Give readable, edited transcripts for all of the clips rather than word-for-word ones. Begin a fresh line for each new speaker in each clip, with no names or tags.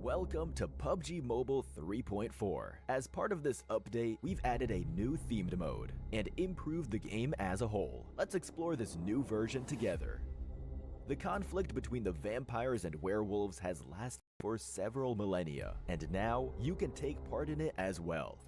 Welcome to PUBG Mobile 3.4. As part of this update, we've added a new themed mode and improved the game as a whole. Let's explore this new version together. The conflict between the vampires and werewolves has lasted for several millennia, and now you can take part in it as well.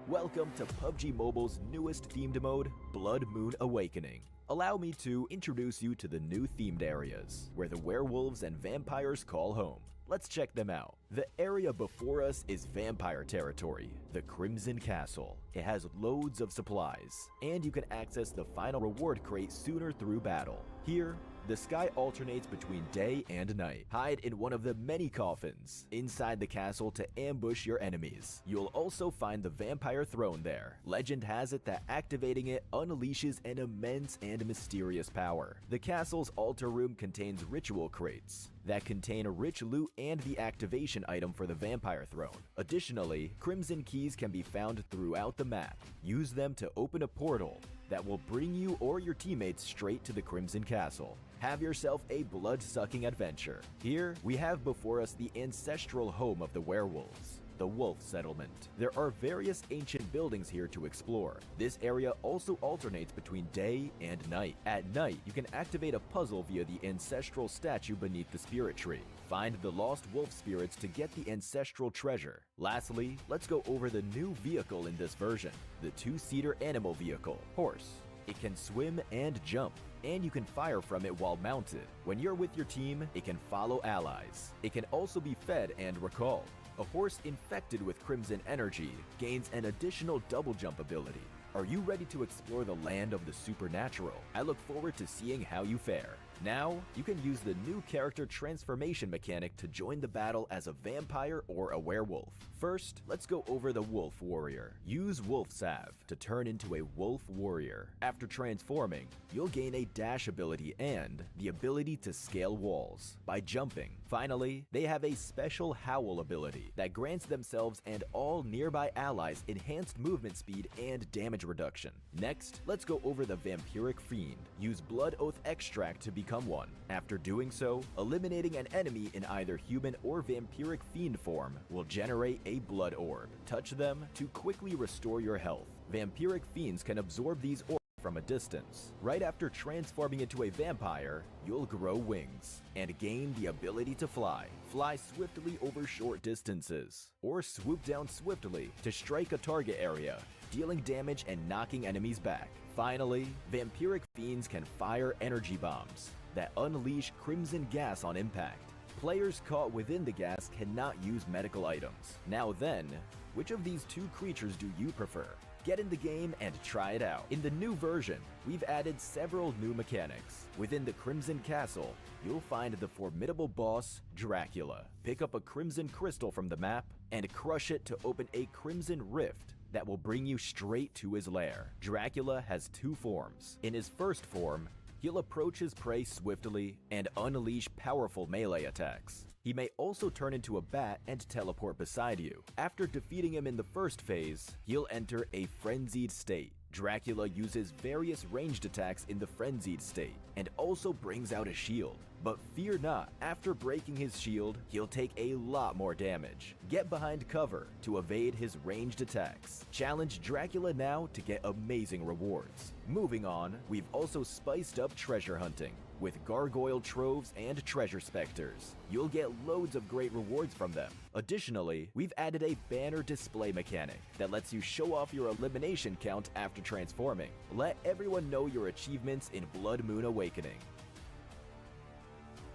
Welcome to PUBG Mobile's newest themed mode, Blood Moon Awakening. Allow me to introduce you to the new themed areas, where the werewolves and vampires call home. Let's check them out. The area before us is vampire territory, the Crimson Castle. It has loads of supplies, and you can access the final reward crate sooner through battle. Here, the sky alternates between day and night. Hide in one of the many coffins inside the castle to ambush your enemies. You'll also find the vampire throne there. Legend has it that activating it unleashes an immense and mysterious power. The castle's altar room contains ritual crates that contain a rich loot and the activation item for the vampire throne. Additionally, crimson keys can be found throughout the map. Use them to open a portal that will bring you or your teammates straight to the Crimson Castle. Have yourself a blood-sucking adventure. Here, we have before us the ancestral home of the werewolves, the Wolf Settlement. There are various ancient buildings here to explore. This area also alternates between day and night. At night, you can activate a puzzle via the ancestral statue beneath the spirit tree. Find the lost wolf spirits to get the ancestral treasure. Lastly, let's go over the new vehicle in this version, the two-seater animal vehicle, Horse. It can swim and jump, and you can fire from it while mounted. When you're with your team, it can follow allies. It can also be fed and recalled. A horse infected with crimson energy gains an additional double jump ability. Are you ready to explore the land of the supernatural? I look forward to seeing how you fare. Now, you can use the new character transformation mechanic to join the battle as a vampire or a werewolf. First, let's go over the Wolf Warrior. Use Wolf Salve to turn into a Wolf Warrior. After transforming, you'll gain a dash ability and the ability to scale walls by jumping. Finally, they have a special Howl ability that grants themselves and all nearby allies enhanced movement speed and damage reduction. Next, let's go over the Vampiric Fiend. Use Blood Oath Extract to become one. After doing so, eliminating an enemy in either human or vampiric fiend form will generate a blood orb. Touch them to quickly restore your health. Vampiric fiends can absorb these orbs from a distance. Right after transforming into a vampire, you'll grow wings and gain the ability to fly. Fly swiftly over short distances, or swoop down swiftly to strike a target area, dealing damage and knocking enemies back. Finally, vampiric fiends can fire energy bombs that unleash crimson gas on impact. Players caught within the gas cannot use medical items. Now then, which of these two creatures do you prefer? Get in the game and try it out. In the new version, we've added several new mechanics. Within the Crimson Castle, you'll find the formidable boss, Dracula. Pick up a crimson crystal from the map and crush it to open a crimson rift that will bring you straight to his lair. Dracula has two forms. In his first form, he'll approach his prey swiftly and unleash powerful melee attacks. He may also turn into a bat and teleport beside you. After defeating him in the first phase, he'll enter a frenzied state. Dracula uses various ranged attacks in the frenzied state and also brings out a shield. But fear not, after breaking his shield, he'll take a lot more damage. Get behind cover to evade his ranged attacks. Challenge Dracula now to get amazing rewards. Moving on, we've also spiced up treasure hunting with gargoyle troves and treasure specters. You'll get loads of great rewards from them. Additionally, we've added a banner display mechanic that lets you show off your elimination count after transforming. Let everyone know your achievements in Blood Moon Awakening.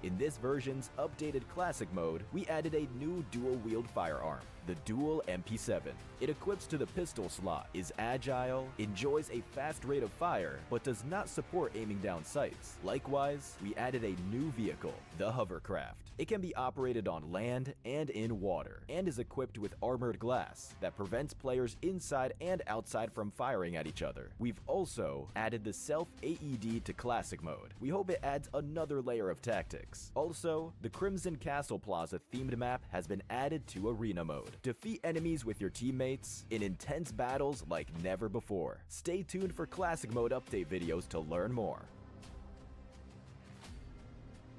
In this version's updated classic mode, we added a new dual-wield firearm, the Dual MP7. It equips to the pistol slot, is agile, enjoys a fast rate of fire, but does not support aiming down sights. Likewise, we added a new vehicle, the Hovercraft. It can be operated on land and in water, and is equipped with armored glass that prevents players inside and outside from firing at each other. We've also added the Self-AED to classic mode. We hope it adds another layer of tactics. Also, the Crimson Castle Plaza themed map has been added to arena mode. Defeat enemies with your teammates in intense battles like never before. Stay tuned for classic mode update videos to learn more.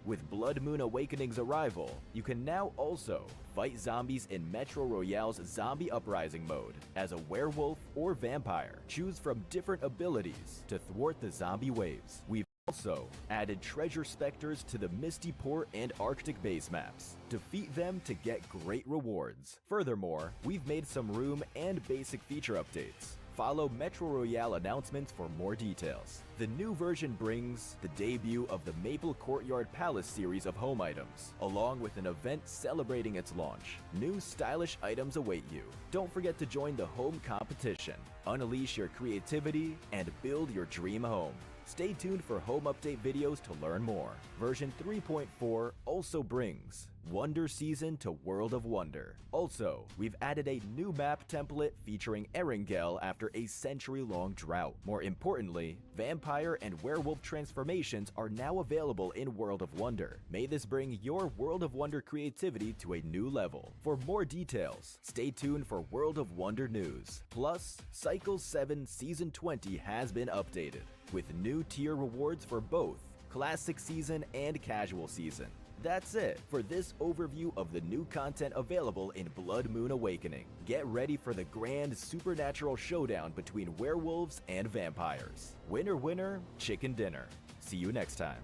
With Blood Moon Awakening's arrival, you can now also fight zombies in Metro Royale's Zombie Uprising mode as a werewolf or vampire. Choose from different abilities to thwart the zombie waves. We've also added treasure specters to the Misty Port and Arctic base maps. Defeat them to get great rewards. Furthermore, we've made some room and basic feature updates. Follow Metro Royale announcements for more details. The new version brings the debut of the Maple Courtyard Palace series of home items, along with an event celebrating its launch. New stylish items await you. Don't forget to join the home competition. Unleash your creativity and build your dream home. Stay tuned for home update videos to learn more. Version 3.4 also brings Wonder Season to World of Wonder. Also, we've added a new map template featuring Erangel after a century-long drought. More importantly, vampire and werewolf transformations are now available in World of Wonder. May this bring your World of Wonder creativity to a new level. For more details, stay tuned for World of Wonder news. Plus, Cycle 7 Season 20 has been updated, with new tier rewards for both Classic Season and Casual Season. That's it for this overview of the new content available in Blood Moon Awakening. Get ready for the grand supernatural showdown between werewolves and vampires. Winner, winner, chicken dinner. See you next time.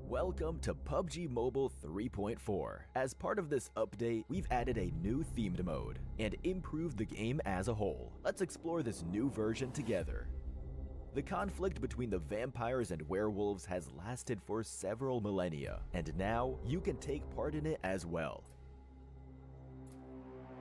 Welcome to PUBG Mobile 3.4. As part of this update, we've added a new themed mode and improved the game as a whole. Let's explore this new version together. The conflict between the vampires and werewolves has lasted for several millennia, and now you can take part in it as well.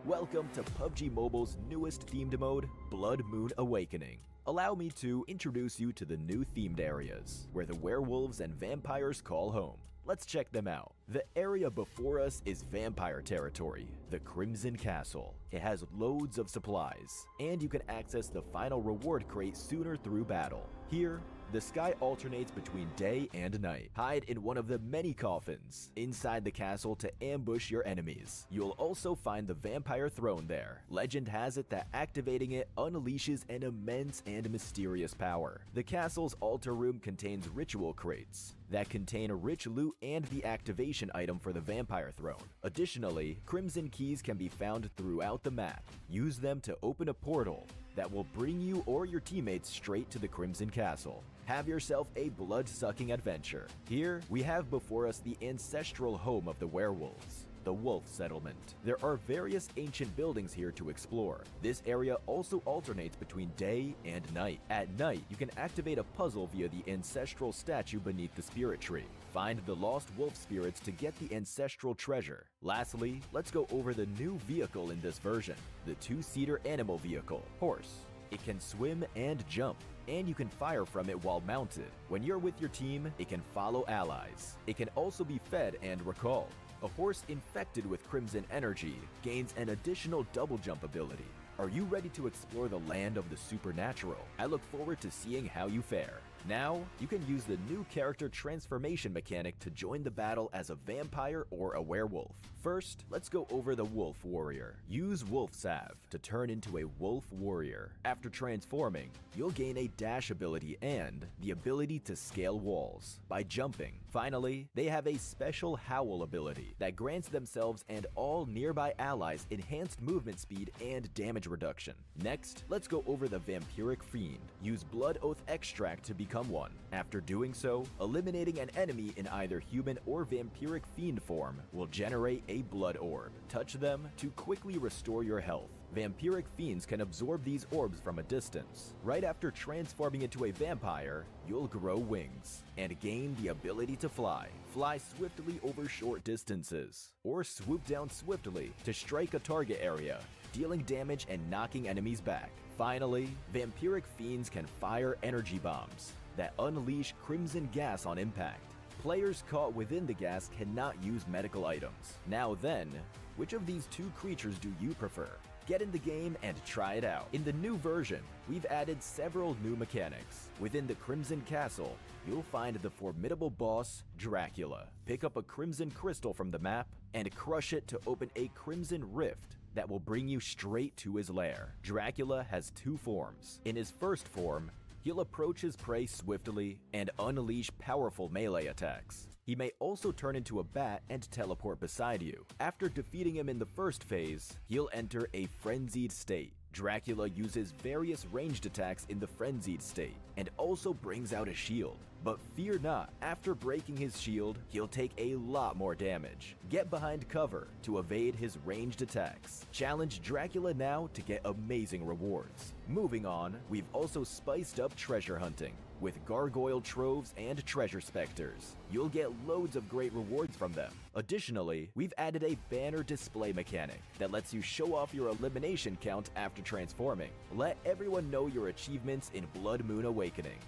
Welcome to PUBG Mobile's newest themed mode, Blood Moon Awakening. Allow me to introduce you to the new themed areas, where the werewolves and vampires call home. Let's check them out. The area before us is vampire territory, the Crimson Castle. It has loads of supplies, and you can access the final reward crate sooner through battle. Here, the sky alternates between day and night. Hide in one of the many coffins inside the castle to ambush your enemies. You'll also find the vampire throne there. Legend has it that activating it unleashes an immense and mysterious power. The castle's altar room contains ritual crates that contain rich loot and the activation item for the vampire throne. Additionally, crimson keys can be found throughout the map. Use them to open a portal that will bring you or your teammates straight to the Crimson Castle. Have yourself a blood-sucking adventure. Here, we have before us the ancestral home of the werewolves, the Wolf Settlement. There are various ancient buildings here to explore. This area also alternates between day and night. At night, you can activate a puzzle via the ancestral statue beneath the spirit tree. Find the lost wolf spirits to get the ancestral treasure. Lastly, let's go over the new vehicle in this version, the two-seater animal vehicle, Horse. It can swim and jump, and you can fire from it while mounted. When you're with your team, it can follow allies. It can also be fed and recalled. A horse infected with crimson energy gains an additional double jump ability. Are you ready to explore the land of the supernatural? I look forward to seeing how you fare. Now, you can use the new character transformation mechanic to join the battle as a vampire or a werewolf. First, let's go over the Wolf Warrior. Use Wolf Salve to turn into a Wolf Warrior. After transforming, you'll gain a dash ability and the ability to scale walls by jumping. Finally, they have a special Howl ability that grants themselves and all nearby allies enhanced movement speed and damage reduction. Next, let's go over the Vampiric Fiend. Use Blood Oath Extract to become one. After doing so, eliminating an enemy in either human or vampiric fiend form will generate a blood orb. Touch them to quickly restore your health. Vampiric fiends can absorb these orbs from a distance. Right after transforming into a vampire, you'll grow wings and gain the ability to fly. Fly swiftly over short distances, or swoop down swiftly to strike a target area, dealing damage and knocking enemies back. Finally, vampiric fiends can fire energy bombs that unleash crimson gas on impact. Players caught within the gas cannot use medical items. Now then, which of these two creatures do you prefer? Get in the game and try it out. In the new version, we've added several new mechanics. Within the Crimson Castle, you'll find the formidable boss, Dracula. Pick up a crimson crystal from the map and crush it to open a crimson rift that will bring you straight to his lair. Dracula has two forms. In his first form, he'll approach his prey swiftly and unleash powerful melee attacks. He may also turn into a bat and teleport beside you. After defeating him in the first phase, he'll enter a frenzied state. Dracula uses various ranged attacks in the frenzied state and also brings out a shield. But fear not, after breaking his shield, he'll take a lot more damage. Get behind cover to evade his ranged attacks. Challenge Dracula now to get amazing rewards. Moving on, we've also spiced up treasure hunting with gargoyle troves and treasure specters. You'll get loads of great rewards from them. Additionally, we've added a banner display mechanic that lets you show off your elimination count after transforming. Let everyone know your achievements in Blood Moon Awakening.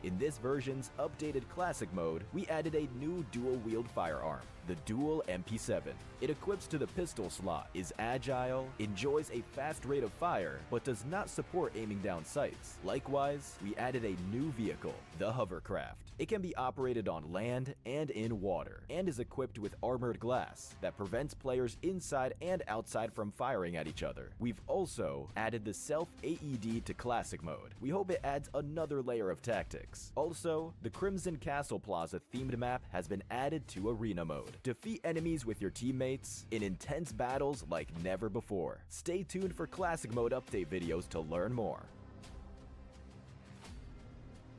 In this version's updated classic mode, we added a new dual-wield firearm, the Dual MP7. It equips to the pistol slot, is agile, enjoys a fast rate of fire, but does not support aiming down sights. Likewise, we added a new vehicle, the Hovercraft. It can be operated on land and in water, and is equipped with armored glass that prevents players inside and outside from firing at each other. We've also added the Self-AED to classic mode. We hope it adds another layer of tactics. Also, the Crimson Castle Plaza themed map has been added to arena mode. Defeat enemies with your teammates in intense battles like never before. Stay tuned for classic mode update videos to learn more.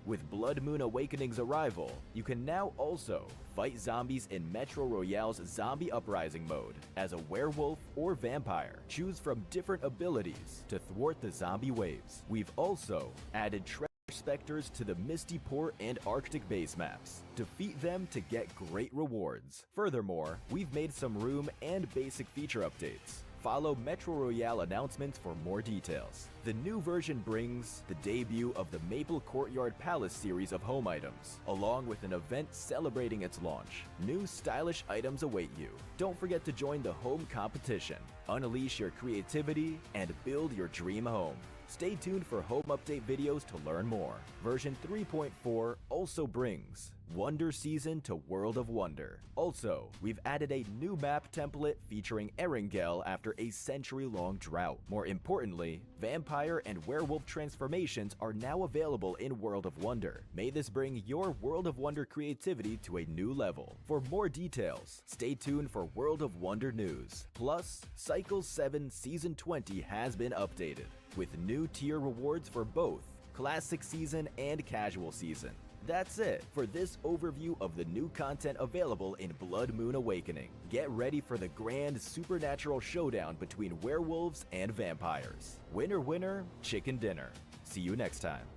With Blood Moon Awakening's arrival, you can now also fight zombies in Metro Royale's Zombie Uprising mode as a werewolf or vampire. Choose from different abilities to thwart the zombie waves. We've also added treasure specters to the Misty Port and Arctic base maps. Defeat them to get great rewards. Furthermore, we've made some room and basic feature updates. Follow Metro Royale announcements for more details. The new version brings the debut of the Maple Courtyard Palace series of home items, along with an event celebrating its launch. New stylish items await you. Don't forget to join the home competition. Unleash your creativity and build your dream home. Stay tuned for home update videos to learn more. Version 3.4 also brings Wonder Season to World of Wonder. Also, we've added a new map template featuring Erangel after a century-long drought. More importantly, vampire and werewolf transformations are now available in World of Wonder. May this bring your World of Wonder creativity to a new level. For more details, stay tuned for World of Wonder news. Plus, Cycle 7 Season 20 has been updated, with new tier rewards for both Classic Season and Casual Season. That's it for this overview of the new content available in Blood Moon Awakening. Get ready for the grand supernatural showdown between werewolves and vampires. Winner, winner, chicken dinner. See you next time.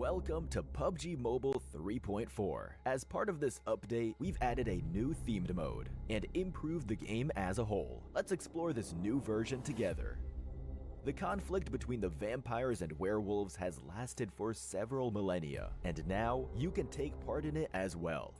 Welcome to PUBG Mobile 3.4. As part of this update, we've added a new themed mode and improved the game as a whole. Let's explore this new version together. The conflict between the vampires and werewolves has lasted for several millennia, and now you can take part in it as well.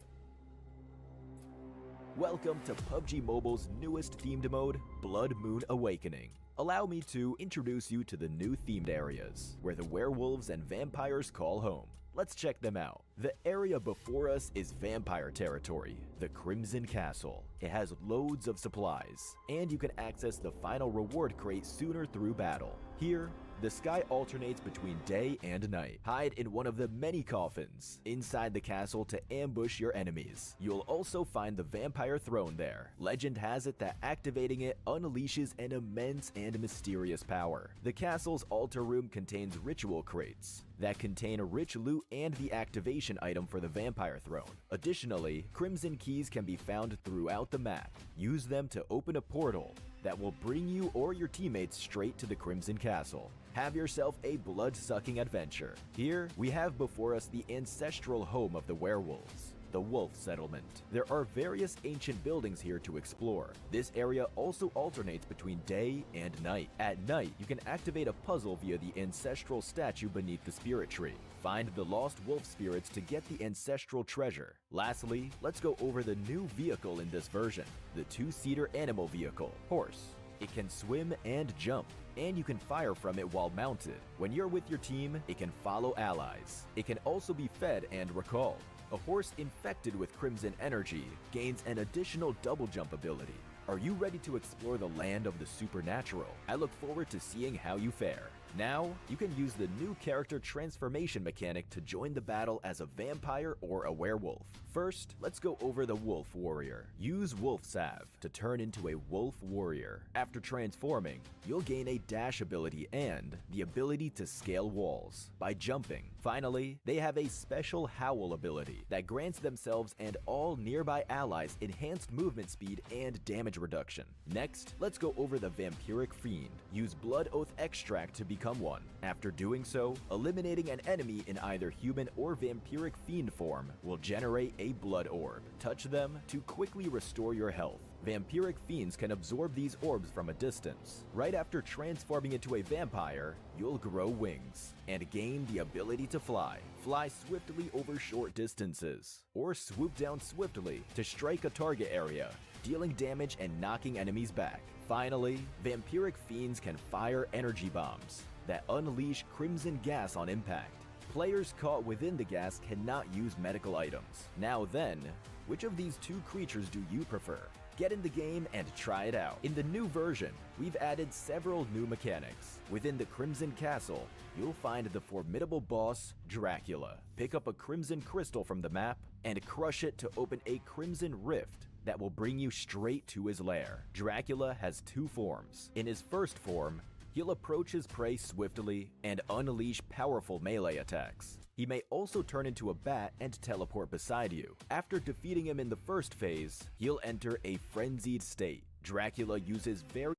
Welcome to PUBG Mobile's newest themed mode, Blood Moon Awakening. Allow me to introduce you to the new themed areas, where the werewolves and vampires call home. Let's check them out. The area before us is vampire territory, the Crimson Castle. It has loads of supplies, and you can access the final reward crate sooner through battle. Here, the sky alternates between day and night. Hide in one of the many coffins inside the castle to ambush your enemies. You'll also find the vampire throne there. Legend has it that activating it unleashes an immense and mysterious power. The castle's altar room contains ritual crates that contain rich loot and the activation item for the vampire throne. Additionally, crimson keys can be found throughout the map. Use them to open a portal that will bring you or your teammates straight to the Crimson Castle. Have yourself a blood-sucking adventure. Here, we have before us the ancestral home of the werewolves, the Wolf Settlement. There are various ancient buildings here to explore. This area also alternates between day and night. At night, you can activate a puzzle via the ancestral statue beneath the spirit tree. Find the lost wolf spirits to get the ancestral treasure. Lastly, let's go over the new vehicle in this version, the two-seater animal vehicle, Horse. It can swim and jump, and you can fire from it while mounted. When you're with your team, it can follow allies. It can also be fed and recalled. A horse infected with crimson energy gains an additional double jump ability. Are you ready to explore the land of the supernatural? I look forward to seeing how you fare. Now, you can use the new character transformation mechanic to join the battle as a vampire or a werewolf. First, let's go over the Wolf Warrior. Use Wolf Salve to turn into a Wolf Warrior. After transforming, you'll gain a dash ability and the ability to scale walls by jumping. Finally, they have a special Howl ability that grants themselves and all nearby allies enhanced movement speed and damage reduction. Next, let's go over the Vampiric Fiend. Use Blood Oath Extract to become one. After doing so, eliminating an enemy in either human or vampiric fiend form will generate a blood orb. Touch them to quickly restore your health. Vampiric fiends can absorb these orbs from a distance. Right after transforming into a vampire, you'll grow wings and gain the ability to fly. Fly swiftly over short distances, or swoop down swiftly to strike a target area, dealing damage and knocking enemies back. Finally, vampiric fiends can fire energy bombs that unleash crimson gas on impact. Players caught within the gas cannot use medical items. Now then, which of these two creatures do you prefer? Get in the game and try it out. In the new version, we've added several new mechanics. Within the Crimson Castle, you'll find the formidable boss, Dracula. Pick up a crimson crystal from the map and crush it to open a crimson rift that will bring you straight to his lair. Dracula has two forms. In his first form, he'll approach his prey swiftly and unleash powerful melee attacks. He may also turn into a bat and teleport beside you. After defeating him in the first phase, he'll enter a frenzied state. Dracula uses very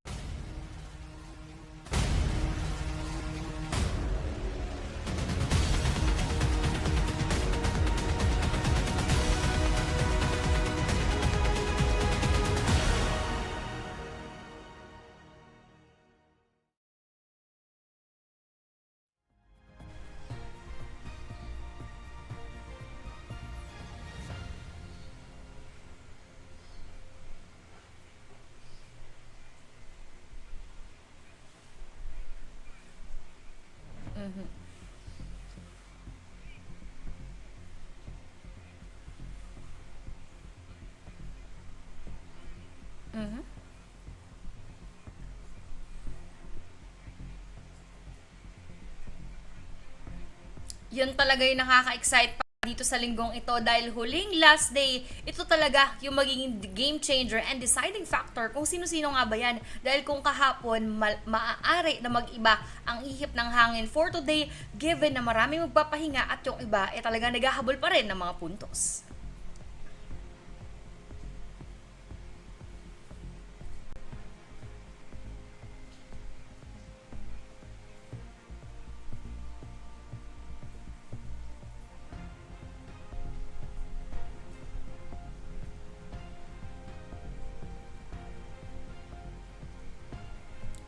Yun talaga yung nakaka-excite pa dito sa linggong ito dahil huling last day, ito talaga yung magiging game changer and deciding factor kung sino-sino nga ba yan. Dahil kung kahapon, maaari na mag-iba ang ihip ng hangin for today, given na maraming magpapahinga at yung iba, talaga naghahabol pa rin ng mga puntos.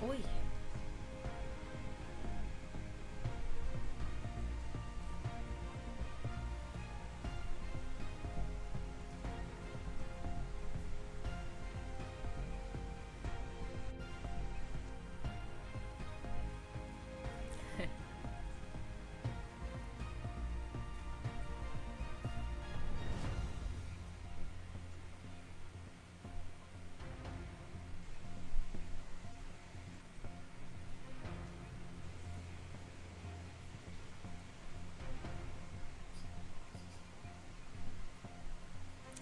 Uy.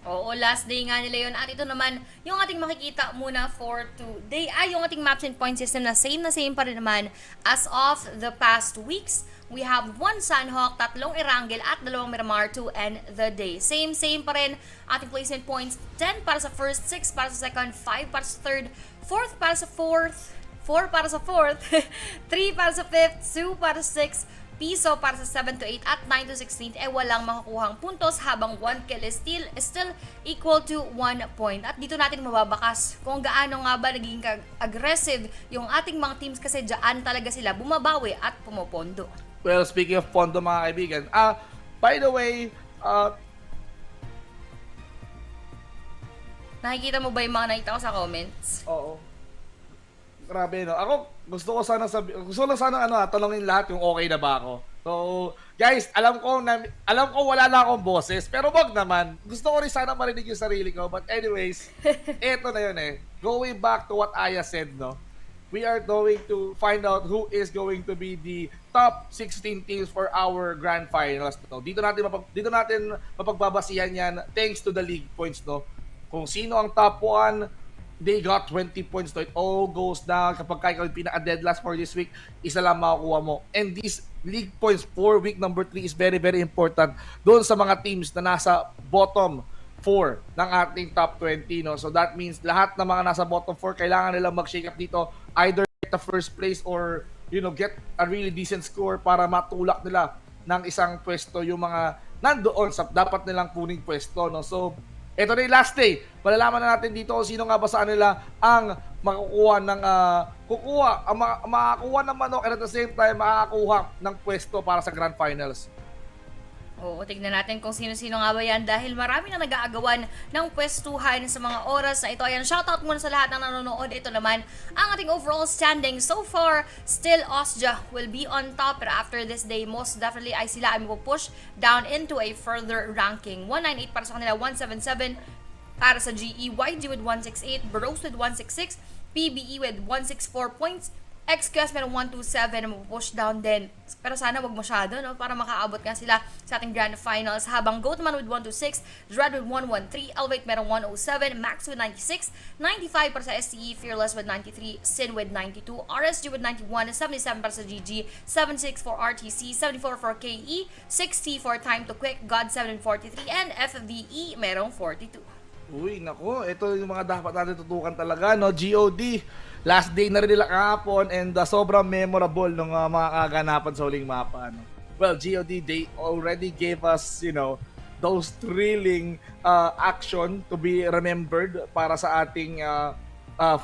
Oo, last day nga nila yun. At ito naman, yung ating makikita muna for today ay yung ating maps and point system na same pa rin naman as of the past weeks. We have 1 Sanhok, 3 Erangel at 2 Miramar to end the day. Same pa rin ating placement points. 10 para sa first, 6 para sa second, 5 para sa third, 4th para sa fourth, 4 para sa fourth, 3 para sa fifth, 2 para sa sixth, piso para sa 7 to 8 at 9 to 16 walang makakuhang puntos habang 1 kill is still equal to 1 point. At dito natin mababakas kung gaano nga ba naging aggressive yung ating mga teams kasi dyan talaga sila bumabawi at pumopondo.
Well, speaking of pondo mga kaibigan, by the way,
nakikita mo ba yung mga nakita ko sa comments?
oo. Grabe, no? Ako, gusto ko lang sana tanongin lahat kung okay na ba ako. So, guys, alam ko wala na akong boses, pero wag naman. Gusto ko rin sana marinig yung sarili ko. But anyways, eto na yun eh. Going back to what Aya said, no? We are going to find out who is going to be the top 16 teams for our grand finals. No? Dito natin mapagbabasihan yan thanks to the league points, no? Kung sino ang top 1, they got 20 points. So it all goes down. Kapag ikaw yung pinaka-dead last for this week, isa lang makukuha mo. And these league points for week number 3 is very, very important doon sa mga teams na nasa bottom 4 ng ating top 20. No? So that means lahat ng mga nasa bottom 4, kailangan nilang mag-shake up dito. Either get the first place or get a really decent score para matulak nila ng isang pwesto yung mga nandoon sa dapat nilang kuning pwesto. No? So ito na yung last day. Malalaman na natin dito kung sino nga ba sa kanila ang makakuha ng makakuha ng manok and at the same time makakuha ng pwesto para sa Grand Finals.
Oo, tignan natin kung sino-sino nga ba yan dahil marami na nag-aagawan ng pwestuhan sa mga oras na ito. Ayan, shoutout muna sa lahat ng nanonood. Ito naman ang ating overall standing. So far, still Osja will be on top. Pero after this day, most definitely ay sila ay mapupush down into a further ranking. 198 para sa kanila, 177 para sa GE, YG with 168, Bros with 166, PBE with 164 points, XQS meron 127 na mapupush down din. Pero sana wag masyado, no? Para makaabot nga sila sa ating grand finals. Habang Goat naman with 126, Dread with 113, Elevate meron 107, Max with 96, 95 para sa STE, Fearless with 93, Sin with 92, RSG with 91, 77 para sa GG, 76 for RTC, 74 for KE, 60 for Time to Quick, God 743, and FVE merong 42.
Uy, nako, ito yung mga dapat natin tutukan talaga, no? GOD, last day na rin nila kahapon and sobrang memorable ng mga kaganapan sa huling mapa, no? Well, GOD, they already gave us, those thrilling action to be remembered para sa ating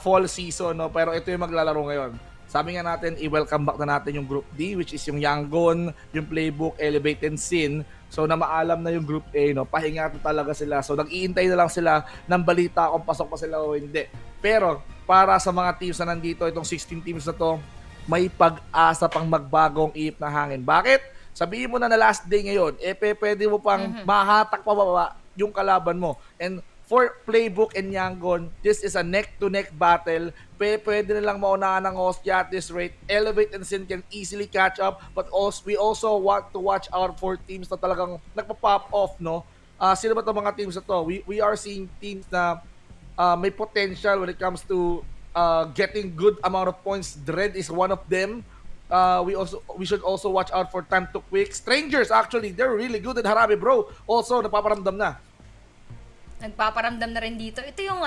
fall season, no? Pero ito yung maglalaro ngayon. Sabi nga natin, i-welcome back na natin yung Group D, which is yung Yangon, yung Playbook, Elevate, and Sin. So na maalam na yung Group A, no? Pahinga talaga sila. So nag-iintay na lang sila ng balita kung pasok pa sila o hindi. Pero para sa mga teams na nandito, itong 16 teams na to, may pag-asa pang magbagong ihip na hangin. Bakit? Sabihin mo na last day ngayon, pwede mo pang mahatak pa baba yung kalaban mo. And for Playbook and Yangon, this is a neck-to-neck battle. Pwede nilang maunahan ng Ostia at this rate. Elevate and Sin can easily catch up, but we also want to watch out for teams na talagang nagpa-pop off, no? Sino ba itong mga teams na to? We are seeing teams na may potential when it comes to getting good amount of points. Dread is one of them. We should also watch out for Time to Quick. Strangers, actually, they're really good. And Harabi, bro, also napaparamdam na.
Nagpaparamdam na rin dito. Ito yung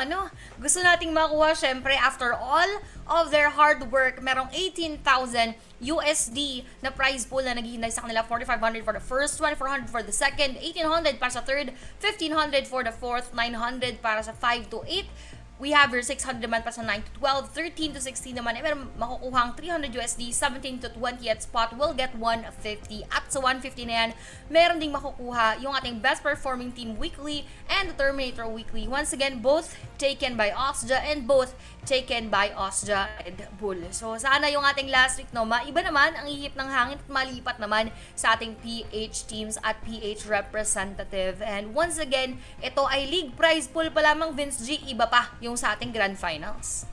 gusto nating makuha syempre after all of their hard work. Merong 18,000 USD na prize pool na naghihintay sa kanila. 4,500 for the first, 2,400 for the second, 1,800 para sa third, 1,500 for the fourth, 900 para sa 5 to 8, we have your 600 naman pa sa 9 to 12, 13 to 16 naman, meron makukuhang 300 USD, 17 to 20 at spot will get 150. At sa 150 na yan, meron ding makukuha yung ating best performing team weekly and the Terminator weekly. Once again, both taken by Osja and both taken by Osja and Bull. So sana yung ating last week, no, maiba naman ang ihip ng hangin at malipat naman sa ating PH teams at PH representative. And once again, ito ay league prize pool pa lamang, Vince G, iba pa yung sa ating grand finals.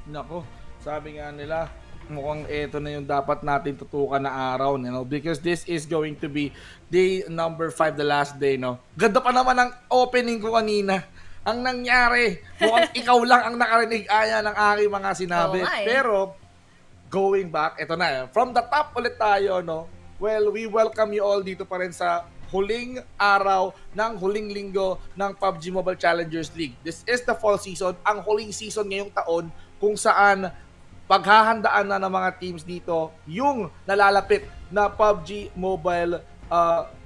Nako, sabi nga nila, mukhang ito na yung dapat natin tutukan na araw, you know, because this is going to be day number 5, the last day, no. Ganda pa naman ang opening ko kanina. Ang nangyari, mukhang ikaw lang ang nakarinig aya ng aking mga sinabi. Pero, going back, ito na, from the top ulit tayo, no. Well, we welcome you all dito pa rin sa huling araw ng huling linggo ng PUBG Mobile Challengers League. This is the fall season, ang huling season ngayong taon kung saan paghahandaan na ng mga teams dito yung nalalapit na PUBG Mobile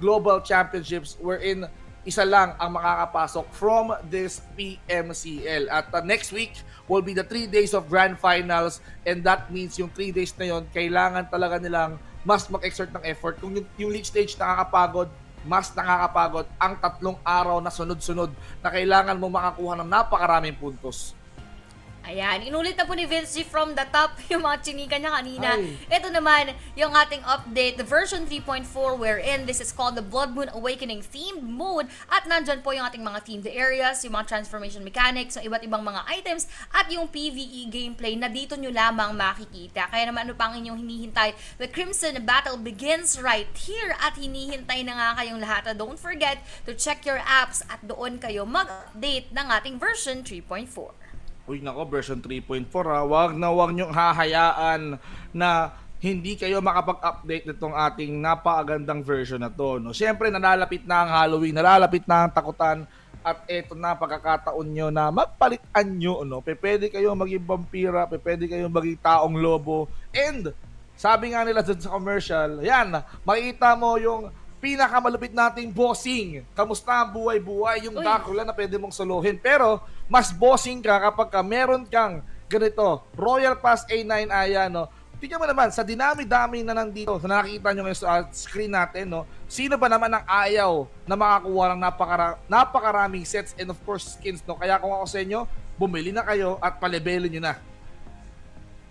Global Championships wherein isa lang ang makakapasok from this PMCL. At next week will be the 3 days of grand finals, and that means yung 3 days na yon kailangan talaga nilang mas mag-exert ng effort. Kung yung league stage nakakapagod, mas nakakapagod ang 3 araw na sunod-sunod na kailangan mo makakuha ng napakaraming puntos.
Ayan, inulit na po ni Vince G from the top yung mga chinika niya kanina.
Ay.
Ito naman yung ating update, the version 3.4, wherein this is called the Blood Moon Awakening themed mode. At nandyan po yung ating mga themed areas, yung mga transformation mechanics, yung iba't ibang mga items, at yung PvE gameplay na dito nyo lamang makikita. Kaya naman ano pang inyong hinihintay? The Crimson Battle begins right here at hinihintay na nga kayong lahat. Don't forget to check your apps at doon kayo mag-update ng ating version 3.4.
Uy nako, version 3.4 ha. Wag niyong hahayaan na hindi kayo makapag-update nitong ating napakagandang version na to, no? Siyempre, nalalapit na ang Halloween, nalalapit na ang takutan, at eto na pagkakataon nyo na magpalitan nyo, no? Pwede kayo maging vampira, pwede kayo maging taong lobo, and sabi nga nila dun sa commercial, yan, makikita mo yung pinakamalupit nating bossing. Kamusta ang buhay-buhay? Yung Dracula na pwede mong solohin. Pero, mas bossing ka kapag meron kang ganito, Royal Pass A9 aya, no? Tingnan mo naman, sa dinami-dami na nandito, na nakikita nyo ngayon sa screen natin, no? Sino ba naman ang ayaw na makakuha ng napakaraming sets and of course skins, no? Kaya kung ako sa inyo, bumili na kayo at palibelin nyo na.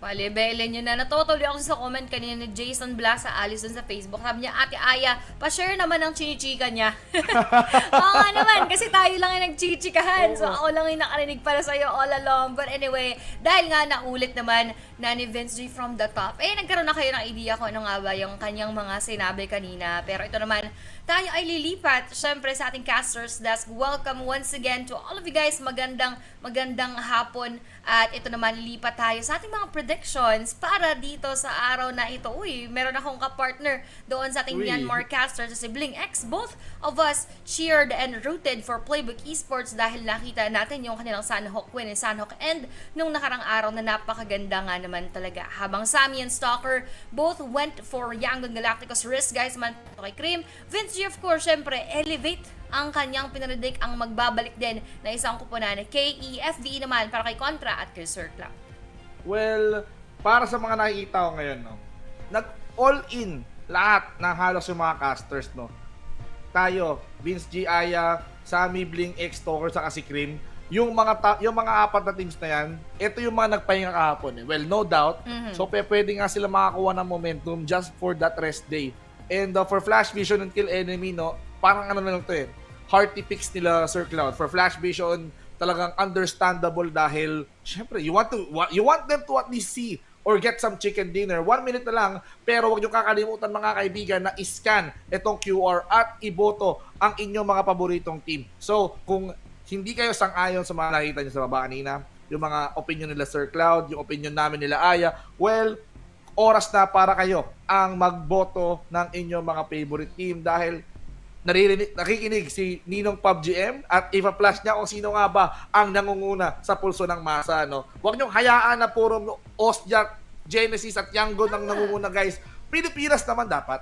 Palibelin nyo na. Natutuloy ako sa comment kanina ni Jason Blas sa Alice dun sa Facebook. Sabi niya, Ate Aya, pa-share naman ang chinichika niya. Oo nga naman, kasi tayo lang yung nagchichikahan. So ako lang yung nakarinig para sa'yo all along. But anyway, dahil nga naulit naman na ni Vince G from the top, nagkaroon na kayo ng idea kung ano nga ba yung kanyang mga sinabi kanina. Pero ito naman, tayo ay lilipat syempre sa ating casters desk. Welcome once again to all of you guys. Magandang hapon. At ito naman, lilipat tayo sa ating mga predictions para dito sa araw na ito. Uy, meron akong kapartner doon sa ating Myanmar caster sa si Bling X. Both of us cheered and rooted for Playbook Esports dahil nakita natin yung kanilang Sanhok win in Sanhok and nung nakarang araw na napakaganda nga naman talaga. Habang Sammy and Stalker both went for Yangon Galacticos risk, guys, man kay Cream. Vince G, of course, syempre, elevate ang kanyang pinredict ang magbabalik din na isang kuponan. KEFB naman para kay Contra at kay Sir Cloud.
Well, para sa mga nakikita ko ngayon, no, nag-all in lahat ng halos yung mga casters, no. Tayo, Vince G, Aya, Sammy, Bling, X, Stalker, saka si Cream, yung mga apat na teams na yan, ito yung mga nagpahinga kahapon. Well, no doubt. So, pwede nga sila makakuha ng momentum just for that rest day. And for Flash Vision and Kill Enemy, no, parang ano na lang to hearty picks nila Sir Cloud. For Flash Vision, talagang understandable dahil syempre you want them to at least see or get some chicken dinner. 1 minute na lang, pero huwag niyo kakalimutan mga kaibigan na i-scan itong QR at iboto ang inyong mga paboritong team. So, kung hindi kayo sang-ayon sa mga nakita niyo sa baba kanina, yung mga opinion nila Sir Cloud, yung opinion namin nila Aya, well, oras na para kayo ang magboto ng inyong mga favorite team dahil nakikinig si Ninong PUBG at ipa-flash niya kung sino nga ba ang nangunguna sa pulso ng masa, no? Huwag niyong hayaan na puro Osja, Genesis at Yangon ang nangunguna, guys. Pilipinas naman dapat.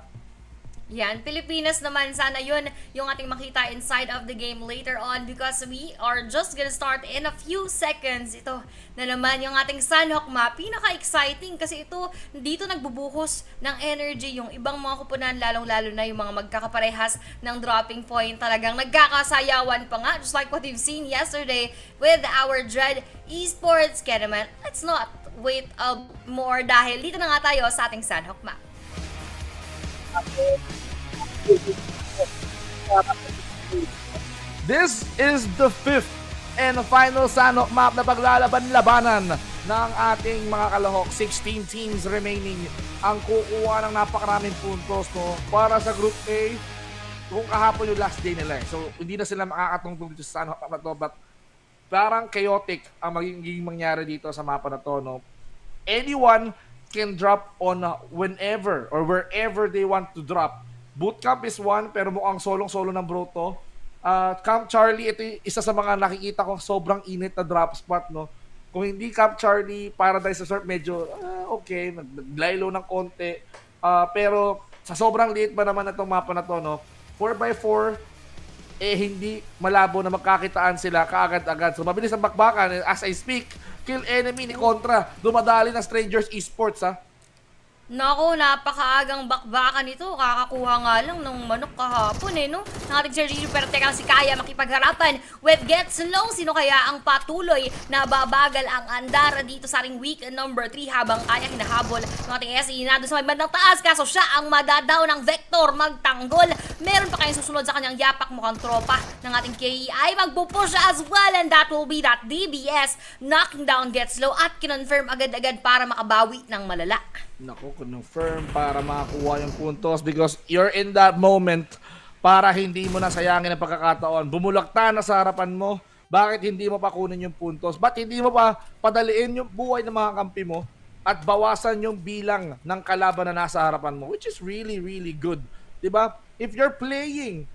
Yan, Pilipinas naman, sana yun yung ating makita inside of the game later on because we are just gonna start in a few seconds. Ito na naman yung ating Sanhok map. Pinaka-exciting kasi ito, dito nagbubuhos ng energy yung ibang mga kupunan, lalong-lalo na yung mga magkakaparehas ng dropping point. Talagang nagkakasayawan pa nga, just like what we've seen yesterday with our Dread Esports. Kaya naman, let's not wait more dahil dito na nga tayo sa ating Sanhok map.
This is the fifth and final Sanhok map na paglalaban-labanan ng ating mga kalahok. 16 teams remaining ang kukuha ng napakaraming puntos para sa Group A. Kung kahapon yung last day nila so hindi na sila makakatungtong dito sa Sanhok map na to, but parang chaotic ang magiging mangyari dito sa mapa na to. Anyone can drop on whenever or wherever they want to drop. Bootcamp is one, pero mukhang solong-solo ng bro to. Camp Charlie, ito yung isa sa mga nakikita ko sobrang init na drop spot, Kung hindi Camp Charlie, Paradise Resort, medyo okay, naglaylo ng konti. Pero sa sobrang liit ba naman na itong mapa na to, 4x4, hindi malabo na magkakitaan sila kaagad-agad. So mabilis ang bakbakan. As I speak, kill enemy ni Contra. Dumadali ng Strangers Esports,
Naku, napakaagang bakbakan nito. Kakakuha nga lang ng manok kahapon no? Ng ating Sergio, pero teka si Kaya makipagharapan with Get Slow. Sino kaya ang patuloy na babagal ang andar dito sa ating week number 3 habang Kaya hinahabol ng ating SE na doon sa may bandang taas. Kaso siya ang madadaw ng Vector magtanggol. Meron pa kayong susunod sa kanyang yapak mukhang tropa ng ating KEI. Magpupush as well and that will be that DBS knocking down Get Slow at kinonfirm agad-agad para makabawi ng malala.
Naku, confirm para makakuha yung puntos because you're in that moment para hindi mo na sayangin ang pagkakataon. Bumulakta na sa harapan mo. Bakit hindi mo pa kunin yung puntos? Ba't hindi mo pa padaliin yung buhay ng mga kampi mo at bawasan yung bilang ng kalaban na nasa harapan mo? Which is really, really good. Diba? If you're playing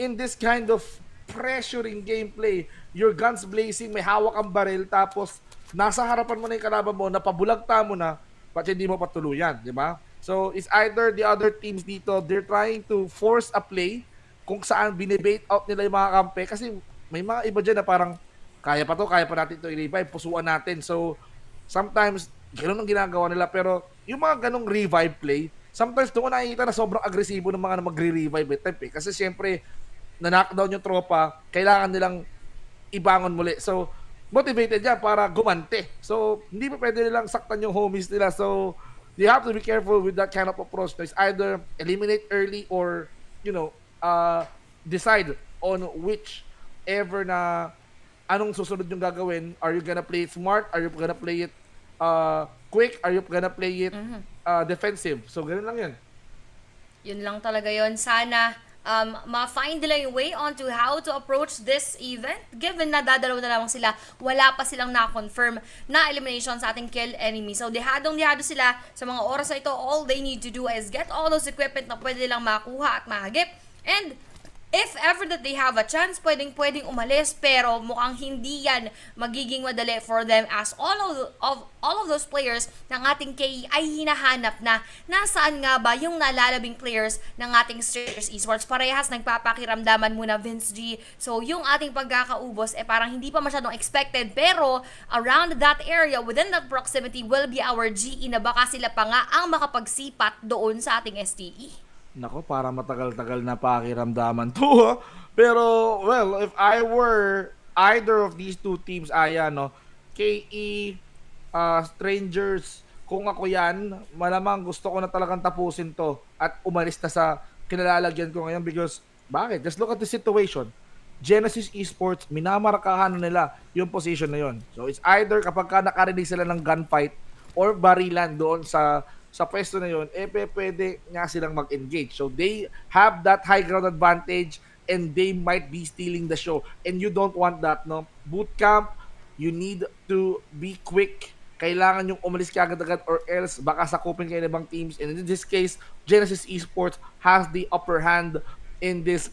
in this kind of pressuring gameplay, your guns blazing, may hawak ang baril, tapos nasa harapan mo na yung kalaban mo, napabulagta mo na, but hindi mo patuluyan, di ba? So, it's either the other teams dito, they're trying to force a play kung saan binibait out nila yung mga kampe kasi may mga iba dyan na parang kaya pa natin ito i-revive, pusuan natin. So, sometimes, gano'n ang ginagawa nila pero yung mga ganong revive play, sometimes doon nakikita na sobrang agresibo ng mga na magre-revive type kasi syempre, na-knockdown yung tropa, kailangan nilang ibangon muli. So, motivated yan para gumante. So, hindi pa pwede nilang saktan yung homies nila. So, you have to be careful with that kind of approach. It's either eliminate early or, decide on whichever na anong susunod yung gagawin. Are you gonna play it smart? Are you gonna play it quick? Are you gonna play it defensive? So, ganun lang yan.
Yun lang talaga yon. Sana ma-find nila yung way on to how to approach this event given na dadalaw na lamang sila, wala pa silang na-confirm na elimination sa ating kill enemy. So dehadong sila sa mga oras na ito. All they need to do is get all those equipment na pwede nilang makuha at mahagip, and if ever that they have a chance, pwedeng umalis, pero mukhang hindi yan magiging madali for them as all of those players ng ating KE ay hinahanap na nasaan nga ba yung nalalabing players ng ating Strangers Esports. Parehas nagpapakiramdaman muna Vince G. So yung ating pagkakaubos parang hindi pa masyadong expected, pero around that area, within that proximity will be our GE na baka sila pa nga ang makapagsipat doon sa ating STE.
Nako, para matagal-tagal na pakiramdaman to. Pero, well, if I were either of these two teams, KE, Strangers, kung ako yan, malamang gusto ko na talagang tapusin to at umalis na sa kinalalagyan ko ngayon because, bakit? Just look at the situation. Genesis Esports, minamarkahan na nila yung position na yun. So, it's either kapag ka nakarinig sila ng gunfight or barilan doon sa pwesto na yun, pwede nga silang mag-engage. So, they have that high ground advantage and they might be stealing the show. And you don't want that, Bootcamp, you need to be quick. Kailangan yung umalis ka agad-agad or else baka sakupin kayo ng ibang teams. And in this case, Genesis Esports has the upper hand in this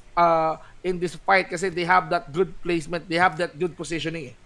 fight kasi they have that good placement, they have that good positioning.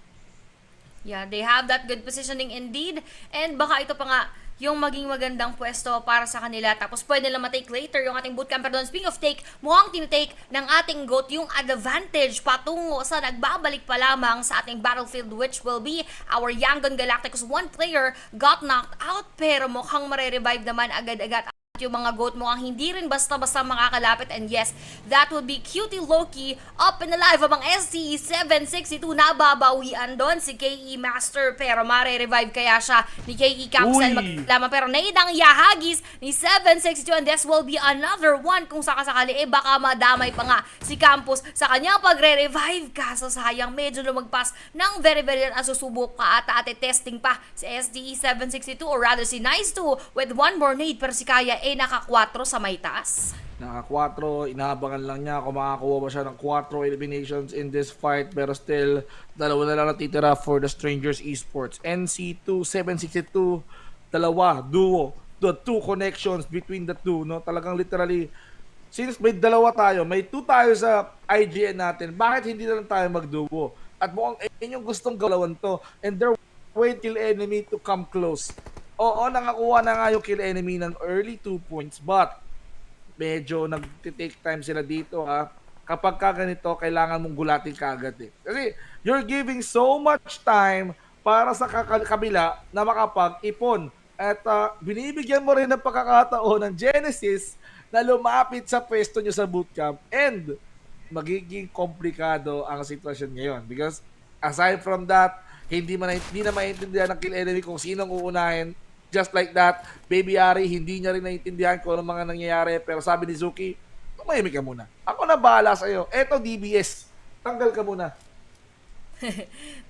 Yeah, they have that good positioning indeed. And baka ito pa nga yung maging magandang pwesto para sa kanila. Tapos pwede nila matake later yung ating bootcamper doon. Speaking of take, mukhang tinitake ng ating GOAT yung advantage patungo sa nagbabalik pa lamang sa ating battlefield, which will be our Yangon Galacticos. One player got knocked out pero mukhang mare-revive naman agad-agad yung mga GOAT. Mukhang hindi rin basta-basta makakalapit, and yes, that would be Cutie Loki up and alive among SCE 762. Nababawian doon si KE Master pero mare-revive kaya siya ni KE Capsule lamang, pero naidang yahagis ni 762, and this will be another one kung sakasakali baka madamay pa nga si Campus sa kanyang pagre-revive, kaso sayang medyo lumagpas ng very susubok ka at testing pa si SDE 762, or rather si Nice2 with one more nade, pero si Kaya naka 4 sa may taas.
Naka 4, inaabangan lang niya kung makakuha ba siya ng 4 eliminations in this fight, pero still, dalawa na lang natitira for the Strangers Esports. NC2, 762, dalawa, duo, the 2 connections between the two, no? Talagang literally, since may dalawa tayo, may 2 tayo sa IGN natin, bakit hindi na lang tayo magduo? At mukhang yung gustong galawan to, and they're waiting till enemy to come close. Oo, nakakuha na nga yung kill enemy ng early 2 points, but medyo nag-take time sila dito, ha. Kapag ka ganito, kailangan mong gulatin kagad Kasi you're giving so much time para sa kabila na makapag-ipon. At binibigyan mo rin ng pagkakataon ng Genesis na lumapit sa pwesto nyo sa bootcamp, and magiging komplikado ang sitwasyon ngayon. Because aside from that, hindi na maintindihan ng kill enemy kung sinong uunahin. Just like that, Baby Ari, hindi niya rin naiintindihan kung ano mga nangyayari. Pero sabi ni Zuki, tumahimik ka muna. Ako na bahala sa'yo. Eto, DBS. Tanggal ka muna.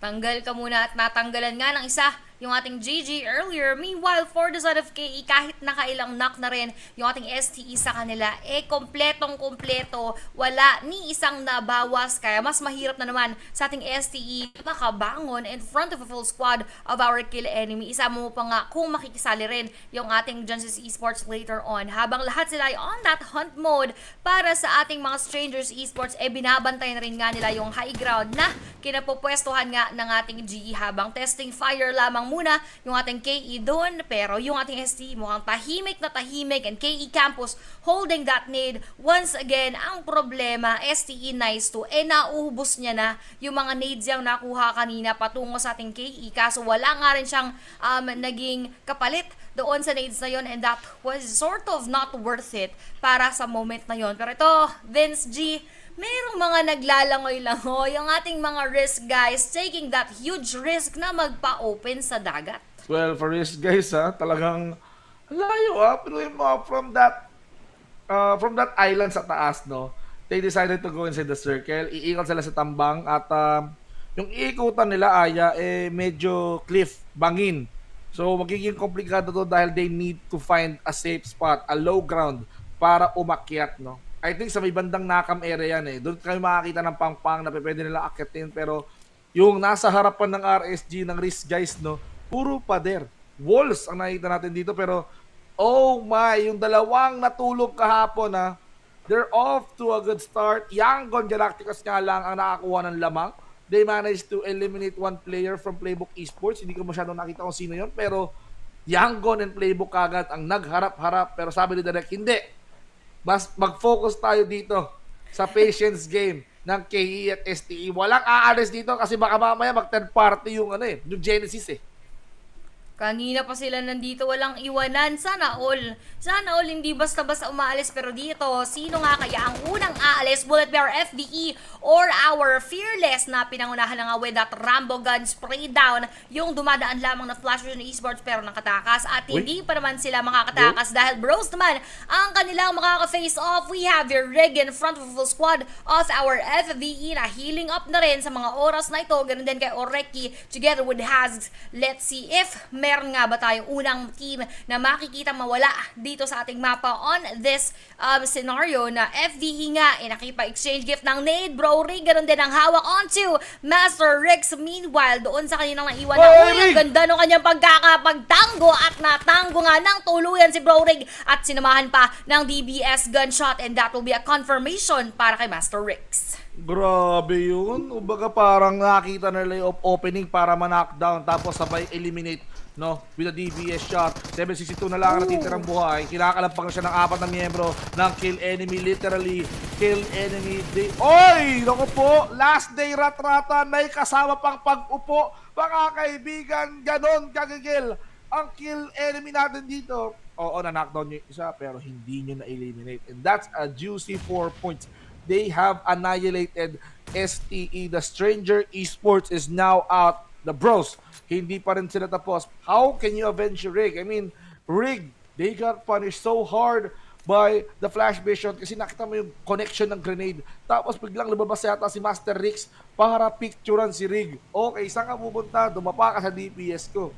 Tanggal ka muna, at natanggalan nga ng isa yung ating GG earlier. Meanwhile, for the side of KE, kahit nakailang knock na rin yung ating STE sa kanila, kompletong-kompleto, wala ni isang nabawas, kaya mas mahirap na naman sa ating STE makabangon in front of a full squad of our kill enemy. Isama mo pa nga kung makikisali rin yung ating Genesis Esports later on, habang lahat sila ay on that hunt mode para sa ating mga Strangers Esports. Binabantay na rin nga nila yung high ground na kinapopwestuhan nga ng ating GE, habang testing fire lamang muna yung ating KE doon, pero yung ating ST mukhang tahimik na tahimik, and KE Campus holding that nade once again. Ang problema, STE Nice2, nauubos niya na yung mga nades yung nakuha kanina patungo sa ating KE, kaso wala nga rin siyang naging kapalit doon sa nades na yon, and that was sort of not worth it para sa moment na yon. Pero ito, Vince G, merong mga naglalangoy-langoy yung ating mga risk guys, taking that huge risk na magpa-open sa dagat.
Well, for risk guys, talagang layo Pinuhin mo from that island sa taas, no? They decided to go inside the circle. Iikot sila sa tambang, at yung iikutan nila medyo cliff, bangin. So magiging komplikado to dahil they need to find a safe spot, a low ground para umakyat, no? I think sa may bandang Nakam area yan Doon kayo makakita ng pang-pang na pwede nila akitin, pero yung nasa harapan ng RSG, ng risk guys, no, puro pader. Walls ang nakita natin dito, pero oh my, yung dalawang natulog kahapon, they're off to a good start. Yangon Galacticos nga lang ang nakakuha ng lamang. They managed to eliminate one player from Playbook Esports. Hindi ko masyadong nakita kung sino yon, pero Yangon and Playbook kagad ang nagharap-harap. Pero sabi ni Direk, hindi. Mas mag-focus tayo dito sa patience game ng KE at STE. Walang aalis dito kasi baka mamaya mag-third party yung yung Genesis
Kanina pa sila nandito, walang iwanan. Sana all hindi basta-basta umaalis. Pero dito, sino nga kaya ang unang aalis? Will it be our FBE or our Fearless na pinangunahan na nga with that Rambo gun spray down? Yung dumadaan lamang na Flash Vision Esports pero nakatakas. At hindi pa naman sila makakatakas dahil bros naman ang kanilang makaka-face off. We have your rig in front of a full squad of our FBE na healing up na rin sa mga oras na ito. Ganun din kay Oreki together with Haz. Let's see if meron nga ba tayong unang team na makikita mawala dito sa ating mapa on this scenario na FVE nga nakipa-exchange gift ng nade. Bro Rig, ganun din ang hawak onto Master Rex. Meanwhile, doon sa kanilang naiwan na ang ganda ng kanyang pagkakapagtango, at natango nga ng tuluyan si Bro Rig at sinamahan pa ng DBS gunshot, and that will be a confirmation para kay Master Rex.
Grabe yun. Ubaga parang nakita nila yung opening para ma-knockdown tapos sabay eliminate no? With a DBS shot. 762 na lang ang natitirang buhay. Kinakalampag na siya ng 4 na miyembro ng Kill Enemy. Literally, Kill Enemy Day. Oy! Naku po! Last day rat-rata. May kasama pang pag-upo. Mga kaibigan, ganon kagigil ang Kill Enemy natin dito. Oo, na-knockdown yung isa pero hindi nyo na-eliminate. And that's a juicy 4 points. They have annihilated STE. The Stranger Esports is now out. The Bros, hindi pa rin sila tapos. How can you avenge Rig? I mean, Rig, they got punished so hard by the flash vision kasi nakita mo yung connection ng grenade. Tapos biglang lumabas yata si Master Rix para picturean si Rig. Okay, saan ka pupunta? Dumapa ka sa DPS ko.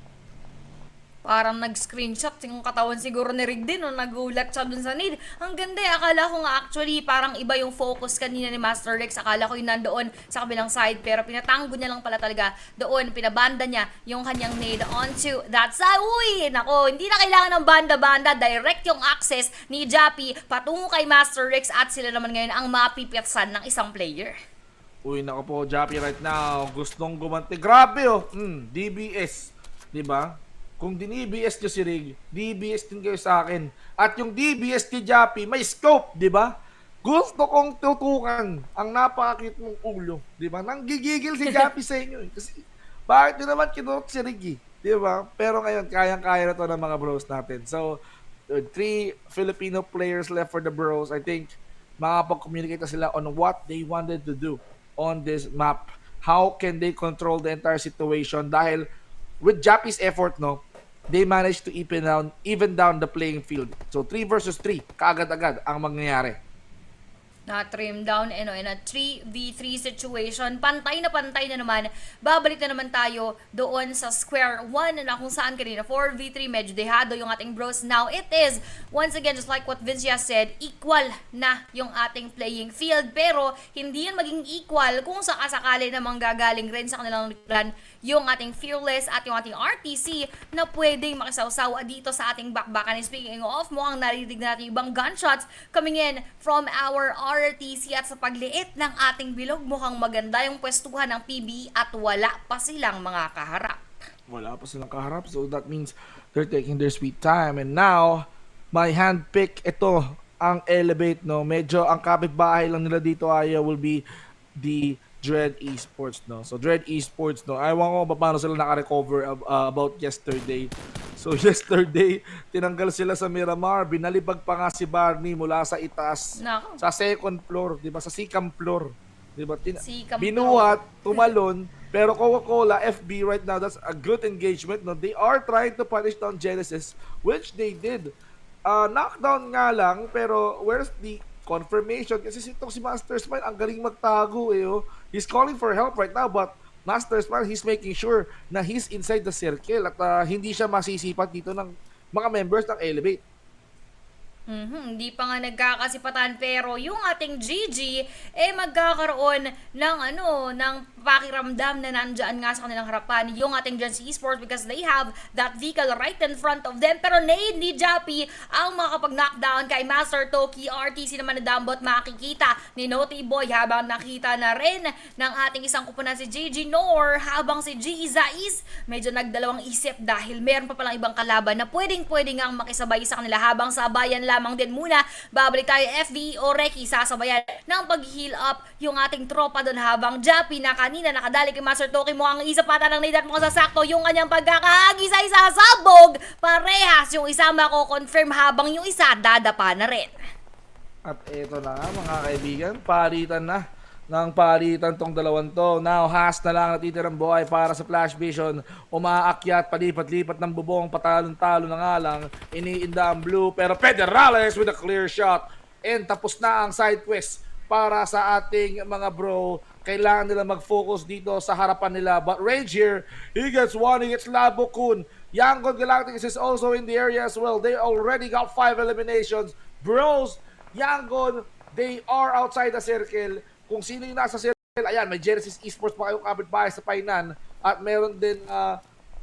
Parang nag-screenshot yung katawan siguro ni Rig din, no? Nagulat siya dun sa need. Ang ganda eh. Akala ko nga actually parang iba yung focus kanina ni Master Rex. Akala ko yung nandoon sa kabilang side. Pero pinatango niya lang pala talaga doon. Pinabanda niya yung kanyang nade onto that side. Uy! Nako, hindi na kailangan ng banda-banda. Direct yung access ni Jappy patungo kay Master Rex. At sila naman ngayon ang mapipiyatsan ng isang player.
Uy, nako po, Jappy right now. Gustong gumanti. Grabe oh. DBS. Diba? Kung dinibs nyo si Rig, DBS din kayo sa akin. At yung DBS ni Jappy, may scope, di ba? Gusto kong tutukan ang napakakit mong ulo, di ba? Nanggigigil si Jappy sa inyo. Kasi, bakit nyo naman kinurot si Rig, di ba? Pero ngayon, kayang-kaya na to ng mga bros natin. So, 3 Filipino players left for the bros. I think, makapag-communicate na sila on what they wanted to do on this map. How can they control the entire situation? Dahil, with Jappy's effort, no, they managed to even down the playing field. So 3 versus 3, kaagad-agad ang mangyayari.
Na-trim down in a 3v3 situation. Pantay na naman. Babalik na naman tayo doon sa square 1 na kung saan kanina 4v3 medyo dehado yung ating bros. Now it is, once again, just like what Vince just said, equal na yung ating playing field. Pero hindi yan maging equal kung sakasakali na manggagaling rin sa kanilang plan yung ating Fearless at yung ating RTC na pwedeng makisawsawa dito sa ating bakbakan. And speaking of, mukhang narinig natin ibang gunshots coming in from our RTC at sa pagliit ng ating bilog, mukhang maganda yung pwestuhan ng PB at wala pa silang mga kaharap.
Wala pa silang kaharap, so that means they're taking their sweet time. And now, my handpick, ito, ang Elevate, no? Medyo ang kapitbahay lang nila dito ay will be the Dread Esports, no? So Dread Esports, no? Ewan ko paano sila naka-recover about yesterday. So yesterday, tinanggal sila sa Miramar, binalibag pa nga si Barney mula sa itaas.
Nako.
Sa second floor, 'di ba? Sa second floor. 'Di ba?
Second
Binuhat, tumalon, pero Coca-Cola FB right now, that's a good engagement, no? They are trying to punish down Genesis, which they did. Knockdown nga lang, pero where's the confirmation? Kasi si Master Smile ang galing magtago eh. Oh. He's calling for help right now, but Master Smile, he's making sure na he's inside the circle at hindi siya masisipat dito ng mga members ng Elevate.
Hindi pa nga nagkakasipatan pero yung ating GG magkakaroon ng pakiramdam na nandiyan nga sa kanilang harapan yung ating Gen Z Esports because they have that vehicle right in front of them. Pero ni Jappy ang makakapag-knockdown kay Master Toki. RTC naman na dambot makikita ni Naughty Boy habang nakita na rin ng ating isang kupunan si GG Nor habang si Giza is medyo nagdalawang isip dahil meron pa palang ibang kalaban na pwedeng ngang makisabay sa kanila habang sabayan lamang din muna. Babalik tayo FV o Reki, sasabayan ng pag-heal up yung ating tropa doon habang Jappy na kanina nakadali kay Master Toki mo ang isa pata ng nade at mukhang sasakto yung kanyang pagkakagisa-isa sabog. Parehas yung isa mako-confirm habang yung isa dadapa na rin.
At eto na nga mga kaibigan, palitan tong dalawang to. Now, Haas na lang natitirang buhay para sa Flash Vision. Umaakyat, palipat-lipat ng bubong, patalon-talo na nga lang. Iniinda ang blue, pero Federales with a clear shot. And tapos na ang side quest para sa ating mga bro. Kailangan nila mag-focus dito sa harapan nila. But Rage here, he gets one, he gets Labo Kun. Yangon Galactic is also in the area as well. They already got 5 eliminations. Bros, Yangon, they are outside the circle. Kung sino yung nasa circle, ayan, may Genesis Esports pa kayong kapitbahay sa Painan. At meron din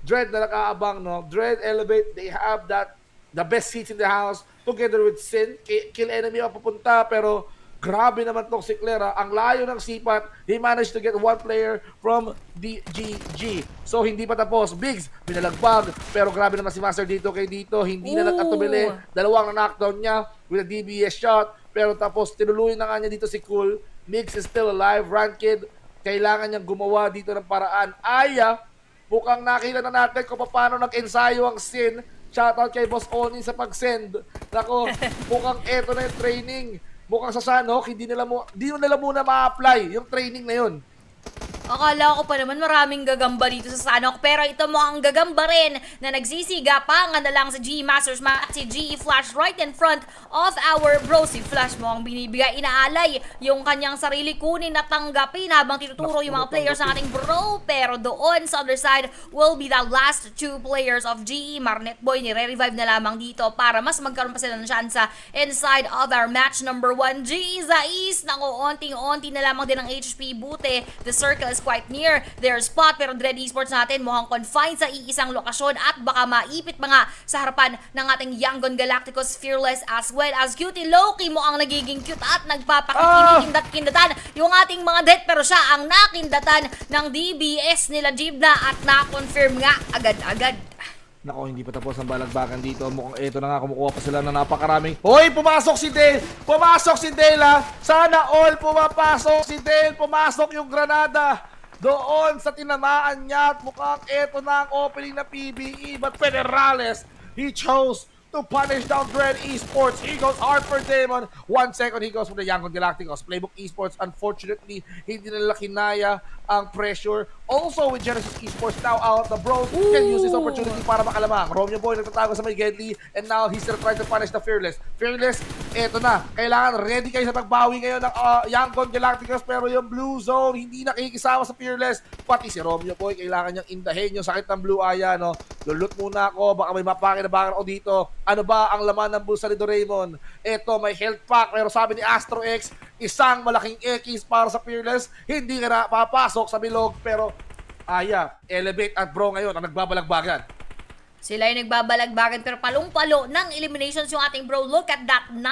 Dread na nakaabang, no? Dread, Elevate, they have the best seats in the house together with Sin. Kill Enemy ang papunta, pero Grabe naman tong si Clara. Ang layo ng sipat. He managed to get one player from DGG. So hindi pa tapos. Biggs, binalagbag. Pero grabe naman si Master dito kay dito. Hindi na nagkatubili. Dalawang na-knockdown niya with a DBS shot. Pero tapos tinuluyan na nga niya dito si Cool. Mix is still alive. Ranked. Kailangan niyang gumawa dito ng paraan. Aya, mukhang nakita na natin kung paano nag-ensayo ang Sin. Shoutout kay Boss Oni sa pag-send. Nako, mukhang eto na yung training. Mukhang sa Sanhok, hindi nila muna ma-apply yung training na yun.
Akala ko pa naman maraming gagamba dito sa Sanhok, pero ito mo ang gagamba rin na nagsisiga pa nga na lang sa GE Masters at si GE Flash right in front of our bro. Si Flash mo ang binibigay, inaalay yung kanyang sarili kunin at tanggapin habang tinuturo yung mga players ng ating bro. Pero doon sa other side will be the last two players of GE. Marnet Boy, nire-revive na lamang dito para mas magkaroon pa sila ng syansa inside of our match number 1. GE Zais, nako, onting-onti na lamang din ang HP. Buti, the circle is quite near their spot, pero Dread Esports natin mukhang confined sa iisang lokasyon at baka maipit mga sa harapan ng ating Yangon Galacticos Fearless, as well as Cutie Loki mo ang nagiging cute at nagpapakikindat-kindatan yung ating mga dead, pero siya ang nakindatan ng DBS nila Jibna at na-confirm nga agad-agad.
Nako, hindi pa tapos ang balagbagan dito. Mukhang ito na nga, kumukuha pa sila ng napakaraming. Hoy, pumasok si Dale! Pumasok si Dale, ha! Sana all pumapasok si Dale! Pumasok yung granada doon sa tinamaan niya at mukhang ito na ang opening na PBE. But Federales, he chose to punish down Dread Esports. He goes hard for Damon. 1 second, he goes for the Yangon Galacticos. Playbook Esports, unfortunately, hindi nila kinaya ang pressure. Also with Genesis Esports now out, the bros can use this opportunity para makalamang. Romeo Boy nagtatago sa may Gedli and now he's still trying to punish the Fearless. Fearless, eto na. Kailangan ready kayo sa pagbawi ngayon ng Yangon Galacticos, pero yung Blue Zone hindi nakikisama sa Fearless. Pati si Romeo Boy, kailangan niyang indahin yung sakit ng Blue Aya, no? Lulut muna ako, baka may mapakinabangan ako dito. Ano ba ang laman ng bulsa ni Doraemon? Eto, may health pack, pero sabi ni Astro X, isang malaking X para sa Fearless. Hindi ka na papasok sa bilog, pero Aya, Elevate at Bro ngayon ang nagbabalagbagan.
Sila ay nagbabalagbagan pero palong-palo ng eliminations yung ating bro. Look at that 9.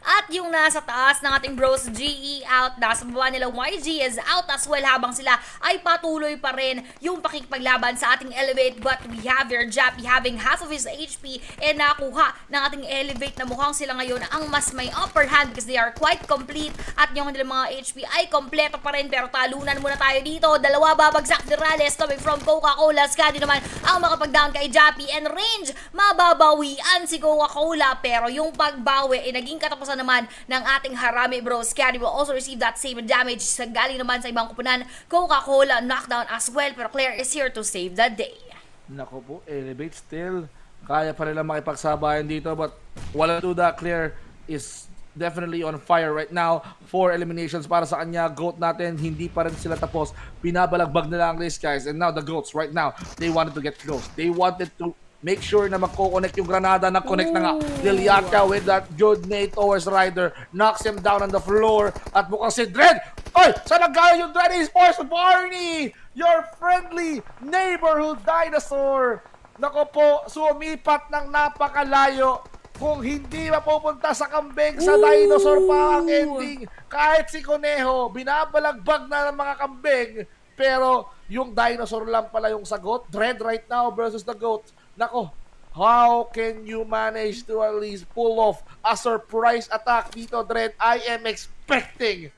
At yung nasa taas ng ating bros, GE out. Nasa baba nila, YG is out as well habang sila ay patuloy pa rin yung pakikipaglaban sa ating Elevate. But we have here Jappy having half of his HP and nakuha ng ating Elevate na mukhang sila ngayon ang mas may upper hand because they are quite complete at yung kanilang mga HP ay kompleto pa rin. Pero talunan muna tayo dito. Dalawa babagsak ni Rales coming from Coca-Cola. Scadi naman ang makapag-down kay Jappy. And range, mababawian si Coca-Cola, pero yung pagbawi ay naging katapusan naman ng ating Harami bros. Scary will also receive that same damage sa galing naman sa ibang kupunan. Coca-Cola knockdown as well, pero Claire is here to save the day.
Nako po, Elevate still. Kaya pa rin lang makipagsabayan dito, but wala to that. Claire is definitely on fire right now. 4 eliminations para sa kanya. GOAT natin, hindi pa rin sila tapos. Binabalagbag na lang this, guys. And now the GOATs right now, they wanted to get close. They wanted to make sure na magko-connect yung granada. Nag-connect na nga. Liliaka with that good nade towards Ryder. Knocks him down on the floor. At mukhang si Dread. Oy! Saan nagkaya yung Dread Esports? Barney! Your friendly neighborhood dinosaur. Nako po, sumipat ng napakalayo. Kung hindi mapupunta sa kambing, sa dinosaur pa ang ending. Kahit si Conejo, binabalagbag na ng mga kambing. Pero yung dinosaur lang pala yung sagot. Dread right now versus the GOAT. Nako, how can you manage to at least pull off a surprise attack dito, Dread? I am expecting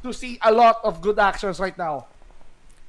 to see a lot of good actions right now.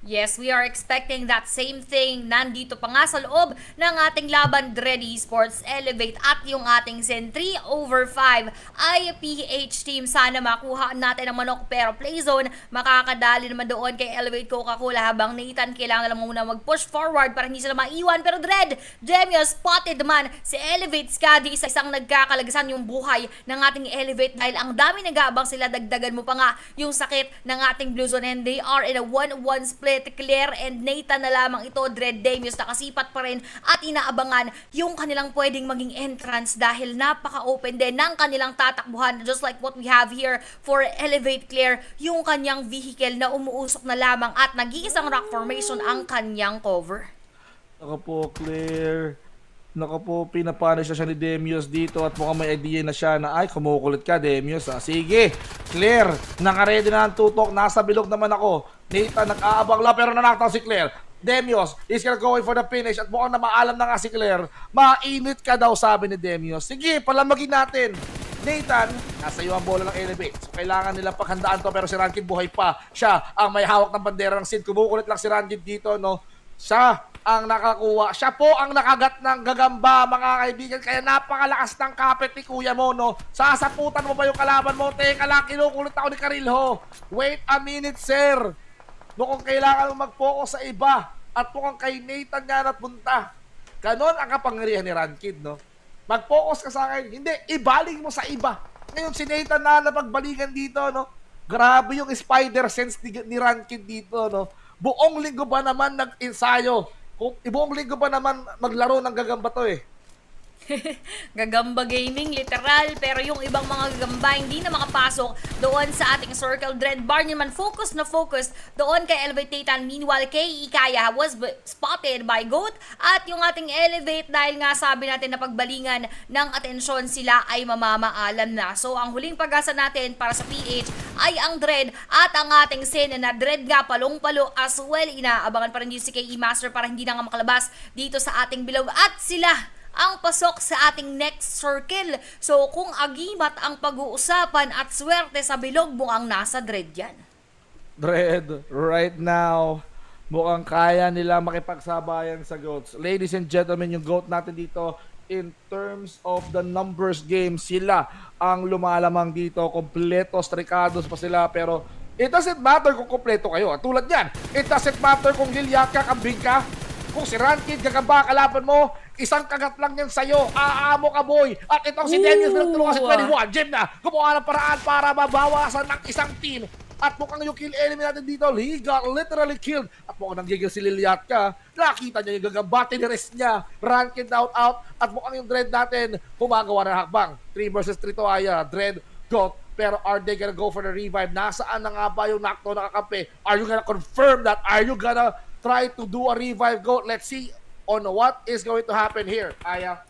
Yes, we are expecting that same thing. Nandito pa nga sa loob ng ating laban, Dread Esports, Elevate at yung ating Zen 3/5 ay PH team. Sana makuha natin ang manok, pero play zone makakadali naman doon kay Elevate Coca-Cola habang Nathan kailangan lang muna mag-push forward para hindi sila maiwan. Pero Dread, Demio spotted naman si Elevate. Scadi, isang nagkakalagasan yung buhay ng ating Elevate dahil ang dami nag-aabang sila. Dagdagan mo pa nga yung sakit ng ating Blue Zone and they are in a 1-1 split. Claire and Nathan na lamang ito. Dread Damius nakasipat pa rin at inaabangan yung kanilang pwedeng maging entrance dahil napaka-open din ng kanilang tatakbuhan, just like what we have here for Elevate Claire, yung kanyang vehicle na umuusok na lamang at nag-iisang rock formation ang kanyang cover.
Ako po, Claire. Naku po, pinapunish na siya ni Demios dito at mukhang may idea na siya na ay, kumukulit ka Demios ah. Sige, Claire, nakaredy na ang tutok, nasa bilog naman ako. Nathan nag-aabang lang pero nanaktaw si Claire. Demios is gonna go for the finish at mukhang na maalam na nga si Claire. Mainit ka daw sabi ni Demios. Sige, palamagin natin. Nathan, nasa iyo ang bola ng elevate. So, kailangan nilang paghandaan to pero si Rankid buhay pa. Siya ang may hawak ng bandera ng Sid. Kumukulit lang si Rankid dito, no? Siya ang nakakuha. Siya po ang nakagat ng gagamba, mga kaibigan. Kaya napakalakas ng kapit ni kuya mo, no? Sasaputan mo ba yung kalaban mo? Teka lang, kinukulit ako ni Karilho. Wait a minute, sir. Mukhang kailangan mo mag-focus sa iba. At mukhang kay Nathan nga napunta. Ganon ang kapangyarihan ni Rankid, no? Mag-focus ka sa akin. Hindi, ibaling mo sa iba. Ngayon si Nathan na napagbalikan dito, no? Grabe yung spider sense ni Rankid dito, no? Buong linggo ba naman nag-ensayo? Buong linggo ba naman maglaro ng gagamba to eh?
Gagamba gaming, literal. Pero yung ibang mga gagamba hindi na makapasok doon sa ating circle. Dread Barney man focus na focus doon kay Elevate Titan. Meanwhile, kay Ikaya was spotted by Goat. At yung ating Elevate, dahil nga sabi natin na pagbalingan ng atensyon, sila ay mamamaalam na. So, ang huling pag-asa natin para sa PH ay ang Dread at ang ating Sin na Dread nga palong-palo as well. Inaabangan pa rin din si KE Master para hindi na nga makalabas dito sa ating bilog. At sila ang pasok sa ating next circle. So, kung agimat ang pag-uusapan at swerte sa bilog, mukhang nasa Dread yan.
Dread, right now, mukhang kaya nila makipagsabayan sa GOATs. Ladies and gentlemen, yung GOAT natin dito, in terms of the numbers game, sila ang lumalamang dito. Kompleto, strikados pa sila, pero it doesn't matter kung kompleto kayo. Tulad yan, it doesn't matter kung lilyat ka, kambing ka, kung si Rankid, gagamba kalaban mo, isang kagat lang yan sa'yo. Aamo ka, boy. At itong si Daniel, pinagtulungan si 21. Jim na, gumawa ng paraan para mabawasan ng isang team. At mukhang yung kill enemy natin dito, he got literally killed. At mukhang nanggigil si Liliatka. Nakita niya yung gagamba, tinirest niya. Rankid out. At mukhang yung Dread natin, gumagawa ng hakbang. 3 versus 3 to Aya. Dread, GOAT. Pero are they gonna go for the revive? Nasaan na nga ba yung Nakto nakakampi? Are you gonna confirm that? Are you gonna try to do a revive, GOAT? Let's see on what is going to happen here. Aya.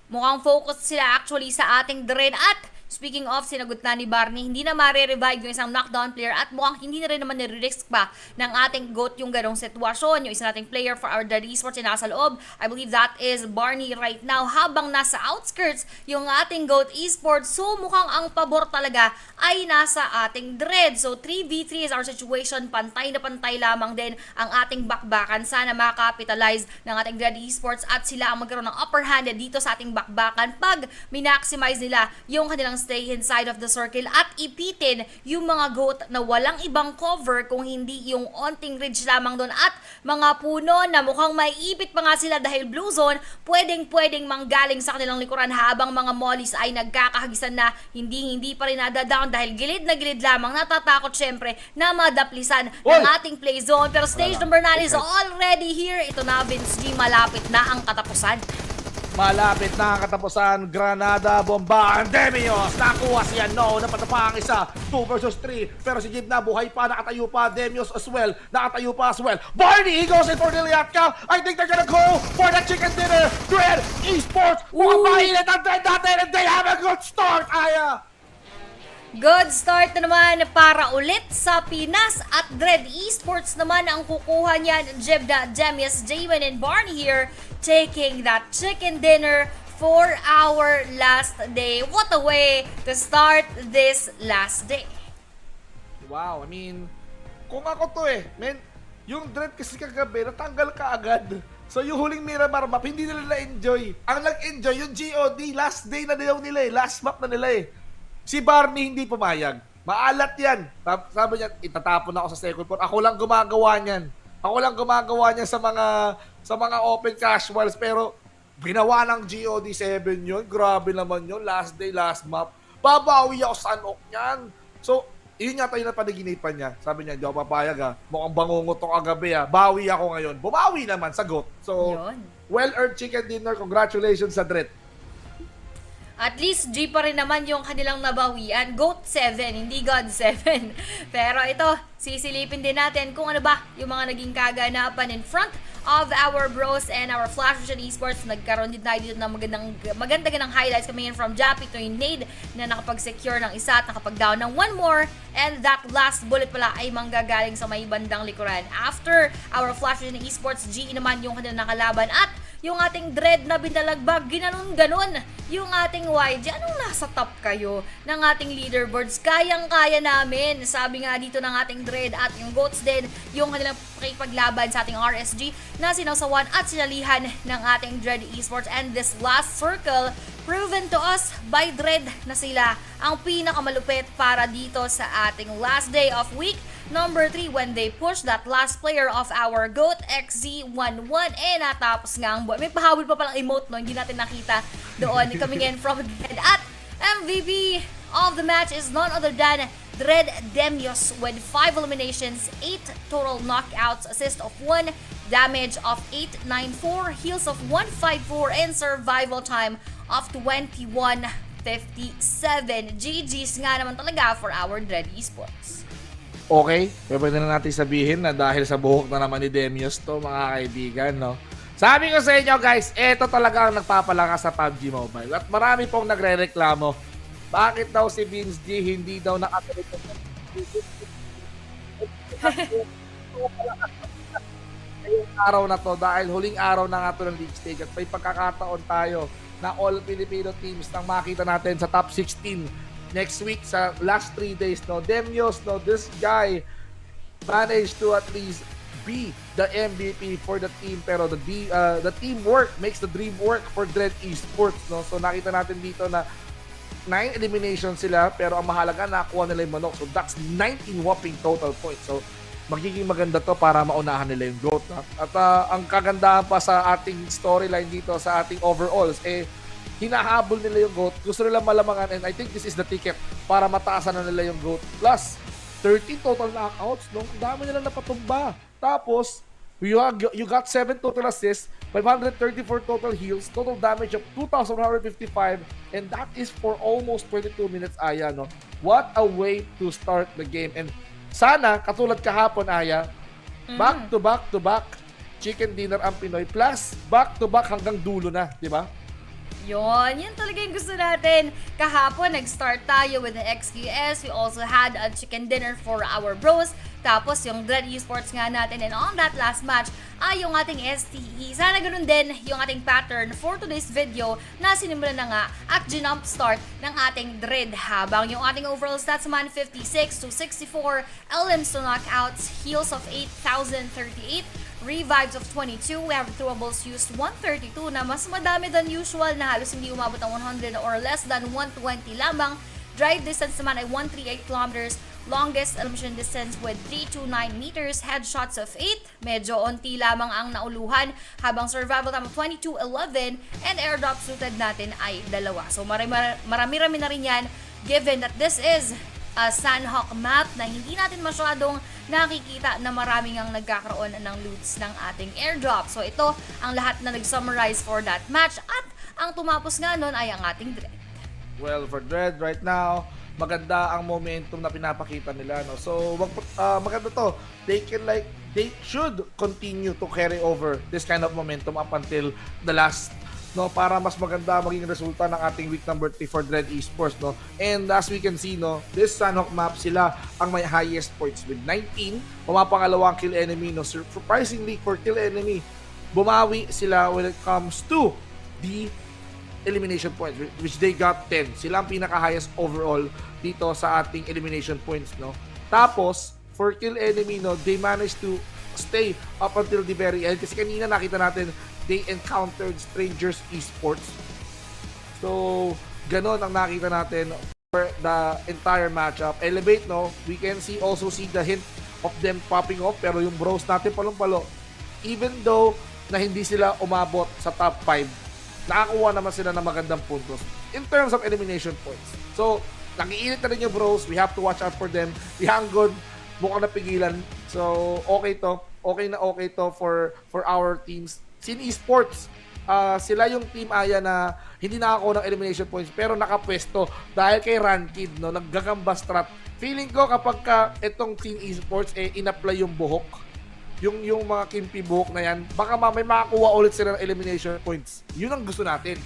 Mukhang focus sila actually sa ating Dread. At speaking of, sinagot na ni Barney, hindi na mare-revive yung isang knockdown player at mukhang hindi na rin naman nire-risk pa ng ating GOAT yung ganong sitwasyon. Yung isa nating player for our Dead Esports yung nasa loob, I believe that is Barney right now, habang nasa outskirts yung ating GOAT Esports. So mukhang ang pabor talaga ay nasa ating Dread. So 3v3 is our situation, pantay na pantay lamang din ang ating bakbakan. Sana makapitalize ng ating Dead Esports at sila ang magkaroon ng upper hand dito sa ating bakbakan pag minaximize nila yung kanilang stay inside of the circle at ipitin yung mga GOAT na walang ibang cover kung hindi yung onting ridge lamang doon at mga puno na mukhang maiipit pa nga sila dahil blue zone, pwedeng manggaling sa kanilang likuran habang mga mollies ay nagkakahagisan na hindi pa rin nadadown dahil gilid na gilid lamang. Natatakot syempre na madaplisan ng ating play zone. Pero stage number 9 is already here. Ito na, Vince G, malapit na ang katapusan.
Malapit na ang katapusan. Granada, bomba, Demios. Nakuha siya, no. Napatapa ang isa. 2 versus 3. Pero si Jib na buhay pa, nakatayo pa. Demios as well. Nakatayo pa as well. Barney, he goes in for Liliatka. I think they're gonna go for the chicken dinner. Dread Esports. Mukhang mainit ang Dread natin and they have a good start. Aya.
Good start na naman para ulit sa Pinas at Dread Esports naman ang kukuha niyan. Jebda, Jemius, Javen, and Barney here taking that chicken dinner for our last day. What a way to start this last day.
Wow, I mean, kung ako to men, yung Dread kasi kagabi, natanggal ka agad. So yung huling Miramar map, hindi nila na-enjoy. Ang nag-enjoy, yung GOD, last day na nila last map na nila Si Barney hindi pumayag. Maalat yan. Sabi niya, itatapon ako sa second floor. Ako lang gumagawa niyan. Sa mga open casuals. Pero ginawa ng GOD7 yun. Grabe naman yun. Last day, last map. Babawi ako sa Sanhok niyan. So, yun yata yung napanaginipan niya. Sabi niya, hindi ako papayag Mukhang bangungot tong agabi Bawi ako ngayon. Bumawi naman, sagot. So, well-earned chicken dinner. Congratulations sa Dread.
At least G pa rin naman yung kanilang nabawian. GOAT 7, hindi God 7. Pero ito, sisilipin din natin kung ano ba yung mga naging kaganapan in front of our bros and our Flash Vision Esports. Nagkaroon din tayo dito ng magandang highlights coming in from Jappy to Nade na nakapag-secure ng isa at nakapag-down ng one more. And that last bullet pala ay manggagaling sa may bandang likuran. After our Flash Vision Esports, GE naman yung kanilang nakalaban at yung ating Dread na binalagbag, ginanon-ganon yung ating YG. Anong nasa top kayo ng ating leaderboards? Kayang-kaya namin. Sabi nga dito ng ating Dread at yung Goats din, yung kanilang pakipaglaban sa ating RSG na sinawsawan at sinalihan ng ating Dread Esports. And this last circle, proven to us by Dread na sila ang pinakamalupit para dito sa ating last day of week number 3 when they push that last player of our GOAT XZ11 natapos nga ang buwan. May pahabol pa palang emote no, hindi natin nakita doon coming in from Dread. At MVP of the match is none other than Dread Demios with 5 eliminations, 8 total knockouts, assist of 1, damage of 894, heals of 154, and survival time of 21:57. GG's nga naman talaga for our Dread Esports.
Okay, pwede na natin sabihin na dahil sa buhok na naman ni Demios to, mga kaibigan, no? Sabi ko sa inyo guys, eto talaga ang nagpapalakas sa PUBG Mobile. At marami pong nagre-reklamo. Bakit daw si Vince G hindi daw nakatuloy ngayong araw na to dahil huling araw na nga to ng league stage at may pagkakataon tayo na all Filipino teams nang makita natin sa top 16 next week sa last 3 days, no? Demios, no? This guy managed to at least be the MVP for the team, pero the teamwork makes the dream work for Dread Esports, no? So nakita natin dito na 9 eliminations sila, pero ang mahalaga nakuha nila yung manok. So that's 19 whopping total points. So magiging maganda to para maunahan nila yung GOAT. At ang kagandahan pa sa ating storyline dito, sa ating overalls, hinahabol nila yung GOAT. Gusto nila malamangan, and I think this is the ticket para mataasan na nila yung GOAT. Plus, 13 total knockouts, no? Ang dami nila napatumba. Tapos, you got 7 total assists, 534 total heals, total damage of 2,155, and that is for almost 22 minutes, Aya, no? What a way to start the game. And sana, katulad kahapon, Aya, back to back, chicken dinner ang Pinoy, plus back to back hanggang dulo na, di ba?
Yan talaga yung gusto natin. Kahapon, nag-start tayo with the XQS. We also had a chicken dinner for our bros. Tapos, yung Dread Esports nga natin. And on that last match, ay yung ating STE. Sana ganun din yung ating pattern for today's video na sinimulan na nga at ginump start ng ating Dread. Habang yung ating overall stats naman, 56 to 64, LMs to knockouts, heals of 8,038, revives of 22, we have throwables used 132 na mas madami than usual na halos hindi umabot ng 100 or less than 120 lamang. Drive distance naman ay 138 kilometers, longest elimination distance with 329 meters, headshots of 8, medyo onti lamang ang nauluhan, habang survival time of 22:11 and airdrop suited natin ay 2. So marami-rami na rin yan given that this is a Sanhok map na hindi natin masyadong nakikita na maraming ang nagkakaroon ng loots ng ating airdrop. So ito ang lahat na nag-summarize for that match at ang tumapos nga nun ay ang ating Dread.
Well, for Dread right now, maganda ang momentum na pinapakita nila, no? So maganda to. They should continue to carry over this kind of momentum up until the last, no, para mas maganda maging resulta ng ating week number 3 for Dread Esports, no. And as we can see, no, this Sanhok map, sila ang may highest points with 19, pumapangalawang kill enemy, no. Surprisingly for kill enemy, bumawi sila when it comes to the elimination points, which they got 10. Sila ang pinaka-highest overall dito sa ating elimination points, no. Tapos for kill enemy, no, they managed to stay up until the very end kasi kanina nakita natin they encountered Strangers Esports. So, ganon ang nakita natin for the entire matchup. Elevate, no? We can also see the hint of them popping off, pero yung bros natin palong-palo, even though na hindi sila umabot sa top 5, nakakuha naman sila ng magandang puntos in terms of elimination points. So, nakiinit na rin yung bros. We have to watch out for them. Si Hanggod, mukhang napigilan. So, okay to. Okay to for our teams. Sin Esports, sila yung team Aya na hindi nakakuha ng elimination points pero nakapwesto dahil kay Rankid, no, naggagamba strat. Feeling ko kapag itong Sin Esports in-apply yung buhok yung mga kimpi buhok na yan, baka may makakuha ulit sila ng elimination points. Yun ang gusto natin.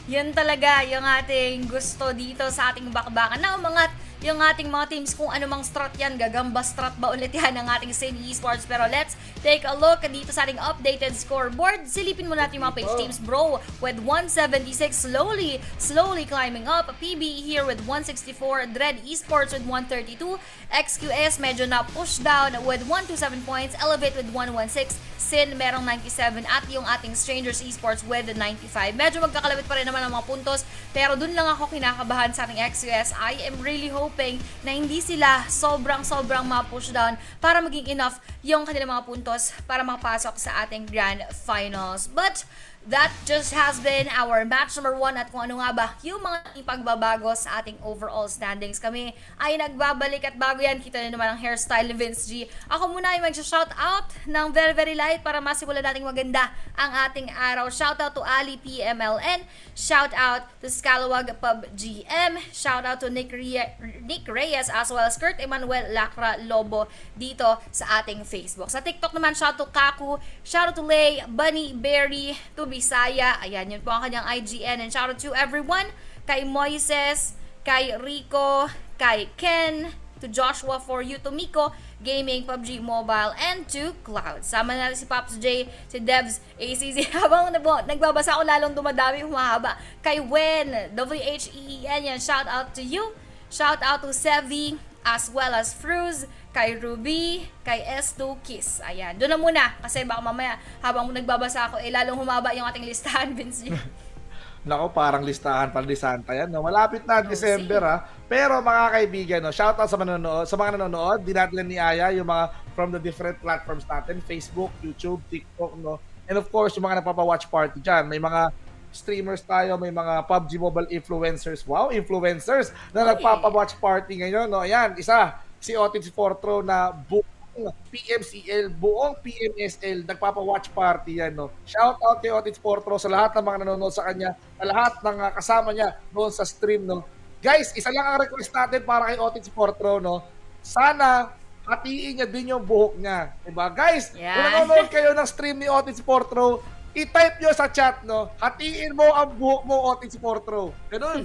Yan talaga yung ating gusto dito sa ating bakbakan na umangat yung ating mga teams kung anumang strat yan, gagamba strat ba ulit yan ng ating SEA Esports. Pero let's take a look dito sa ating updated scoreboard. Silipin mo natin yung mga page teams, bro, with 176 slowly climbing up. PBE here with 164, Dread Esports with 132, XQS medyo na push down with 127 points, Elevate with 116, Sin merong 97 at yung ating Strangers Esports with 95. Medyo magkakalabit pa rin naman ang mga puntos, pero dun lang ako kinakabahan sa ating XQS. I am really hoping na hindi sila sobrang ma-push down para maging enough yung kanilang mga puntos para makapasok sa ating Grand Finals. But that just has been our match number 1 at kung ano nga ba yung mga ipagbabago sa ating overall standings. Kami ay nagbabalik at bago yan, kita nyo naman ang hairstyle ni Vince G. Ako muna ay mag-shoutout ng very light para masimulan nating maganda ang ating araw. Shoutout to Ali PMLN, shoutout to Scalawag PUBG M, shoutout to Nick Reyes as well as Kurt Emmanuel Lacra Lobo dito sa ating Facebook. Sa TikTok naman, shoutout to Kaku, shoutout to Lay, Bunny, Berry, to Bisaya. Ayan, yun po ang kanyang IGN. And shout out to everyone. Kay Moises, kay Rico, kay Ken, to Joshua For You, to Miko Gaming, PUBG Mobile, and to Cloud. Sama na rin si Pops J, si Devs, ACZ. Habang nagbabasa ako, lalong dumadami, humahaba. Kay Wen, WHEEN, yan. Shout out to you. Shout out to Sevi, as well as Fruz, kay Ruby, kay S2 Kiss. Ayan, doon na muna kasi baka mamaya habang nagbabasa ako lalong humaba yung ating listahan, Vince.
Nako, parang listahan para ni Santa yan. No? Malapit na December ha. Pero mga kaibigan, no, shoutout sa manonood, sa mga nanonood, di natin ni Aya yung mga from the different platforms natin, Facebook, YouTube, TikTok, no. And of course, yung mga nagpapa-watch party diyan, may mga streamers tayo, may mga PUBG Mobile influencers. Wow, influencers na nagpapa-watch party ngayon, no. Ayan, isa si Otis Fortro na buong PMCL, buong PMSL, nagpapa-watch party yan, no. Shout out kay Otis Fortro sa lahat ng mga nanonood sa kanya, sa lahat ng kasama niya noon sa stream, no. Guys, isa lang ang request natin para kay Otis Fortro, no. Sana hatiin niya din yung buhok niya, diba? Guys, kung nanonood kayo ng stream ni Otis Fortro, i-type nyo sa chat, no. Hatiin mo ang buhok mo, Otis Fortro. Ganun.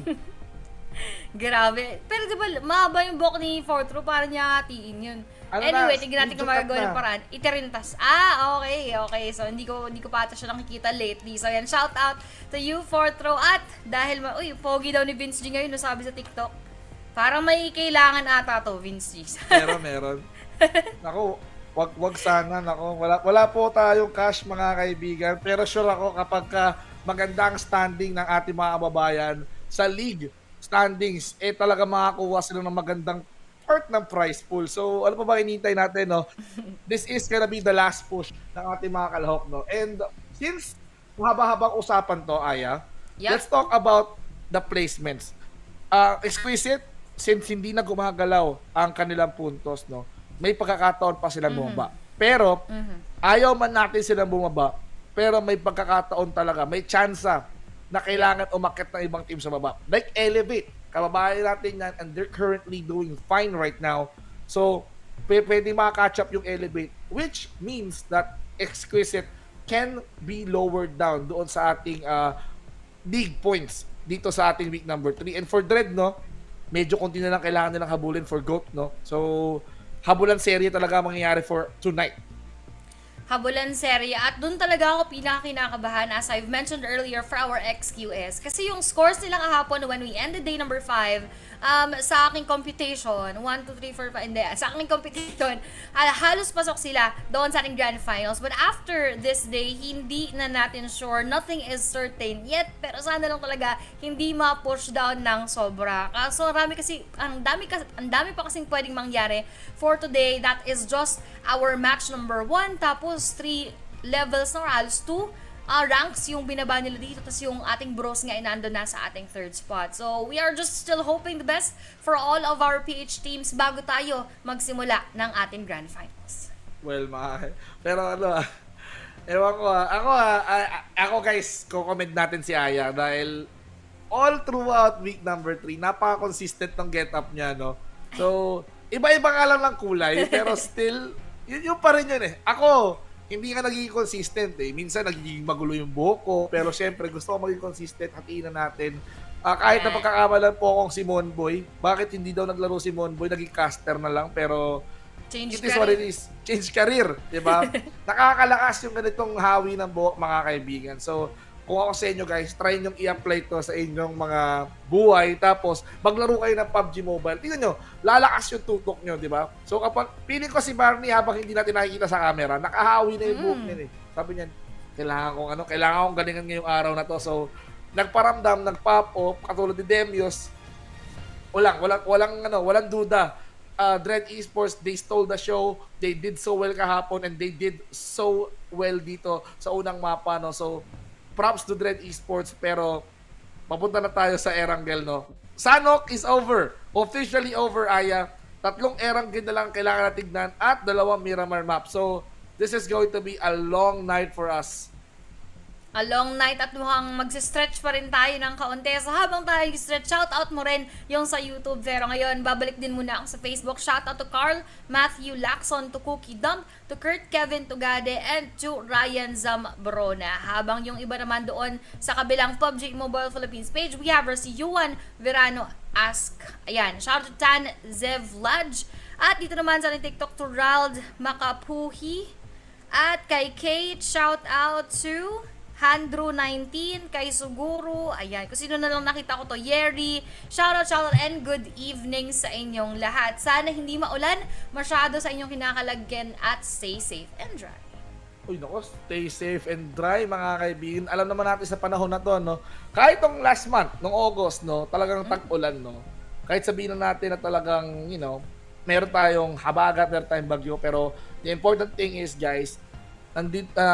Grabe. Pero diba, mahaba yung buhok ni Fortro para niya hatiin yun.
Ano
anyway,
na,
tignan natin kung magagawa ng paraan. Itirintas. Okay. So, hindi ko pa ata siya nakikita lately. So, yan. Shout out to you, Fortro. At dahil, pogi daw ni Vince G ngayon, sabi sa TikTok. Parang may kailangan ata to, Vince G.
Meron. Naku, wag sana. Naku, wala po tayong cash, mga kaibigan. Pero sure ako kapag maganda ang standing ng ating mga kababayan sa league standings, talaga makakuha sila ng magandang part ng prize pool. So, ano pa ba hinihintay natin, no? This is gonna be the last push ng ating mga kalahok, no? And since mahaba-habang usapan to, Aya, let's talk about the placements. Exquisite, since hindi na gumagalaw ang kanilang puntos, no? May pagkakataon pa silang bumaba. Pero, ayaw man natin silang bumaba, pero may pagkakataon talaga, may tsansa na kailangan umakyat ng ibang team sa baba. Like Elevate, kababayan natin yan, and they're currently doing fine right now. So, pwede maka-catch up yung Elevate, which means that Exquisite can be lowered down doon sa ating league points dito sa ating week number 3. And for Dread, no, medyo konti na lang kailangan nilang habulin for GOAT, no. So, habulan serye talaga mangyayari for tonight.
Habulan serye. At doon talaga ako pinakakinakabahan, as I've mentioned earlier, for our XQS. Kasi yung scores nila kahapon when we ended day number 5, sa aking computation, 1, 2, 3, 4, 5, hindi, sa aking computation, halos pasok sila doon sa ating Grand Finals. But after this day, hindi na natin sure, nothing is certain yet, pero sana lang talaga hindi ma-push down ng sobra. So, ang dami pa kasing pwedeng mangyari for today. That is just our match number 1, tapos 3 levels na, halos 2 ranks yung binaba nila dito, tapos yung ating bros nga nandun na sa ating 3rd spot. So, we are just still hoping the best for all of our PH teams bago tayo magsimula ng ating Grand Finals.
Well, pero ewan ko ako guys, ko-comment natin si Aya dahil all throughout week number 3, napaka-consistent ng get-up niya, no? So, iba-iba nga lang ng kulay, pero still, Yun pa rin yun eh. Ako, hindi nga nagiging consistent eh. Minsan nagiging magulo yung buhok ko, pero syempre gusto ko maging consistent, hatiin na natin. Kahit na pagkakamalan po akong si Monboy, bakit hindi daw naglaro si Monboy, naging caster na lang, pero
Change
it is what it is. Change career, di ba? Nakakalakas yung ganitong hawi ng buhok, mga kaibigan. So, kung ako sa inyo guys, try nyo i-apply to sa inyong mga buhay, tapos maglaro kayo ng PUBG Mobile. Tingnan nyo, lalakas yung tutok nyo, di ba? So kapag, piling ko si Barney habang hindi natin nakikita sa camera, nakahawi na yung buhok niya eh. Sabi niya, kailangan kong galingan ngayong araw na to. So, nagparamdam, nag-pop off, katulad ni Demios, walang duda. Dread Esports, they stole the show, they did so well kahapon, and they did so well dito sa unang mapa, no? So, props to Dread Esports, pero papunta na tayo sa Erangel, no? Sanhok is over. Officially over, Aya. 3 Erangel na lang kailangan na tignan at 2 Miramar map. So, this is going to be a long night for us.
A long night at mukhang mag-stretch pa rin tayo ng kaunti. So habang tayo stretch, shoutout mo rin yung sa YouTube. Pero ngayon, babalik din muna ako sa Facebook. Shoutout to Carl, Matthew Lacson, to Cookie Dump, to Kurt Kevin Tugade, and to Ryan Zambrona. Habang yung iba naman doon sa kabilang PUBG Mobile Philippines page, we have si Yuan Verano Ask. Ayan, shoutout to Tan Zevlaj. At dito naman sa TikTok to Rald Makapuhi. At kay Kate, shoutout to Handrew19, kay Suguro, ayan, kung sino na lang nakita ko to, Yeri, shoutout, and good evening sa inyong lahat. Sana hindi maulan masyado sa inyong kinakalagyan at stay safe and dry.
Uy, nako, stay safe and dry, mga kaibigan. Alam naman natin sa panahon na to, no? Kahit tong last month, nung August, no, talagang tag-ulan, no? Kahit sabihin na natin na talagang, meron tayong habagat, meron tayong bagyo, pero the important thing is, guys,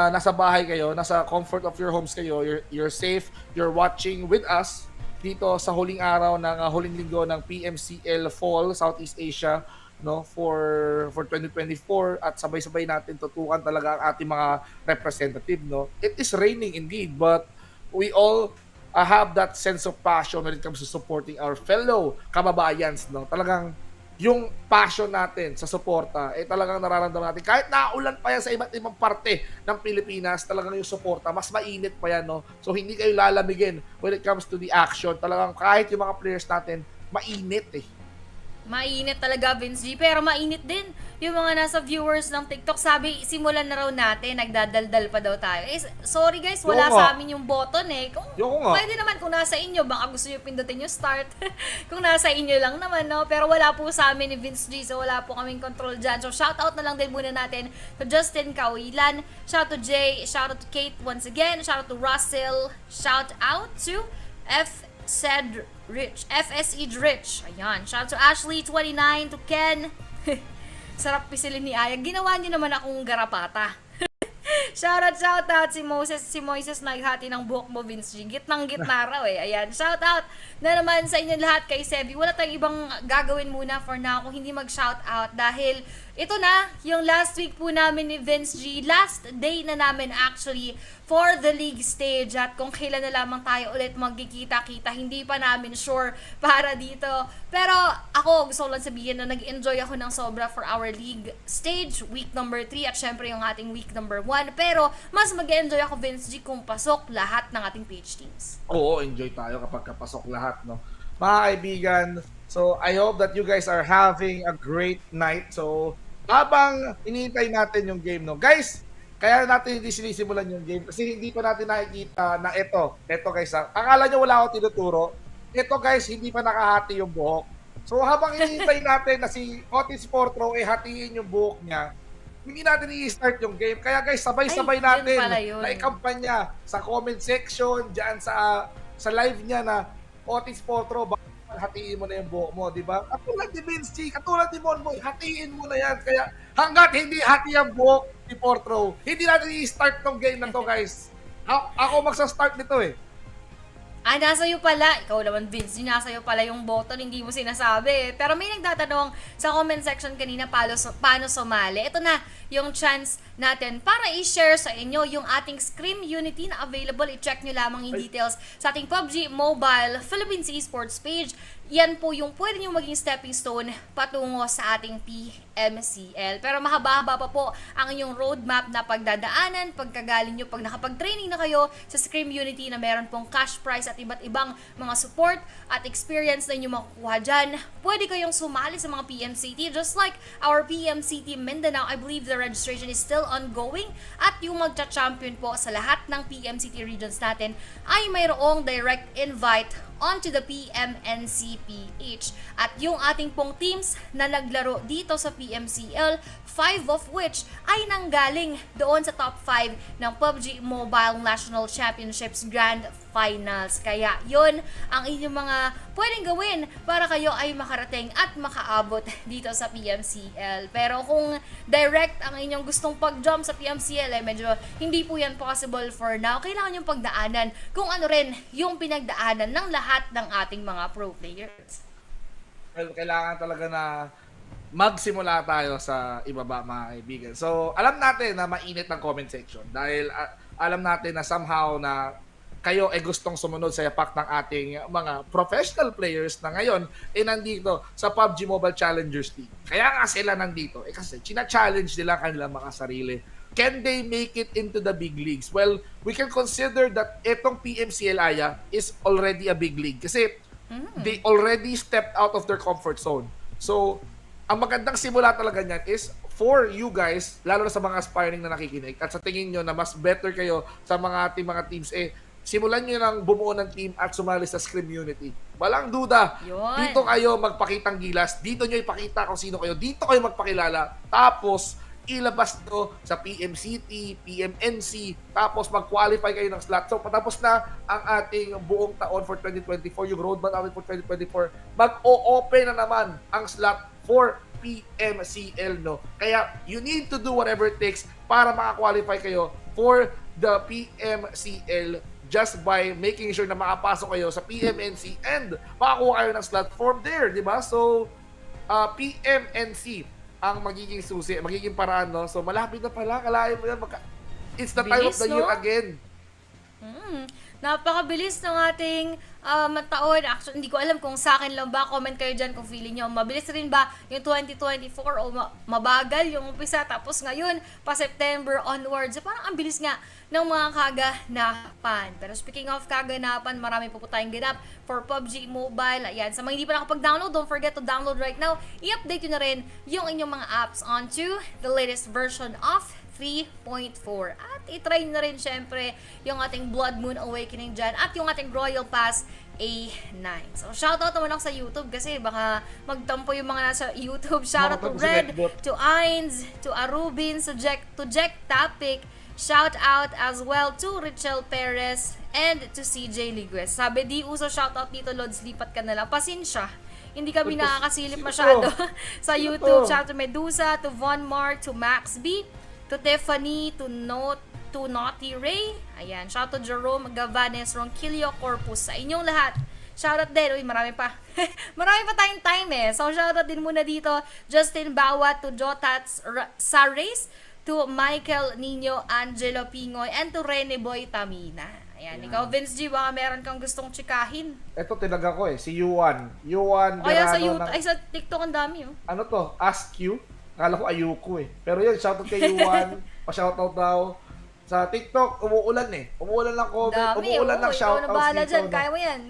nasa bahay kayo, nasa comfort of your homes kayo, you're safe, you're watching with us dito sa huling araw ng huling linggo ng PMCL Fall Southeast Asia, no, for 2024, at sabay-sabay natin tutukan talaga ang ating mga representative, no. It is raining indeed, but we all have that sense of passion when it comes to supporting our fellow kababayans, no. Talagang yung passion natin sa suporta, talagang nararamdaman natin. Kahit naulan pa yan sa iba't ibang parte ng Pilipinas, talagang yung suporta, mas mainit pa yan, no? So, hindi kayo lalamigin when it comes to the action. Talagang kahit yung mga players natin, mainit eh.
Mainit talaga, Vince G. Pero mainit din yung mga nasa viewers ng TikTok. Sabi, simulan na raw natin, nagdadaldal pa daw tayo. Sorry guys, wala sa amin yung button eh. Kung pwede naman kung nasa inyo, baka gusto nyo pindutin yung start. Kung nasa inyo lang naman, no? Pero wala po sa amin ni Vince G, so wala po kaming control dyan. So shoutout na lang din muna natin to Justin Kawilan, shout to Jay, shout out to Kate once again, shout out to Russell, shout out to FSE Rich. Ayan. Shout out to Ashley29, to Ken. Sarap pisilin ni Aya. Ginawa niyo naman akong garapata. Shout out si Moises naghati ng buhok mo, Vince G. Gitnang-gitna raw eh. Ayan. Shout out na naman sa inyo lahat kay Sebi. Wala tayong ibang gagawin muna for now kung hindi mag-shout out dahil ito na yung last week po namin ni Vince G. Last day na namin actually for the league stage, at kung kailan na lamang tayo ulit magkikita-kita, hindi pa namin sure para dito. Pero ako, gusto ko lang sabihin na nag-enjoy ako ng sobra for our league stage, week number 3, at syempre yung ating week number 1. Pero mas mag-enjoy ako, Vince G, kung pasok lahat ng ating page teams.
Oo, enjoy tayo kapag kapasok lahat, no? Mga kaibigan, so I hope that you guys are having a great night. So, habang hinihintay natin yung game, no? Guys, kaya natin hindi sinisimulan yung game kasi hindi pa natin nakikita na ito guys, akala nyo wala ako tinuturo. Ito guys, hindi pa nakahati yung buhok. So habang hinihintay natin na si Otis Portro hatiin yung buhok niya, hindi natin i-start yung game. Kaya guys, sabay-sabay natin na ikampanya sa comment section, dyan sa live niya na Otis Portro, hatiin mo na yung buhok mo, di ba? Katulad ni Vince G, katulad ni Monboy, hatiin mo na yan. Kaya hanggat hindi hati ang buhok ni Portro, hindi natin i-start tong game na to, guys. Ako magsa-start nito eh.
Nasa'yo pala. Ikaw naman, Vince. Nasa'yo pala yung button, hindi mo sinasabi. Pero may nagtatanong sa comment section kanina paano sumali. Ito na yung chance natin para i-share sa inyo yung ating Scream Unity na available. I-check nyo lamang yung details sa ating PUBG Mobile Philippines Esports page. Yan po yung pwede nyo maging stepping stone patungo sa ating PMCL. Pero mahaba-haba pa po ang inyong roadmap na pagdadaanan, pagkagaling nyo, pag nakapag-training na kayo sa Scream Unity na meron pong cash prize at iba't ibang mga support at experience na inyo makukuha dyan. Pwede kayong sumali sa mga PMCT just like our PMCT Mindanao. I believe the registration is still ongoing at yung magcha-champion po sa lahat ng PMCT regions natin ay mayroong direct invite onto the PMNCPH. At yung ating pong teams na naglaro dito sa PMCL, 5 of which ay nanggaling doon sa top 5 ng PUBG Mobile National Championships Grand Finals. Kaya yun ang inyong mga pwedeng gawin para kayo ay makarating at makaabot dito sa PMCL. Pero kung direct ang inyong gustong pag-jump sa PMCL, medyo hindi po yan possible for now. Kailangan yung pagdaanan kung ano rin yung pinagdaanan ng lahat ng ating mga pro players.
Well, kailangan talaga na magsimula tayo sa ibaba, mga kaibigan. So, alam natin na mainit ang comment section dahil alam natin na somehow na kayo ay gustong sumunod sa yapak ng ating mga professional players na ngayon nandito sa PUBG Mobile Challengers League. Kaya nga sila nandito kasi china-challenge nila kanilang mga sarili. Can they make it into the big leagues? Well, we can consider that itong PMCL AYA is already a big league kasi they already stepped out of their comfort zone. So, ang magandang simula talaga niyan is for you guys, lalo na sa mga aspiring na nakikinig at sa tingin nyo na mas better kayo sa mga ating mga teams, simulan nyo nang bumuo ng team at sumali sa Scream Unity. Walang duda,
Yun.
dito kayo magpakitang gilas, dito nyo ipakita kung sino kayo, dito kayo magpakilala, tapos ilabas nyo sa PMCT, PMNC, tapos mag-qualify kayo ng slot. So, patapos na ang ating buong taon for 2024, yung roadmap natin for 2024, mag-o-open na naman ang slot for PMCL, no? Kaya, you need to do whatever it takes para maka-qualify kayo for the PMCL just by making sure na makapasok kayo sa PMNC and makakuha kayo ng slot from there, di ba? So, PMNC ang magiging susi, magiging paraan, no? So, malapit na pala, kalahin mo yan. It's the time of
Bilis,
the year
no?
again.
Napakabilis ng ating taon. Actually, hindi ko alam kung sa akin lang ba. Comment kayo dyan kung feeling nyo. Mabilis rin ba yung 2024 o mabagal yung umpisa. Tapos ngayon, pa September onwards. Parang ang bilis nga ng mga kaganapan. Pero speaking of kaganapan, marami po tayong ganap for PUBG Mobile. Ayan, sa mga hindi pa nakapag-download, don't forget to download right now. I-update nyo na rin yung inyong mga apps onto the latest version of 3.4. At itry na rin syempre yung ating Blood Moon Awakening dyan at yung ating Royal Pass A9. So, shoutout naman ako sa YouTube kasi baka magtampo yung mga nasa YouTube. Shoutout to Red, to Ains, to Arubin, to Jack Topic. Shout out as well to Richel Perez and to CJ Liguez. Sabi, di uso shoutout dito, Lods, lipat ka na lang. Pasensya. Hindi kami nakakasilip masyado sa YouTube. Shout out to Medusa, to Von Mark, to Max B, to Tiffany, to Naughty Ray. Ayan, shout out to Jerome Gavanes, Ronquillo Corpus. Sa inyong lahat, shout out din. Uy, marami pa. Marami pa tayong time So, shout out din muna dito. Justin Bawat, to Jotats Sares, to Michael Nino, Angelo Pingoy, and to Rene Boy Tamina. Ayan, ikaw, Vince G, baka meron kang gustong tsikahin.
Ito, tinaga ko si Yuan. Yuan
Ayan, sa
Berano
YouTube, ay sa TikTok ang dami
Ano to? Ask You? Akala ko ayuko Pero yun, shoutout kay Yuan. Pa-shoutout daw. Sa TikTok, umuulan Umuulan ng comment,
dami,
umuulan ng shoutouts
ikaw na bahala
dito.
dyan,
No?
kaya mo yan.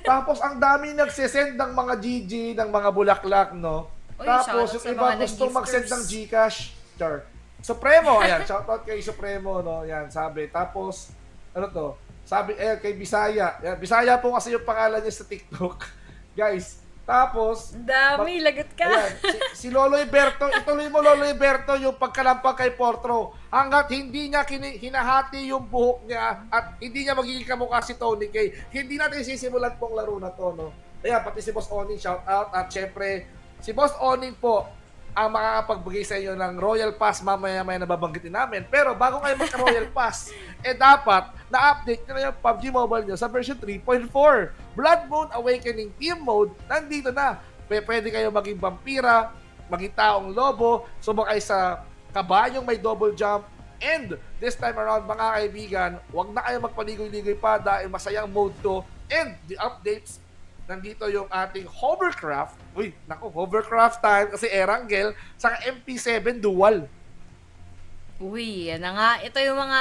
Tapos, ang dami nagsisend ng mga GG, ng mga bulaklak, no?
Uy,
Tapos,
shoutout
yung
sa
iba
mga
gustong mag-send ng
nag-gifters.
Gcash. Char. Supremo, ayan. Shoutout kay Supremo, no? Yan, sabi. Tapos, ano to? Sabi, kay Bisaya. Yan, Bisaya po kasi yung pangalan niya sa TikTok. Guys, tapos,
Ang dami, lagot ka.
ayan, si Lolo Iberto, ituloy mo Lolo Iberto yung pagkalampag kay Portro. Hanggat hindi niya hinahati yung buhok niya at hindi niya magiging kamukha si Tony K. Hindi natin sisimulan pong laro na to, no? Ayan, pati si Boss Oning, shout out. At syempre, si Boss Oning po ang makakapagbigay sa inyo ng Royal Pass mamaya-maya na babanggitin namin. Pero bago kayo magka-Royal Pass, dapat na-update nyo na yung PUBG Mobile nyo sa version 3.4. Blood Moon Awakening Team Mode, nandito na. Pwede kayo maging vampira, maging taong lobo, sumakay sa kabayong may double jump. And this time around mga kaibigan, huwag na kayo magpaligoy-ligoy pa dahil masayang mode to. And the updates, nandito yung ating hovercraft. Uy, naku, hovercraft time kasi Erangel, saka MP7 dual.
Uy, yan na nga. Ito yung mga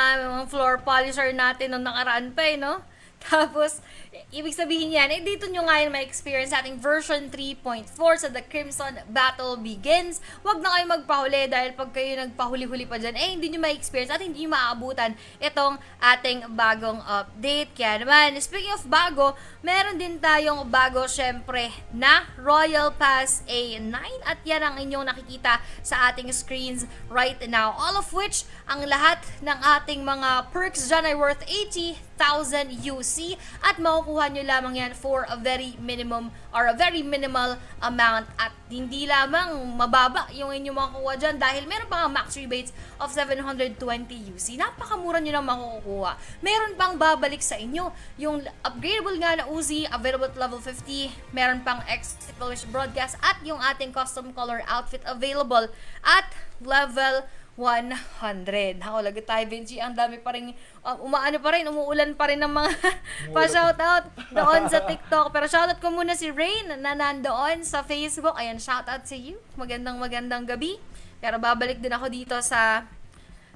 floor polisher natin nung nakaraan pa no? Tapos, ibig sabihin yan, dito nyo nga yung may experience sa ating version 3.4 sa The Crimson Battle Begins. Huwag na kayo magpahuli dahil pag kayo nagpahuli-huli pa dyan, hindi nyo may experience at hindi nyo maaabutan itong ating bagong update. Kaya naman, speaking of bago, meron din tayong bago syempre na Royal Pass A9 at yan ang inyong nakikita sa ating screens right now. All of which, ang lahat ng ating mga perks dyan ay worth 80,000 UC at makukuha nyo lamang yan for a very minimum or a very minimal amount at hindi lamang mababa yung inyong makukuha dyan dahil meron pa nga max rebates of 720 UC. Napakamura nyo lang makukuha. Meron pang babalik sa inyo yung upgradable nga na Uzi, available at level 50, meron pang Exit Broadcast at yung ating custom color outfit available at level 100. Ako, lagi tayo, Benji. Ang dami pa rin, umuulan pa rin ng mga pa-shoutout doon sa TikTok. Pero shoutout ko muna si Rain na nandoon sa Facebook. Ayan, shoutout to you. Magandang gabi. Pero babalik din ako dito sa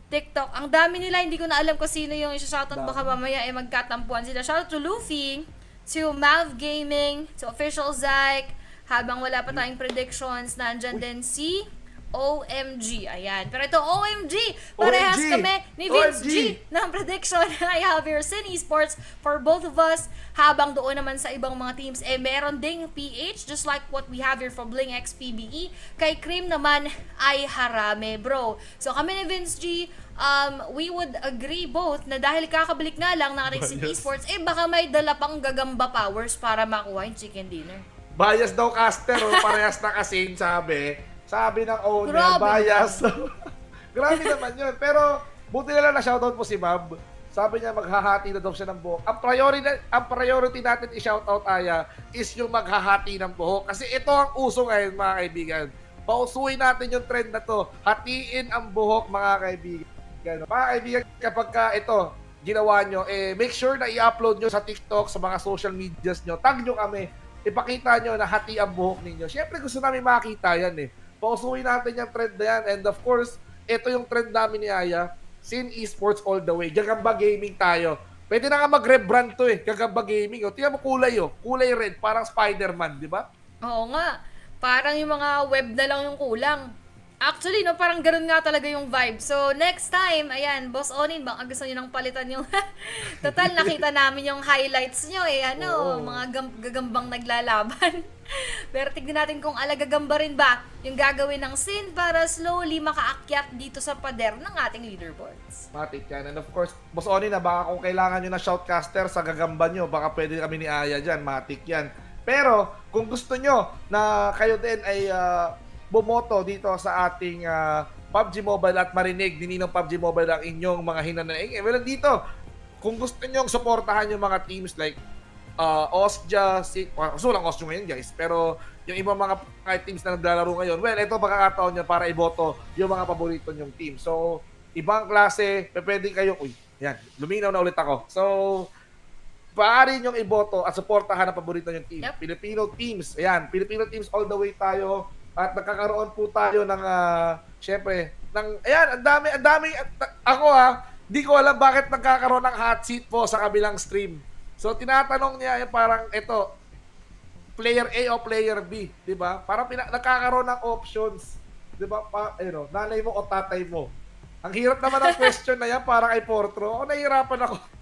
TikTok. Ang dami nila, hindi ko na alam kung sino yung isa-shoutout. Baka mamaya magkatampuan sila. Shoutout to Luffy, to Mav Gaming, to Official Zyke. Habang wala pa tayong predictions, nandyan din si OMG. Ayan. Pero ito, OMG! Parehas kami ni Vince G ng prediction. I have here SEA Sports for both of us. Habang doon naman sa ibang mga teams, meron ding PH, just like what we have here for Bling X PBE. Kay Cream naman ay Harame, bro. So kami ni Vince G, we would agree both na dahil kakabalik nga lang ng ating SEA Sports, baka may dala pang gagamba powers para makuha yung chicken dinner.
Bias daw caster, parehas na kasing sabi ng owner,
Grabe.
bias. Grabe naman yun. Pero, buti na lang na shoutout po si Mab. Sabi niya, maghahati na daw siya ng buhok. Ang priority natin i-shoutout, Aya, is yung maghahati ng buhok. Kasi ito ang uso ngayon, mga kaibigan. Pausuin natin yung trend na to. Hatiin ang buhok, mga kaibigan. Mga kaibigan, kapag ito, ginawa nyo, make sure na i-upload nyo sa TikTok, sa mga social medias nyo. Tag nyo kami. Ipakita nyo na hati ang buhok ninyo. Siyempre, gusto namin makita yan Pausuin natin yung trend na yan. And of course, ito yung trend namin ni Aya. SEA Esports all the way. Gagamba Gaming tayo. Pwede na nga mag-rebrand to Gagamba Gaming. Tingnan mo kulay Kulay red. Parang Spider-Man, di ba?
Oo nga. Parang yung mga web na lang yung kulang. Actually, parang ganoon nga talaga yung vibe. So, next time, ayan, Boss Onin, baka gusto nyo nang palitan yung... Total, nakita namin yung highlights nyo mga gagambang naglalaban. Pero tignan natin kung alagagamba rin ba yung gagawin ng SEA para slowly makaakyat dito sa pader ng ating leaderboards.
Matik yan. And of course, Boss Onin, baka kung kailangan nyo na shoutcaster sa gagamba nyo, baka pwede kami ni Aya dyan. Matik yan. Pero, kung gusto nyo na kayo din ay... bumoto dito sa ating PUBG Mobile at marinig din ng PUBG Mobile ang inyong mga hinanaing. Well, dito, kung gusto nyo suportahan yung mga teams like Osja, kaso lang Osja ngayon guys, pero yung ibang mga teams na naglalaro ngayon, well, ito pagkakataon nyo para iboto yung mga paborito nyong team. So, ibang klase, pwede kayo, yan, luminaw na ulit ako. So, maaari nyong iboto at suportahan ang paborito nyong team.
Yep.
Filipino teams, ayan, Filipino teams all the way tayo. At nagkakaroon po tayo ng, syempre, ayan, ang dami, ako di ko alam bakit nagkakaroon ng hot seat po sa kabilang stream. So, tinatanong niya, parang ito, player A o player B, di ba? Parang nagkakaroon ng options, di ba? Nanay mo o tatay mo. Ang hirap naman ng question na yan, parang kay Portro. Nahihirapan ako.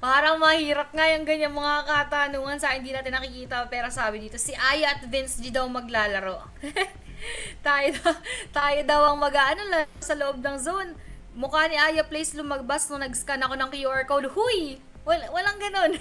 Parang mahirap nga yung ganyan mga katanungan sa hindi natin nakikita. Pero sabi dito, si Aya at Vince G daw maglalaro. tayo daw ang mag-ano sa loob ng zone. Mukha ni Aya Place lumagbas nung nag-scan ako ng QR code. Huy! Walang ganun.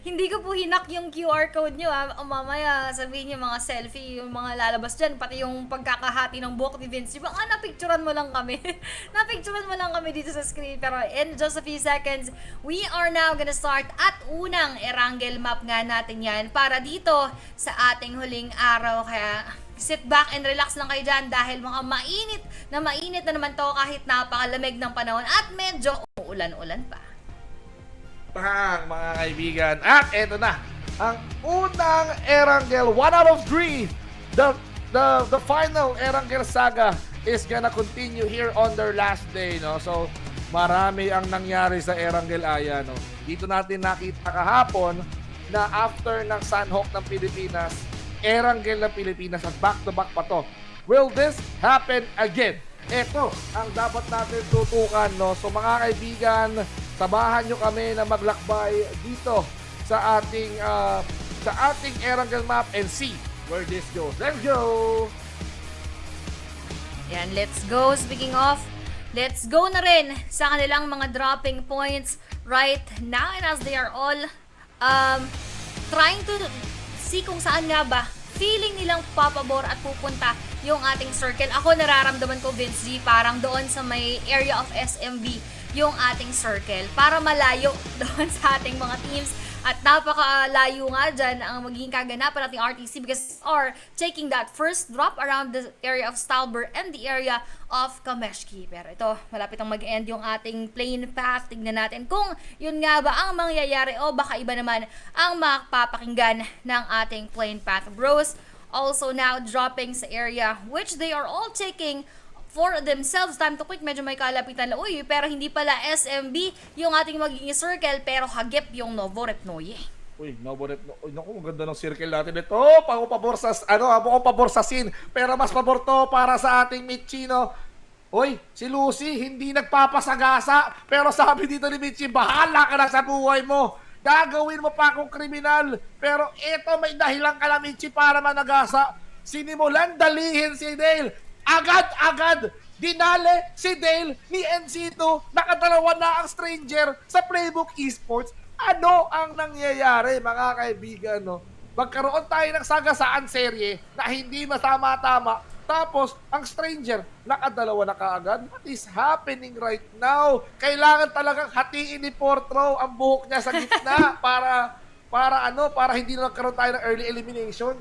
Hindi ko po hinak yung QR code nyo. O mamaya sabihin nyo mga selfie, yung mga lalabas dyan, pati yung pagkakahati ng buhok ni Vince. Diba napicturan mo lang kami. Napicturan mo lang kami dito sa screen. Pero in just a few seconds, we are now gonna start at unang Erangel map nga natin yan para dito sa ating huling araw. Kaya sit back and relax lang kayo dyan dahil mga mainit na naman to kahit napakalamig ng panahon at medyo uulan-ulan pa.
Mga kaibigan. At eto na, ang unang Erangel, 1 out of 3. The final Erangel saga is gonna continue here on their last day, no? So, marami ang nangyari sa Erangel Aya, no? Dito natin nakita kahapon na after ng Sanhok ng Pilipinas, Erangel ng Pilipinas at back-to-back pa to. Will this happen again? Ito ang dapat natin tutukan, no? So, mga kaibigan, sabahan nyo kami na maglakbay dito sa ating Erangel map and see where this goes. Let's go!
Yan, let's go. Speaking of, let's go na rin sa kanilang mga dropping points right now. And as they are all trying to see kung saan nga ba feeling nilang papabor at pupunta yung ating circle. Ako nararamdaman ko, Vince G, parang doon sa may area of SMB yung ating circle para malayo doon sa ating mga teams at napakalayo nga dyan ang magiging kaganapan nating RTC because are taking that first drop around the area of Stalber and the area of Kameshki. Pero ito, malapit ang mag-end yung ating plane path. Tignan natin kung yun nga ba ang mangyayari o baka iba naman ang mapapakinggan ng ating plane path bros. Also now dropping sa area which they are all taking for themselves. Time to quick, medyo may kalapitan na. Uy, pero hindi pala SMB yung ating magiging circle, pero hagip yung Novorepnoye.
Uy, Novorepnoye. Naku, ang ganda ng circle natin ito. Pabor sa, pabor sa scene. Pero mas pabor to para sa ating Michino. Uy, si Lucy, hindi nagpapasagasa. Pero sabi dito ni Michi, bahala ka na sa buhay mo. Gagawin mo pa akong kriminal. Pero ito, may dahilan ka na, Michi, para managasa. Sinimulan dalihin si Dale. Agad-agad, dinale si Dale ni NC2, nakadalawa na ang stranger sa Playbook Esports. Ano ang nangyayari, mga kaibigan, no? Magkaroon tayo ng sagasaan serye na hindi masama-tama, tapos ang stranger, nakadalawa na kaagad. What is happening right now? Kailangan talagang hatiin ni Portro ang buhok niya sa gitna para hindi na nagkaroon tayo ng early elimination.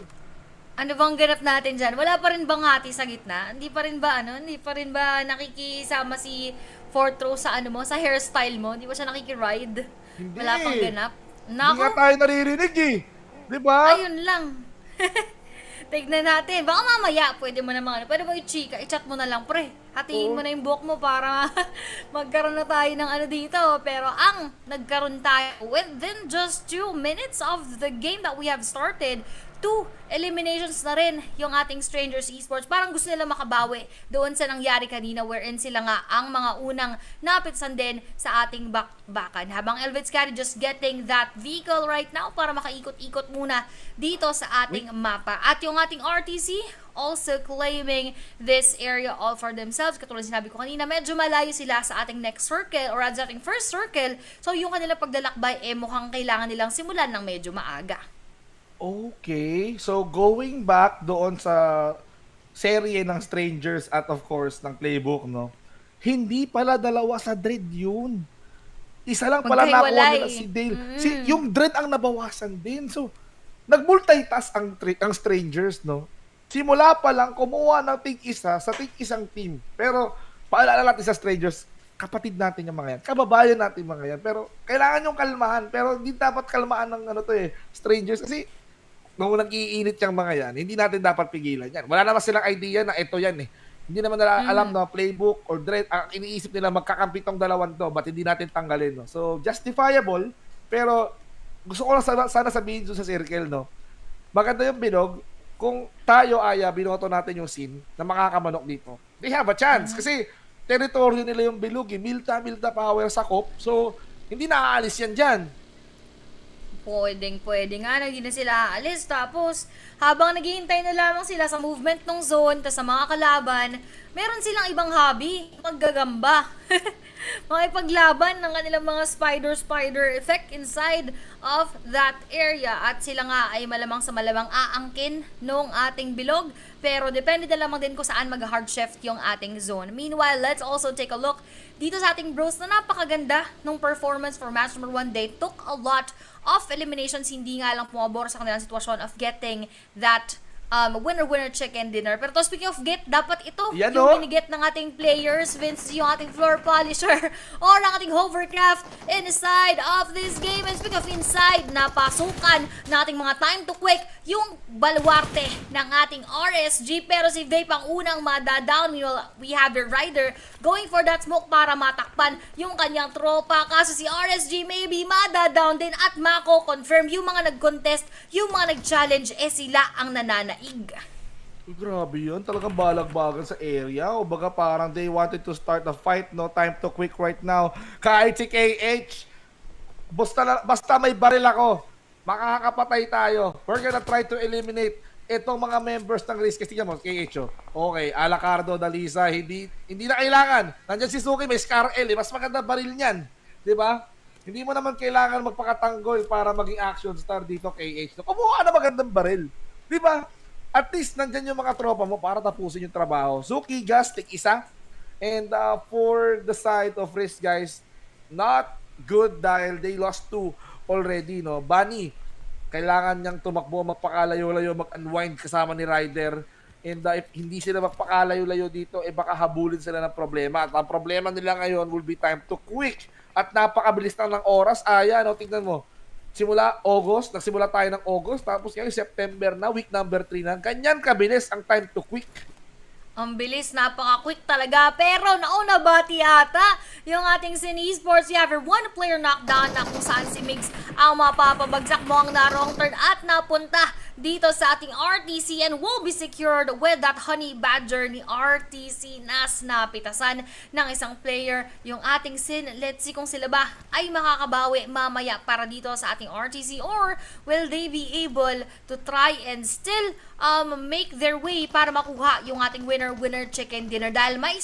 Ano bang ganap natin dyan? Wala pa rin bang hati sa gitna? Hindi pa rin ba nakikisama si Fortro sa sa hairstyle mo? Hindi ba siya nakikiride?
Hindi.
Wala pang ganap?
Hindi nga tayo naririnig eh. Di ba?
Ayun lang. Tignan natin. Baka mamaya, pwede mo i-chika, i-chat mo na lang, pre. Hatiin mo na yung buhok mo para magkaroon na tayo ng dito. Pero ang nagkaroon tayo within just 2 minutes of the game that we have started, 2 eliminations na rin yung ating Strangers Esports. Parang gusto nila makabawi doon sa nangyari kanina wherein sila nga ang mga unang napitsan din sa ating bakbakan. Habang Elvitskari just getting that vehicle right now para makaikot-ikot muna dito sa ating mapa. At yung ating RTC also claiming this area all for themselves. Katulad sinabi ko kanina, medyo malayo sila sa ating next circle or sa ating first circle. So yung kanilang paglalakbay mukhang kailangan nilang simulan ng medyo maaga.
Okay, so going back doon sa serye ng Strangers at of course ng Playbook, no? Hindi pala dalawa sa Dread yun. Isa lang pala nakuha nila si Dale. Yung Dread ang nabawasan din. So, nag-multitask ang Strangers, no? Simula pa lang kumuha ng tig-isa sa tig-isang team. Pero, paalala natin sa Strangers, kapatid natin yung mga yan. Kababayan natin mga yan. Pero, kailangan yung kalmahan. Pero, hindi dapat kalmaan ng Strangers. Kasi, nung nag-iinit yung mga yan, hindi natin dapat pigilan yan. Wala naman silang idea na ito yan eh. Hindi naman nila alam na Playbook or Dread, ang iniisip nila magkakampi tong dalawan to, ba't hindi natin tanggalin, no? So, justifiable, pero gusto ko lang sana sabihin doon sa circle, no? Maganda yung binog, kung tayo binoto natin yung scene na makakamanok dito. They have a chance, kasi territory nila yung bilog, milta power sa COP, so hindi naaalis yan dyan.
Pwede nga, hindi na sila aalis. Tapos, habang naghihintay na lamang sila sa movement ng zone, tas sa mga kalaban, meron silang ibang hobby, maggagamba. Makipaglaban ng kanilang mga spider effect inside of that area. At sila nga ay malamang sa malamang aangkin nung ating bilog. Pero depende na lamang din kung saan mag-hard shift yung ating zone. Meanwhile, let's also take a look dito sa ating bros na napakaganda nung performance for match number 1. They took a lot of eliminations, hindi nga lang pumabor sa kanilang sitwasyon of getting that winner chicken dinner. Pero to, speaking of get, dapat ito
Yan,
yung miniget ng ating players, Vince, yung ating floor polisher or ang ating hovercraft inside of this game. And speaking of inside, napasukan nating mga time to quick yung baluarte ng ating RSG, pero si Vape ang unang madadown. We have the rider going for that smoke para matakpan yung kanyang tropa, kaso si RSG maybe madadown din at mako-confirm yung mga nag-contest, yung mga nag-challenge, sila ang nananaig.
Grabe yun, talagang balag-bagan sa area. O baga parang they wanted to start the fight, no? Time to quick right now. Kahit si KH, basta may baril ako, makakapatay tayo. We're gonna try to eliminate itong mga members ng risk. Kasi tingnan mo, KH, okay, Alacardo, Dalisa, hindi na kailangan. Nandiyan si Suki, may Scar L, mas maganda baril niyan. Diba? Hindi mo naman kailangan magpakatanggol para maging action star dito, KH. Kumuha na magandang baril. Diba? At least, nandyan yung mga tropa mo para tapusin yung trabaho. Suki, Gastic, isa. And for the side of risk, guys, not good dahil they lost 2 already, no? Bunny, kailangan niyang tumakbo, magpakalayo-layo, mag-unwind kasama ni Ryder. And if hindi sila magpakalayo-layo dito, baka habulin sila ng problema. At ang problema nila ngayon will be time to quick. At napakabilis lang ng oras. Ayan, no? Tingnan mo. Simula August, nagsimula tayo ng August, tapos ngayon September na, week number 3 na. Ganyan kabilis ang time to quick.
Ang bilis, napaka-quick talaga. Pero nauna bati ata yung ating Sin Esports. You have your one player knockdown na kung saan si Migs ang mapapabagsak mo ang na-wrong turn at napunta dito sa ating RTC and will be secured with that honey badger ni RTC. Napitasan ng isang player yung ating Sin. Let's see kung sila ba ay makakabawi mamaya para dito sa ating RTC, or will they be able to try and still make their way para makuha yung ating winner chicken dinner, dahil may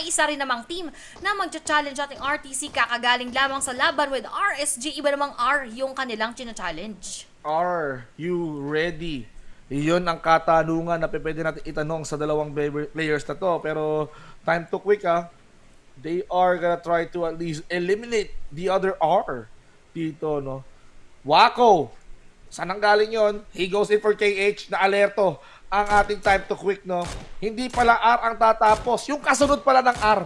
isa rin namang team na magcha-challenge ating RTC, kakagaling lamang sa laban with RSG. Iba namang R yung kanilang china-challenge.
Are you ready? Iyon ang katanungan na pwede natin itanong sa dalawang players na to. Pero time to quick, they are gonna try to at least eliminate the other R dito, no? Wako, saan ang galing yon? He goes in for KH na alerto ang ating time to quick, no? Hindi pala R ang tatapos, yung kasunod pala ng R,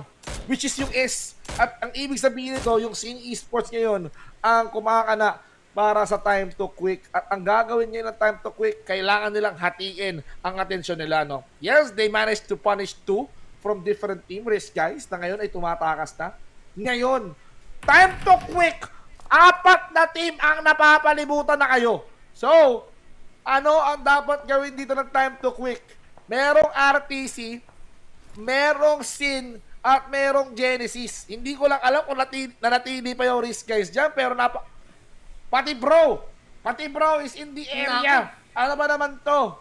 which is yung S. At ang ibig sabihin nito, yung Sin Esports ngayon ang kumakana para sa time to quick. At ang gagawin niya ng time to quick, kailangan nilang hatiin ang atensyon nila, no? Yes, they managed to punish 2 from different team risk, guys, na ngayon ay tumatakas na. Ngayon, time to quick, 4 na team ang napapalibutan na kayo. So, ano ang dapat gawin dito ng time to quick? Merong RTC, merong Sin, at merong Genesis. Hindi ko lang alam kung nanatili pa yung risk, guys, dyan, pero Pati bro is in the area. Ano ba naman to?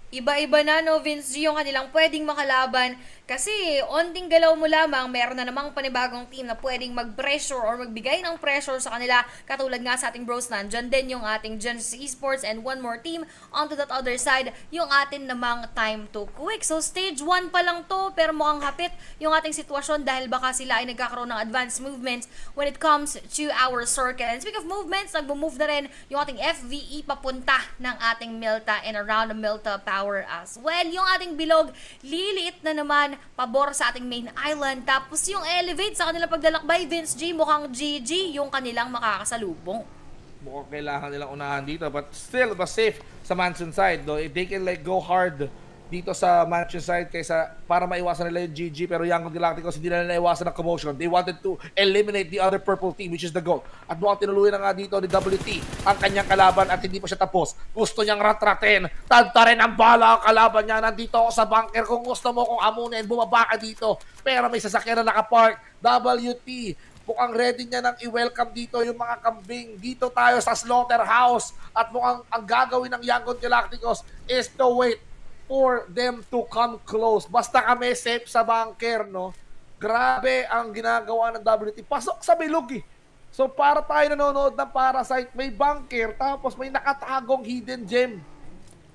Iba-iba na, no, Vince G, yung kanilang pwedeng makalaban. Kasi, onting galaw mo lamang, meron na namang panibagong team na pwedeng mag-pressure or magbigay ng pressure sa kanila. Katulad nga sa ating bros, nandyan din yung ating Genesis Esports, and one more team onto that other side, yung atin namang time to quick. So, stage 1 pa lang to, pero mukhang hapit yung ating sitwasyon dahil baka sila ay nagkakaroon ng advanced movements when it comes to our circle. And speaking of movements, nagbo-move na rin yung ating FVE papunta ng ating Milta and around the Milta Power as well. Yung ating bilog, liliit na naman pabor sa ating main island. Tapos yung elevate sa kanilang paglalakbay, Vince G, mukhang GG yung kanilang makakasalubong.
Mukhang kailangan nilang unahan dito, but still safe sa mansion side, though. If they can like go hard dito sa mansion side kaysa para maiwasan nila yung GG, pero Young Galacticos hindi na naiwasan ng commotion. They wanted to eliminate the other purple team, which is the goal. At mukhang tinuluyan na nga dito ni WT ang kanyang kalaban at hindi pa siya tapos. Gusto niyang ratratin, tadtarin ang bala ang kalaban niya. Nandito ako sa bunker, kung gusto mo kung amunin, bumaba ka dito. Pero may sasakyan na nakapark. WT mukhang ready niya nang i-welcome dito yung mga kambing. Dito tayo sa slaughterhouse at mukhang ang gagawin ng Yangon Galacticos is to wait for them to come close. Basta kami safe sa bunker, no? Grabe ang ginagawa ng WT. Pasok sa bilog eh. So para tayo nanonood ng Parasite, may bunker tapos may nakatagong hidden gem.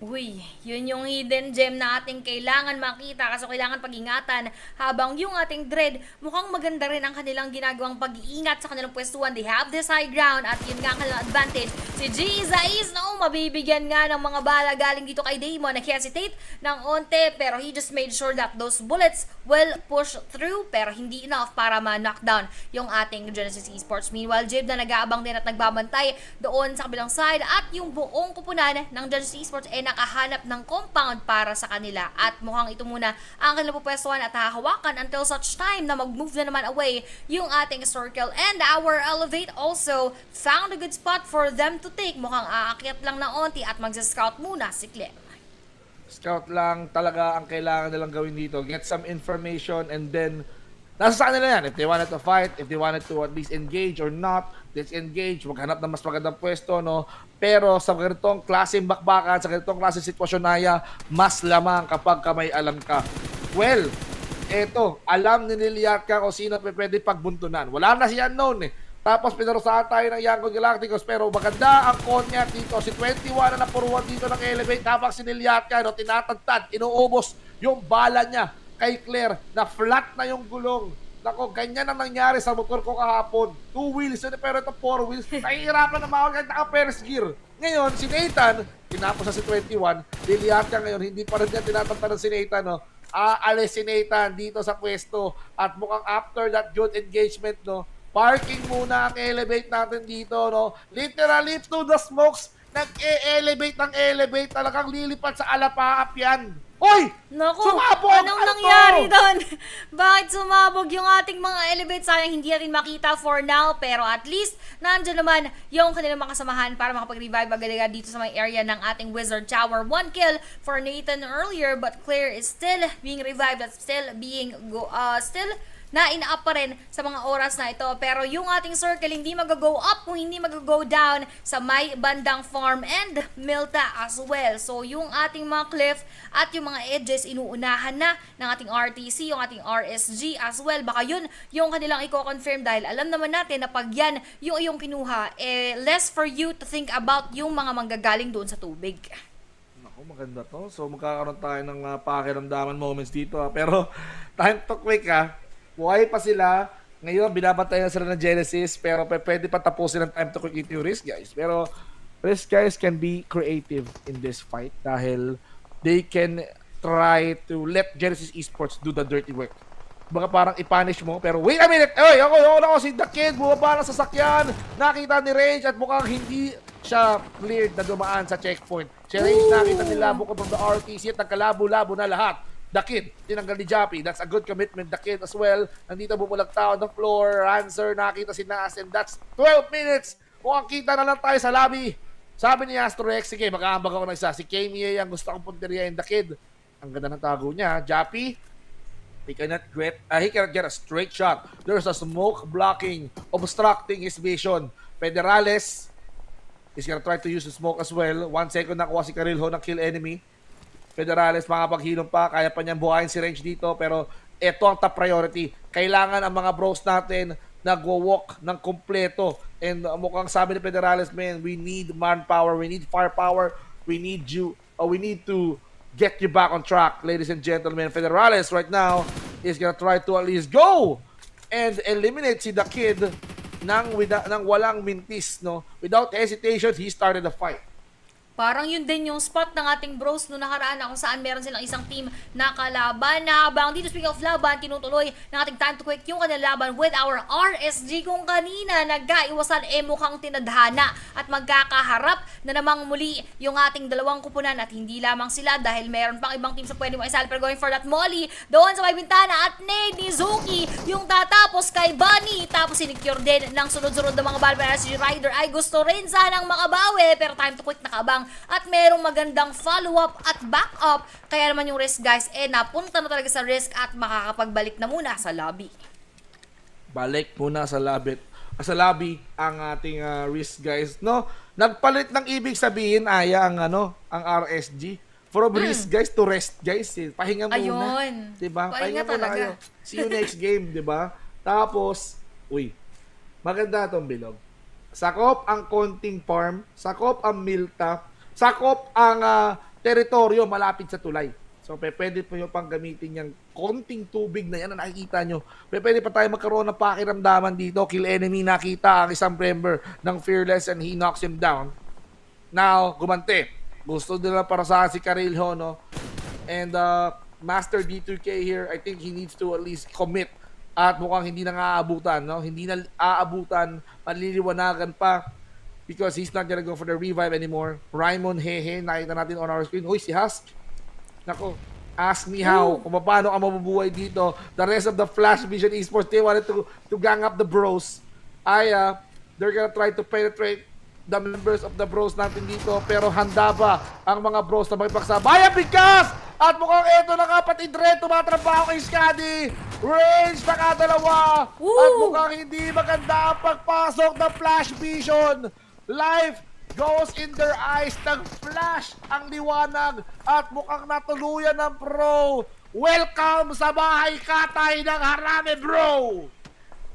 Uy, yun yung hidden gem na ating kailangan makita kasi kailangan pag-ingatan habang yung ating Dread mukhang maganda rin ang kanilang ginagawang pag-iingat sa kanilang pwestuhan. They have this high ground at yun nga ang kanilang advantage. Si G is mabibigyan nga ng mga bala galing dito kay Damon. Nag-hesitate ng onte pero he just made sure that those bullets will push through pero hindi enough para ma-knockdown yung ating Genesis Esports. Meanwhile, Jib na nag-aabang din at nagbabantay doon sa kabilang side at yung buong kupunan ng Genesis Esports nakahanap ng compound para sa kanila at mukhang ito muna ang kanilang pupwestuhan at hahawakan until such time na mag-move na naman away yung ating circle. And our Elevate also found a good spot for them to take. Mukhang aakyat lang na onti at magsa-scout muna si Clem.
Scout lang talaga ang kailangan nilang gawin dito. Get some information and then nasa sa kanila yan. If they wanted to fight, if they wanted to at least engage or not, disengage, maghanap ng mas magandang pwesto, no? Pero sa ganitong klaseng bakbakan, sa ganitong klaseng sitwasyon na mas lamang kapag may alam ka. Well, eto, alam ni Liliatka kung sino pwede pagbuntunan. Wala na si Unknown eh. Tapos pinarusahan tayo ng Yangon Galacticos pero maganda ang konya dito. Si 21 na napuruan dito ng Elevate habang si Liliatka, no, tinatagtad, inuubos yung bala niya kay Claire na flat na yung gulong. Nako, ganyan ang nangyari sa motor ko kahapon. 2 wheels, pero ito 4 wheels. Nahihirapan na mawag kahit naka-first gear. Ngayon, si Nathan, tinapos na si 21. Liliatka ngayon, hindi pa rin niya tinatantanan si Nathan. No? Aalis si Nathan dito sa pwesto. At mukhang after that good engagement, no, parking muna ang Elevate natin dito. No? Literally to the smokes, nag-e-elevate ng Elevate. Talagang lilipat sa alapaap yan. Hoy!
Naku,
sumabog!
anong nangyari doon? Bakit sumabog yung ating mga Elevate? Sayang hindi natin makita for now, pero at least nandiyan naman yung kanilang makasamahan para makapag-revive agad-agad dito sa may area ng ating Wizard Tower. 1 kill for Nathan earlier, but Claire is still being revived at still being na ina-up pa rin sa mga oras na ito. Pero yung ating circle hindi mag-go up kung hindi mag-go down sa may bandang farm and Milta as well. So yung ating mga cliff at yung mga edges inuunahan na ng ating RTC, yung ating RSG as well. Baka yun yung kanilang i-confirm dahil alam naman natin na pag yan yung iyong kinuha, less for you to think about yung mga manggagaling doon sa tubig.
Naku, maganda to. So magkakaroon tayo ng pakiramdaman moments dito. Pero time to quick buhay pa sila. Ngayon, binabantay na sila ng Genesis, pero pwede pa tapusin ang time to quick yung risk, guys. Pero risk, guys, can be creative in this fight dahil they can try to let Genesis Esports do the dirty work. Baka parang i-punish mo, pero wait a minute! Oy, ako, si The Kid, bumaba ng sasakyan, nakita ni Range at mukhang hindi siya cleared na dumaan sa checkpoint. Si Range nakita nila bukod from the RTC at nagkalabo-labo na lahat. The Kid, tinanggal ni Jappy. That's a good commitment. The Kid as well. Nandito bumulag tao on the floor. Rancer, nakita si Nas. And that's 12 minutes. Mukhang kita na lang tayo sa lobby. Sabi ni Astro X, sige, mag-aambag ako ng isa. Si Kanye ang gusto kong punteriyain. The Kid. Ang ganda ng tago niya. Jappy, he cannot get a straight shot. There's a smoke blocking, obstructing his vision. Federales is gonna try to use the smoke as well. 1 second nakuha si Carilho ng kill enemy. Federales, makapaghilom pa, kaya pa niyang buhayin si Range dito, pero ito ang top priority. Kailangan ang mga bros natin nagwo-walk ng kompleto. And mukhang sabi ni Federales, man, we need manpower, we need firepower, we need to get you back on track, ladies and gentlemen. Federales right now is gonna try to at least go and eliminate si The Kid nang walang mintis, no? Without hesitation, he started the fight.
Parang yun din yung spot ng ating bros no nakaraan na kung saan meron silang isang team na kalaban na habang dito speaking of laban, tinutuloy ng ating time to quick yung kanilang laban with our RSG kung kanina nagkaiwasan mukhang tinadhana at magkakaharap na namang muli yung ating dalawang kupunan at hindi lamang sila dahil meron pang ibang team sa pwede mo isal pero going for that molly doon sa may bintana at nade ni Zuki yung tatapos kay Bunny tapos sinicure din ng sunod-sunod ng mga balba si Ryder ay gusto rin sanang makabawi pero time to quick nakabang at merong magandang follow-up at back-up. Kaya naman yung risk guys, napunta na talaga sa risk at makakapagbalik na muna sa lobby.
Balik muna sa lobby ang ating risk guys, no? Nagpalit ng ibig sabihin ang RSG from risk guys to rest guys. Pahinga muna.
Ayun.
'Di ba?
Pahinga
Muna
talaga.
kayo. See you next game, 'di ba? Tapos, maganda 'tong bilog. Sakop ang konting farm, sakop ang milta, sakop ang teritoryo malapit sa tulay. So, pwede po yung pang gamitin yung konting tubig na yan na nakikita nyo. Pwede pa tayo magkaroon ng pakiramdaman dito. Kill enemy, nakita ang isang member ng Fearless and he knocks him down. Now, gumante. Gusto nila para sa si Carilho, no? And Master D2K here, I think he needs to at least commit. At mukhang hindi na aabutan, no? Hindi na aabutan, maliliwanagan pa. Because he's not gonna go for the revive anymore. Raimon Hehe, nakita natin on our screen. Uy, si Husk. Nako, ask me how. Kung paano ka mabubuhay dito. The rest of the Flash Vision Esports, they wanted to gang up the bros. They're gonna try to penetrate the members of the bros natin dito. Pero handa ba ang mga bros na makipagsabayan? Bigkas! At mukhang eto na kapatid Red, tumatrabaho kay Scadi. Range nakadalawa. At mukhang hindi maganda ang pagpasok ng Flash Vision. Life goes in their eyes, nag-flash ang liwanag at mukhang natuluyan ng bro. Welcome sa bahay katay ng Harame, bro!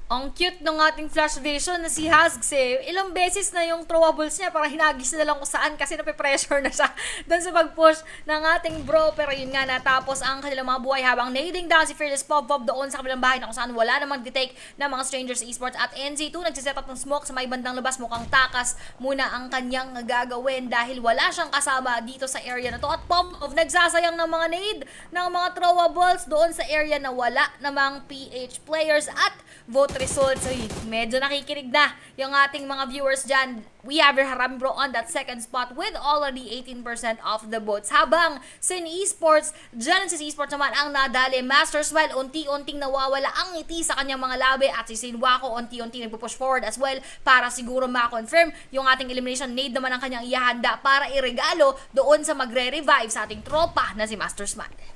Ang cute ng ating Flash Vision na si Hasgs Ilang beses na yung throwables niya para hinagis na lang kung saan kasi nape-pressure na siya doon sa pag-push ng ating bro. Pero yun nga, natapos ang kanilang mga buhay habang nading down si Fearless Pop doon sa kabilang bahay na kung saan wala namang detect ng mga strangers esports. At NZ2 nagsiset up ng smoke sa may bandang labas. Mukhang takas muna ang kanyang gagawin dahil wala siyang kasama dito sa area na to. At Pop nagsasayang ng mga nade, ng mga throwables doon sa area na wala namang PH players at vote results. So, medyo nakikinig na yung ating mga viewers dyan. We have Harami Bro on that second spot with already 18% of the votes. Habang Sin Esports, Genesis Esports naman ang nadali. Master Smile, unti-unting nawawala ang ngiti sa kanyang mga labi at si Sinwako unti-unti nagpo-push forward as well para siguro ma-confirm yung ating elimination. Nade naman ang kanyang ihahanda para iregalo doon sa magre-revive sa ating tropa na si Master Smile.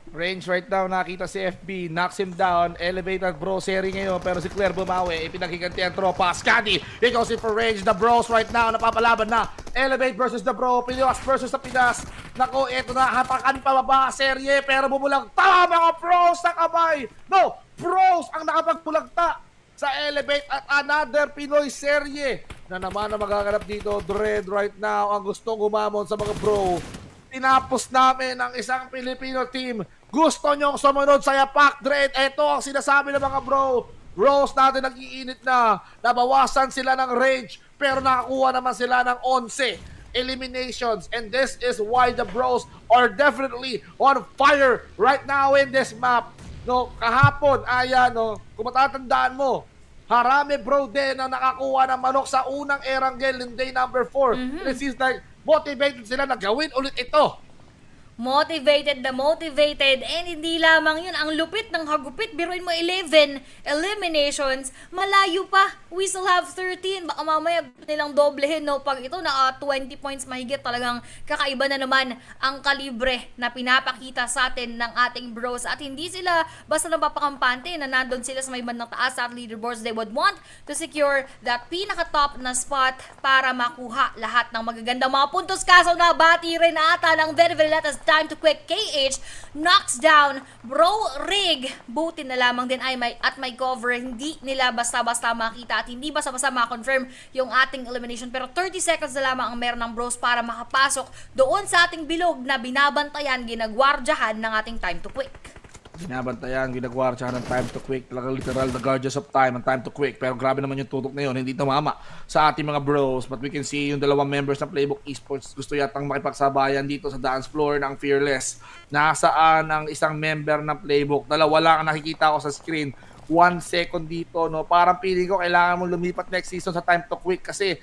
Range right now, nakita si FB, knocks him down, elevated bro series ngayon, pero si Claire bumawi, ipinaghiganti ang tropa. Scadi, he goes in for range, the bros right now, napapalaban na. Elevate versus the bro, Pinas versus the Pinas. Nako, eto na, hatakan pababa, serye, pero bumulang tama mga bros sa kamay. No, bros ang nakapagpulagta sa Elevate at another Pinoy serye na naman na magaganap dito. Dread right now, ang gustong umamon sa mga bro. Tinapos namin ang isang Filipino team. Gusto nyong sumunod sa Yapak, Dread? Ito ang sinasabi ng mga bro. Rose natin nag-iinit na. Nabawasan sila ng range, pero nakakuha naman sila ng 11 eliminations. And this is why the bros are definitely on fire right now in this map. No, kahapon, kung matatandaan mo, Harame Bro din ang nakakuha ng manok sa unang Erangel in day number 4. It seems like motivated sila na gawin ulit ito.
Motivated na motivated, and hindi lamang yun, ang lupit ng hagupit. Biruin mo 11 eliminations, malayo pa, we still have 13. Baka mamaya nilang doblehin, no? Pag ito na 20 points mahigit, talagang kakaiba na naman ang kalibre na pinapakita sa atin ng ating bros. At hindi sila basta napapakampante na nandun sila sa may bandang taas at leaderboards. They would want to secure that pinaka-top na spot para makuha lahat ng magagandang mga puntos. Kaso na bati rin ata ng very very latest time to quick. KH knocks down Bro Rig. Buti na lamang din ay may cover. Hindi nila basta-basta makita at hindi basta-basta ma-confirm yung ating elimination. Pero 30 seconds na lamang ang meron ng bros para makapasok doon sa ating bilog na binabantayan, ginagwardyahan ng ating time to quick.
Binabantayan, ginagwartyahan ng time to quick. Talagang literal, the guardians of time and time to quick. Pero grabe naman yung tutok na yun. Hindi tumama sa ating mga bros. But we can see yung dalawang members ng Playbook Esports gusto yatang makipagsabayan dito sa dance floor ng Fearless. Nasaan ang isang member ng Playbook? Dalawa lang ang nakikita ko sa screen. 1 second dito, no? Parang feeling ko kailangan mo lumipat next season sa time to quick kasi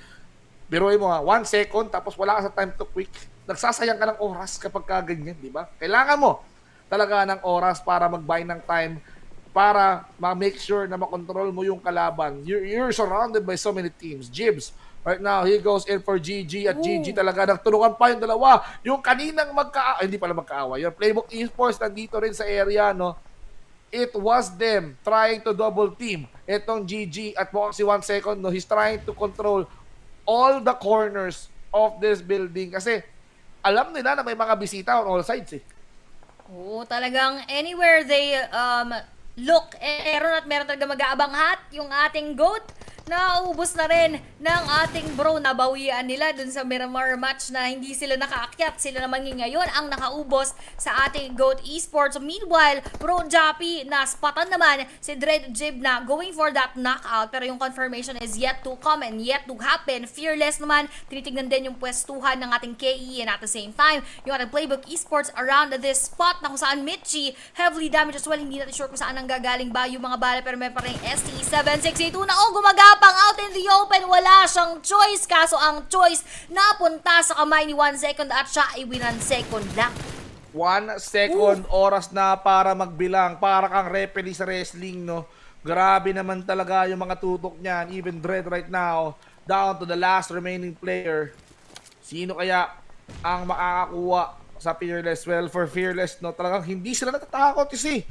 biruin mo 1 second tapos wala ka sa time to quick. Nagsasayang ka ng oras kapag kaganyan, di ba? Kailangan mo talaga ng oras para mag-buy ng time para ma-make sure na makontrol mo yung kalaban. You're surrounded by so many teams. Jibs, right now, he goes in for GG at GG talaga. Nagtulungan pa yung dalawa. Yung kaninang hindi pala magkaawa. Yung Playbook Esports nandito rin sa area, no? it was them trying to double team itong GG at mukhang si 1 second, no, he's trying to control all the corners of this building kasi alam nila na may mga bisita on all sides eh.
Oo, talagang anywhere they look, meron talaga mag-aabang hat yung ating GOAT. Naubos na rin ng ating bro, nabawian nila dun sa Miramar match na hindi sila nakaakyat. Sila naman ngayon ang nakaubos sa ating GOAT Esports. Meanwhile, bro Jappy, naspatan naman si Dread Jib na going for that knockout. Pero yung confirmation is yet to come and yet to happen. Fearless naman, tinitignan din yung pwestuhan ng ating KE, and at the same time, yung ating Playbook Esports around this spot na kung saan Mitchie heavily damaged as well. Hindi natin sure kung saan ang gagaling ba yung mga bala, pero may pa rin ST7682 na gumagapang out in the open. Wala siyang choice, kaso ang choice napunta sa kamay ni 1 second at siya ay 1 second lang.
1 second oras na para magbilang, para kang referee sa wrestling, no? Grabe naman talaga yung mga tutok niyan. Even Dread right now, down to the last remaining player. Sino kaya ang makakakuha sa Fearless? Well, for Fearless, no, talagang hindi sila natatakot kasi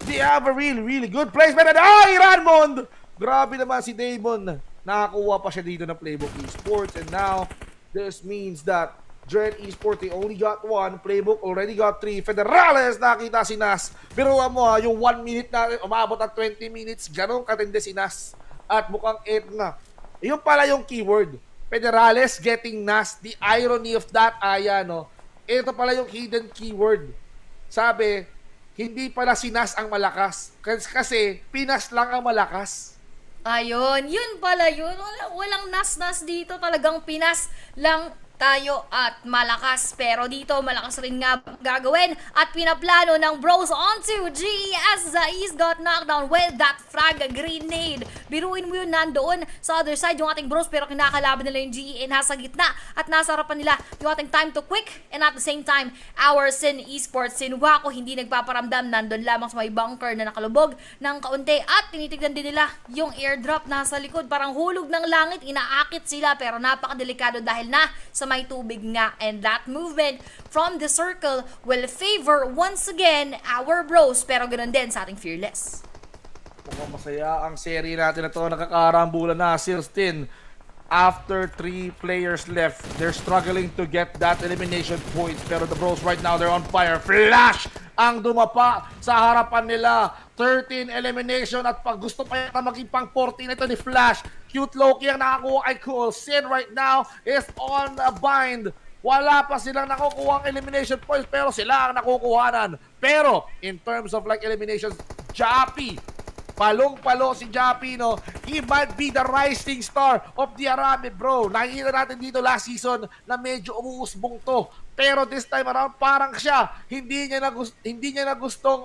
they have a really good placement. And Ranmond! Grabe naman si Damon. Nakakuha pa siya dito ng Playbook Esports. And now, this means that Dread Esports, they only got 1. Playbook already got 3. Federales, nakita si Nas. Pero mo yung 1 minute na umabot at 20 minutes. Ganun katindi si Nas. At mukhang 8 na. Yun pala yung keyword. Federales getting Nas. The irony of that, no? Ito pala yung hidden keyword. Sabi, hindi pala si Nas ang malakas. Kasi Pinas lang ang malakas.
Ayun, yun pala yun. Walang nas-nas dito. Talagang Pinas lang tayo at malakas. Pero dito, malakas rin nga gagawin. At pinaplano ng bros onto GES. Zaiz got knocked down with that frag grenade. Biruin mo yun, nandoon sa other side yung ating bros. Pero kinakalaban nila yung GE nasa gitna. At nasa harapan nila yung ating time to quick. And at the same time, our Sin Esports, Sinwako, hindi nagpaparamdam. Nandun lamang sa may bunker na nakalubog ng kaunti. At tinitignan din nila yung airdrop nasa likod. Parang hulog ng langit. Inaakit sila. Pero napakadelikado dahil na sa may tubig nga, and that movement from the circle will favor once again our bros, pero ganoon din sa ating Fearless.
Mukhang masaya ang serie natin na ito. Nakakarambulan na. Silstin, after 3 players left, they're struggling to get that elimination point, pero the bros right now, they're on fire. Flash ang dumapa sa harapan nila. 13 elimination at pag gusto pa yata maging pang 14 ito ni Flash. Cute Loki ang nakakuha kay Cool. Sin right now is on a bind. Wala pa silang nakukuha ang elimination points, pero sila ang nakukuhanan. Pero in terms of like eliminations, Jappy, palong-palo si Jappy, no? He might be the rising star of the Arame, bro. Nakikita natin dito last season na medyo umuusbong to. Pero this time around, parang siya, hindi niya na gustong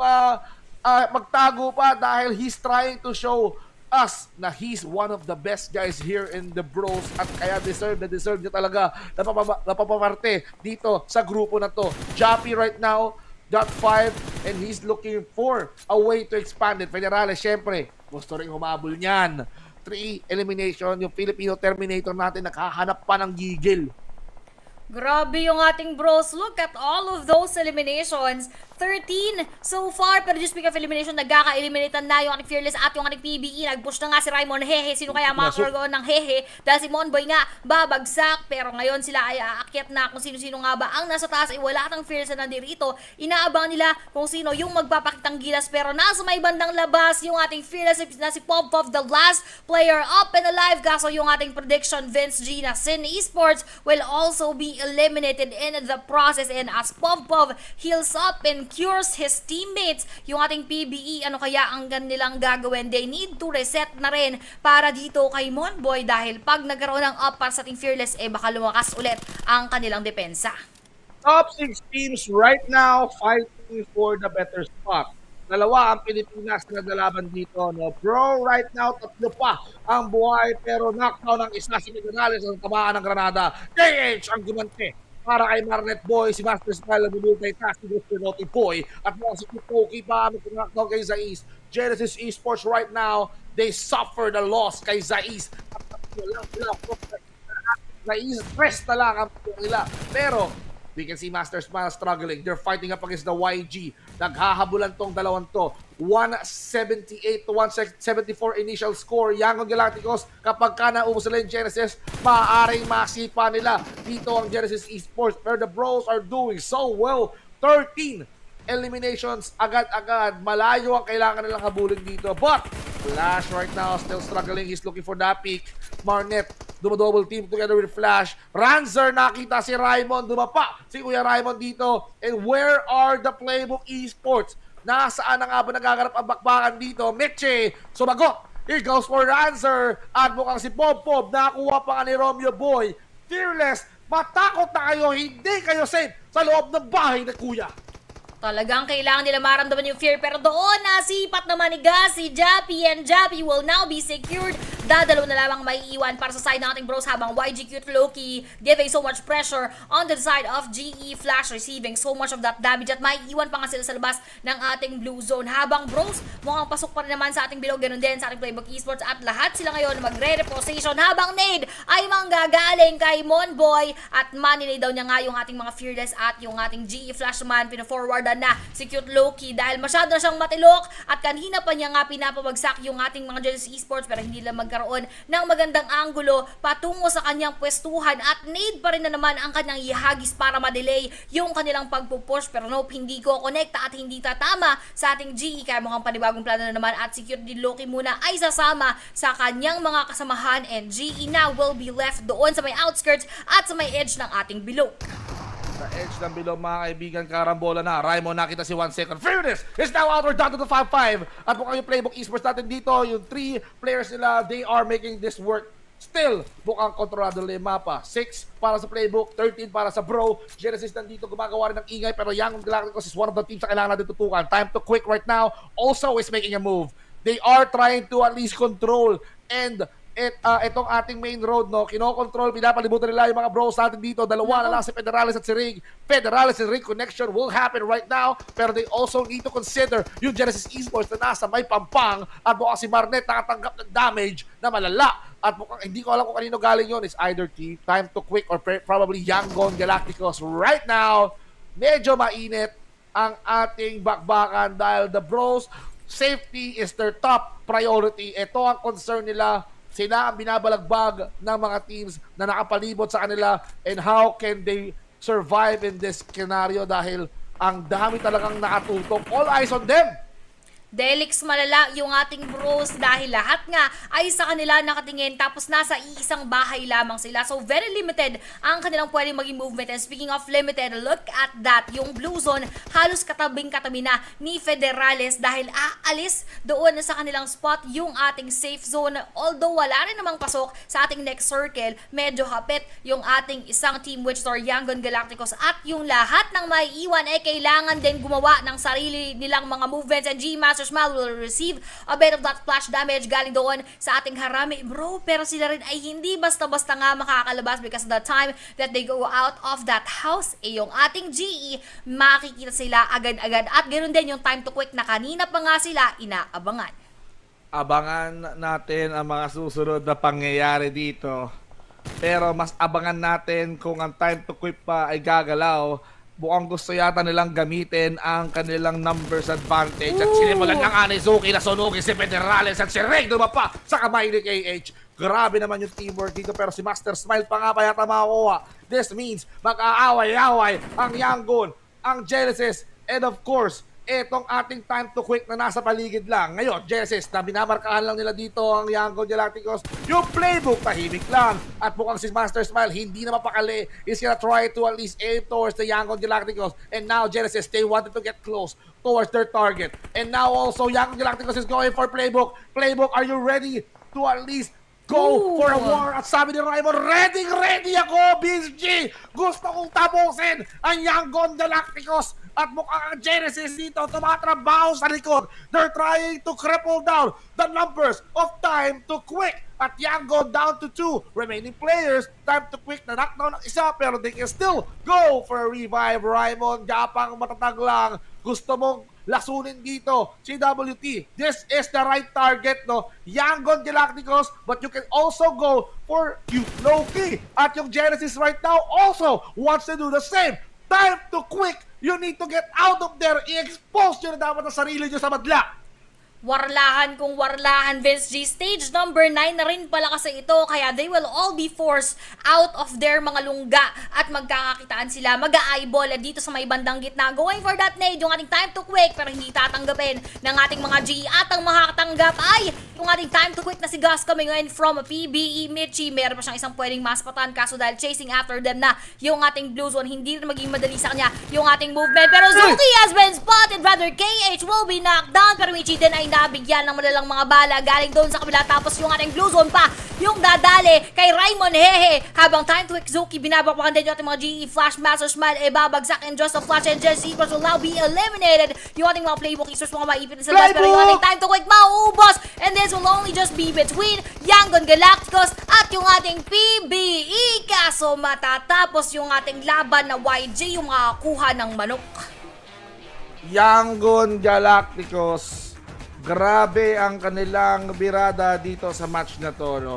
magtago pa dahil he's trying to show us na he's one of the best guys here in the bros at kaya deserve niya talaga na papaparte dito sa grupo na to. Jappy right now got 5 and he's looking for a way to expand it. Federales, syempre, gusto rin humabol niyan. 3 elimination, yung Filipino Terminator natin nakahanap pa ng gigil.
Grabe yung ating bros. Look at all of those eliminations. 13 so far. Pero just speak of elimination, nagkaka-eliminate na yung ating Fearless at yung ating PBE. Nag-push na nga si Raimon Hehe. Sino kaya makakargoon ng Hehe? Dahil si Monboy nga babagsak. Pero ngayon sila ay aakyat na kung sino-sino nga ba ang nasa taas. Ay wala atang Fearless na nandirito. Inaabangan nila kung sino yung magpapakitang gilas. Pero nasa may bandang labas yung ating Fearless na si Pop, the last player up and alive. Kaso yung ating prediction, Vince G, na Sin Esports will also be eliminated in the process. And as Pop heals up and cures his teammates, yung ating PBE, ano kaya ang kanilang gagawin? They need to reset na rin para dito kay Monboy dahil pag nagkaroon ng up para sa ating Fearless, baka lumakas ulit ang kanilang depensa.
Top 6 teams right now fighting for the better spot. Dalawa ang Pilipinas na naglaban dito, no? Bro, right now, 3 pa ang buhay, pero knockdown ang isa si Miramar sa tamaan ng Granada. JH ang gumante para kay Marnet Boy, si Master Style, multi-task si Mr. Naughty Boy, at mga si Poki pa, knockdown kay Zaiz. Genesis Esports right now, they suffer the loss kay Zaiz. Zaiz, stress na lang ang nila. Pero, We can see Master Smile struggling. They're fighting up against the YG. Naghahabulan tong dalawang to. 178 to 174 initial score. Yangon Galacticos, kapag ka naubos nila yung Genesis, maaaring masipa nila dito ang Genesis Esports. Pero the Bros are doing so well. 13 eliminations agad-agad. Malayo ang kailangan nilang habulin dito. But Flash right now still struggling. He's looking for that pick. Marnet double team together with Flash. Ranzer, nakita si Raymond. Dumapa si Kuya Raymond dito. And where are the Playbook Esports? Nasaan na nga ba nagaganap ang bakbakan dito? Meche, sumagot. Here goes for Ranzer. At mukhang si Pop nakuha pa nga ni Romeo Boy. Fearless, matakot na kayo. Hindi kayo safe sa loob ng bahay na Kuya.
Talagang kailangan nila maramdaman yung fear, pero doon nasipat naman ni Gassi, Jappy, and Jappy will now be secured. Dadalo na lamang maiiwan para sa side ng ating Bros habang YG Cute Loki giving so much pressure on the side of GE Flash receiving so much of that damage at maiiwan pa nga sila sa labas ng ating blue zone habang Bros mukhang pasok pa rin naman sa ating bilog, ganun din sa ating Playbook Esports at lahat sila ngayon magre-reposition habang Nade ay manggagaling kay Monboy at maninay daw niya nga yung ating mga fearless at yung ating GE Flash man pina-forwardan na si Cute Loki dahil masyado na siyang matilok at kanina pa niya nga pinapabagsak yung ating mga Genesis Esports pero hindi lang magkaroon ng magandang anggulo patungo sa kanyang pwestuhan at need pa rin na naman ang kanyang ihagis para ma-delay yung kanilang pagpupush pero nope, hindi ko konekta at hindi tatama sa ating GE kaya mukhang panibagong plano na naman at si Cute Loki muna ay sasama sa kanyang mga kasamahan and GE now will be left doon sa may outskirts at sa may edge ng ating bilog.
Sa edge ng below mga kaibigan, karambola na. Raimon nakita si 1 second. Fearless is now outward down to the 5-5. At mukhang yung Playbook Esports natin dito, yung 3 players nila, they are making this work. Still, mukhang kontrolado nila yung mapa. 6 para sa Playbook, 13 para sa Bro. Genesis nandito gumagawa rin ng ingay, pero Young Galacticos is one of the teams na kailangan natin tutukan. Time to quick right now. Also is making a move. They are trying to at least control and itong ating main road, no, kinokontrol, pinapalibutan nila yung mga Bros natin dito. Dalawa na lang si Federales at si Rig. Federales and Rig connection will happen right now, pero they also need to consider yung Genesis Esports na nasa may pampang at mukhang si Marnet nakatanggap ng damage na malala. At mukhang hindi ko alam kung kanino galing yun. It's either Time to Quick or probably Yangon Galacticos. Right now, medyo mainit ang ating bakbakan dahil the Bros, safety is their top priority. Ito ang concern nila. Sila ang binabalagbag ng mga teams na nakapalibot sa kanila and how can they survive in this scenario dahil ang dami talagang nakatutok. All eyes on them!
Delix malala yung ating Bros dahil lahat nga ay sa kanila nakatingin tapos nasa iisang bahay lamang sila. So very limited ang kanilang pwedeng maging movement. And speaking of limited, look at that. Yung blue zone halos katabing-katabi na ni Federales dahil aalis doon sa kanilang spot yung ating safe zone. Although wala rin namang pasok sa ating next circle, medyo hapit yung ating isang team which are Yangon Galacticos at yung lahat ng maiiwan ay kailangan din gumawa ng sarili nilang mga movements and G-Master Smile will receive a bit of that flash damage galing doon sa ating harami. Bro, pero sila rin ay hindi basta-basta nga makakalabas because the time that they go out of that house, yung ating GE, makikita sila agad-agad. At ganoon din yung time to quick na kanina pa nga sila inaabangan.
Abangan natin ang mga susunod na pangyayari dito. Pero mas abangan natin kung ang time to quick pa ay gagalaw. Mukhang gusto yata nilang gamitin ang kanilang numbers advantage. At sinimulan ng Anizuki na sunugin si Federales at si Rey dumapa sa kamay ni KH. Grabe naman yung teamwork dito pero si Master Smile pa nga pa yata makakuha. This means mag-aaway-away ang Yangon, ang Genesis, and of course, etong ating time to quick na nasa paligid lang. Ngayon, Genesis, na binamarkahan lang nila dito ang Yangon Galacticos. Yung Playbook, tahimik lang. At mukhang si Master Smile, hindi na mapakali. He's gonna try to at least aim towards the Yangon Galacticos. And now, Genesis, they wanted to get close towards their target. And now also, Yangon Galacticos is going for Playbook. Playbook, are you ready to at least go for a war? At sabi ni Raymond, ready ako, BSG! Gusto kong tapusin ang Yangon Galacticos. At mukhang ang Genesis dito tumatrabaho sa likod. They're trying to cripple down the numbers of time to quick. At Yangon down to 2 remaining players. Time to quick na knockdown ng isa pero they can still go for a revive. Raymond, gapang matatag lang. Gusto mong lasunin dito si WT. This is the right target, no? Yangon Galacticos, but you can also go for Cute Loki. At yung Genesis right now also wants to do the same. Time to quick! You need to get out of there! I-expose nyo na dapat ang sarili nyo sa madla!
Warlahan kung warlahan, Vince G. Stage number 9 na rin pala kasi ito, kaya they will all be forced out of their mga lungga at magkakakitaan sila, mag-a-eyeball dito sa may bandang gitna. Going for that nade, yung ating time to quick, pero hindi tatanggapin ng ating mga G. At ang makakatanggap ay yung ating time to quick na si Gus coming in from PBE Michi. Meron pa siyang isang pwedeng maspatan, kaso dahil chasing after them na yung ating Blue Zone, hindi rin maging madali sa kanya yung ating movement. Pero Zuki has been spotted, rather KH will be knocked down, pero Michi din ay nabigyan ng malalang mga bala galing doon sa kabila, tapos yung ating Blue Zone pa yung dadali kay Raymond Hehe, habang time to Zuki binabakbakan din yung ating mga GE Flash Master Smile babagsak, and just a flash and just Seekers will now be eliminated. Yung ating mga playbook isers mga maipit na sa labas, pero yung ating time to quick mauubos, and this will only just be between Yangon Galacticos at yung ating PBE, kaso matatapos yung ating laban na YG yung makakuha ng manok.
Yangon Galacticos, grabe ang kanilang birada dito sa match na to, no?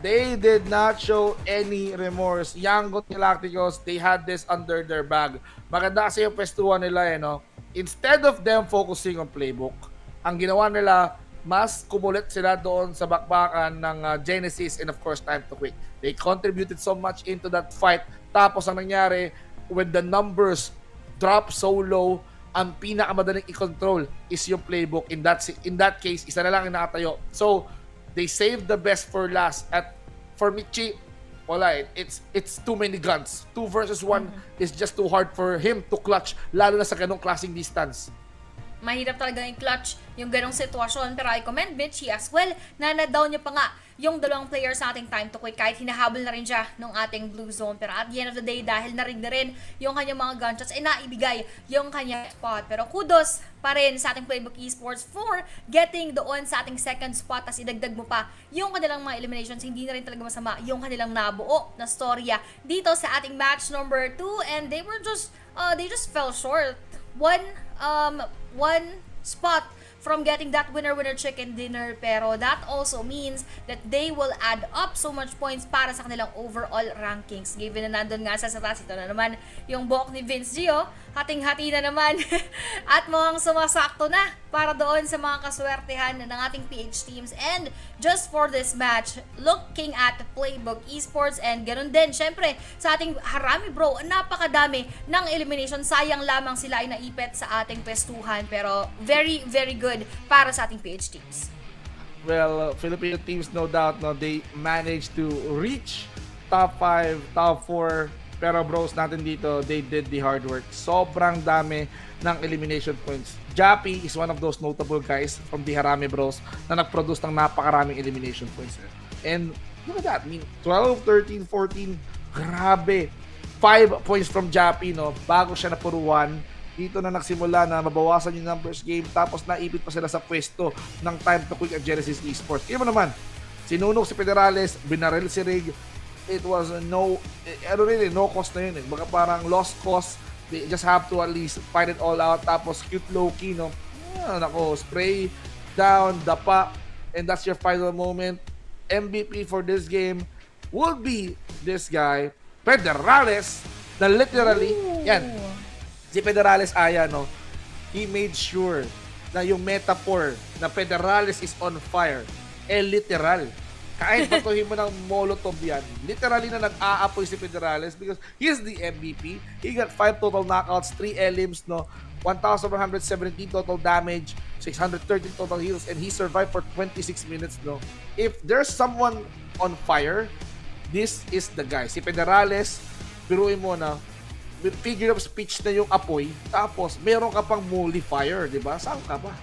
They did not show any remorse. Yangon Galacticos, they had this under their bag. Maganda kasi yung pwestuhan nila, no? Instead of them focusing on playbook, ang ginawa nila, mas kumulit sila doon sa bakbakan ng Genesis and of course Time to Quick. They contributed so much into that fight. Tapos ang nangyari, when the numbers drop so low, ang pinakamadaling i-control is yung playbook. In that case, isa na lang yung nakatayo. So, they saved the best for last. At for Michi, wala, it's too many guns. 2 versus 1 is just too hard for him to clutch, lalo na sa ganong klaseng distance.
Mahirap talaga yung clutch yung ganong sitwasyon, pero I commend Michi as well na na-down niya pa nga yung dalawang players sa ating time to quick kahit hinahabol na rin siya ng ating Blue Zone. Pero at the end of the day, dahil narig na rin yung kanyang mga gunshots, ay naibigay yung kanyang spot. Pero kudos pa rin sa ating Playbook Esports for getting doon sa ating second spot, tas idagdag mo pa yung kanilang mga eliminations. Hindi na rin talaga masama yung kanilang nabuo na storya dito sa ating match number 2, and they just fell short. One spot from getting that winner chicken dinner, pero that also means that they will add up so much points para sa kanilang overall rankings, given na nandun nga sa taas. Ito na naman yung buhok ni Vince Gio, hating-hati na naman at mukhang sumasakto na para doon sa mga kaswertehan ng ating PH teams. And just for this match, looking at Playbook Esports, and ganun din syempre sa ating Harami Bro, napakadami ng elimination. Sayang lamang sila ay naipit sa ating pestuhan, pero very very good para sa ating PH teams.
Well, Filipino teams, no doubt, no, they managed to reach top 5, top 4. Pero bros natin dito, they did the hard work. Sobrang dami ng elimination points. Jappy is one of those notable guys from the Harami Bros na nag-produce ng napakaraming elimination points. And look at that. I mean, 12, 13, 14. Grabe. 5 points from Jappy, no? Bago siya na puro 1. Dito na nagsimula na mabawasan yung numbers game, tapos naipit pa sila sa pwesto ng Time to Quick at Genesis Esports. Kaya mo naman, sinunog si Federales, binaril si Rig. It was no cost na yun eh. Baka parang lost cost. They just have to at least fight it all out. Tapos cute low-key, no? Nako, spray, down, dapa, and that's your final moment. MVP for this game will be this guy, Federales, na literally, yan, si Federales no, he made sure na yung metaphor na Federales is on fire, literal. Kahit batuhin mo ng molotov yan, literally na nag-aapoy si Federales because he's the MVP. He got 5 total knockouts, 3 elims, no, 1,117 total damage, 613 total heals, and he survived for 26 minutes, no. If there's someone on fire, this is the guy. Si Federales, biruin mo na, figure of speech na yung apoy, tapos meron ka pang modifier, di ba? Saan ka ba?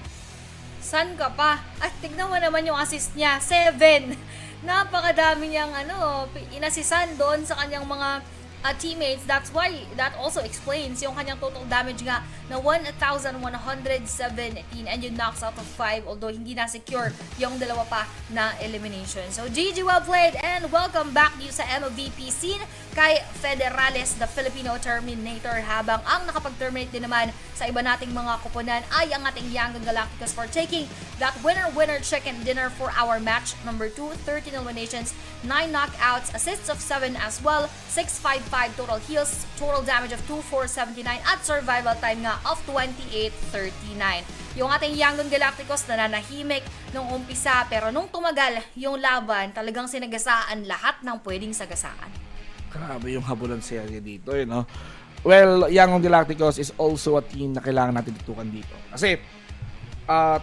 Saan ka pa? At tignan mo naman yung assist niya, 7. Napakadami niyang inasisan doon sa kanyang mga teammates. That's why, that also explains yung kanyang total damage nga na 1,117, and yung knocks out of 5, although hindi na secure yung dalawa pa na elimination. So GG, well played, and welcome back dito sa MVP scene kay Federales, the Filipino Terminator, habang ang nakapag-terminate din naman sa iba nating mga kuponan ay ang ating Yangon Galacticos for taking that winner chicken dinner for our match number 2, 13 eliminations, 9 knockouts, assists of 7 as well, 655 total heals, total damage of 2479 at survival time nga of 2839. Yung ating Yangon Galacticos nananahimik nung umpisa pero nung tumagal yung laban, talagang sinagasaan lahat ng pwedeng sagasaan.
Grabe yung habulan serye dito, no? Well, Yangon Galacticos is also a team na kailangan natin tutukan dito. Kasi,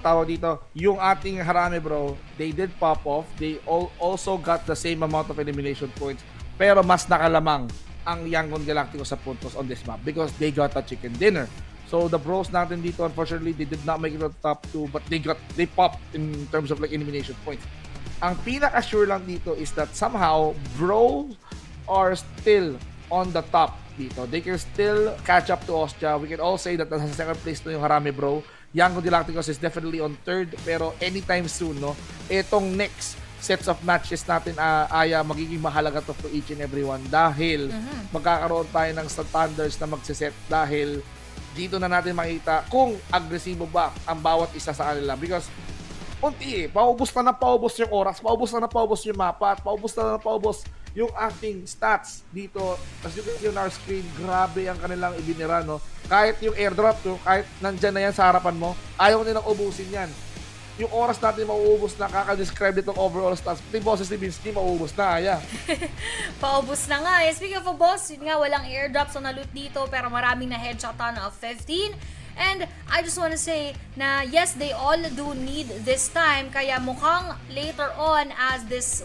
tawag dito, yung ating Harame bro, they did pop off. They also got the same amount of elimination points. Pero mas nakalamang ang Yangon Galacticos sa puntos on this map because they got a chicken dinner. So the bros natin dito, unfortunately, they did not make it to the top 2, but they popped in terms of like elimination points. Ang pinaka-sure lang dito is that somehow bros are still on the top dito. They can still catch up to Ostia. We can all say that nasa second place na yung Harame bro. Yangon Galacticos is definitely on third, pero anytime soon, no, itong next sets of matches natin, magiging mahalaga to for each and everyone dahil magkakaroon tayo ng standards na magsiset dahil dito na natin makita kung agresibo ba ang bawat isa sa kanila because paubos na paubos yung oras, paubos na paubos yung mapa, at paubos na paubos yung ating stats dito. As you can see on our screen, grabe ang kanilang ibinira, no? Kahit yung airdrop, kahit nandyan na yan sa harapan mo, ayaw nilang ubusin yan. Yung oras natin mauubos na, kaka-describe itong overall stats. Pati bosses ni Vinsky, mauubos na, aya.
Paubos na nga. Speaking of a boss, yun nga, walang airdrops na loot dito, pero maraming na headshotan of 15. And I just want to say na yes, they all do need this time, kaya mukhang later on as this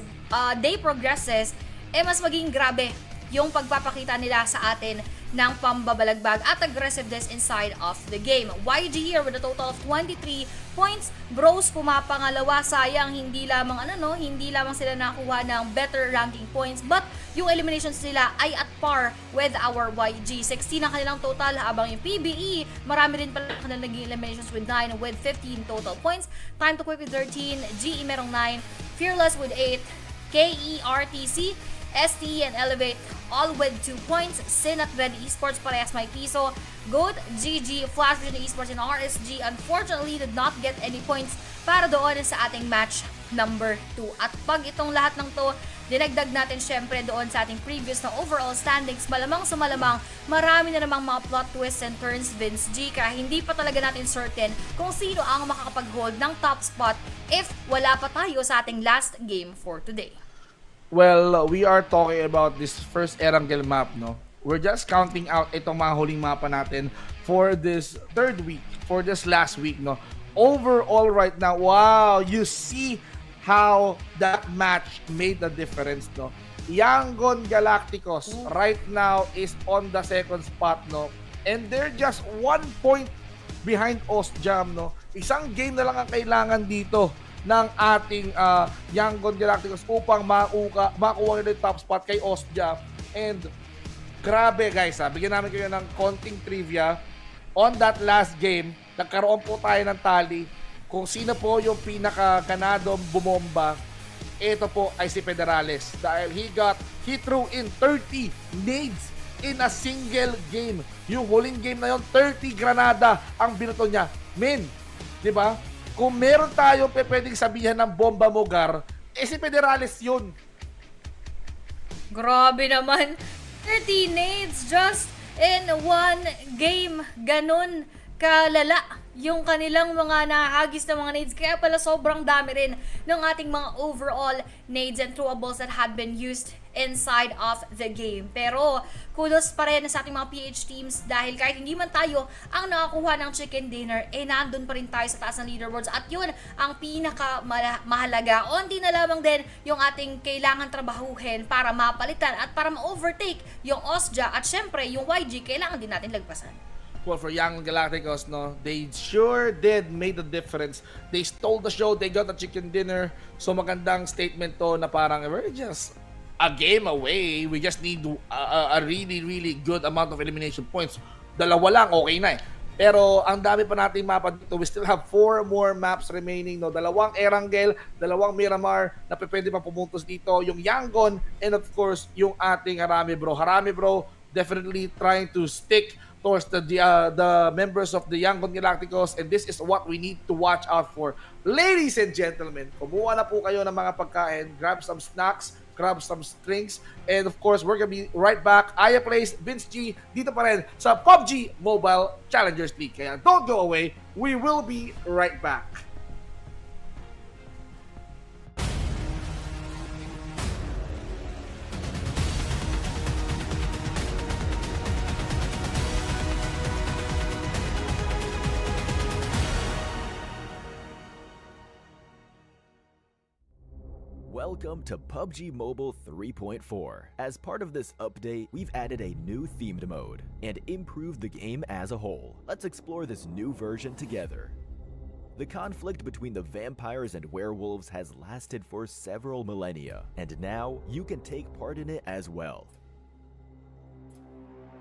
day progresses, mas maging grabe yung pagpapakita nila sa atin ng pambabalagbag at aggressiveness inside of the game. YG here with a total of 23 points. Bros pumapangalawa, sayang hindi lamang hindi lamang sila nakuha ng better ranking points, but yung eliminations nila ay at par with our YG. 16 ang kanilang total, habang yung PBE marami rin pala kanilang naging eliminations with 9 with 15 total points. Time to Quick with 13, GE merong 9, Fearless with 8, KERTC, STE and Elevate all with 2 points. Sin at Red Esports parehas may piso. Goat, GG, Flash Vision Esports and RSG unfortunately did not get any points para doon sa ating match number 2. At pag itong lahat ng to dinagdag natin syempre doon sa ating previous na overall standings, malamang sa malamang marami na namang mga plot twists and turns, Vince G, kaya hindi pa talaga natin certain kung sino ang makakapag-hold ng top spot if wala pa tayo sa ating last game for today.
Well, we are talking about this first Erangel map, no? We're just counting out itong mga huling mapa natin for this third week, for this last week, no? Overall right now, wow, you see how that match made the difference, no? Yangon Galacticos right now is on the second spot, no? And they're just 1 point behind Osjam, no? Isang game na lang ang kailangan dito ng ating Yangon Galacticos upang makuha nila yung top spot kay Osja. And grabe guys, bigyan namin kayo ng konting trivia. On that last game, nagkaroon po tayo ng tally kung sino po yung pinaka-ganadong bumomba. Ito po ay si Federales dahil he threw in 30 nades in a single game. Yung huling game na yon, 30 granada ang binoto niya. Men, di ba? Kung meron tayo pwedeng sabihan ng bomba mogar, si Federales yun.
Grabe naman. 30 nades just in one game. Ganun kalala yung kanilang mga nahagis na mga nades. Kaya pala sobrang dami rin ng ating mga overall nades and throwables that had been used inside of the game. Pero kudos pa rin sa ating mga PH teams dahil kahit hindi man tayo ang nakakuha ng chicken dinner, nandun pa rin tayo sa taas ng leaderboards at yun ang pinaka mahalaga. Onti na lamang din yung ating kailangan trabahuhin para mapalitan at para ma-overtake yung Osja at syempre yung YG kailangan din natin lagpasan.
Well, for Young Galacticos, no, they sure did made a difference. They stole the show, they got a chicken dinner. So magandang statement to na parang we're just a game away. We just need a really, really good amount of elimination points. Dalawa lang, okay na eh. Pero ang dami pa nating mapa dito. We still have 4 more maps remaining. No? 2 Erangel, 2 Miramar na pwede pa pumuntos dito. Yung Yangon, and of course, yung ating Harame Bro. Harame Bro definitely trying to stick towards the members of the Yangon Galacticos, and this is what we need to watch out for. Ladies and gentlemen, kumuha na po kayo ng mga pagkain, grab some snacks, grab some drinks. And of course, we're gonna be right back. Aya Plays, Vince G, dito pa rin sa PUBG Mobile Challengers League. Kaya don't go away. We will be right back.
Welcome to PUBG Mobile 3.4. As part of this update, we've added a new themed mode and improved the game as a whole. Let's explore this new version together. The conflict between the vampires and werewolves has lasted for several millennia, and now you can take part in it as well.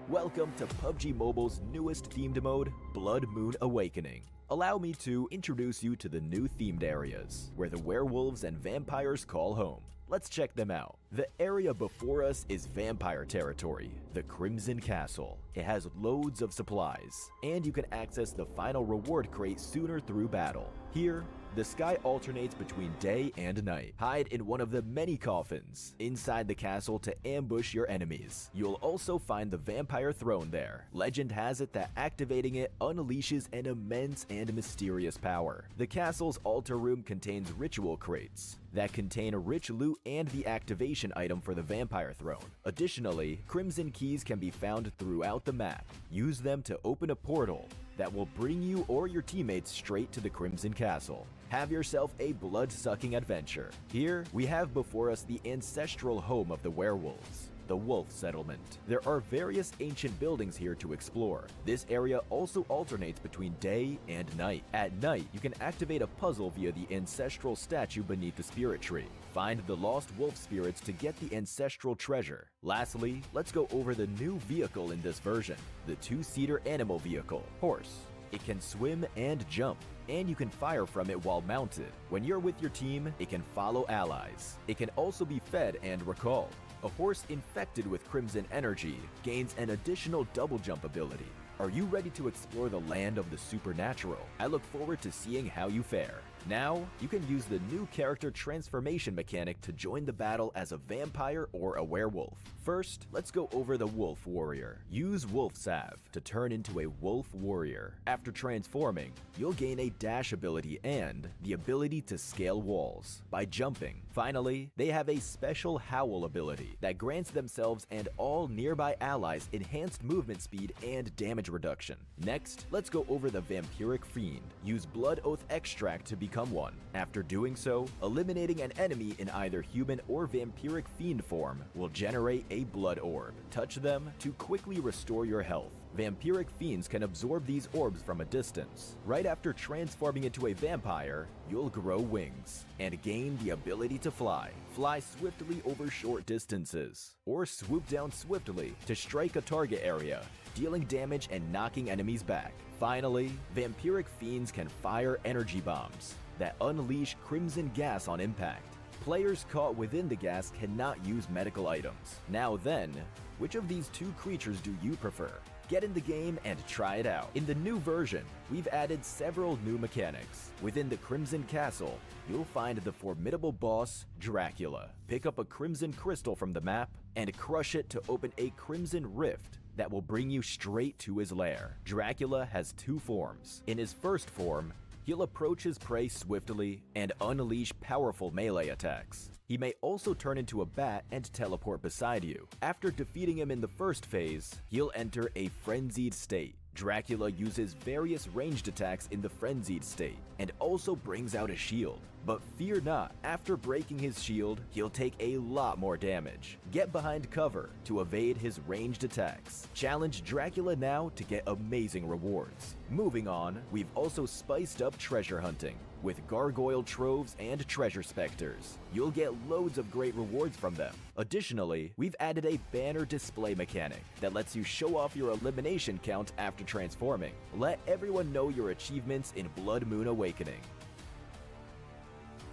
Welcome to PUBG Mobile's newest themed mode, Blood Moon Awakening. Allow me to introduce you to the new themed areas, where the werewolves and vampires call home. Let's check them out. The area before us is vampire territory, the Crimson Castle. It has loads of supplies, and you can access the final reward crate sooner through battle. Here, the sky alternates between day and night. Hide in one of the many coffins inside the castle to ambush your enemies. You'll also find the vampire throne there. Legend has it that activating it unleashes an immense and mysterious power. The castle's altar room contains ritual crates that contain a rich loot and the activation item for the vampire throne. Additionally, crimson keys can be found throughout the map. Use them to open a portal that will bring you or your teammates straight to the Crimson Castle. Have yourself a blood-sucking adventure. Here, we have before us the ancestral home of the werewolves, the Wolf Settlement. There are various ancient buildings here to explore. This area also alternates between day and night. At night, you can activate a puzzle via the ancestral statue beneath the spirit tree. Find the lost wolf spirits to get the ancestral treasure. Lastly, let's go over the new vehicle in this version, the two-seater animal vehicle, Horse. It can swim and jump, and you can fire from it while mounted. When you're with your team, it can follow allies. It can also be fed and recalled. A horse infected with crimson energy gains an additional double jump ability. Are you ready to explore the land of the supernatural? I look forward to seeing how you fare. Now, you can use the new character transformation mechanic to join the battle as a vampire or a werewolf. First, let's go over the Wolf Warrior. Use Wolf Salve to turn into a Wolf Warrior. After transforming, you'll gain a dash ability and the ability to scale walls by jumping. Finally, they have a special Howl ability that grants themselves and all nearby allies enhanced movement speed and damage reduction. Next, let's go over the Vampiric Fiend. Use Blood Oath Extract to become one. After doing so, eliminating an enemy in either human or vampiric fiend form will generate a blood orb. Touch them to quickly restore your health. Vampiric fiends can absorb these orbs from a distance. Right after transforming into a vampire, you'll grow wings and gain the ability to fly. Fly swiftly over short distances, or swoop down swiftly to strike a target area, dealing damage and knocking enemies back. Finally, vampiric fiends can fire energy bombs that unleash crimson gas on impact. Players caught within the gas cannot use medical items. Now then, which of these two creatures do you prefer? Get in the game and try it out. In the new version, we've added several new mechanics. Within the Crimson Castle, you'll find the formidable boss, Dracula. Pick up a crimson crystal from the map and crush it to open a crimson rift that will bring you straight to his lair. Dracula has two forms. In his first form, he'll approach his prey swiftly and unleash powerful melee attacks. He may also turn into a bat and teleport beside you. After defeating him in the first phase, he'll enter a frenzied state. Dracula uses various ranged attacks in the frenzied state and also brings out a shield. But fear not, after breaking his shield, he'll take a lot more damage. Get behind cover to evade his ranged attacks. Challenge Dracula now to get amazing rewards. Moving on, we've also spiced up treasure hunting with gargoyle troves and treasure specters. You'll get loads of great rewards from them. Additionally, we've added a banner display mechanic that lets you show off your elimination count after transforming. Let everyone know your achievements in Blood Moon Awakening.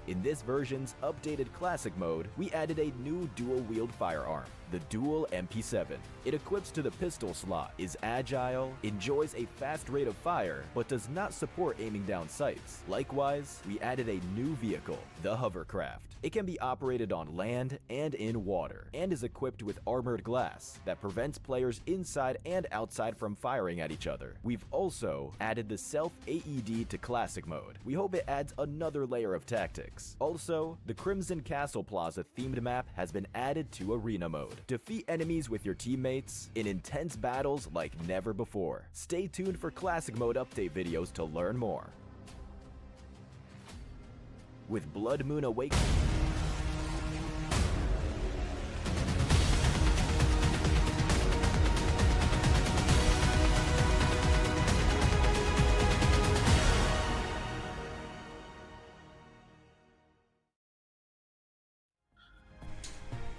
In this version's updated classic mode, we added a new dual-wield firearm, the dual MP7. It equips to the pistol slot, is agile, enjoys a fast rate of fire, but does not support aiming down sights. Likewise, we added a new vehicle, the hovercraft. It can be operated on land and in water, and is equipped with armored glass that prevents players inside and outside from firing at each other. We've also added the self-AED to classic mode. We hope it adds another layer of tactics. Also, the Crimson Castle Plaza themed map has been added to arena mode. Defeat enemies with your teammates in intense battles like never before. Stay tuned for classic mode update videos to learn more. With Blood Moon Awakening,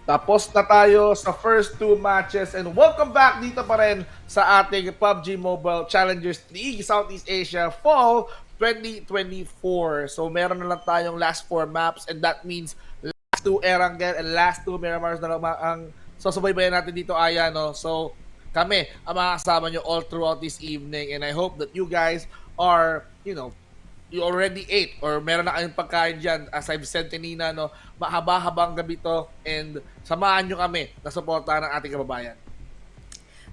Tapos na tayo sa first 2 matches and welcome back dito pa rin sa ating PUBG Mobile Challengers League Southeast Asia Fall 2024. So meron na lang tayong last 4 maps and that means last 2 Erangel and last 2 Miramars na lang ang susubaybayan natin dito, Aya, no? So kami ang makakasama nyo all throughout this evening and I hope that you guys are, you already ate or meron na kayong pagkain dyan. As I've said kanina, no, mahaba-habang gabi to and samahan nyo kami na suportahan ng ating kababayan.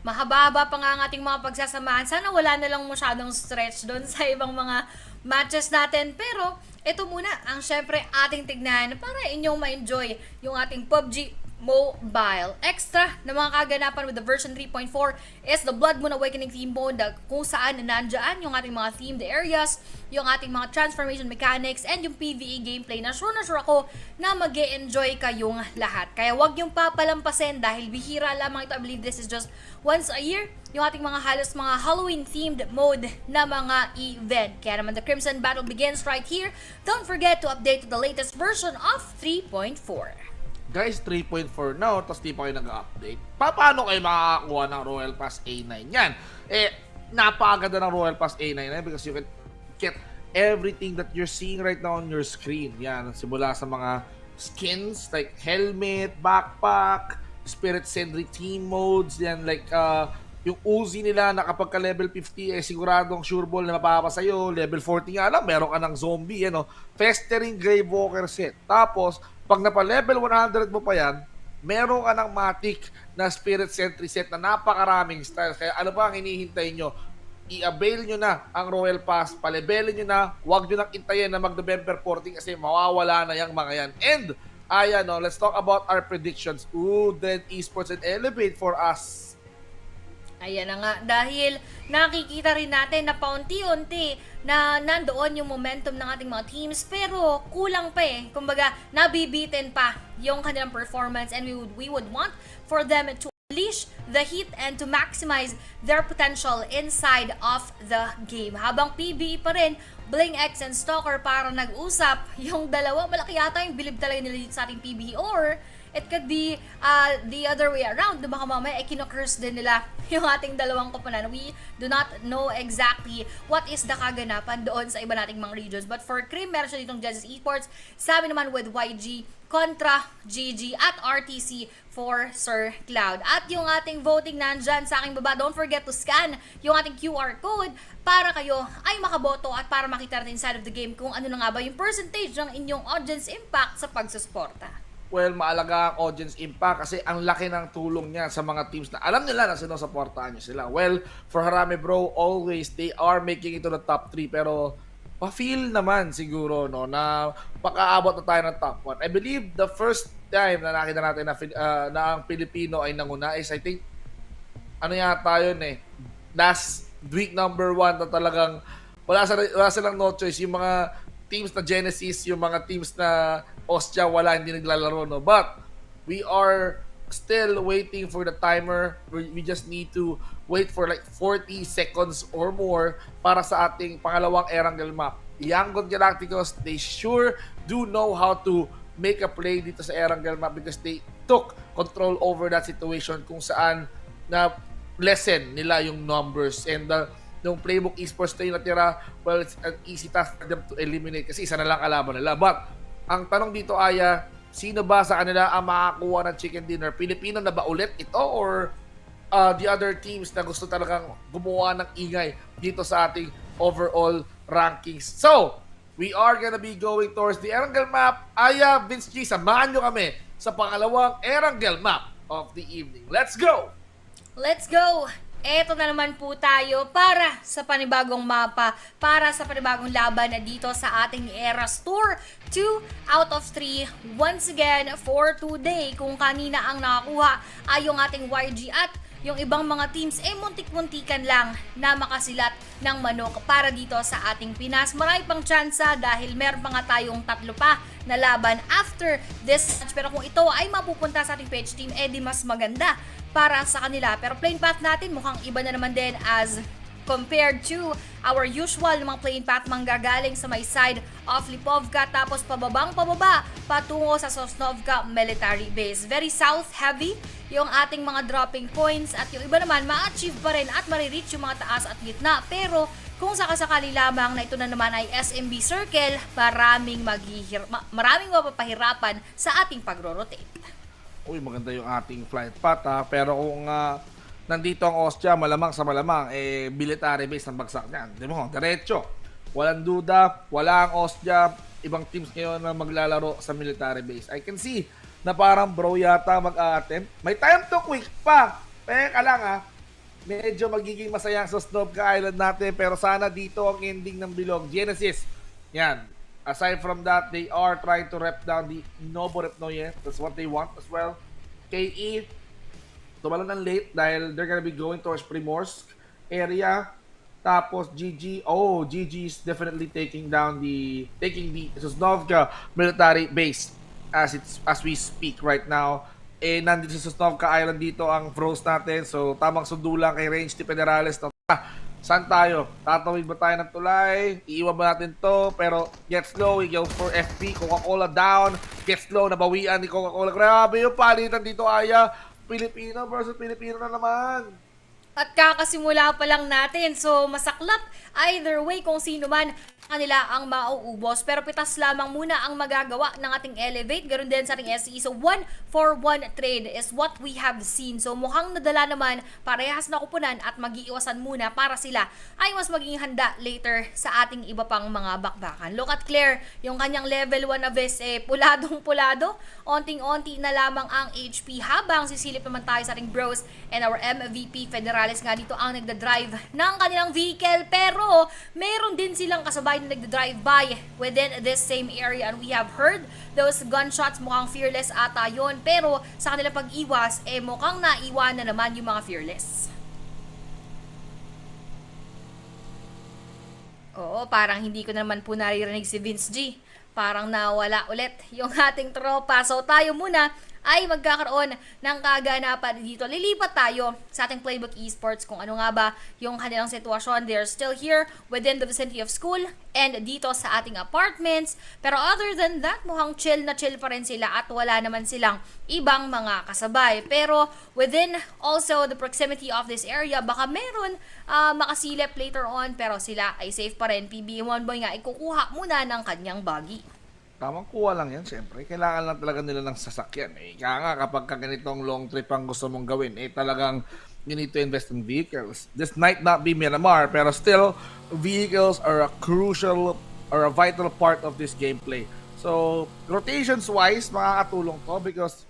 Mahaba-haba pa nga ang ating mga pagsasamahan. Sana wala na lang masyadong stretch doon sa ibang mga matches natin. Pero ito muna ang syempre ating tignan para inyong ma-enjoy yung ating PUBG Mobile. Extra na mga kaganapan with the version 3.4 is the Blood Moon Awakening theme mode kung saan nandyan yung ating mga themed areas, yung ating mga transformation mechanics, and yung PvE gameplay na sure ako na mag-e-enjoy kayong lahat. Kaya wag yung papalampasin dahil bihira lamang ito. I believe this is just once a year yung ating mga halos mga Halloween themed mode na mga event. Kaya naman the Crimson Battle begins right here. Don't forget to update to the latest version of 3.4.
Guys, 3.4 now, tapos di pa kayo nag-update. Paano kayo makakakuha ng Royal Pass A9? Yan. Napakaganda ng Royal Pass A9 because you can get everything that you're seeing right now on your screen. Yan, simula sa mga skins like helmet, backpack, Spirit Sentry team modes, yan like yung Uzi nila na kapag ka level 50 siguradong sure ball na mapapasa sa'yo. Level 40 nga lang, meron ka ng zombie, Festering Gravewalker set. Tapos, pag napa-level 100 mo pa yan, meron ka ng Matic na Spirit Sentry set na napakaraming styles. Kaya ano pa ang hinihintay nyo? I-avail nyo na ang Royal Pass, palebelin nyo na, huwag nyo nang intayin na mag-November 14 kasi mawawala na yung mga yan. And, ayan, let's talk about our predictions. Then esports and elevate for us.
Ayan na nga, dahil nakikita rin natin na paunti-unti na nandoon yung momentum ng ating mga teams pero kulang pa Kumbaga, nabibitin pa yung kanilang performance and we would want for them to unleash the heat and to maximize their potential inside of the game. Habang PBE pa rin, Bling X and Stalker para nag-usap, yung dalawa, malaki yata yung bilib talaga nila dito sa ating PBE or it could be the other way around. Baka mamaya kinocurse din nila yung ating dalawang koponan. We do not know exactly what is the kaganapan doon sa iba nating mga regions. But for Krim, meron siya ditong Genesis Esports. Sabi naman with YG, kontra GG at RTC for Sir Cloud. At yung ating voting nandyan sa aking baba. Don't forget to scan yung ating QR code para kayo ay makaboto at para makita natin inside of the game kung ano na nga ba yung percentage ng inyong audience impact sa pagsusuporta.
Well, maalaga ang audience impact kasi ang laki ng tulong niya sa mga teams na alam nila na sinusuportahan niyo sila. Well, for Harame bro, always they are making it to the top 3 pero pa-feel naman siguro na pakaabot na tayo ng top 1. I believe the first time na nakita natin na ang Pilipino ay nanguna is I think yata yun last week number 1 na talagang wala silang no choice. Yung mga teams na Genesis, yung mga teams na Ostia, hindi naglalaro, But we are still waiting for the timer. We just need to wait for like 40 seconds or more para sa ating pangalawang Erangel map. Yangon Galacticos, they sure do know how to make a play dito sa Erangel map because they took control over that situation kung saan na lessen nila yung numbers and yung playbook esports na yung natira, well, it's an easy task for them to eliminate kasi isa na lang kalaban nila. But ang tanong dito, Aya, sino ba sa kanila ang makakuha ng chicken dinner? Pilipino na ba ulit ito or the other teams na gusto talagang gumawa ng ingay dito sa ating overall rankings? So, we are gonna be going towards the Erangel map. Aya, Vince G, samahan nyo kami sa pangalawang Erangel map of the evening. Let's go!
Let's go! Eto na naman po tayo para sa panibagong mapa, para sa panibagong laban dito sa ating Eras Tour. 2 out of 3 once again for today. Kung kanina ang nakakuha ay yung ating YG at yung ibang mga teams muntik-muntikan lang na makasilat ng manok para dito sa ating Pinas. Marami pang tsansa dahil meron pa nga tayong 3 pa na laban after this match. Pero kung ito ay mapupunta sa ating PH team, di mas maganda para sa kanila. Pero playing path natin mukhang iba na naman din as compared to our usual mga playing path manggagaling sa may side of Lipovka tapos pababa patungo sa Sosnovka military base. Very south heavy yung ating mga dropping points at yung iba naman ma-achieve pa rin at marireach yung mga taas at gitna. Pero kung sakasakali lamang na ito na naman ay SMB circle, maraming mapapahirapan sa ating pagro-rotate.
Uy, maganda yung ating flight path ha. Pero kung nandito ang Austria, malamang sa malamang, military base ang bagsak niyan. Di mo, diretso. Walang duda, wala ang Austria, ibang teams ngayon na maglalaro sa military base. I can see na parang bro yata mag-a-attempt. May time to quick pa. Teka lang ha. Medyo magiging masaya sa Sosnovka Island natin, pero sana dito ang ending ng bilog. Genesis. Yan. Aside from that, they are trying to rep down the Novorepnoye. That's what they want as well. KE, tumalo ng late dahil they're gonna be going towards Primorsk area. Tapos GG, GG is definitely taking the Sosnovka military base as we speak right now. Nandito sa Sosnovka Island dito ang froze natin. So tamang sundo lang kay Range de Federales. Saan tayo? Tatawid ba tayo ng tulay? Iiwan ba natin to? Pero get slow, we go for FP, Coca-Cola down. Get slow, nabawian ni Coca-Cola. Grabe yung palitan dito, Aya. Pilipino versus Pilipino na naman.
At kakasimula pa lang natin, so masaklap either way kung sino man kanila ang mauubos. Pero pitas lamang muna ang magagawa ng ating Elevate. Ganon din sa ating SE. So 1-for-1 trade is what we have seen. So mukhang nadala naman parehas na kupunan at mag-iiwasan muna para sila ay mas maging handa later sa ating iba pang mga bakbakan. Look at Claire, yung kanyang level 1 na vest puladong-pulado. Onting-onti na lamang ang HP habang sisilip naman tayo sa ating bros and our MVP Federales nga dito ang nagda-drive ng kanilang vehicle. Pero meron din silang kasabay na nagda-drive by within this same area and we have heard those gunshots. Mukhang fearless ata yun, pero sa kanilang pag-iwas mukhang naiwan na naman yung mga fearless. Oo, parang hindi ko naman po naririnig si Vince G. Parang nawala ulit yung ating tropa. So tayo muna ay magkakaroon ng kaganapan dito. Lilipat tayo sa ating Playbook Esports kung ano nga ba yung kanilang sitwasyon. They're still here within the vicinity of school and dito sa ating apartments. Pero other than that, mukhang chill na chill pa rin sila at wala naman silang ibang mga kasabay. Pero within also the proximity of this area, baka meron makasilip later on, pero sila ay safe pa rin. PB1 Boy nga ikukuha muna ng kanyang buggy.
Tamang kuha lang yan, siyempre. Kailangan lang talaga nila ng sasakyan. Kaya nga, kapag ganitong long trip ang gusto mong gawin, talagang you need to invest in vehicles. This might not be Miramar, pero still, vehicles are a crucial or a vital part of this gameplay. So, rotations-wise, makakatulong to because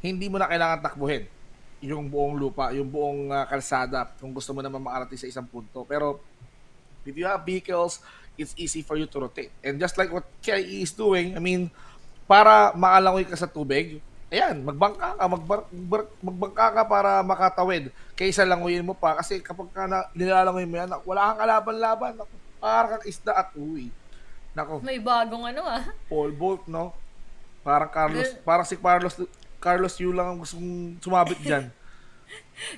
hindi mo na kailangan takbuhin yung buong lupa, yung buong kalsada kung gusto mo naman maarating sa isang punto. Pero, if you have vehicles, it's easy for you to rotate. And just like what KE is doing, I mean, para makalangoy ka sa tubig, ayan, magbangka ka, magbangka ka para makatawid kaysa langoyin mo pa. Kasi kapag nilalangoy mo yan, wala kang kalaban-laban. Parang kang isda at uwi. Nako.
May bagong
Pole vault, no? Parang si Carlos Yu lang ang gustong sumabit dyan.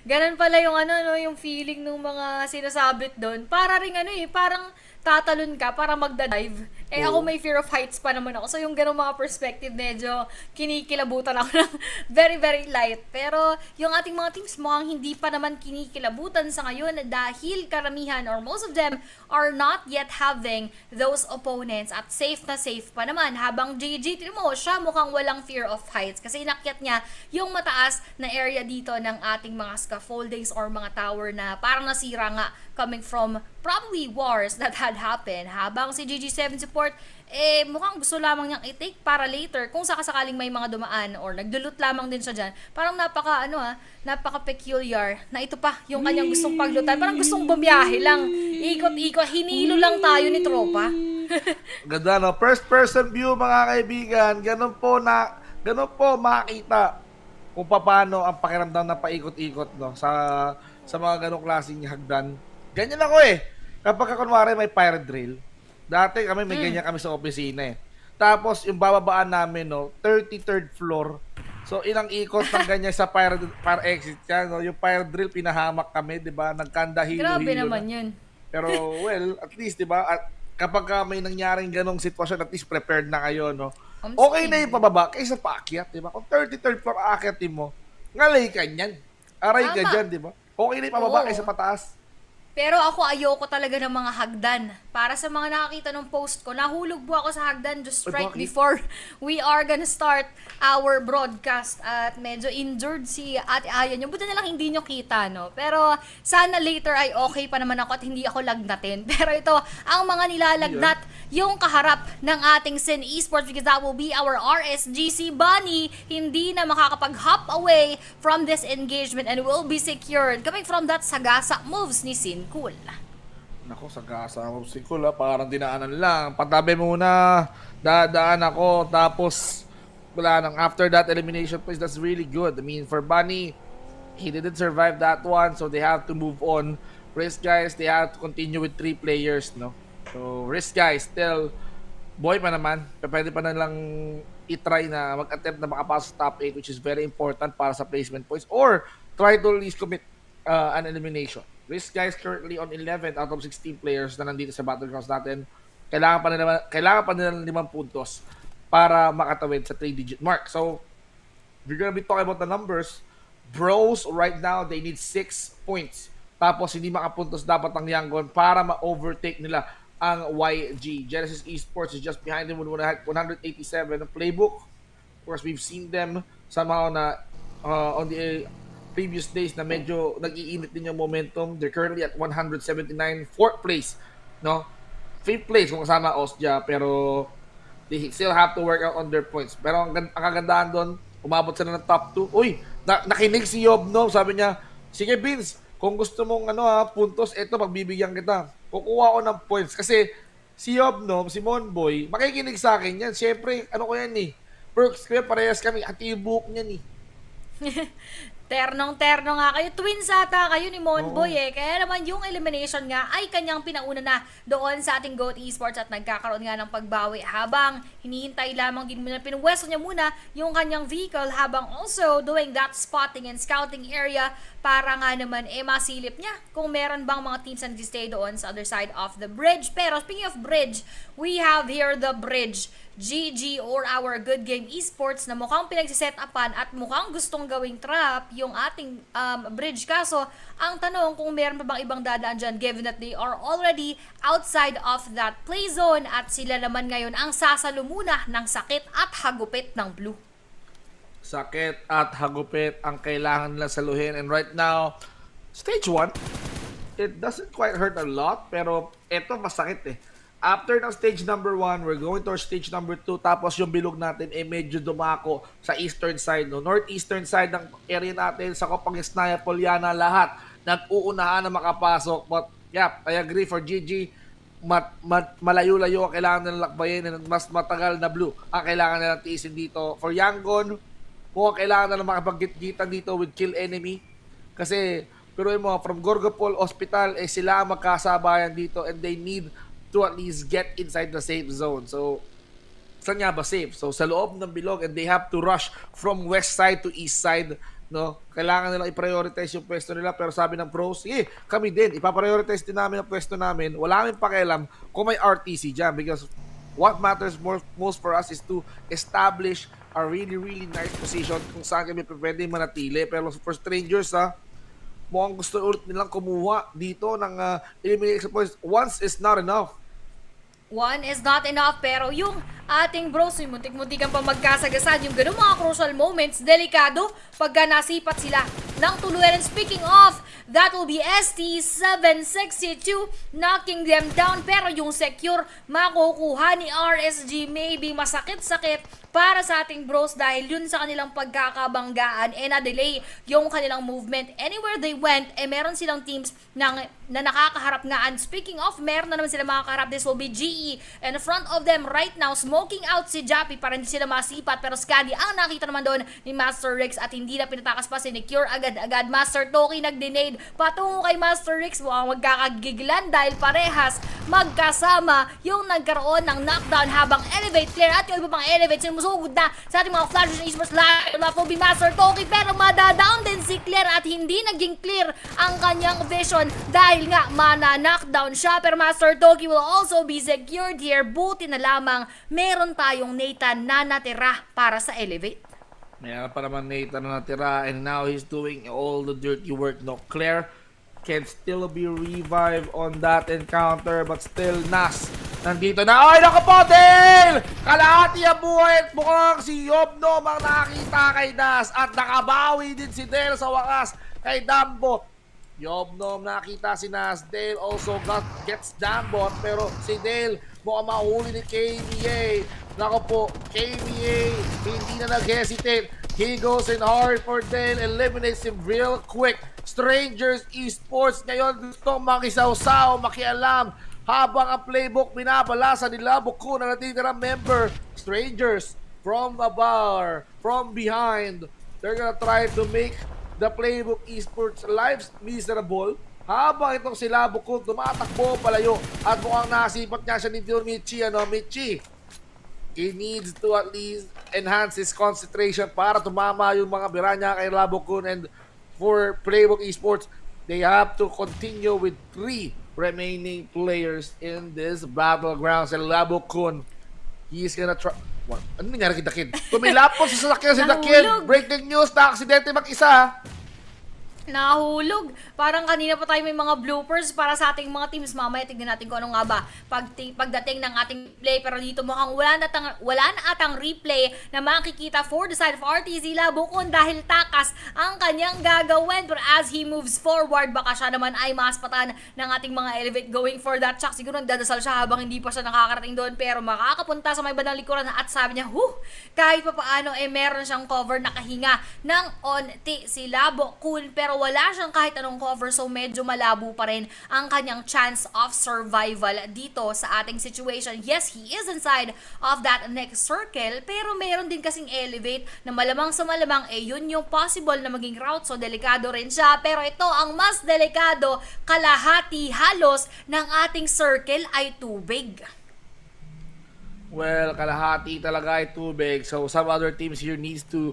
Ganun pala yung yung feeling ng mga sinasabit doon. Para ring parang tatalon ka para magda-dive. ako
Oo.
may fear of heights pa naman ako. So yung ganung mga perspective, medyo kinikilabutan ako ng very, very light. Pero yung ating mga teams mukhang hindi pa naman kinikilabutan sa ngayon dahil karamihan or most of them are not yet having those opponents at safe na safe pa naman. Habang GG, tinan mo, siya mukhang walang fear of heights kasi inakyat niya yung mataas na area dito ng ating mga scaffoldings or mga tower na parang nasira nga coming from probably wars that had happened. Habang si GG7 support, mukhang gusto lamang niyang i-take para later kung sakasakaling may mga dumaan or nagdulot lamang din siya dyan. Parang napaka peculiar na ito pa yung kanyang gustong paglutan. Parang gustong bumiyahe lang. Ikot-ikot, hinilo lang tayo ni tropa.
Ganda, no? First person view, mga kaibigan. Ganun po makita kung paano ang pakiramdam na paikot-ikot, no? Sa mga ganong klaseng hagdan. Ganyan ako Kapag kunwari may pirate drill, dati kami may ganyan kami sa opisina Tapos yung bababaan namin, no, 33rd floor. So ilang ikot ng ganyan sa fire exit yan, no? Yung fire drill pinahamak kami, 'di ba? Nagkanda hilo-hilo.
Grabe naman yun.
Pero well, at least 'di ba? At kapag may nangyaring ganong sitwasyon, at least prepared na kayo, no? Okay na yung pababa kaysa paakyat, 'di ba? Kung 33rd floor aakyatin mo, ngalay ka niyan. Aray ka diyan, 'di ba? Okay na yung pababa kaysa pataas.
Pero ako ayoko talaga ng mga hagdan. Para sa mga nakakita ng post ko, nahulog po ako sa hagdan just right before we are gonna start our broadcast. At medyo injured si Ate Aya nyo. Buti na lang hindi nyo kita, no? Pero sana later ay okay pa naman ako at hindi ako lagnatin. Pero ito, ang mga nilalagnat, yung kaharap ng ating Sin Esports because that will be our RSGC Bunny. Hindi na makakapag-hop away from this engagement and will be secured coming from that sagasa moves ni Sin Cool.
Nako, sagasa mo si Cool, parang dinaanan lang. Patabi muna, dadaan ako, tapos wala nang after that elimination place. That's really good. I mean, for Bunny, he didn't survive that one, so they have to move on. Risk guys, they have to continue with 3 players, no? So, Risk guys, still, boy pa naman, pwede pa na lang i-try na mag-attempt na makapasok sa top 8, which is very important para sa placement points, or try to at least commit an elimination. Risk guys currently on 11 out of 16 players na nandito sa Battlegrounds natin. Kailangan pa nila ng 5 puntos para makatawid sa 3-digit mark. So, if you're gonna be talking about the numbers, Bros right now, they need 6 points. Tapos hindi makapuntos dapat ang Yangon para ma-overtake nila ang YG. Genesis Esports is just behind them with 187 ng playbook. Of course, we've seen them somehow na on the previous days na medyo nag-iinit din yung momentum. They're currently at 179, 4th place, no? 5th place kung kasama Ostia, pero they still have to work out on their points. Pero ang kagandahan doon, umabot sila ng top 2. Uy, nakinig si Yobno, sabi niya, sige Vince, kung gusto mong puntos, eto pagbibigyan kita. Kukuha ko ng points kasi si Yobno, si Monboy, makikinig sa akin yan. Siyempre, ano ko yan Perks, kaya parehas kami, atibuk niyan
Ternong-terno nga kayo. Twins ata kayo ni Monboy Kaya naman yung elimination nga ay kanyang pinauna na doon sa ating GOAT Esports at nagkakaroon nga ng pagbawi habang hinihintay lamang din muna. Pinwesto niya muna yung kanyang vehicle habang also doing that spotting and scouting area para nga naman masilip niya kung meron bang mga teams na nag-stay doon sa other side of the bridge. Pero speaking of bridge, we have here the bridge. GG or our Good Game Esports na mukhang pinagsiset-upan at mukhang gustong gawing trap yung ating bridge. Kaso, ang tanong kung meron pa bang ibang dadaan dyan given that they are already outside of that play zone at sila naman ngayon ang sasalumuna ng sakit at hagupit ng blue.
Sakit at hagupit ang kailangan nila saluhin. And right now, stage 1, it doesn't quite hurt a lot, pero eto masakit After ng stage number 1, we're going to our stage number 2. Tapos yung bilog natin medyo dumako sa eastern side. No? Northeastern side ng area natin, sa Kopangisnaya, Poliana, lahat nag-uunahan na makapasok. But yeah, I agree for GG. Malayo-layo ang kailangan nilang lakbayin and mas matagal na blue ang kailangan nilang tiisin dito. For Yangon, kung kailangan nilang makapag-gitan dito with kill enemy. Kasi, pero mo, from Gorgopol Hospital, sila ang magkasabayan dito and they need to at least get inside the safe zone. So, saan nga ba safe? So, sa loob ng bilog and they have to rush from west side to east side. No? Kailangan nilang i-prioritize yung pwesto nila pero sabi ng pros, kami din, ipaprioritize din namin ang pwesto namin. Wala kaming pakialam kung may RTC dyan because what matters most for us is to establish a really nice position kung saan kami pwede manatili. Pero for Strangers, mukhang gusto ulit nilang kumuha dito ng elimination points. Once is not enough.
One is not enough, pero yung ating bros, yung muntik-muntikan pa magkasagasad, yung ganun mga crucial moments, delikado pagka nasipat sila ng tuluyan. And speaking of, that will be ST762 knocking them down, pero yung secure makukuha ni RSG. Maybe masakit-sakit para sa ating bros dahil yun sa kanilang pagkakabanggaan na-delay yung kanilang movement. Anywhere they went, meron silang teams na nakakaharap nga. And speaking of, meron na naman sila makakaharap. This will be GE. And in front of them right now, smoking out si Jappy para hindi sila masipat. Pero Scadi ang nakita naman doon ni Master Rex at hindi na pinatakas pa, sinecure agad-agad. Master Toki nag-denade patungo kay Master Rex. Mukhang magkakagiglan dahil parehas magkasama yung nagkaroon ng knockdown habang elevate Claire at yung iba pang elevate sinusugod na sa ating mga flashes ng esports live. Will be Master Toki pero madadown din si Claire at hindi naging clear ang kanyang vision dahil nga mana-knockdown siya. Pero Master Toki will also be secured here. Buti na lamang meron tayong Nathan na natira para sa elevate.
Mayroon pa naman Nathan na natira and now he's doing all the dirty work. No, Claire can still be revived on that encounter but still Nas nandito na. Ay, naku po, Dale! Kalahati ang buhay at mukhang si Yobnom ang nakita kay Nas at nakabawi din si Dale sa wakas kay Dambo. Yobnom nakita si Nas. Dale also gets Dambo pero si Dale mukhang mahuli ni KBA. Naku po, KBA hindi na nag-hesitate. He goes in hard for Dale, eliminates him real quick. Strangers Esports ngayon gusto makisaw-saw, makialam habang ang playbook binabalasan nila Buko na natitirang member. Strangers from a bar, from behind, they're gonna try to make the playbook Esports lives miserable habang itong sila Buko tumatakbo palayo at mukhang nasipat niya siya ni Michi. Michi, he needs to at least enhance his concentration para tumama yung mga bira niya kay Labokun. And for Playbook Esports, they have to continue with 3 remaining players in this battleground. Si Labokun, he's gonna try... What? Ano nangyari kay Dakid? Tumilapon sa sasakyan si Dakid. Breaking news, na-aksidente mag-isa.
Nahulog. Parang kanina pa tayo may mga bloopers para sa ating mga teams. Mamaya tignan natin kung ano nga ba pagdating ng ating play. Pero dito mukhang wala na atang replay na makikita for the side of RTZ Labokun dahil takas ang kanyang gagawin. Pero as he moves forward, baka siya naman ay maspatan ng ating mga elevate going for that shock. Siguro nagdadasal siya habang hindi pa siya nakakarating doon. Pero makakapunta sa may bandang likuran at sabi niya, kahit pa paano meron siyang cover, nakahinga ng onti si Labokun. Pero wala siyang kahit anong cover, so medyo malabo pa rin ang kanyang chance of survival dito sa ating situation. Yes, he is inside of that next circle, pero meron din kasing elevate na malamang sa malamang yun yung possible na maging route, so delikado rin siya. Pero ito ang mas delikado, kalahati halos ng ating circle ay tubig.
Well, kalahati talaga ay tubig, so some other teams here needs to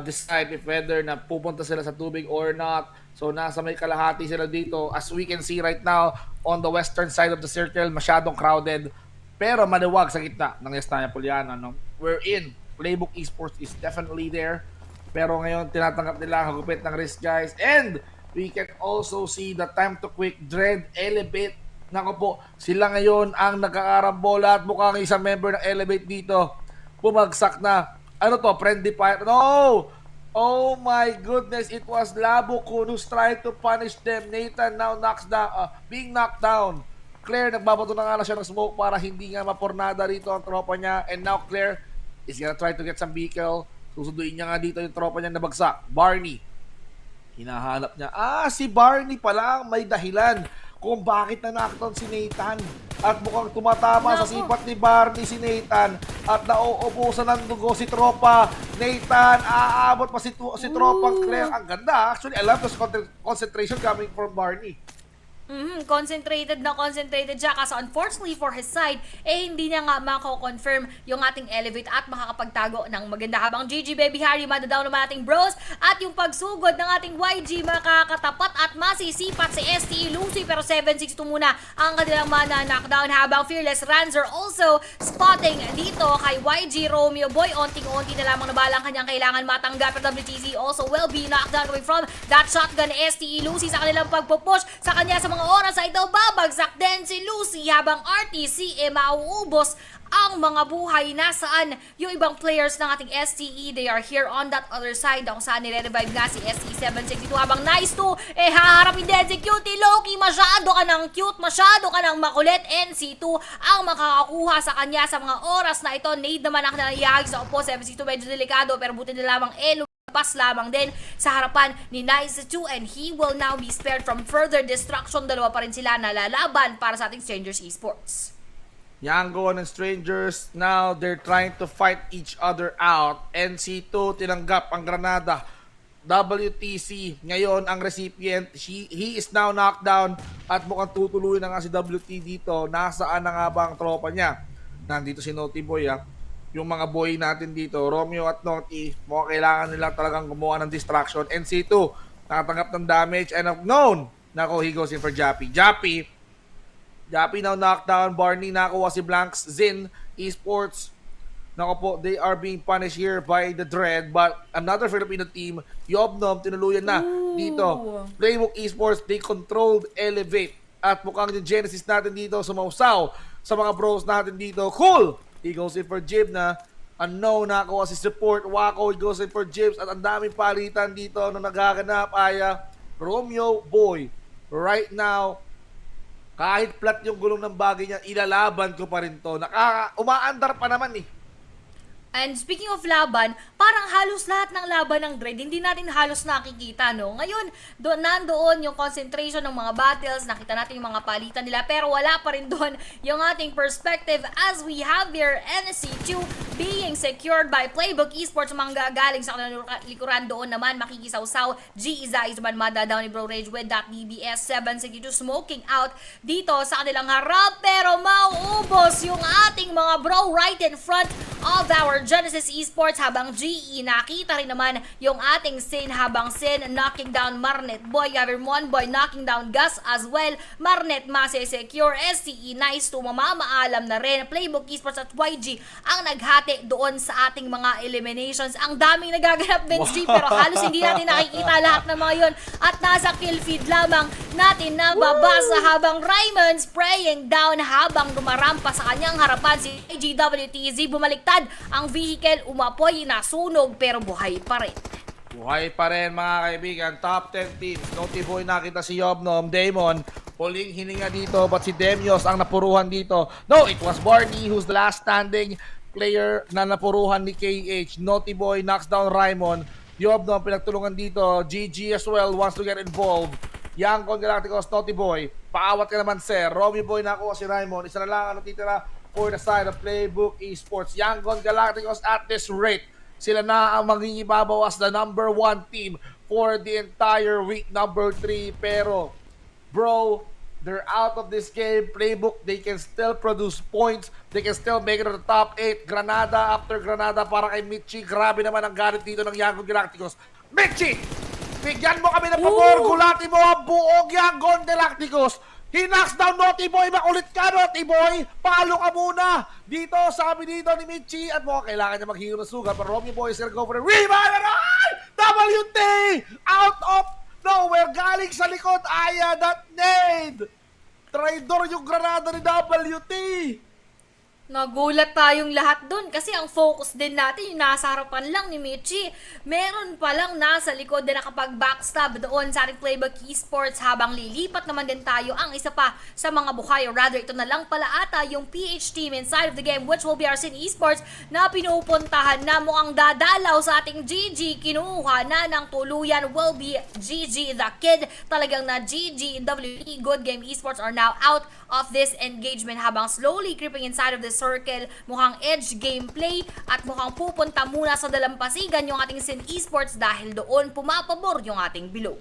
decide if whether na pupunta sila sa tubig or not. So nasa may kalahati sila dito. As we can see right now on the western side of the circle, masyadong crowded pero maliwag sa gitna ng Estanya Poliana. We're in. Playbook Esports is definitely there. Pero ngayon tinatanggap nila ang hagupit ng risk, guys. And we can also see the time to quick Dread Elevate. Nako po, sila ngayon ang nagkakarambola at mukhang isang member ng Elevate dito bumagsak na. Ano to? Friendly fire? No! Oh my goodness, it was Labokun who's trying to punish them. Nathan now being knocked down. Claire, nagbabato na nga siya ng smoke para hindi nga mapornada rito ang tropa niya. And now Claire is gonna try to get some vehicle. Susunduin niya nga dito yung tropa niya na bagsak. Barney. Hinahanap niya. Si Barney pala may dahilan kung bakit na-knockdown si Nathan. At mukhang tumatama sa sipat ni Barney si Nathan. At nauubusan ng dugo si tropa. Nathan, aabot pa si tropang Claire. Ang ganda. Actually, I love this concentration coming from Barney.
Concentrated siya kasi unfortunately for his side, hindi niya nga mako-confirm yung ating elevate at makakapagtago ng maganda. Habang GG Baby Harry, madadown naman ating bros at yung pagsugod ng ating YG makakatapat at masisipat si STE Lucy, pero 7-6 muna ang kanilang mana knockdown. Habang Fearless Ranzer also spotting dito kay YG Romeo Boy, onting-onti na lamang na balang kanyang kailangan matanggap, pero WTC also will be knocked down coming from that shotgun STE Lucy sa kanilang pagpupush sa kanya. Sa mga oras ay ito babagsak din si Lucy, habang RTC mauubos ang mga buhay. Nasaan yung ibang players ng ating STE? They are here on that other side kung saan nire-revive nga si STE 762, habang nice to haharapin din si Cutie Loki. Masyado ka ng cute, masyado ka ng makulit. NC2 ang makakakuha sa kanya sa mga oras na ito. Nade naman ang nangyayag sa Oppo 762, medyo delikado pero buti na lamang pas lamang din sa harapan ni Nice2, and he will now be spared from further destruction. Dalawa pa rin sila na lalaban para sa ating Strangers Esports.
Yango and Strangers, now they're trying to fight each other out. NC2 tinanggap ang granada. WTC ngayon ang recipient. He is now knocked down at mukhang tutuloy na nga si WT dito. Nasaan na nga ba ang tropa niya? Nandito si Naughty Boy yung mga boy natin dito, Romeo at Naughty, mukhang kailangan nila talagang gumawa ng distraction. NC2, nakatanggap ng damage and unknown. Nako, he goes in for Jappy. Jappy now knocked down. Barney nakuha si Blanks. Zin Esports, nako po, they are being punished here by the Dread, but another Filipino team, Yobnom, tinuluyan na dito. Playbook Esports, they controlled Elevate. At mukhang yung Genesis natin dito sumausaw sa mga bros natin dito. Cool! He goes in for Jib na unknown, nakuha si support. Wako, he goes in for Jibs, at ang daming palitan dito na nagaganap ay Romeo Boy. Right now, kahit flat yung gulong ng bagay niya, ilalaban ko pa rin to. Umaandar pa naman
And speaking of laban, parang halos lahat ng laban ng Dread, hindi natin halos nakikita, no? Ngayon, nandoon yung concentration ng mga battles, nakita natin yung mga palitan nila, pero wala pa rin doon yung ating perspective as we have here NC2 being secured by Playbook Esports. Manggagaling sa kanilang likuran doon naman, makikisawsaw. G-Iza is man madadown ni Bro Rage with that DBS 762 smoking out dito sa kanilang harap, pero mauubos yung ating mga bro right in front of our Genesis Esports. Habang GE, nakita rin naman yung ating Sin, habang Sin knocking down Marnet Boy, Gavermon Boy knocking down Gus as well. Marnet masesecure, SCE nice to mamamaalam na rin. Playbook Esports at YG ang naghati doon sa ating mga eliminations. Ang daming nagaganap, Benji, pero halos hindi natin nakikita lahat ng mga yon, at nasa kill feed lamang natin nababasa. Habang Raymond spraying down habang dumarampa sa kanyang harapan si GWTZ, bumaliktad ang vehicle, umapoy, nasunog, pero buhay pa rin.
Buhay pa rin mga kaibigan. Top 10 teams. Naughty Boy nakita si Yobnom. Damon, huling hininga dito, but si Demios ang napuruhan dito. No, it was Barney who's the last standing player na napuruhan ni KH. Naughty Boy knocks down Raymond. Yobnom pinagtulungan dito. GG as well wants to get involved. Young Kong Galacticos, Naughty Boy, paawat ka naman sir. Romeo Boy nakuha si Raymond. Isa na lang ang natitira for the side of Playbook Esports. Yangon Galacticos, at this rate, sila na ang mangingibabaw as the number 1 team for the entire week number 3. Pero, bro, they're out of this game. Playbook, they can still produce points. They can still make it to the top 8. Granada after Granada para kay Michi. Grabe naman ang galit dito ng Yangon Galacticos. Michi! Bigyan mo kami ng pabor. Gulati mo ang buong Yangon Galacticos. He knocks down Naughty Boy. Makulit ka, Naughty Boy. Palo ka muna. Dito, sabi dito ni Michi. At mukhang kailangan niya maghiro ng sugat. Pero Romeo Boy is gonna go for the rebound. WT! Out of nowhere. Galing sa likod. Aya, that nade. Traidor yung granada ni WT.
Nagulat tayong lahat dun kasi ang focus din natin yung nasa harapan lang ni Michi. Meron palang nasa likod na nakapag-backstab doon sa ating Playbook Esports, habang lilipat naman din tayo ang isa pa sa mga buhay. Or rather, ito na lang pala ata yung PH team inside of the game, which will be our Sin Esports na pinupuntahan na mukhang dadalaw sa ating GG. Kinuha na ng tuluyan will be GG the Kid. Talagang na GG WT Good Game Esports are now out of this engagement, habang slowly creeping inside of this circle. Mukhang edge gameplay at mukhang pupunta muna sa dalampasigan yung ating Sin Esports dahil doon pumapabor yung ating bilog.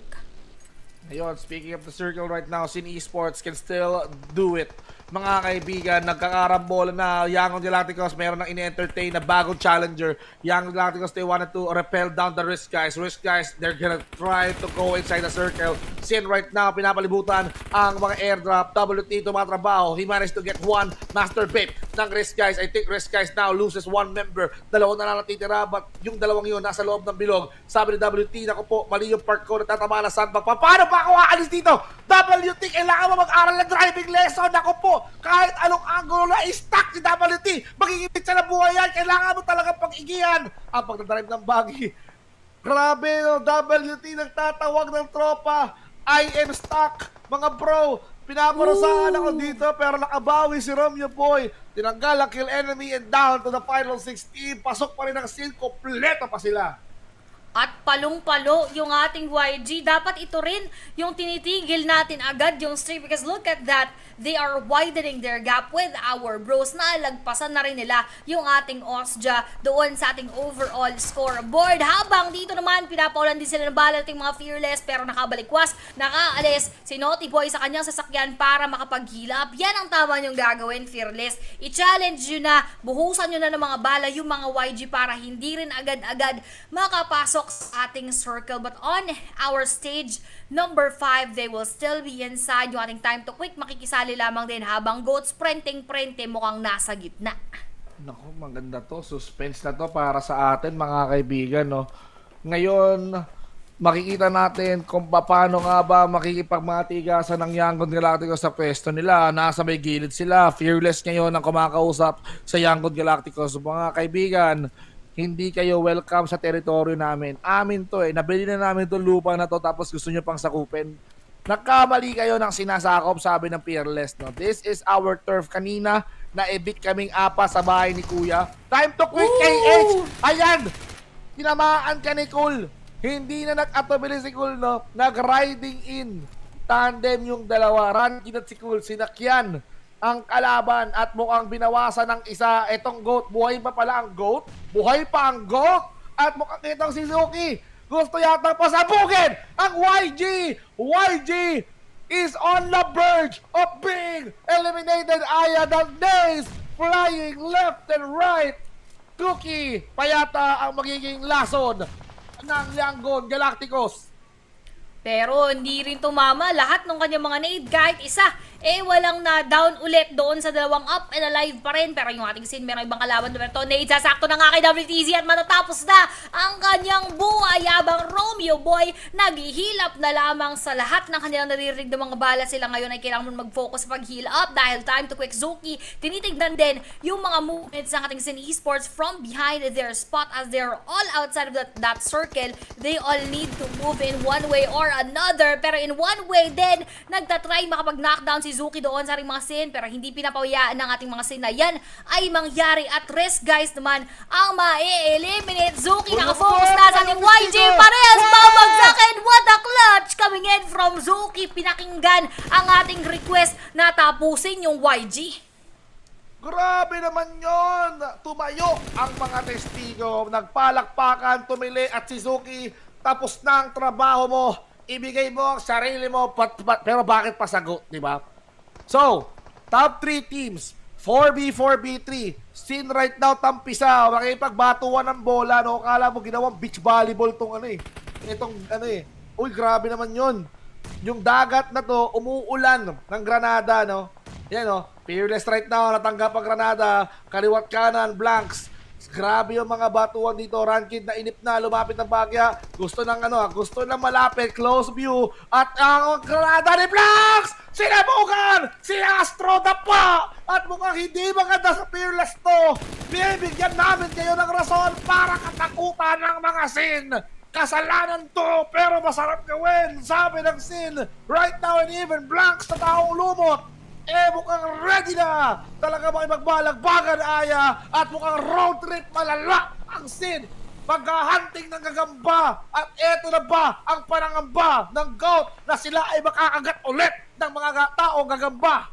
Ayun, speaking of the circle right now, Sin Esports can still do it. Mga kaibigan, nagkakarambol na Yangon Galacticos, meron ng ini-entertain na bagong challenger. Yangon Galacticos, they wanted to repel down the Risk Guys. Risk Guys, they're gonna try to go inside the circle. Sin right now, pinapalibutan ang mga airdrop. WT tumatrabaho. He managed to get one master bait ng Risk Guys. I think Risk Guys now loses one member. Dalawang na lang natitira, but yung dalawang yun nasa loob ng bilog. Sabi ni WT, naku po, mali yung park ko, natatama na Sanhok. Paano pa ako aalis dito? WT, kailangan mo mag-aral ng driving lesson. Naku po, kahit anong angulo na i-stack si WT, magigipit siya na buhay yan. Kailangan mo talaga pag-igihan ang pagdadrive ng buggy. Grabe, no? WT nagtatawag ng tropa. I am stuck, mga bro. Pinaparusahan ako dito pero nakabawi si Romeo Boy. Tinanggal ang kill enemy and down to the final 16. Pasok pa rin ang Sin, kompleto pa sila.
At palong-palo yung ating YG. Dapat ito rin yung tinitigil natin agad yung streak because look at that. They are widening their gap with our bros. Nalagpasan na rin nila yung ating Osja doon sa ating overall scoreboard. Habang dito naman, pinapaulan din sila ng bala ating mga Fearless pero nakabalikwas, nakaalis si Naughty Boy sa kanyang sasakyan para makapaghilap. Yan ang tama niyong gagawin, Fearless. I-challenge nyo na, buhusan nyo na ng mga bala yung mga YG para hindi rin agad-agad makapasok sa ating circle. But on our stage number 5, they will still be inside. Yung ating time to quick, makikisali lamang din habang Goats prenting-prente mukhang nasa gitna.
Naku, maganda to. Suspense na to para sa atin, mga kaibigan, no? Ngayon, makikita natin kung paano nga ba makikipagmatigasan ng Yangon Galacticos sa pwesto nila. Nasa may gilid sila. Fearless ngayon ang kumakausap sa Yangon Galacticos. Mga kaibigan, hindi kayo welcome sa teritoryo namin. Amin to eh. Nabili na namin itong lupa na to tapos gusto nyo pang sakupin. Nagkamali kayo ng sinasakop, sabi ng Fearless. No? This is our turf. Kanina, na-evict kaming apa sa bahay ni Kuya. Time to quit, KH! Ayan! Tinamaan ka ni Cool. Hindi na nag-atubili si Cool, no? Nag-riding in. Tandem yung dalawa. Rankin at si Cool. Sinakyan ang kalaban at mukhang binawasan ng isa. Etong GOAT, buhay pa pala ang GOAT? Buhay pa ang GOAT? At mukhang itong si Suzuki, gusto yata pasabugin ang YG! YG is on the verge of being eliminated. Aya ng days flying left and right. Cookie pa yata ang magiging lason ng Yangon Galacticos.
Pero hindi rin tumama lahat ng kanyang mga nade kahit isa. Walang na down ulit doon sa dalawang up and alive pa rin. Pero yung ating Sin, merong ibang kalaban doon. Pero nade sasakto na nga kay WTZ at matatapos na ang kanyang buhay habang Romeo Boy naghihilap na lamang sa lahat ng kanilang naririnig ng mga bala. Sila ngayon ay kailangan mo mag-focus sa pag-heal up dahil time to quick Zuki. Tinitignan din yung mga movements ng ating Sin Esports from behind their spot as they're all outside of that circle. They all need to move in one way or another. Pero in one way din, nagtatry makapag-knockdown si Zuki doon sa ating mga Sin pero hindi pinapawayaan ng ating mga Sin na yan ay mangyari at Risk Guys naman ang ma-eliminate. Zuki nakafocus na sa ating YG Pares babagsakin. What a clutch coming in from Zuki. Pinakinggan ang ating request na tapusin yung YG.
Grabe naman yon. Tumayo ang mga testigo, nagpalakpakan, tumili at si Suzuki, tapos na ang trabaho mo. Ibigay mo ang sarili mo, pero bakit pasagot, di ba? So, top 3 teams, 4B, 4B3. Sin right now, tampisa, makipagbatuan ng bola, no? Kala mo ginawang beach volleyball tong ano eh. Itong ano eh. Uy, grabe naman yon. Yung dagat na to, umuulan ng granada, no? Yan, no? Fearless right now, natanggap ang granada, kaliwat kanan, blanks. Grabe yung mga batuan dito. Rankid na inip na, lumapit ng bagya. Gusto ng ano, gusto ng malapit, close view. At ang granada ni Blanks! Sinabukan! Si Astro na pa! At mukhang hindi maganda sa Fearless to. Bibigyan namin kayo ng rason para katakutan ng mga Sin. Kasalanan to, pero masarap gawin. Sabi ng Sin, right now and even Blanks na taong lumot. Mukhang ready na talaga makipagbalagbagan Aya at mukhang road trip malala ang Sin maghahunting ng gagamba at eto na ba ang panangamba ng GOAT na sila ay makakagat ulit ng mga taong gagamba.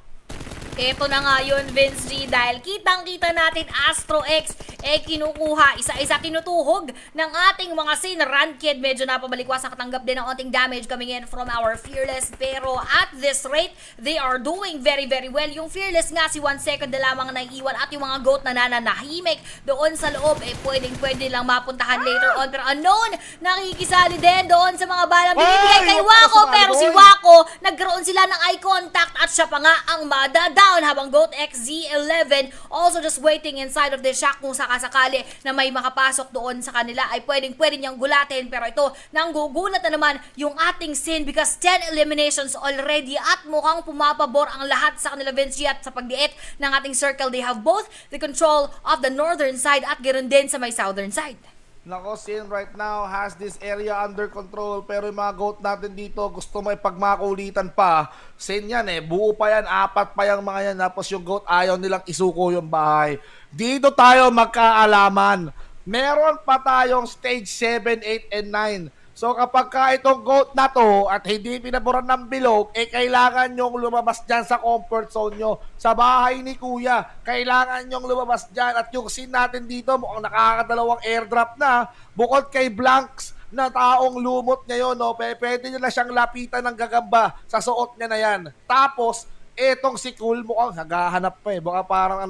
Ito na nga yun, Vince G, dahil kitang-kita natin Astro X kinukuha, isa-isa kinutuhog ng ating mga Sin Ranked. Medyo napabalikwas, nakatanggap din ng onting damage coming in from our Fearless, pero at this rate, they are doing very well. Yung Fearless nga, si 1 second na lamang naiiwan, at yung mga GOAT na nananahimik doon sa loob, pwede lang mapuntahan later on. Pero unknown, nakikisali din doon sa mga balang binibigay kay Wako, pero si Wako, nagkaroon sila ng eye contact at siya pa nga ang madadown, habang GOAT XZ11 also just waiting inside of the shack kung sakasakali na may makapasok doon sa kanila ay pwede niyang gulatin. Pero ito, nanggugulat na naman yung ating Sin because 10 eliminations already at mukhang pumapabor ang lahat sa kanila, Vince G, at sa pagdiit ng ating circle. They have both the control of the northern side at ganoon din sa may southern side.
Nako, Sin right now has this area under control, pero yung mga GOAT natin dito gusto may pagmakulitan pa. Sin yan buo pa yan, 4 pa yung mga yan, tapos yung GOAT ayaw nilang isuko yung bahay. Dito tayo magkaalaman. Meron pa tayong stage 7, 8, and 9. So kapag ka itong GOAT na to at hindi pinaboran ng bilog, kailangan nyong lumabas dyan sa comfort zone nyo. Sa bahay ni Kuya, kailangan nyong lumabas dyan. At yung Sin natin dito, mukhang nakakadalawang airdrop na. Bukod kay Blanks na taong lumot ngayon, pwede nyo na siyang lapitan ng gagamba sa suot niya na yan. Tapos, etong si Cool, mukhang naghahanap pa baka parang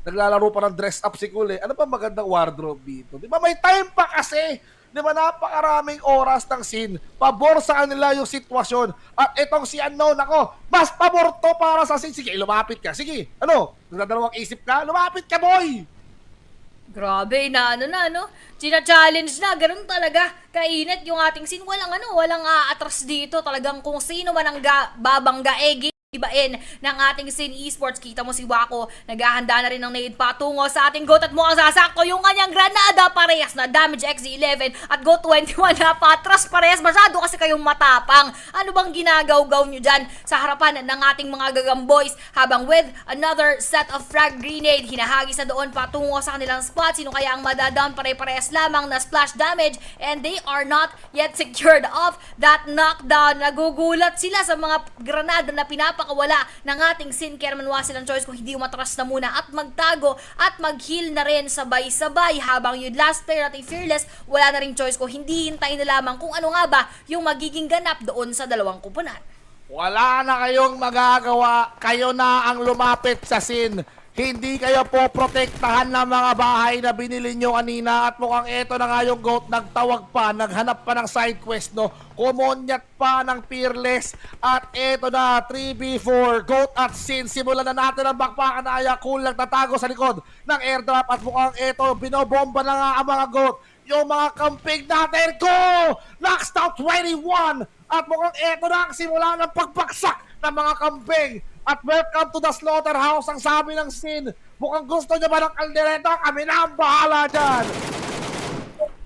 naglalaro pa ng dress up si Cool Ano pa magandang wardrobe dito? Di ba may time pa kasi? Di ba napakaraming oras ng Sin? Pabor sa kanila yung sitwasyon. At itong si Unknown, mas pabor to para sa Sin. Sige, lumapit ka. Sige, nagdadalawang isip ka? Lumapit ka, boy!
Grabe, China-challenge na, ganun talaga. Kainit yung ating Sin. Walang atras dito. Talagang kung sino man ang babangga, ibain ng ating Sin Esports. Kita mo si Wako, naghahanda na rin ng nade patungo sa ating GOAT at mukhang sasakto yung kanyang granada. Parehas na damage XZ11 at GOAT 21 na patras. Parehas, masyado kasi kayong matapang. Ano bang ginagaw-gaw nyo dyan sa harapan ng ating mga gagamboys? Habang with another set of frag grenade, hinahagis na doon patungo sa kanilang spot. Sino kaya ang madadown? Pare-parehas lamang na splash damage, and they are not yet secured of that knockdown. Nagugulat sila sa mga granada na pinapakawala ng ating Sin, kaya naman wala silang choice kung hindi umatras na muna at magtago at mag-heal na rin sabay-sabay. Habang yung last player natin Fearless, wala na rin choice kung hindi hintayin na lamang kung ano nga ba yung magiging ganap doon sa dalawang kupunan.
Wala na kayong magagawa, kayo na ang lumapit sa Sin. Hindi kayo po protektahan ng mga bahay na binili nyo kanina, at mukhang eto na nga yung GOAT, nagtawag pa, naghanap pa ng side quest, kumonyat pa ng Fearless, at eto na, 3v4, GOAT at Sin. Simulan na natin ang bakbakan na Cool nagtatago sa likod ng airdrop, at mukhang eto, binobomba na nga ang mga GOAT. Yung mga kampig natin, go! Knocks out 21, at mukhang eto na ang simula ng pagbaksak ng mga kambing. At welcome to the slaughterhouse, ang sabi ng Sin. Mukhang gusto niya ba ng kaldereta? Kami na ang bahala dyan.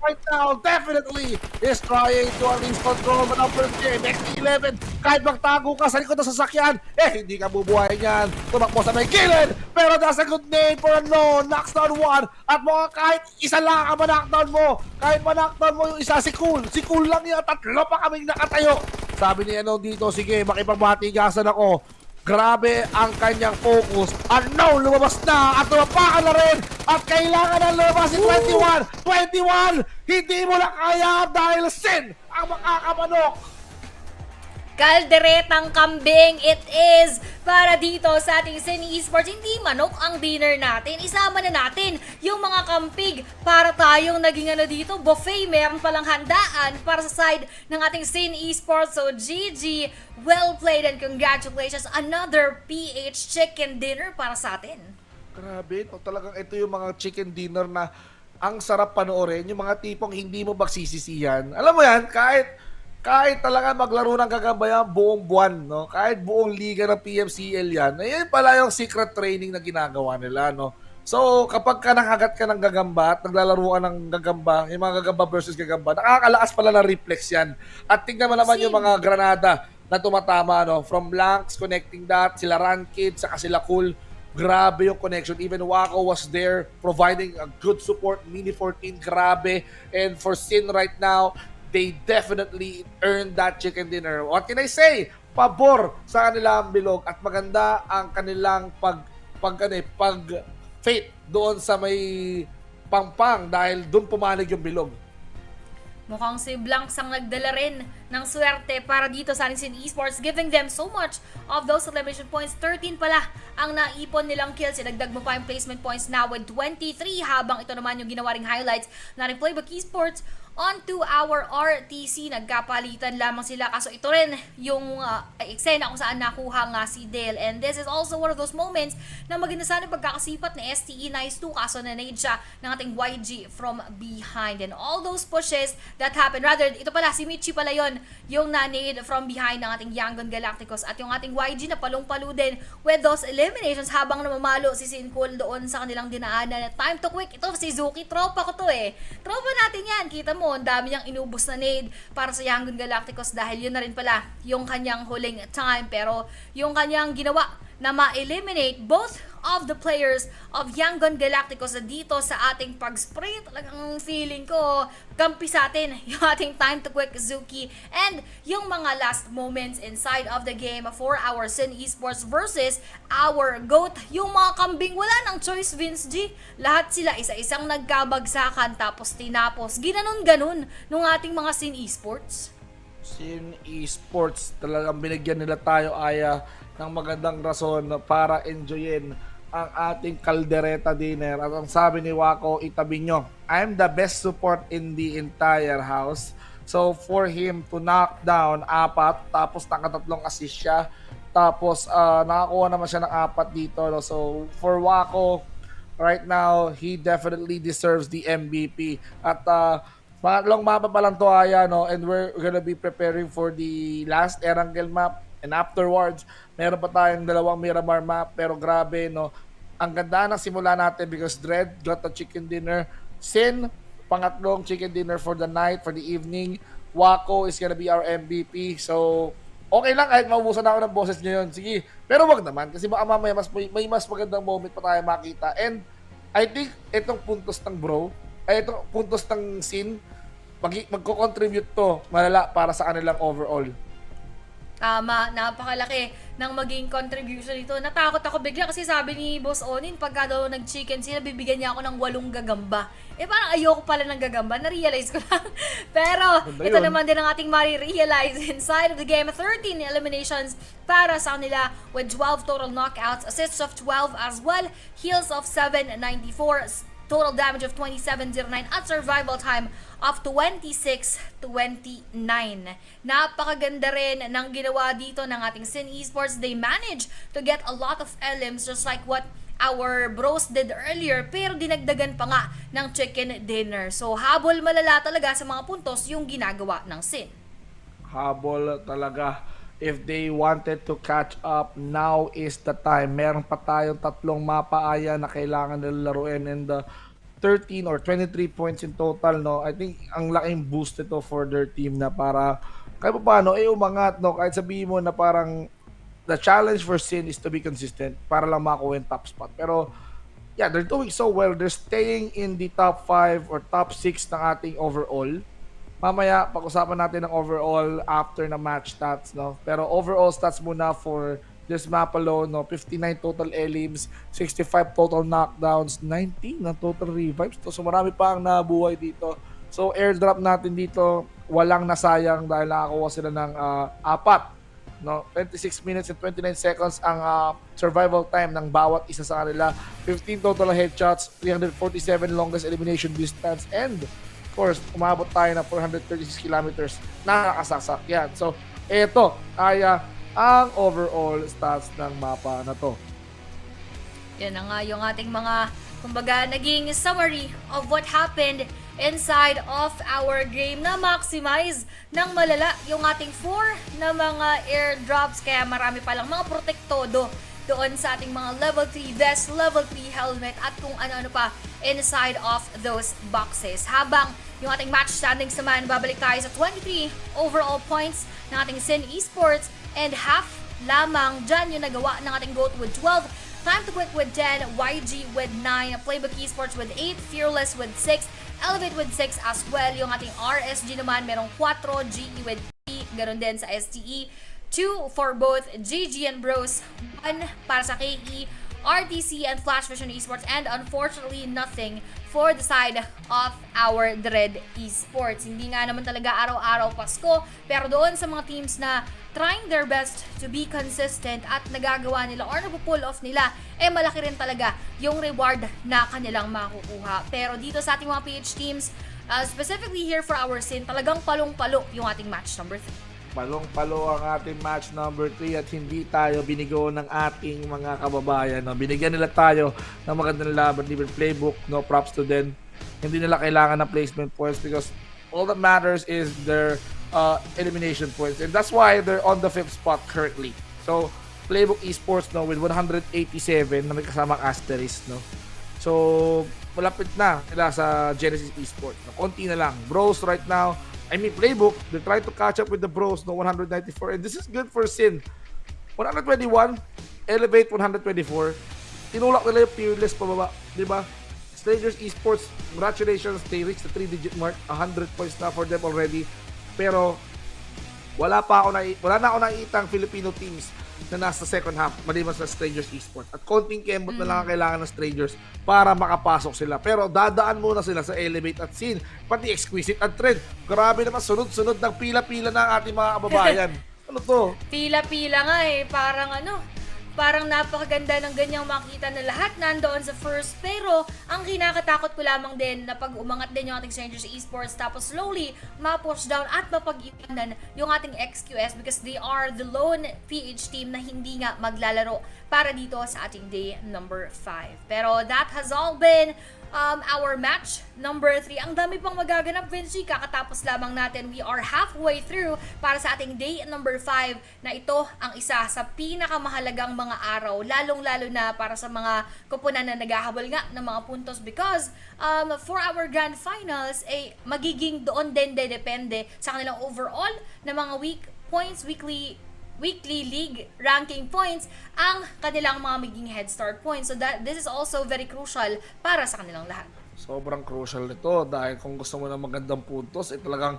Right now, definitely is trying to at least control the number game. XT11, kahit magtago ka sa likod ng sasakyan, hindi ka bubuhay niyan. Tumakbo sa may gilid, pero that's a good name for a no. Knocks down 1, at mga kahit isa lang ang ma-knockdown mo. Kahit ma-knockdown mo yung isa, si Cool lang yan, 3 pa kaming nakatayo. Sabi niya dito, sige, makipagbatigasan ako. Grabe ang kanyang focus. Unknown, lumabas na at tumapakan na rin. At kailangan na lumabas si 21. 21, hindi mo na kaya dahil Sin ang makakamanok.
Kalderetang kambing it is para dito sa ating Sin Esports. Hindi manok ang dinner natin. Isama na natin yung mga kampig para tayong naging dito. Buffet, meron palang handaan para sa side ng ating Sin Esports. So GG, well played and congratulations. Another PH chicken dinner para sa atin.
Grabe, talagang ito yung mga chicken dinner na ang sarap panoorin. Yung mga tipong hindi mo magsisisihan. Alam mo yan, kahit talaga maglaro ng gagamba buong buwan, kahit buong liga ng PMCL yan, ayun pala yung secret training na ginagawa nila, So, kapag ka nakagat ka ng gagamba at naglalaro ka ng gagamba, yung mga gagamba versus gagamba, nakakalakas pala ng reflex yan. At tingnan mo naman yung mga granada na tumatama, from Blanks, connecting that, sila Ranked, saka sila Cool. Grabe yung connection. Even Wako was there, providing a good support. Mini 14, grabe. And for Sin right now, they definitely earned that chicken dinner. What can I say? pabor sa kanilang bilog at maganda ang kanilang pag fate doon sa may pangpang dahil doon pumanig yung bilog.
Mukhang si Blancs ang nagdala rin ng swerte para dito sa Sin Esports, giving them so much of those elimination points. 13 pala ang naipon nilang kills. Idagdag mo pa yung placement points now with 23, habang ito naman yung ginawa ring highlights na rin Playbook Esports onto our RTC. Nagkapalitan lamang sila, kaso ito rin yung eksena kung saan nakuha nga si Dale. And this is also one of those moments na maganda sana pagkakasipat ni STE. Nice 2, kaso na-nade siya ng ating YG from behind. And all those pushes that happened, rather, ito pala, si Michi pala yon yung na-nade from behind ng ating Yangon Galacticos. At yung ating YG na palong-palo din with those eliminations habang namamalo si Sincol doon sa kanilang dinaanan. Time to quick, ito si Zuki, tropa ko to eh. Tropa natin yan, kita mo, ang dami niyang inubos na nade para sa Yangon Galacticos dahil yun na rin pala yung kanyang huling time. Pero yung kanyang ginawa na ma-eliminate both of the players of Yangon Galacticos dito sa ating pag-spray, talagang feeling ko kampi sa atin yung ating time to quick Zuki and yung mga last moments inside of the game for our Sin Esports versus our GOAT. Yung mga kambing wala ng choice, Vince G. Lahat sila isa-isang nagkabagsakan tapos tinapos. Ginanon-ganon nung ating mga Sin Esports.
Sin Esports, talagang binigyan nila tayo ng magandang rason para enjoyin ang ating kaldereta dinner. At ang sabi ni Wako, itabi nyo, I'm the best support in the entire house. So for him to knock down 4, tapos nakatatlong assist siya, tapos nakakuha naman siya ng 4 dito. No? So for Wako, right now, he definitely deserves the MVP. At pangatlong mapa pa lang to no? And we're gonna be preparing for the last Erangel map. And afterwards, meron pa tayong 2 Miramar map. Pero grabe, no? Ang ganda ng simula natin because Dread got a chicken dinner. Sin, pangatlong chicken dinner for the night, for the evening. Wako is gonna be our MVP. So, okay lang kahit maubusan ako ng boses niya yun. Sige, pero wag naman. Kasi baka mamaya may mas magandang moment pa tayo makita. And I think itong puntos ng itong puntos ng Sin, magko-contribute to malala para sa kanilang overall.
Tama, napakalaki ng maging contribution nito. Natakot ako bigla kasi sabi ni Boss Onin, pagka daw nag-chicken sila, bibigyan niya ako ng 8 gagamba. Parang ayoko pala ng gagamba, na-realize ko lang. Pero, ito naman din ang ating marirealize inside of the game. 13 eliminations para sa kanila with 12 total knockouts, assists of 12 as well, heals of 794, total damage of 2709 at survival time of 26-29. Napakaganda rin ng ginawa dito ng ating Sin Esports. They managed to get a lot of elims just like what our bros did earlier, pero dinagdagan pa nga ng chicken dinner. So habol malala talaga sa mga puntos yung ginagawa ng Sin.
Habol talaga. If they wanted to catch up, now is the time. Meron pa tayong 3 mapa na kailangan nila laruin, and 13 or 23 points in total, no? I think ang laking boost ito for their team na para kahit pa paano umangat, no? Kahit sabihin mo na parang the challenge for Sin is to be consistent para lang makuha yung top spot. Pero yeah, they're doing so well. They're staying in the top 5 or top 6 ng ating overall. Mamaya, pag-usapan natin ng overall after na match stats, no? Pero overall stats muna for this map alone, no? 59 total elims, 65 total knockdowns, 19 na total revives. So marami pa ang nabuhay dito. So airdrop natin dito, walang nasayang dahil nakakuha sila ng 4. No? 26 minutes and 29 seconds ang survival time ng bawat isa sa kanila. 15 total headshots, 347 longest elimination distance, and of course, umabot tayo na 436 kilometers na nakasaksak yan. So, ito ay ang overall stats ng mapa na to.
Yan na nga yung ating mga, kumbaga, naging summary of what happened inside of our game na maximize ng malala yung ating 4 na mga airdrops. Kaya marami palang mga protektodo doon sa ating mga level 3 vest, level 3 helmet at kung ano-ano pa inside of those boxes. Habang yung ating match standings naman, babalik tayo sa 23 overall points ng ating Sin Esports and half lamang dyan yung nagawa ng ating GOAT with 12, Time to Quit with 10, YG with 9, Playbook Esports with 8, Fearless with 6, Elevate with 6 as well. Yung ating RSG naman merong 4, GE with 3, ganoon din sa STE. 2 for both GG and Bros, 1 para sa KE, RTC and Flash Vision Esports, and unfortunately nothing for the side of our Dread Esports. Hindi nga naman talaga araw-araw Pasko, pero doon sa mga teams na trying their best to be consistent at nagagawa nila or napupull off nila, malaki rin talaga yung reward na kanilang makukuha. Pero dito sa ating mga PH teams, specifically here for our Sin, talagang palong-palo yung ating match number 3.
Palong-palo ang ating match number 3 at hindi tayo binigo ng ating mga kababayan. No? Binigyan nila tayo ng magandang laban, even playbook, no props to them. Hindi nila kailangan ng placement points because all that matters is their elimination points. And that's why they're on the 5th spot currently. So, Playbook Esports no, with 187 na may kasamang asterisk. No? So, malapit na sila sa Genesis Esports. No? Konti na lang. Bros right now, Playbook, they're trying to catch up with the Bros, no, 194. And this is good for Sin. 121, elevate 124. Tinulak nila yung Fearless pababa, di ba? Strangers Esports, congratulations, they reached the 3-digit mark. 100 points na for them already. Pero, wala na ako nakikitang Filipino teams na nasa second half maliban sa Strangers Esports. At konting kembot na lang ang kailangan ng Strangers para makapasok sila. Pero dadaan muna sila sa Elevate at Sin. Pati Exquisite at Trend. Grabe naman, sunod-sunod ng pila-pila ng ating mga kababayan. Ano to?
Pila-pila nga parang napakaganda ng ganyang makita na lahat nandoon sa first. Pero ang kinakatakot ko lamang din na pag umangat din yung ating Strangers Esports tapos slowly ma-push down at mapag-iwanan yung ating XQS because they are the lone PH team na hindi nga maglalaro para dito sa ating day number 5. Pero that has all been our match number 3. Ang dami pang magaganap, Vinci. Kakatapos lamang natin. We are halfway through para sa ating day number 5 na ito ang isa sa pinakamahalagang mga araw, lalong-lalo na para sa mga kupunan na naghahabol nga ng mga puntos because for our grand finals, magiging doon din depende sa kanilang overall na mga weekly league ranking points ang kanilang mga magiging head start points. So this is also very crucial para sa kanilang lahat.
Sobrang crucial nito dahil kung gusto mo ng magandang puntos, talagang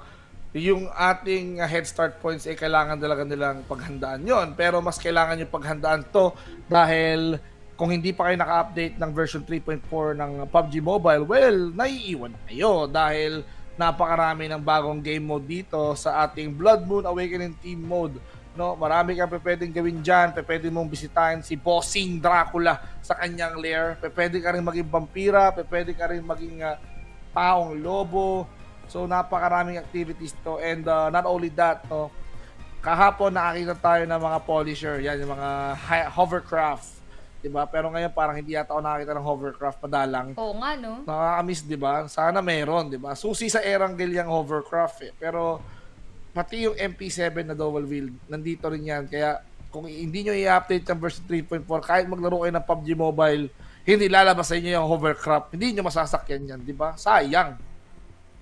yung ating head start points kailangan talaga nilang paghandaan yon. Pero mas kailangan yung paghandaan to dahil kung hindi pa kayo naka-update ng version 3.4 ng PUBG Mobile, well, naiiwan na kayo dahil napakarami ng bagong game mode dito sa ating Blood Moon Awakening Team Mode. No, marami kang pwedeng gawin dyan. Pwede mong bisitahin si Bossing Dracula sa kanyang lair. Pwede ka rin maging vampira. Pwede ka rin maging taong lobo. So, napakaraming activities to. And not only that, no, kahapon nakakita tayo ng mga polisher. Yan, yung mga hovercraft. Diba? Pero ngayon parang hindi yata ako nakakita ng hovercraft padalang.
Oo nga, no?
Nakakamiss, diba? Sana meron, diba? Susi sa Erangel yung hovercraft Pero pati yung MP7 na double wheel, nandito rin yan. Kaya kung hindi nyo i-update ang version 3.4, kahit maglaro kayo ng PUBG Mobile, hindi lalabas sa inyo yung hovercraft. Hindi nyo masasakyan yan, di ba? Sayang.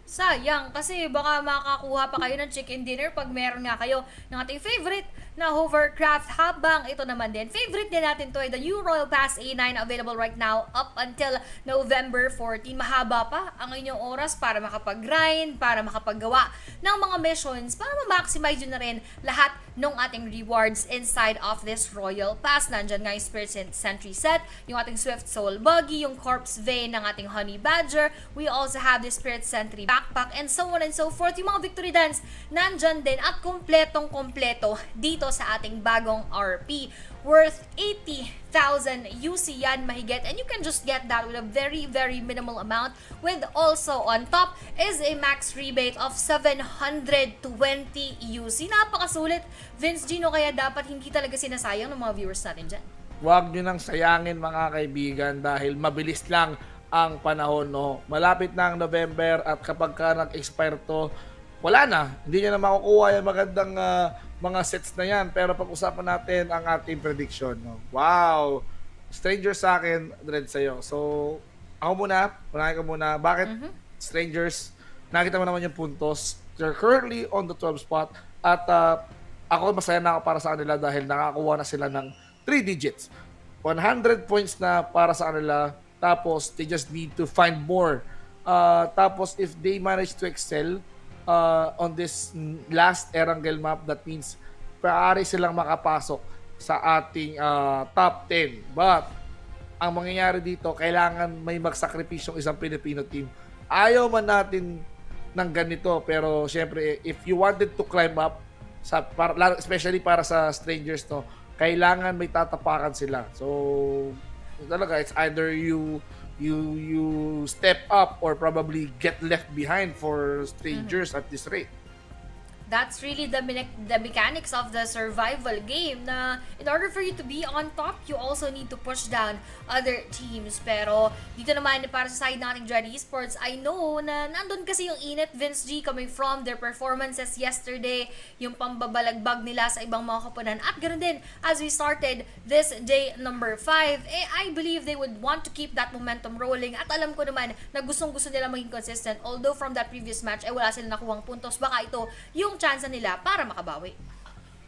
Sayang, kasi baka makakuha pa kayo ng chicken dinner pag meron nga kayo ng ating favorite na hovercraft, habang ito naman din, favorite din natin to ay the new Royal Pass A9 available right now up until November 14. Mahaba pa ang inyong oras para makapag-grind, para makapaggawa ng mga missions, para ma-maximize yun na rin lahat ng ating rewards inside of this Royal Pass. Nandyan nga yung Spirit Sentry set, yung ating Swift Soul Buggy, yung Corpse Vein ng ating Honey Badger. We also have the Spirit Sentry backpack and so on and so forth. Yung mga victory dance nandyan din at kompletong-kompleto dito sa ating bagong RP. Worth 80,000 UC yan mahigit, and you can just get that with a very very minimal amount, with also on top is a max rebate of 720 UC. Napakasulit, Vince Gino, kaya dapat hindi talaga sinasayang ng mga viewers natin dyan.
Huwag nyo nang sayangin mga kaibigan dahil mabilis lang ang panahon, no? Malapit na ang November at kapag ka nag-expire to, wala na. Hindi nyo na makukuha yung magandang mga sets na yan. Pero pag-usapan natin ang ating prediction, no? Wow! Strangers sa akin, Dread sa'yo. So, ako muna. Unahin ko muna. Bakit Strangers? Nakita mo naman yung puntos. They're currently on the 12th spot. At ako, masaya na ako para sa kanila dahil nakakuha na sila ng 3 digits. 100 points na para sa kanila. Tapos, they just need to find more. Tapos, if they manage to excel on this last Erangel map, that means maaari silang makapasok sa ating top 10. But ang mangyayari dito, kailangan may magsakripisyong isang Filipino team. Ayaw man natin ng ganito, pero syempre, if you wanted to climb up, especially para sa strangers, no, kailangan may tatapakan sila. So, talaga, it's either you step up or probably get left behind for strangers at this rate.
That's really the mechanics of the survival game na in order for you to be on top, you also need to push down other teams. Pero dito naman para sa side nating Dread Esports, I know na nandun kasi yung init, Vince G, coming from their performances yesterday, yung pambabalagbag nila sa ibang mga kapunan. At ganoon din, as we started this day number 5, I believe they would want to keep that momentum rolling. At alam ko naman na gustong-gusto nila maging consistent. Although from that previous match, ay wala silang nakuhang puntos. Baka ito yung chance nila para makabawi.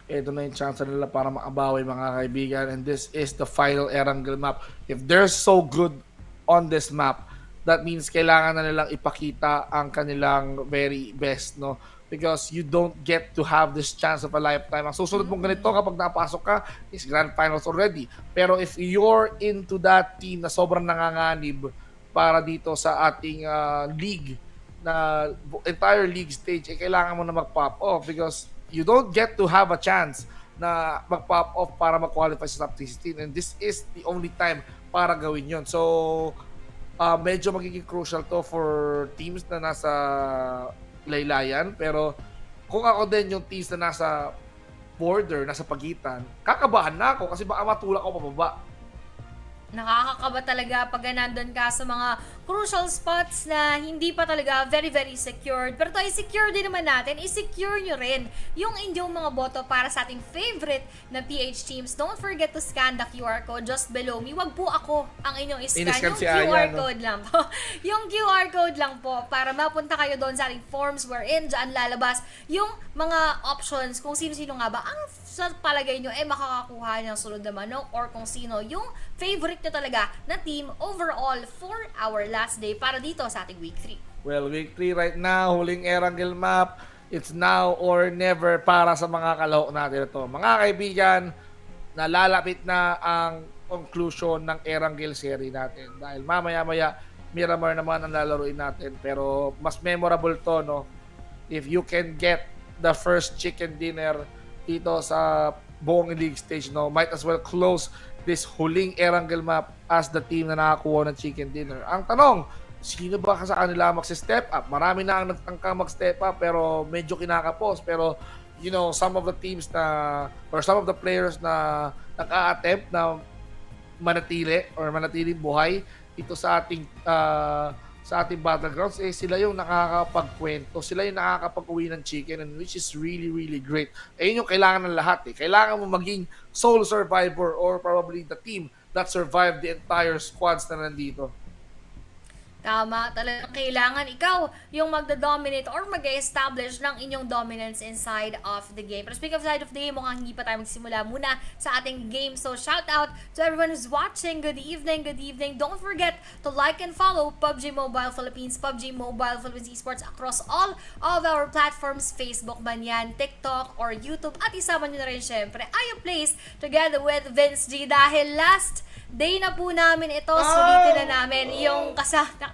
Ito na yung chance nila para makabawi, mga kaibigan, and this is the final Erangel map. If they're so good on this map, that means kailangan na nilang ipakita ang kanilang very best, no? Because you don't get to have this chance of a lifetime. Ang susunod mong ganito kapag napasok ka is Grand Finals already. Pero if you're into that team na sobrang nanganganib para dito sa ating league, na entire league stage, kailangan mo na mag-pop off because you don't get to have a chance na mag-pop off para mag-qualify sa top 16, and this is the only time para gawin yon. So, medyo magiging crucial to for teams na nasa laylayan, pero kung ako din yung teams na nasa border, nasa pagitan, kakabahan na ako kasi baka matulak ako pababa.
Nakakakaba talaga pag nandun ka sa mga crucial spots na hindi pa talaga very very secured. Pero to i-secure din naman natin, i-secure nyo rin yung inyong mga boto para sa ating favorite na PH teams. Don't forget to scan the QR code just below me. Wag po ako ang inyong i-scan. Yung
si
QR
Aya, no?
code lang po. Yung QR code lang po para mapunta kayo doon sa ating forms wherein dyan lalabas yung mga options kung sino-sino nga ba ang sa palagay nyo makakakuha ng sunod na manok or kung sino yung favorite nyo talaga na team overall for our last day para dito sa ating week 3.
Well, week 3 right now, huling Erangel map. It's now or never para sa mga kalahok natin ito. Mga kaibigan, nalalapit na ang conclusion ng Erangel series natin. Dahil mamaya-maya, Miramar naman ang lalaruin natin. Pero mas memorable to, no? If you can get the first chicken dinner dito sa buong league stage, no, might as well close this huling Erangel map as the team na nakakuha ng chicken dinner. Ang tanong, sino ba sa kanila magsi-step up? Marami na ang nagtangka mag-step up pero medyo kinakapos. Pero you know, some of the teams na or some of the players na nag-a-attempt na manatiling buhay dito sa ating battlegrounds, sila yung nakakapagkwento, sila yung nakakapag-uwi ng chicken, and which is really, really great. Yun yung kailangan ng lahat. Kailangan mo maging sole survivor or probably the team that survived the entire squads na nandito.
Tama, talagang kailangan ikaw yung magda-dominate or mag-establish ng inyong dominance inside of the game. Pero speaking of side of the game, mukhang hindi pa tayo magsimula muna sa ating game. So shout out to everyone who's watching. Good evening, good evening. Don't forget to like and follow PUBG Mobile Philippines, PUBG Mobile Philippines Esports across all of our platforms. Facebook man yan, TikTok, or YouTube. At isama nyo na rin syempre iPlays together with Vince G dahil last day na po namin ito. Sulitin na namin yung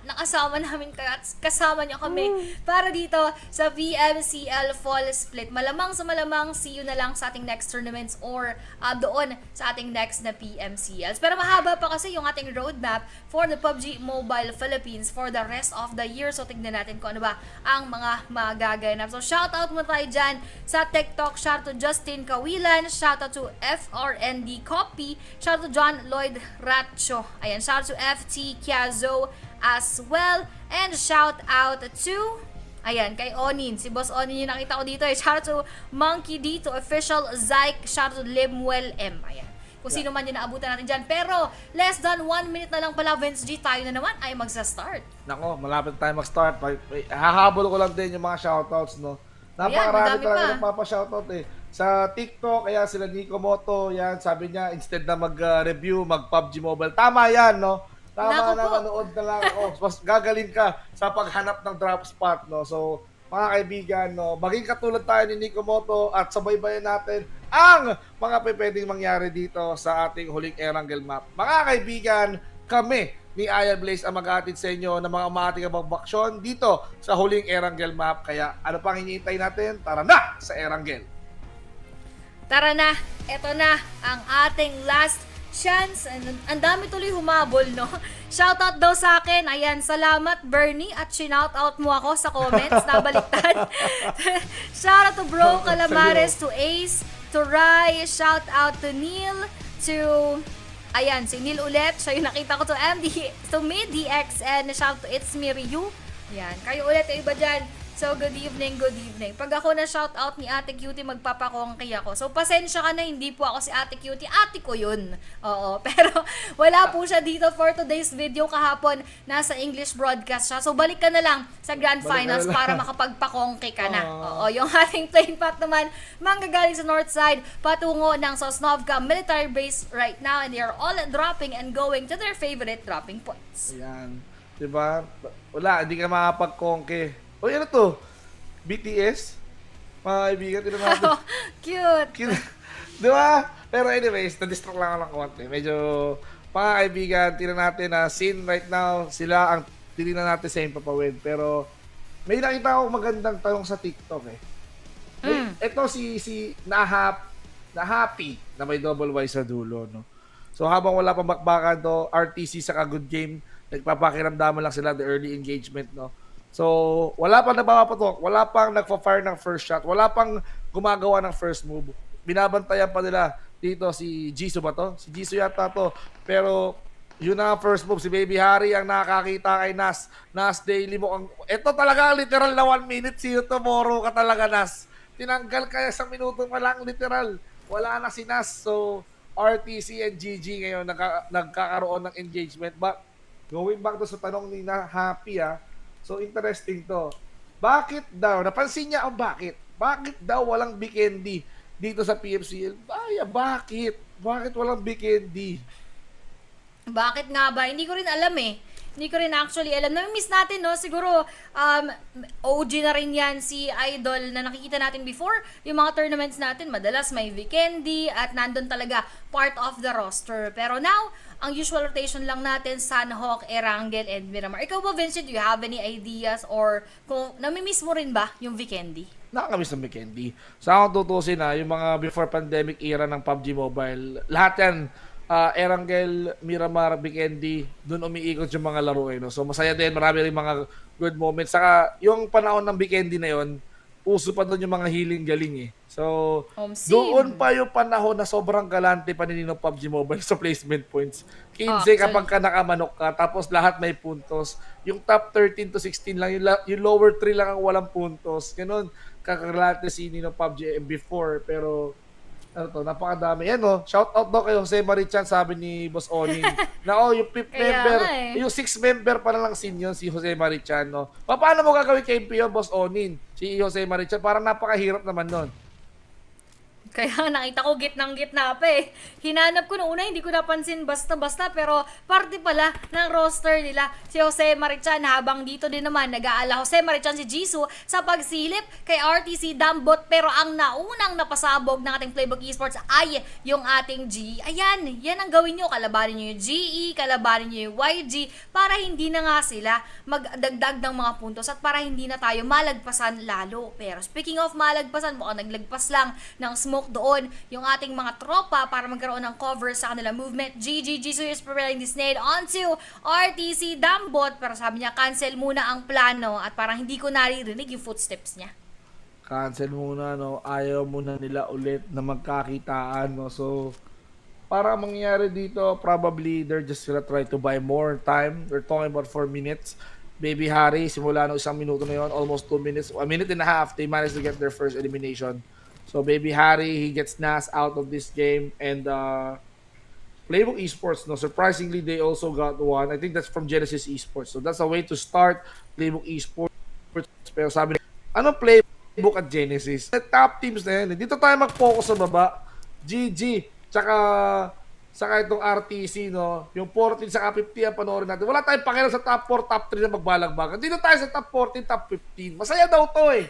nakasama namin kayo at kasama nyo kami para dito sa PMCL Fall Split. Malamang sa malamang, see you na lang sa ating next tournaments or doon sa ating next na PMCLs. Pero mahaba pa kasi yung ating roadmap for the PUBG Mobile Philippines for the rest of the year. So tignan natin kung ano ba ang mga magaganap. So shoutout mo tayo dyan sa TikTok. Shout to Justin Kawilan. Shoutout to FRND Copy. Shoutout to John Lloyd Ratcho. Ayan, shout out to FT Kiazo as well. And shout out to ayan, kay Onin. Si Boss Onin yung nakita ko dito. Shout out to Monkey Dito, Official Zyke. Shout out to Limwell M. Ayan. Kung sino man yung naabutan natin dyan. Pero, less than 1 minute na lang pala, Vince G, tayo na naman ay magsa-start.
Nako, malapit tayo mag-start. Hahabol ko lang din yung mga shoutouts, no? Napakarami talaga nagpapa-shoutout sa TikTok, kaya sila Nico Moto, yan, sabi niya, instead na mag-review, mag-PUBG Mobile. Tama yan, no? Tama na, manood na lang ako. Mas gagaling ka sa paghanap ng drop spot, no? So, mga kaibigan, no, maging katulad tayo ni Nico Moto at sabaybayan natin ang mga pwedeng mangyari dito sa ating huling Erangel map. Mga kaibigan, kami ni Aya Blaze ang mag-aatid sa inyo ng mga umaating baksyon dito sa huling Erangel map. Kaya ano pang hinihintay natin? Tara na sa Erangel!
Tara na, eto na ang ating last chance. Ang dami tuloy humabol, no? Shoutout daw sa akin. Ayan, salamat Bernie at sinoutout mo ako sa comments. Nabaliktad. Shoutout to Bro Calamares, to Ace, to Rai. Shoutout to Neil, to... Ayan, si Neil ulit. Siya yung nakita ko to MD, to MidDXN. Shoutout to It's Me Ryu. Ayan, kayo ulit yung iba dyan. So, good evening, good evening. Pag ako na shoutout ni Ate Cutie, magpapakongki ako. So, pasensya ka na, hindi po ako si Ate Cutie. Ate ko yun. Oo, pero wala po siya dito for today's video. Kahapon, nasa English broadcast siya. So, balik ka na lang sa Grand Finals para makapagpakongki ka na. Oo, yung ating plane path naman, manggagaling sa north side, patungo ng Sosnovka military base right now. And they are all dropping and going to their favorite dropping points.
Ayan. Diba? Wala, hindi ka makapagkongke. O ano to? BTS? Mga kaibigan, tinan natin.
Oh, cute!
Diba? Pero anyways, na-distract lang ako ng konti. Medyo, mga kaibigan, tinan natin na scene right now, sila ang tininan natin sa Impapawin. Pero, may nakita ako magandang tanong sa TikTok eh. Ito si na-happy na may double Y sa dulo, no? So, habang wala pang bakbakan to, RTC sa good game, nagpapakiramdaman lang sila the early engagement, no? So, wala pang napapatok, wala pang nagpa-fire ng first shot, wala pang gumagawa ng first move. Binabantayan pa nila dito si Jisoo ba to? Si Jisoo yata to. Pero, yun na first move. Si Baby Harry ang nakakita kay Nas. Nas daily mo. Ito talaga literal na 1 minute. See you tomorrow ka talaga, Nas. Tinanggal kaya sa minuto pa lang literal. Wala na si Nas. So, RTC and GG ngayon nagkakaroon ng engagement. But, going back to sa tanong ni na Happy so, interesting to. Bakit daw? Napansin niya ang bakit? Bakit daw walang Bikendi dito sa PMCL? Bakit? Bakit walang Bikendi?
Bakit nga ba? Hindi ko rin alam eh. Hindi ko rin actually alam. Nami-miss natin, no? Siguro, OG na rin yan si Idol na nakikita natin before. Yung mga tournaments natin, madalas may Vikendi at nandun talaga part of the roster. Pero now, ang usual rotation lang natin, Sanhok, Erangel, and Miramar. Ikaw ba, Vincent, do you have any ideas or kung nami-miss mo rin ba yung Vikendi?
Nakakamiss ng Vikendi. Sa akong tutusin yung mga before pandemic era ng PUBG Mobile, lahat yan, Erangel, Miramar, Vikendi, doon umiikot yung mga laro no? So masaya din, marami rin mga good moments. Saka yung panahon ng Vikendi na yon, uso pa doon yung mga healing galing So doon pa yung panahon na sobrang galante pa ni Nino PUBG Mobile sa placement points. 15 kapag ka nakamanok ka, tapos lahat may puntos. Yung top 13 to 16 lang, yung lower 3 lang ang walang puntos. Ganun, kakalante si Nino PUBG before, pero napakadami. Yan shout out daw kay Jose Marichan, sabi ni Boss Onin. Na yung 5th member, yung 6th member pa lang senior si Jose Marichan, no. Paano mo gagawin kay MP Boss Onin? Si Jose Marichan, parang napakahirap naman nun.
Kaya nakita ko gitnang-gitna pa eh. Hinanap ko noong una, hindi ko napansin basta-basta, pero parte pala ng roster nila si Jose Marichan, habang dito din naman nag-aala Jose Marichan si Jisoo sa pagsilip kay RTC Dambot, pero ang naunang napasabog ng ating Playbook Esports ay yung ating G. Ayan, yan ang gawin nyo. Kalabanin nyo yung GE, kalabanin nyo yung YG, para hindi na nga sila magdagdag ng mga puntos at para hindi na tayo malagpasan lalo. Pero speaking of malagpasan, mukhang naglagpas lang ng smoke doon yung ating mga tropa para magkaroon ng cover sa kanilang movement. GG Jisoo is preparing this nade onto RTC Dambot, pero sabi niya cancel muna ang plano at parang hindi ko naririnig yung footsteps niya.
Cancel muna, no? Ayaw muna nila ulit na magkakitaan, no? So, para mangyari dito, probably they're just gonna try to buy more time. They're talking about 4 minutes. Baby Harry, simula no 1 minuto na yun, almost 2 minutes, 1 minute and a half, they managed to get their first elimination. So Baby Harry, he gets Nas out of this game, and Playbook Esports, no, surprisingly they also got one. I think that's from Genesis Esports. So that's a way to start Playbook Esports. Pero sabi ano Playbook at Genesis? The top teams na yan. Dito tayo mag-focus sa baba. GG, tsaka saka itong RTC, no, yung 14 sa 50 ang panoorin natin. Wala tayong pakialam sa top 4, top 3 na magbalagbagan. Dito tayo sa top 14, top 15. Masaya daw to eh.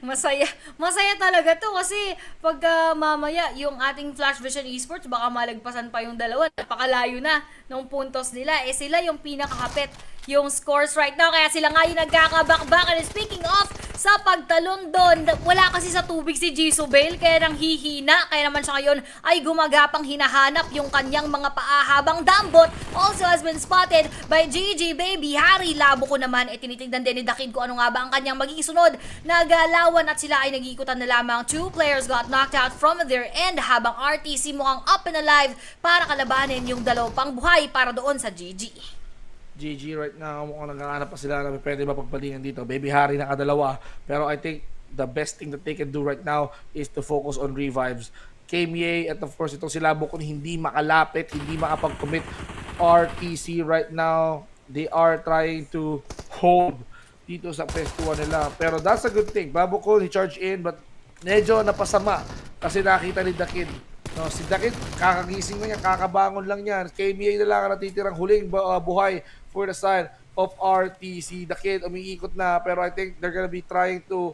Masaya. Masaya talaga to kasi pagka mamaya yung ating Flash Vision Esports baka malagpasan pa yung dalawa. Napakalayo na ng puntos nila. Eh sila yung pinakakapit yung scores right now. Kaya sila nga yung nagkakabakbakan. Speaking of, sa pagtalon doon, wala kasi sa tubig si Jisoo Bale. Kaya nang hihina. Kaya naman siya ngayon ay gumagapang hinahanap yung kanyang mga paahabang dambot. Also has been spotted by GG Baby Harry. Labo ko naman. Tinitignan din ni Dakid kung ano nga ba ang kanyang magiging sunod. Nagalawan at sila ay nag-iikutan na lamang. 2 players got knocked out from their end habang RTC mukhang up and alive para kalabanin yung dalawang pang buhay para doon sa GG.
GG right now, mukhang naghahanap pa sila na pwede mapagpalingan dito. Baby Harry nakadalawa. Pero I think the best thing that they can do right now is to focus on revives. KMA at of course itong sila kung hindi makalapit, hindi makapag-commit. RTC right now, they are trying to hold dito sa pwestuhan nila. Pero that's a good thing. Babukol, he charged in but medyo napasama kasi nakita ni Dakid. No, si Dakid, kakagising na niya, kakabangon lang yan. KMA na lang ang natitirang huling buhay for the side of RTC. Dakid, umiikot na pero I think they're gonna be trying to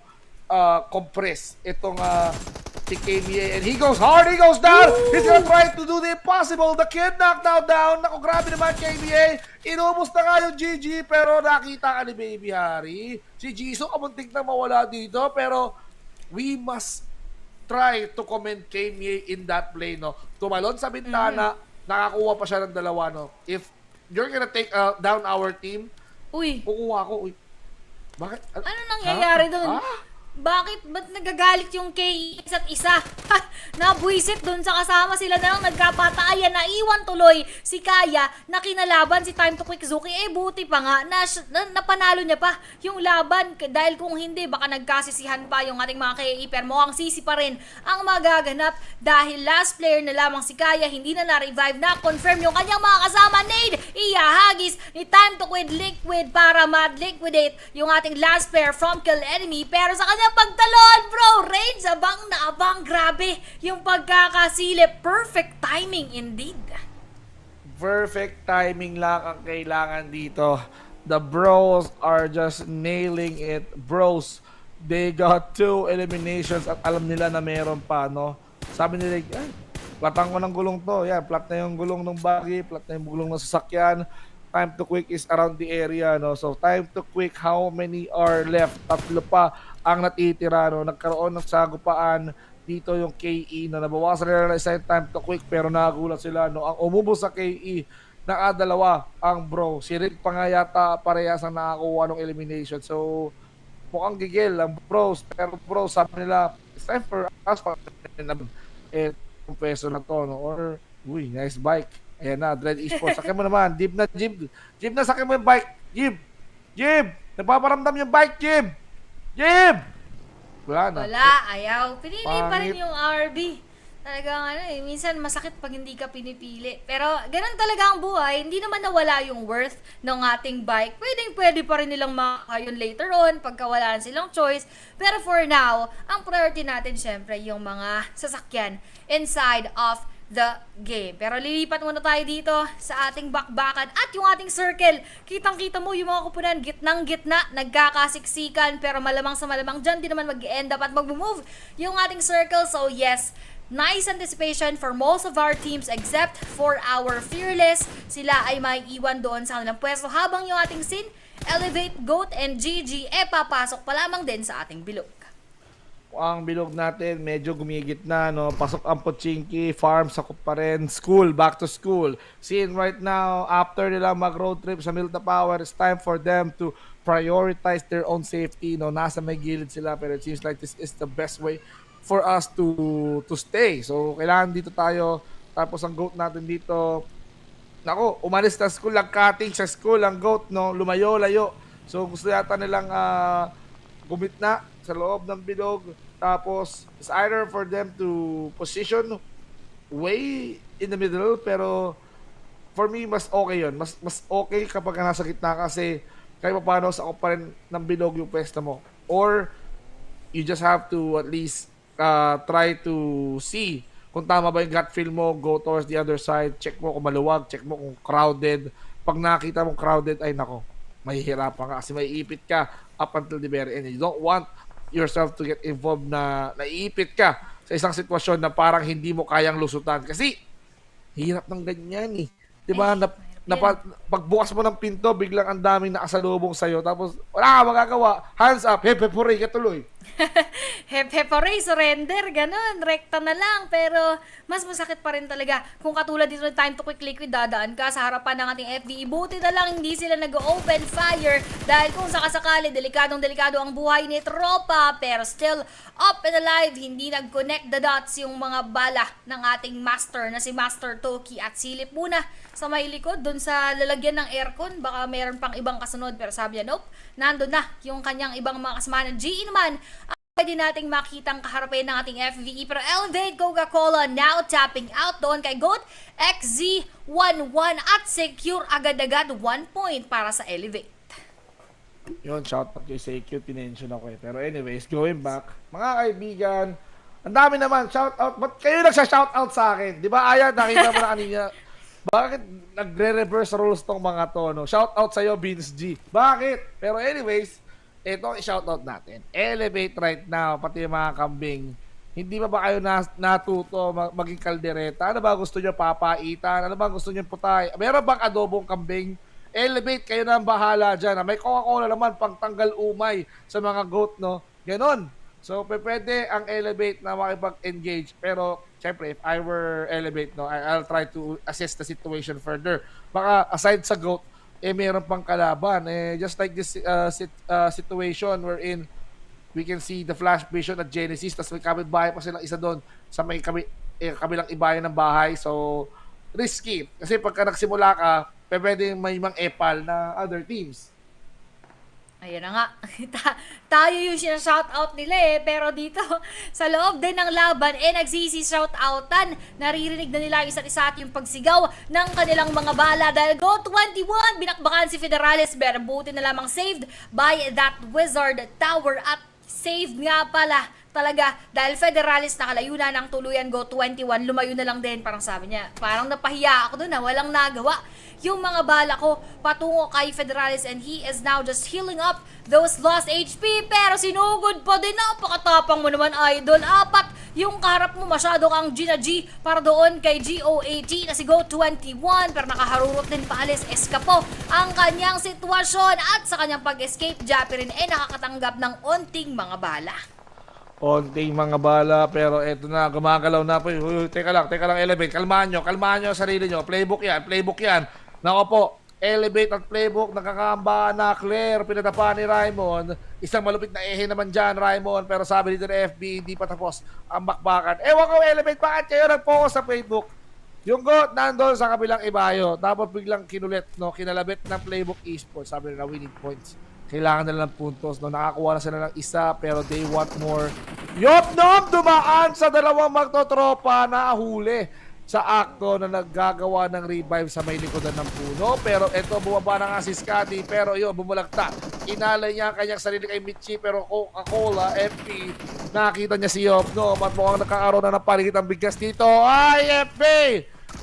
compress itong si KMA and he goes hard, he goes down. He's gonna try to do the impossible. The kid knocked down. Naku, grabe naman KMA. Inubos na nga yung GG pero nakita ka ni Baby Harry. Si Jisoo kamuntik na mawala dito pero we must try to commend KMA in that play, no. Tumalon sa bintana, nakakuha pa siya ng dalawa, no. If you're gonna take down our team, kukuha ko. Uy. Bakit?
Ano nangyayari doon? Bakit? Ba't nagagalit yung KE isa't isa? Nabuisit dun sa kasama sila na lang nagkapatayan. Naiwan tuloy si Kaya na kinalaban si Time to Quick Zuki. Buti pa nga napanalo niya pa yung laban. Dahil kung hindi, baka nagkasisihan pa yung ating mga KE. Pero mukhang sisi pa rin ang magaganap dahil last player na lamang si Kaya. Hindi na na-revive na. Confirm yung kanyang mga kasama. Nade, ihahagis ni Time to Quit Liquid para mad-liquidate yung ating last player from Kill Enemy. Pero sa kanya pagtalon, bro, range, abang na abang, grabe yung pagkakasilip, perfect timing indeed.
Perfect timing lang ang kailangan dito. The bros are just nailing it. Bros, they got 2 eliminations at alam nila na meron pa, no? Sabi nila, platan ko ng gulong to. Yan, plat na yung gulong ng buggy, plat na yung gulong ng sasakyan. Time to Quick is around the area, no? So, Time to Quick, how many are left? 3 pa ang natitira, no? Nagkaroon ng sagupaan dito yung KE, no? Nabawasan nila na isa yung Time to Quick pero nakagulat sila, no? Ang umubos sa KE, nakadalawa ang bro. Si Rick pa nga yata parehas ang nakakuha ng elimination. So, mukhang gigil ang bros. Pero bros, sabi nila, it's time for us yung peso na to, no? Or, uy, nice bike. Ayan na, Dread Esports. Sakyan mo naman. Jeep na, Jeep. Jeep na, sakyan mo yung bike. Jeep. Jeep. Nagpaparamdam yung bike, Jeep. Jeep. Wala na.
Wala, ayaw. Pinili pa rin yung RB. Talagang minsan masakit pag hindi ka pinipili. Pero ganun talaga ang buhay. Hindi naman nawala yung worth ng ating bike. Pwede pa rin nilang makayon later on pagka wala silang choice. Pero for now, ang priority natin syempre yung mga sasakyan inside of the game. Pero lilipat muna tayo dito sa ating bakbakan at yung ating circle. Kitang-kita mo yung mga kupunan, gitnang-gitna, nagkakasiksikan, pero malamang sa malamang dyan, di naman mag-end up at mag-move yung ating circle. So yes, nice anticipation for most of our teams except for our Fearless. Sila ay may iwan doon sa kanilang pwesto habang yung ating Sin, Elevate, Goat, and GG papasok pa lamang din sa ating bilog.
Ang bilog natin medyo gumigit na, no? Pasok ang Pochinki, farm sakop pa rin, school, back to school. Seeing right now, after nila mag-road trip sa Milta Power, it's time for them to prioritize their own safety, no? Nasa may gilid sila pero it seems like this is the best way for us to stay. So, kailangan dito tayo. Tapos ang goat natin dito, nako, umalis na school, nag-cutting sa school, ang goat, no? Lumayo-layo. So, gusto yata nilang gumit na sa loob ng bilog. Tapos, it's either for them to position way in the middle, pero for me, mas okay yun. Mas okay kapag nasa gitna kasi kahit paano sa pa rin ng bilog yung pwesto mo. Or, you just have to at least try to see kung tama ba yung gut feel mo, go towards the other side, check mo kung maluwag, check mo kung crowded. Pag nakita mong crowded, ay nako, mahihirapan ka kasi maiipit ka up until the very end. You don't want yourself to get involved na naiipit ka sa isang sitwasyon na parang hindi mo kayang lusutan. Kasi hirap ng ganyan eh. Diba? Pagbukas mo ng pinto, biglang ang daming nakasalubong sa'yo. Tapos, wala ka magagawa. Hands up. Hepe, puri ka tuloy.
Hepe, surrender, ganun. Rekta na lang. Pero, mas masakit pa rin talaga. Kung katulad dito ng time to quick liquid, dadaan ka sa harapan ng ating FDE. Buti na lang hindi sila nag-open fire. Dahil kung sakasakali, delikadong-delikado ang buhay ni tropa. Pero still, up and alive, hindi nag-connect the dots yung mga bala ng ating master na si Master Toki. At silip muna sa may likod, dun sa lalagyan ng aircon. Baka meron pang ibang kasunod. Pero sabi niya, nope, nandun na yung kanyang ibang mga kasama ng GE naman. Pwede nating makitang kaharapin ng ating FVE. Pero Elevate Coca-Cola now tapping out doon kay GOAT XZ11 at secure agad-agad 1 point para sa Elevate.
Yun, shout out kay CQ, tinention ako eh. Pero anyways, going back, mga kaibigan, ang dami naman, shout out. Ba't kayo nagsha-shout out sa akin? Di ba, Ayan, nakita mo na kanina. Bakit nagre-reverse roles tong mga to, no? Shout out sa'yo, Vince G. Bakit? Pero anyways, ito ang i-shoutout natin. Elevate right now, pati yung mga kambing. Hindi ba kayo natuto maging kaldereta? Ano ba gusto nyo papaitan? Ano ba gusto nyo putay? Meron bang adobong kambing? Elevate, kayo na ang bahala dyan. May Coca-Cola naman pang tanggal umay sa mga goat, no? Ganon. So, pwede ang Elevate na makipag-engage. Pero, syempre, if I were Elevate, no, I'll try to assess the situation further. Baka, aside sa goat, meron pang kalaban. Just like this situation wherein we can see the flash vision at Genesis, tapos may kapitbahay pa silang isa doon sa may kabilang ibayan ng bahay. So, risky. Kasi pagka nagsimula ka, pwede may mang epal na other teams.
Ayan na nga. Tayo yung sinashoutout nila eh. Pero dito, sa loob din ng laban, nagsisi-shoutoutan. Naririnig na nila isa't isa at yung pagsigaw ng kanilang mga bala. Dahil Go 21, binakbakan si Federales. Pero buti na lamang saved by that Wizard Tower. At saved nga pala talaga dahil Federales nakalayo na ng tuluyan. Go 21, lumayo na lang din. Parang sabi niya, parang napahiya ako doon na walang nagawa yung mga bala ko patungo kay Federales, and he is now just healing up those lost HP. Pero sinugod pa din. Napakatapang mo naman, idol. Apat yung kaharap mo, masyado kang G para doon kay GOAT na si Go 21. Pero nakaharurot din paalis. Eskapo ang kanyang sitwasyon at sa kanyang pag-escape, Jappy rin nakakatanggap ng onting mga bala.
Onting mga bala, pero eto na, gumagalaw na po. Teka lang, Elevate. Kalmahan nyo ang sarili nyo. Playbook yan. Nako po, Elevate at Playbook, nakakamba na Claire, pinatapa ni Raymond. Isang malupit na naman dyan, Raymond, pero sabi dito ng FB, hindi pa tapos ang bakbakan. Ewan ko, Elevate, bakit kayo nag-focus sa Playbook? Yung GOAT nandun sa kabilang ibayo, tapos biglang kinulit, no, kinalabit ng Playbook Esports. Sabi nila, we need points. Kailangan nila ng puntos, no? Nakakuha na sila ng isa, pero they want more. Yop-nom, dumaan sa dalawang magtotropa na huli sa akto na naggagawa ng revive sa may likodan ng puno. Pero ito, bumaba na nga si Scotty, pero yun, bumulagta. Inalay niya ang kanyang sarili kay Michi, pero Coca-Cola, FP, nakita niya si Yop-nom at mukhang nagkakaroon na ng paligid ang bigkas dito. Ay, FP!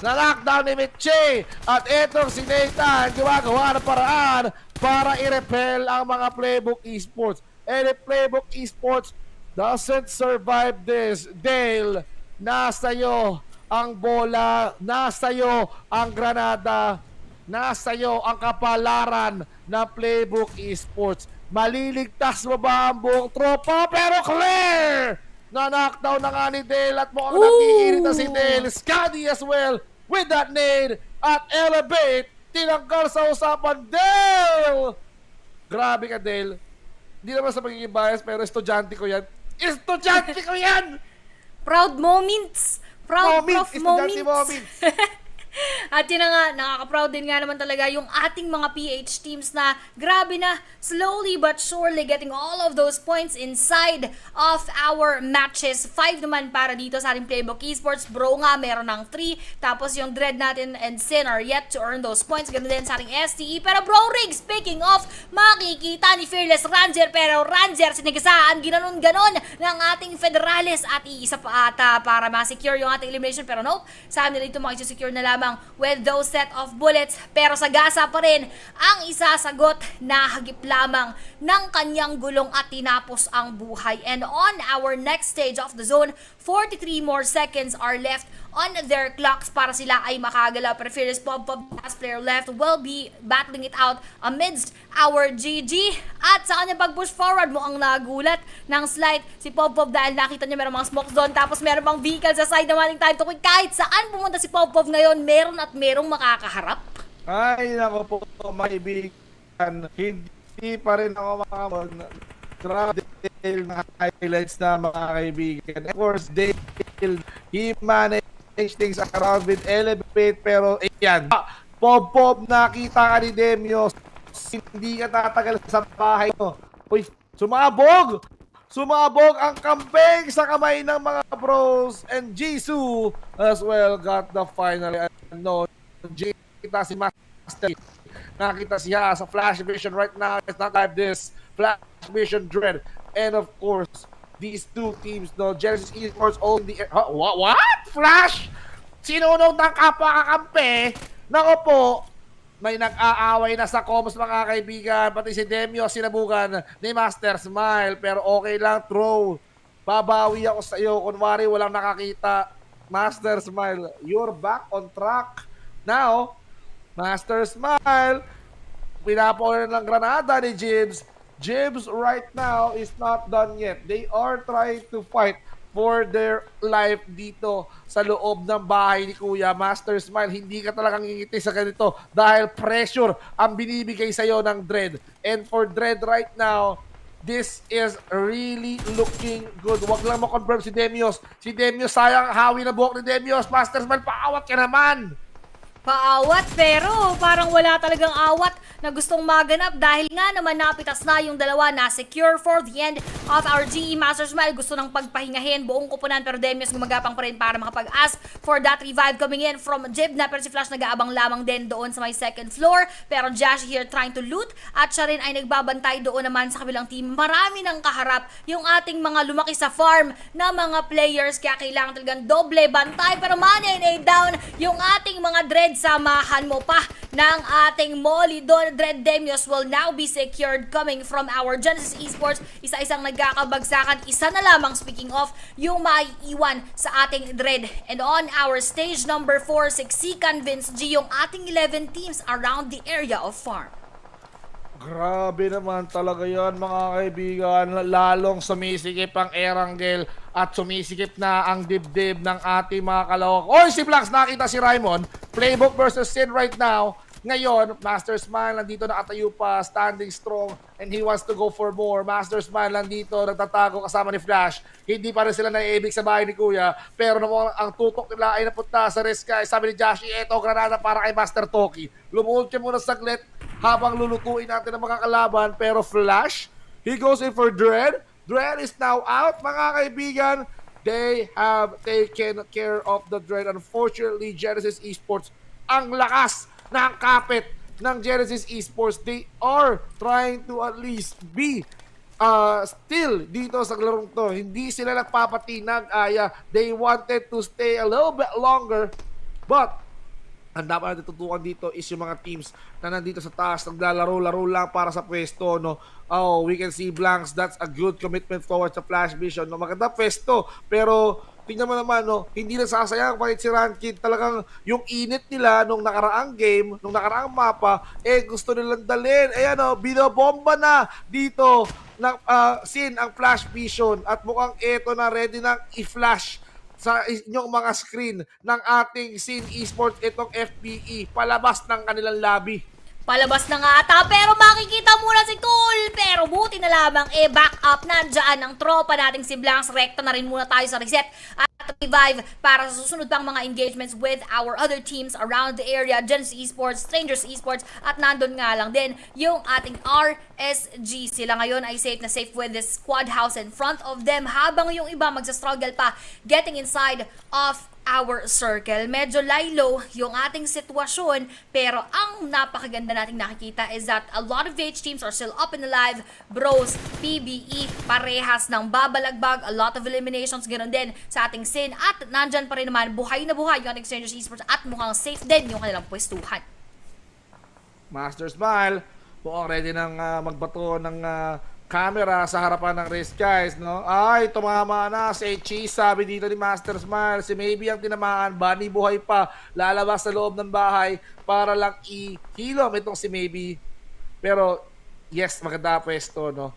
Na-lockdown ni Michi! At etong si Nathan, gumagawa ng paraan para i-repel ang mga Playbook Esports. And if Playbook Esports doesn't survive this, Dale, nasa iyo ang bola, nasa iyo ang granada, nasa iyo ang kapalaran ng Playbook Esports. Maliligtas mo ba ang buong tropa? Pero clear! Na-knockdown na nga ni Dale at mukhang nag-iirita si Dale. Scotty as well with that nade at Elevate. Tinanggal sa usapan, Dale! Grabe ka, Dale. Hindi naman sa pagiging bias, pero estudyante ko yan.
Proud moments! Proud
moments.
moments! At yun na nga, nakaka-proud din nga naman talaga yung ating mga PH teams na grabe na, slowly but surely getting all of those points inside of our matches. 5 naman para dito sa ating Playbook Esports. Bro nga, meron ng 3. Tapos yung Dread natin and Sin are yet to earn those points. Ganun din sa ating STE. Pero Bro Rig, speaking of, makikita ni Fearless Ranger. Pero Ranger, sinigasaan, ginanon-ganon ng ating Federales. At iisa pa ata para ma-secure yung ating elimination. Pero nope, saan nila ito makisecure na lamang with those set of bullets. Pero sagasa pa rin ang isasagot na hagip lamang ng kanyang gulong at tinapos ang buhay. And on our next stage of the zone, 43 more seconds are left on their clocks para sila ay makagalaw. Pero Fearless Pop, last player left, will be battling it out amidst our GG. At sa kanyang pag-push forward mo ang nagulat ng slide si Pop dahil nakita niya meron mga smoke zone, tapos meron pang vehicle sa side na maling time to quick. Kahit saan pumunta si Pop ngayon, meron at merong makakaharap.
Ay, nako po, maibigan. Hindi pa rin ako makamag. Grabe ng highlights na mga kaibigan. Of course, he managed things around with Elevate, pero ayan. Pop, nakita ka ni Demio. Hindi ka tatagal sa bahay mo. Uy, sumabog! Sumabog ang camping sa kamay ng mga bros. And Jisoo as well got the final. No, nakita si Master. Nakita siya sa Flash Vision right now. It's not like this. Flash Vision Dread. And of course, these two teams, no, Genesis Esports all in the air. Huh? What? Flash? Sinunod ng kapakakampi. Nako po, may nag-aaway na sa comms mga kaibigan. Pati si Demio sinabukan ni Master Smile. Pero okay lang, throw. Babawi ako sa iyo. Kunwari walang nakakita. Master Smile, you're back on track. Now, Master Smile, pinapawalan ng granada ni Jibs. Jibs right now is not done yet. They are trying to fight for their life dito sa loob ng bahay ni Kuya. Master Smile, hindi ka talagang ngingiti sa ganito dahil pressure ang binibigay sa'yo ng Dread. And for Dread right now, this is really looking good. Wag lang mo-confirm si Demios. Si Demios, sayang hawi na buhok ni Demios. Master Smile, paawat ka naman!
Paawat, pero parang wala talagang awat na gustong maganap dahil nga naman napitas na yung dalawa na secure for the end of our GE. Master Smile gusto ng pagpahingahin buong kupunan, pero Demios gumagapang pa rin para makapag-ask for that revive coming in from Jib na, pero si Flash nag-aabang lamang din doon sa may second floor. Pero Josh here trying to loot at siya rin ay nagbabantay doon naman sa kabilang team. Marami ng kaharap yung ating mga lumaki sa farm na mga players, kaya kailangan talagang doble bantay. Pero money down yung ating mga Dread. Samahan mo pa ng ating Molly doon. Dread Demios will now be secured coming from our Genesis Esports. Isa-isang nagkakabagsakan. Isa na lamang, speaking of, yung maiiwan sa ating Dread. And on our stage number 4, siksikan Vince G yung ating 11 teams around the area of farm.
Grabe naman talaga yan mga kaibigan. Lalong sumisikip ang Erangel at sumisikip na ang dibdib ng ating mga kalawak. Oy, si Blax, nakita si Raimon. Playbook versus Sin right now. Ngayon, Master Smile nandito nakatayo pa, standing strong, and he wants to go for more. Master Smile nandito, nagtatago kasama ni Flash. Hindi pa rin sila naiibig sa bahay ni Kuya, pero naman ang tutok nila ay napunta sa Red Sky. Sabi ni Joshi, eto, granada para kay Master Toki. Lumuhod ka muna saglit habang lulutuin natin ang mga kalaban, pero Flash, he goes in for Dread. Dread is now out, mga kaibigan. They have taken care of the Dread. Unfortunately, Genesis Esports, ang lakas ng kapit ng Genesis Esports. They are trying to at least be still dito sa larong to. Hindi sila nagpapatinag. They wanted to stay a little bit longer, but ang dapat natin tutukan dito is yung mga teams na nandito sa taas, naglalaro-laro lang para sa pwesto, no? Oh, we can see Blanks, that's a good commitment towards the Flash Vision, no? Maganda pwesto, pero tingnan mo naman, no? Hindi nagsasayang kahit si Rankid. Talagang yung init nila nung nakaraang game, nung nakaraang mapa, gusto nilang dalhin. Ayan, no? Binobomba na dito ng Sin ang Flash Vision at mukhang eto na, ready na i-flash sa inyong mga screen ng ating Sin Esports itong FPE palabas ng kanilang lobby.
Palabas na nga ata, pero makikita muna si Tool. Pero buti na lamang, back up, nandyan ang tropa nating si Blanks. Rekta na rin muna tayo sa reset. At Vive para sa susunod pang mga engagements with our other teams around the area, Gens Esports, Strangers Esports, at nandun nga lang din yung ating RSG. Sila ngayon ay safe na safe with the squad house in front of them habang yung iba magsa-struggle pa getting inside of our circle. Medyo lie-low yung ating sitwasyon, pero ang napakaganda nating nakikita is that a lot of VH teams are still up and alive. Bros, PBE, parehas ng babalagbag, a lot of eliminations, ganoon din sa ating Sin, at nandyan pa rin naman, buhay na buhay yung ating Strangers Esports at mukhang safe din yung kanilang pwestuhan.
Master Smile, mukhang ready nang magbato ng camera sa harapan ng race, guys, no? Ay, tumama na si Cheese, sabi dito ni Master Smile. Si Maybe ang tinamaan, Bunny buhay pa, lalabas sa loob ng bahay para lang i-hilom itong si Maybe. Pero, yes, maganda pwesto, no?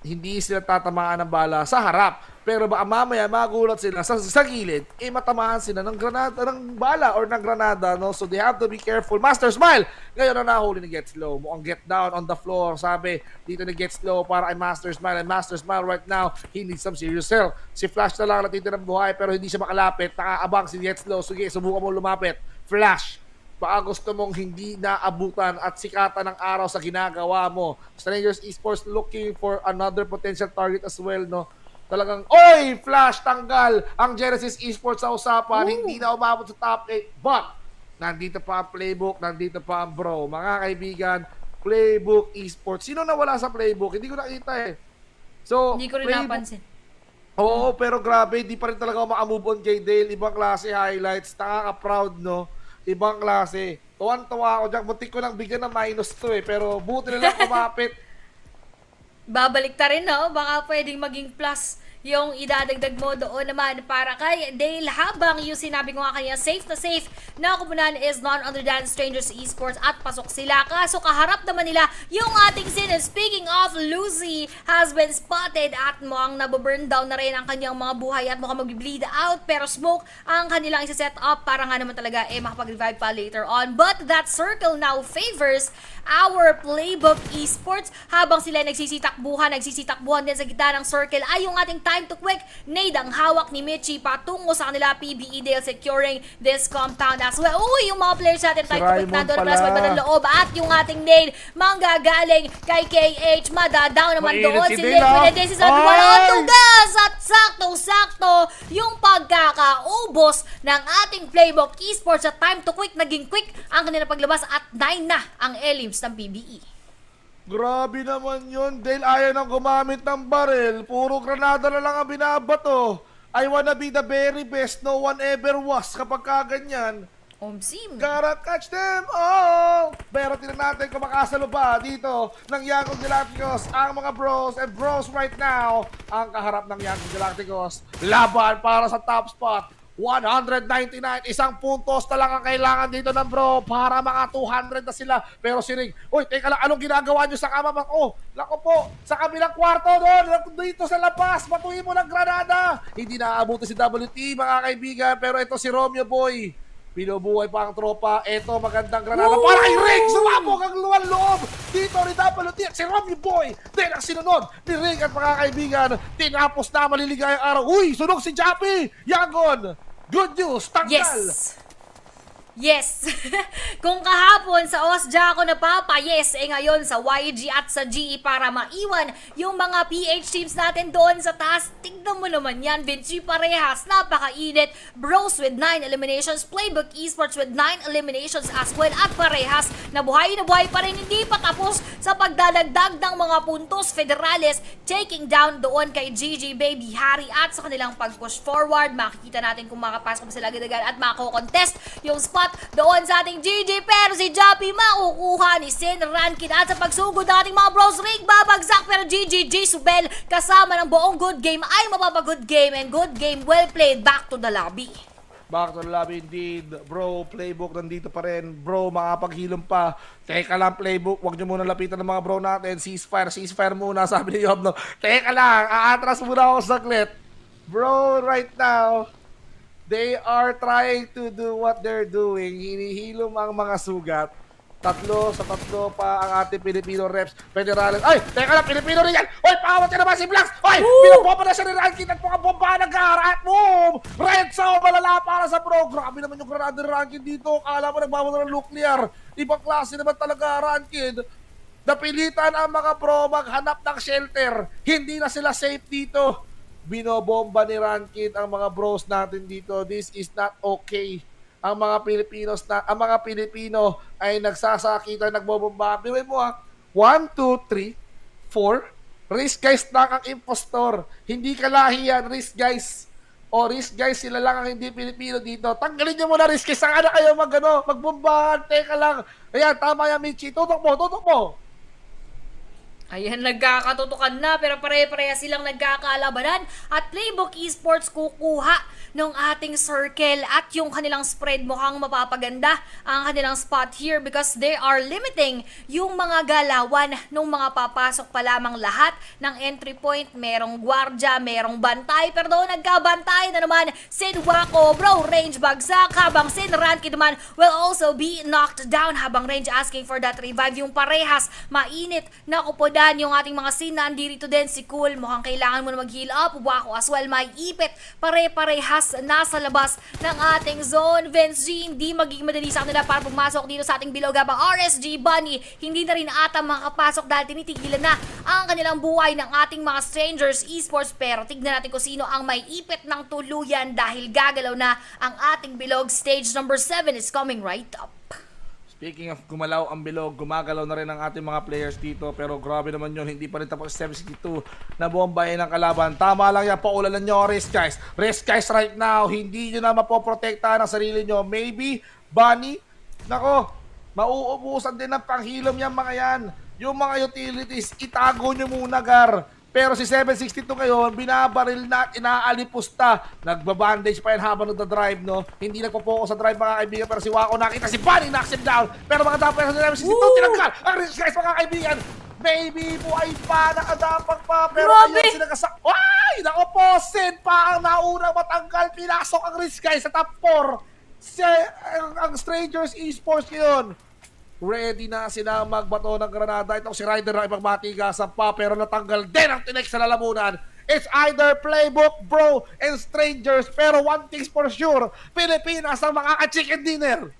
Hindi sila tatamaan ng bala sa harap. Pero baka mamaya magulat sila sa gilid, matamaan sila ng granada, ng bala or ng granada, no? So they have to be careful. Master Smile, ngayon na nahuli ni Get Slow. Mukhang get down on the floor. Sabi dito ni Get Slow para kay Master Smile. And Master Smile right now, he needs some serious help. Si Flash na lang natitira ng buhay pero hindi siya makalapit. Nakaabang si Get Slow. Sige, subukan mo lumapit. Flash, baka gusto mong hindi naabutan at sikatan ng araw sa ginagawa mo. Strangers Esports looking for another potential target as well, no? Talagang, oy! Flash, tanggal ang Genesis Esports sa usapan. Ooh. Hindi na umabot sa top 8. But, nandito pa ang playbook, nandito pa ang bro. Mga kaibigan, playbook Esports. Sino nawala sa playbook? Hindi ko nakita eh. So,
hindi ko rin napansin.
Oo, pero grabe, hindi pa rin talaga makamove on kay Dale. Ibang klase highlights. Nakaka-proud, no? Ibang klase. Tuwan-tuwa ako dyan. Muntik ko lang bigyan ng minus to eh. Pero buti na lang kumapit.
Babalik ta rin, no? Baka pwedeng maging plus yung idadagdag mo doon naman para kay Dale, habang yung sinabi ko nga kanya safe na kupunan is none other than Strangers Esports at pasok sila. Kaso kaharap naman nila yung ating Sin. And speaking of, Lucy has been spotted at mukhang nababurn down na rin ang kanyang mga buhay at mukhang mag-bleed out, pero smoke ang kanilang isa-set up para nga naman talaga makapag-revive pa later on. But that circle now favors our playbook Esports habang sila nagsisitakbuhan din sa gitna ng circle ay yung ating time to quick nade ang hawak ni Michi patungo sa kanila. PBE Dale securing this compound as well. Uy, yung mga players natin time to quick nandun plus may ng loob at yung ating nade manggagaling kay KH. Madadaw naman doon si Liquid. This is at tugas at sakto-sakto yung pagkakaubos ng ating playbook Esports at time to quick. Naging quick ang kanila paglabas at 9 na ang elims ng PBE.
Grabe naman yun. Dahil ayaw nang gumamit ng baril. Puro granada na lang ang binabato. I wanna be the very best no one ever was kapag kaganyan.
Omsim.
Gotta catch them all! Pero tinan natin kung makasalo ba dito ng Young Galacticos ang mga bros. And bros right now, ang kaharap ng Young Galacticos. Laban para sa top spot. 199, isang puntos na lang ang kailangan dito ng bro para mga 200 na sila. Pero si Ring, uy, teka lang, anong ginagawa nyo sa kama? Oh, lako po, sa kabilang kwarto doon, dito sa labas, matuhin mo ng granada. Hindi naaabuti si WT, mga kaibigan, pero ito si Romeo Boy. Binubuhay pa ang tropa. Ito, magandang granada para kay Ring. Sumabog ang luwan loob dito ni WT at si Romeo Boy. Then ang sinunod ni Ring at mga kaibigan, tinapos na maliligayang araw. Uy, sunog si Jappy. Yagon. Good news, tanggal!
Yes! Kung kahapon sa Osja ako napapayes, ngayon sa YG at sa GE para maiwan yung mga PH teams natin doon sa taas. Tignan mo naman yan, Vinci, parehas, napakainit. Bros with 9 eliminations, Playbook Esports with 9 eliminations as well, at parehas na buhay pa rin, hindi pa tapos sa pagdadagdag ng mga puntos. Federales taking down doon kay GG Baby Harry at sa kanilang pag-push forward. Makikita natin kung makapasok ba sila agad-agad at mako-contest yung spot doon sa ating GG, pero si Jappy makukuha ni Sin Rankin at sa pagsugod nating mga bros. Ring babagsak pero GG Subel kasama ng buong good game ay mapapag-good game, and good game well played. Back to the lobby.
Back to the lobby indeed. Bro, playbook nandito pa rin. Bro, makapaghilom pa. Teka lang, playbook, wag nyo muna lapitan ng mga bro natin. Ceasefire muna, sabi ni Yob, no? Teka lang, aatras muna ako saglit. Bro, right now, they are trying to do what they're doing. Hinihilom ang mga sugat. Tatlo pa ang ating Filipino reps. Federales. Ay, teka lang, Filipino rin yan. Oy, pawat ka naman si Blax. Oy, binabomba na siya ni Rankin at mga bomba nag-aarat. Boom! Red Sao, malala para sa pro. Grabe naman yung granada ni Rankin dito. Kala mo nagmamano ng nuclear. Ibang klase naman talaga Rankin. Napilitan ang mga pro maghanap ng shelter. Hindi na sila safe dito. Binobomba ni Rankin ang mga bros natin dito. This is not okay. Ang mga Pilipino ay nagsasakitan, nagbobomba. Biwin mo 1, 2, 3, 4. Risk guys lang ang impostor. Hindi kalahi yan. Risk guys. O risk guys, sila lang ang hindi Pilipino dito. Tanggalin nyo muna risk guys. Saan na kayo magbombahan? Teka lang. Ayan, tama yan Michi. Tutok mo.
Ayan, nagkakatutukan na pero pare-pareha silang nagkakalabanan at Playbook Esports kukuha ng ating circle at yung kanilang spread mukhang mapapaganda ang kanilang spot here because they are limiting yung mga galawan ng mga papasok pa lamang lahat ng entry point. Merong gwardya, merong bantay pero doon nagkabantay na naman Sid Wako, bro, range bagsak habang Sid Rankin naman will also be knocked down habang range asking for that revive. Yung parehas, mainit na kupodan yung ating mga scene na andirito din si Cool. Mukhang kailangan mo na mag-heal up. Wako as well, may ipit. Pare-parehas nasa labas ng ating zone. Vince G, hindi magiging madali sa kanila para pumasok dito sa ating bilog habang RSG Bunny, hindi na rin ata makapasok dahil tinitigilan na ang kanilang buhay ng ating mga Strangers Esports. Pero tignan natin kung sino ang may ipit ng tuluyan dahil gagalaw na ang ating bilog. Stage number 7 is coming right up.
Speaking of gumalaw ang bilog, gumagalaw na rin ang ating mga players dito. Pero grabe naman yun, hindi pa rin tapos 762 na bombahin ang kalaban. Tama lang yan, paulalan nyo risk guys. Risk guys right now, hindi nyo na mapoprotektahan ang sarili nyo. Maybe, Bunny, nako, mauubusan din ng panghilom yan mga yan. Yung mga utilities, itago nyo muna gar. Pero si 762 ngayon, binabaril na at inaalipusta. Nagbabandage pa yan habang nagda-drive, no? Hindi nagpo-focus sa drive mga kaibigan. Pero si Wako nakita si Bunny, knocks him down. Pero mga dapat si 762, tinanggal. Ang risk guys mga kaibigan. Maybe po ay pa, nakadapang pa. Pero ayun sila ay! Nako po, Sid pa ang naunang matanggal. Pinasok ang risk guys sa top 4. Ang Strangers Esports ngayon. Ready na sila magbato ng granada. Itong si Ryder na ipagmatigasan pa pero natanggal din ang tinek sa lalamunan. It's either Playbook, Bro, and Strangers. Pero one thing's for sure, Pilipinas ang makaka-chicken dinner.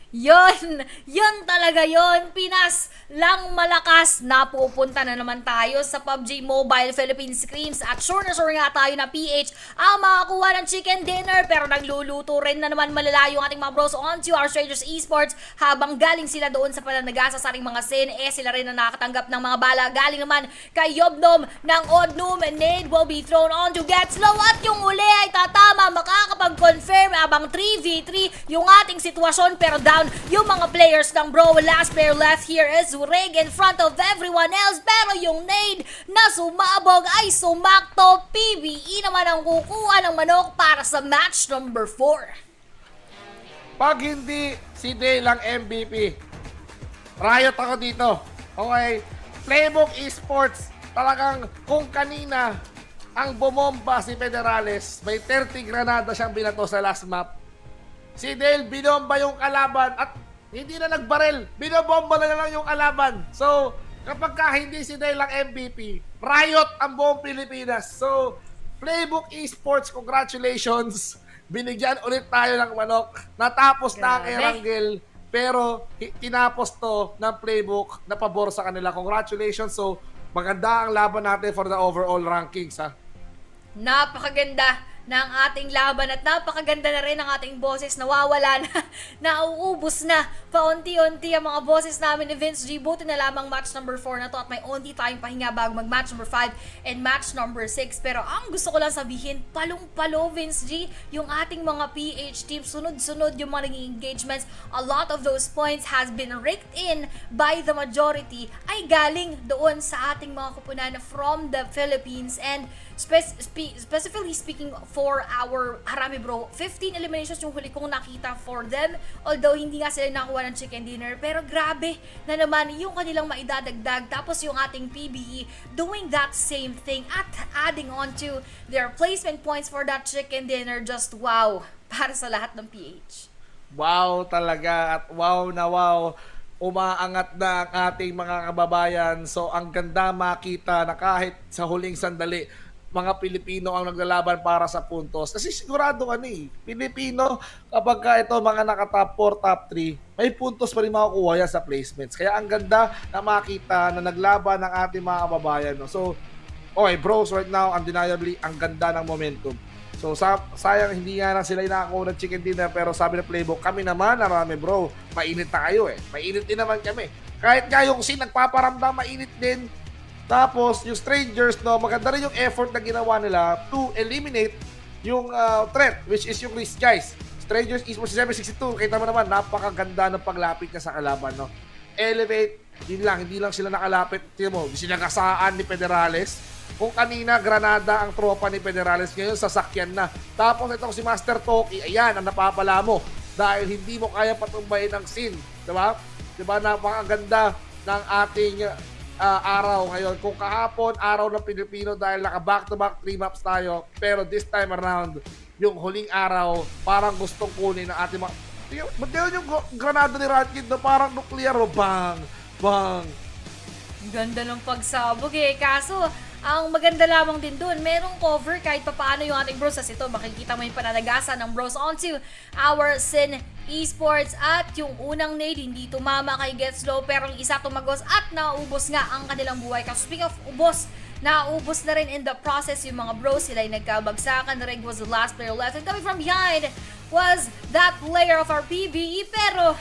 Yun talaga yon. Pinas lang malakas. Napupunta na naman tayo sa PUBG Mobile Philippines Screams at sure na sure nga tayo na PH ang makakuha ng chicken dinner pero nagluluto rin na naman malalayo ang ating mga bros onto our Strangers Esports habang galing sila doon sa pananagasa sa ating mga sin sila rin na nakatanggap ng mga bala galing naman kay Yobnom ng Odnum. Nade will be thrown on to get slow at yung uli ay tatama, makakapag-confirm habang 3v3 yung ating sitwasyon pero down yung mga players ng bro. Last player left here is Rig in front of everyone else pero yung nade na sumabog ay sumakto. PBE naman ang kukuha ng manok para sa match number 4.
Pag hindi si Day lang MVP, riot ako dito. Okay, Playbook Esports, talagang kung kanina ang bumomba si Federales, may 30 granada siyang binato sa last map. Si Dale binomba yung kalaban at hindi na nagbarel. Binobomba na lang yung kalaban. So, kapag hindi si Dale ang MVP, riot ang buong Pilipinas. So, Playbook Esports, congratulations. Binigyan ulit tayo ng manok. Natapos na ang Erangel. Pero, tinapos to ng Playbook na pabor sa kanila. Congratulations. So, maganda ang laban natin for the overall rankings, ha?
Napakaganda ng ating laban at napakaganda na rin ang ating boses. Nawawala na, nauubos na paunti-unti ang mga boses namin ni Vince G. Buti na lamang match number 4 na to at may onti tayong pahinga bago mag match number 5 and match number 6. Pero ang gusto ko lang sabihin, palong-palo Vince G, yung ating mga PH team, sunod-sunod yung mga naging engagements. A lot of those points has been raked in by the majority ay galing doon sa ating mga kupunan from the Philippines and specifically speaking for our Harami Bro, 15 eliminations yung huli kong nakita for them. Although hindi nga sila nakuha ng chicken dinner, pero grabe na naman yung kanilang maidadagdag. Tapos yung ating PBE doing that same thing at adding on to their placement points for that chicken dinner. Just wow para sa lahat ng PH.
Wow talaga at wow na wow. umaangat na ang ating mga kababayan. So ang ganda makita na kahit sa huling sandali, mga Pilipino ang naglalaban para sa puntos. Kasi sigurado Pilipino, kapag ito mga naka-top 4, top 3, may puntos pa rin makukuha yan sa placements. Kaya ang ganda na makita na naglaban ng ating mga kababayan. No? So, okay bros, right now, undeniably, ang ganda ng momentum. So sayang hindi nga lang sila inakakuha ng chicken dinner, pero sabi ng playbook, kami naman narami bro, mainit na kayo mainit din naman kami. Kahit nga yung sin nagpaparamdam, mainit din. Tapos yung strangers, no, maganda rin yung effort na ginawa nila to eliminate yung threat, which is yung risk guys. Strangers Esports 762, kita mo naman, napakaganda ng paglapit niya sa kalaban, no. Elevate, hindi lang sila nakalapit, tingnan mo, sinagasaan ni Federales. Kung kanina, Granada ang tropa ni Federales, ngayon sasakyan na. Tapos itong si Master Toki, ayan, ang napapala mo. Dahil hindi mo kaya patumbayin ang sin. Diba? Diba, napakaganda ng ating araw ngayon. Kung kahapon, araw ng Pilipino dahil naka back-to-back 3 maps tayo. Pero this time around, yung huling araw, parang gustong kunin ng ating mga... Ba't yung Granada ni Ratkid na parang nuclear, bang, bang.
Ganda ng pagsabog kaso ang maganda lamang din doon, merong cover kahit papaano yung ating bros. As ito, makikita mo yung pananagasan ng bros onto our Sin Esports. At yung unang nade, hindi tumama kay Getslow, pero yung isa tumagos at naubos nga ang kanilang buhay. Kasi speaking of ubos, naubos na rin in the process yung mga bros. Sila yung nagkabagsakan. Reg was the last player left. And coming from behind was that player of our PBE. Pero,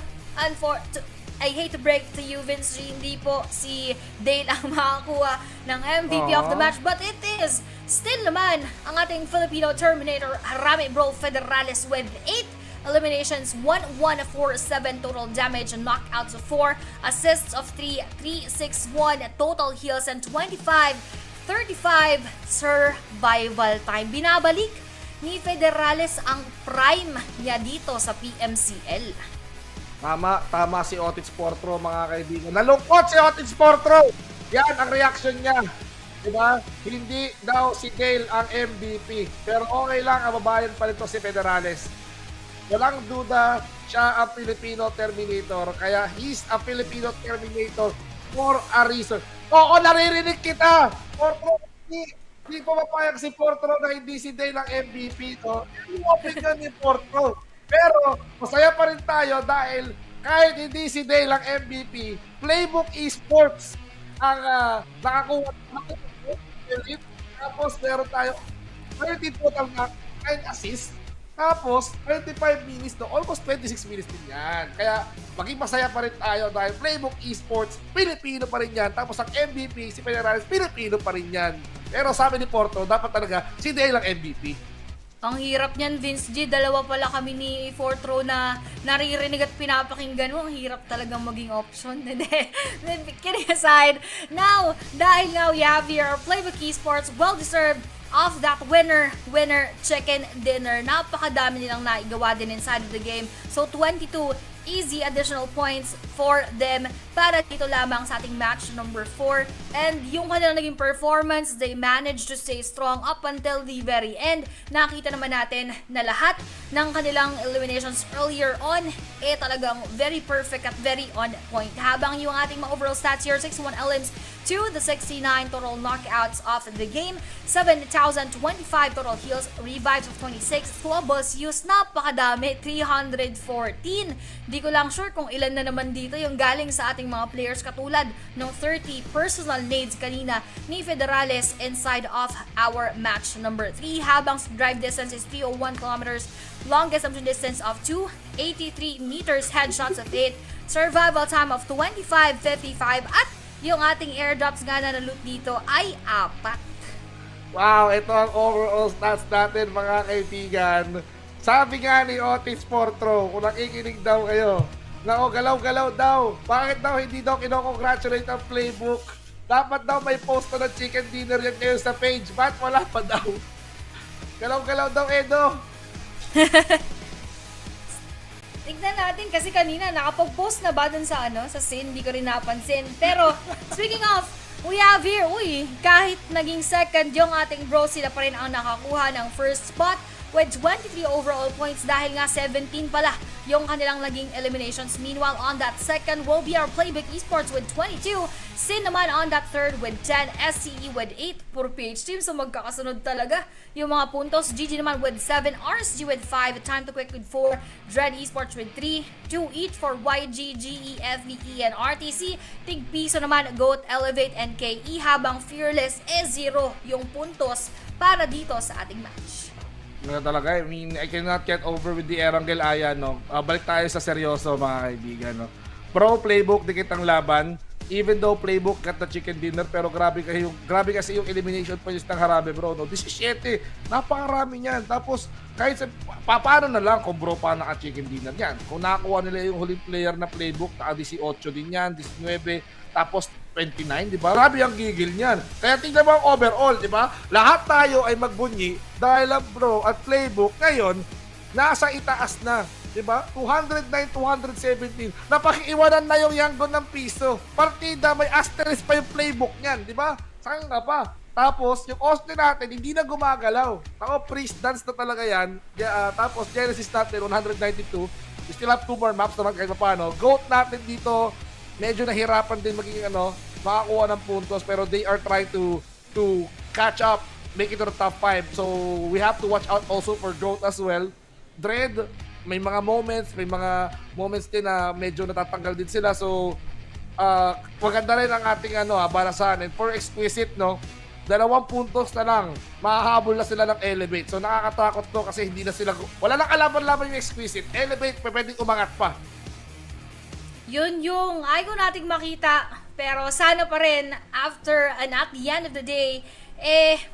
I hate to break to you, Vince, hindi po si Dale ang makakuha ng MVP of the match. But it is still naman ang ating Filipino Terminator, Harame Bro Federales with 8 eliminations, 1147 total damage, knockouts of 4, assists of 3, 361 total heals, and 25-35 survival time. Binabalik ni Federales ang prime niya dito sa PMCL.
Tama si Otis Portro, mga kaibigan. Nalungkot si Otis Portro. Yan ang reaction niya. Diba? Hindi daw si Dale ang MVP. Pero okay lang, ang babayan pa nito si Federales. Walang duda, siya ang Filipino Terminator. Kaya he's a Filipino Terminator for a reason. Oo, naririnig kita! Portro, hindi ko mapayag si Portro na hindi si Dale ang MVP. No? Yung opinion ni Portro. Pero masaya pa rin tayo dahil kahit hindi si Dale ang MVP, Playbook Esports ang nakakuha ng elite. Tapos meron tayo 30 total na 9 assists. Tapos 25 minutes to almost 26 minutes din yan. Kaya maging masaya pa rin tayo dahil Playbook Esports, Pilipino pa rin yan. Tapos ang MVP, si Federales, Pilipino pa rin yan. Pero sabi ni Porto, dapat talaga si Dale ang MVP.
Ang hirap niyan, Vince G. Dalawa pala kami ni Fortro na naririnig at pinapakinggan mo. Ang hirap talagang maging option. Kidding aside. Now, dahil nga we have here our Playbook Esports, well-deserved of that winner chicken dinner. Napakadami nilang naigawa din inside of the game. So, 22 easy additional points for them para dito lamang sa ating match number 4. And yung kanilang naging performance, they managed to stay strong up until the very end. Nakita naman natin na lahat ng kanilang eliminations earlier on, talagang very perfect at very on point. Habang yung ating mga overall stats here, 61 elims to the 69 total knockouts of the game, 7,025 total heals, revives of 26, globals use, napakadami, 314. Di ko lang sure kung ilan na naman dito yung galing sa ating mga players katulad ng 30 personal nades kanina ni Federales inside of our match number 3. Habang drive distance is 301 kilometers, longest assumption distance of 283 meters, headshots of 8, survival time of 25:55 at yung ating airdrops nga na loot dito ay 4.
Wow, ito ang overall stats natin, mga kaibigan. Sabi nga ni Otis Portro, kung nakikinig daw kayo, nako, galaw-galaw daw. Bakit daw hindi daw kinokongratulate ang Playbook? Dapat daw may post na ng chicken dinner yan kayo sa page. Ba't wala pa daw? Galaw-galaw daw, Edo.
Tignan natin kasi kanina nakapag-post na ba dun sa sa scene, hindi ko rin napansin. Pero speaking of, we have here, kahit naging second yung ating bro, sila pa rin ang nakakuha ng first spot. with 23 overall points dahil nga 17 pala yung kanilang naging eliminations. Meanwhile, on that second will be our Playbook Esports with 22, Sin naman on that third with 10, SCE with 8, puro PH team, so magkakasunod talaga yung mga puntos. GG naman with 7, RSG with 5, Time to Quick with 4, Dread Esports with 3, 2 each for YG, GE, FVE, and RTC. Tig piso naman, GOAT, Elevate, and KE, habang Fearless is 0 yung puntos para dito sa ating match.
Talaga, I mean, I cannot get over with the Erangel Aya, no? Balik tayo sa seryoso, mga kaibigan, no? Pro Playbook, dikit ang laban. Even though Playbook got the chicken dinner, pero grabe kasi yung elimination points ng Harabe, bro, no? 17, napakarami niyan. Tapos, kahit sa, paano na lang kung bro pa naka-chicken dinner yan? Kung nakakuha nila yung huling player na Playbook, 18 din yan, 19, tapos 29, di ba? Grabe ang gigil niyan. Kaya tingnan mo ang overall, di ba? Lahat tayo ay magbunyi dahil ang bro at Playbook ngayon nasa itaas na, di ba? 209, 217. Napakiiwanan na yung Yangon ng piso. Partida may asterisk pa yung Playbook niyan, di ba? Saan ka pa? Tapos, yung Austin natin, hindi na gumagalaw. Ako, priest dance na talaga yan. Tapos, Genesis natin, 192. We still have 2 more maps naman kahit paano. GOAT natin dito, medyo nahirapan din maging makakuha ng puntos, pero they are trying to catch up, make it to the top 5. So we have to watch out also for GOAT as well. Dread, may mga moments din na medyo natatanggal din sila. So maganda rin ang ating balasan. And for Exquisite, no, 2 puntos na lang, mahahabol na sila ng Elevate. So nakakatakot to kasi hindi na sila, wala na kalaban-laban yung Exquisite. Elevate, pwedeng umangat pa.
Yun yung ayaw nating makita, pero sana pa rin after and at the end of the day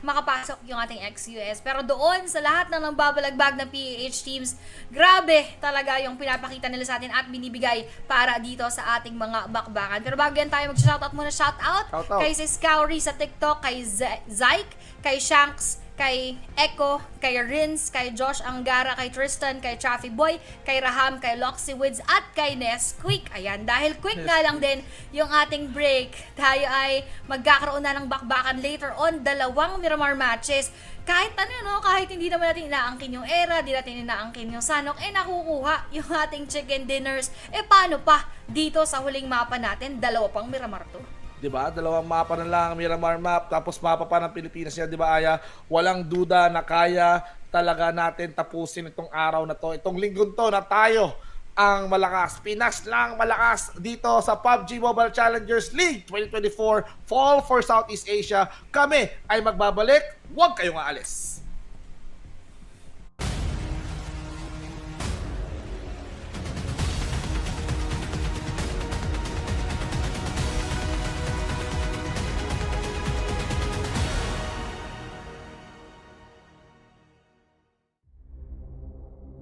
makapasok yung ating XUS. Pero doon sa lahat ng nambabalagbag ng PH teams, grabe talaga yung pinapakita nila sa atin at binibigay para dito sa ating mga bakbakan. Pero bago yan tayo mag-shoutout muna, shoutout kay Sis Cowrie sa TikTok, kay Zyke, kay Shanks, kay Echo, kay Rins, kay Josh Angara, kay Tristan, kay Chaffy Boy, kay Raham, kay Loxy Woods, at kay Nesquik. Ayan, dahil quick nga lang din yung ating break, tayo ay magkakaroon na ng bakbakan later on, 2 Miramar matches. Kahit kahit hindi naman natin inaangkin yung Era, di natin inaangkin yung Sanhok, nakukuha yung ating chicken dinners. Paano pa dito sa huling mapa natin, 2 pang Miramar to?
Diba? 2 mapa na lang, Miramar map, tapos mapa pa ng Pilipinas yan, diba, Aya? Walang duda na kaya talaga natin tapusin itong araw na to, itong linggong to na tayo ang malakas. Pinas lang malakas dito sa PUBG Mobile Challengers League 2024 Fall for Southeast Asia. Kami ay magbabalik, huwag kayong aalis.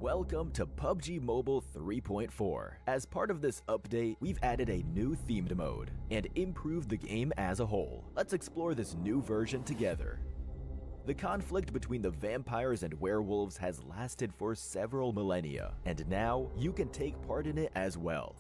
Welcome to PUBG Mobile 3.4. As part of this update, we've added a new themed mode and improved the game as a whole. Let's explore this new version together. The conflict between the vampires and werewolves has lasted for several millennia, and now you can take part in it as well.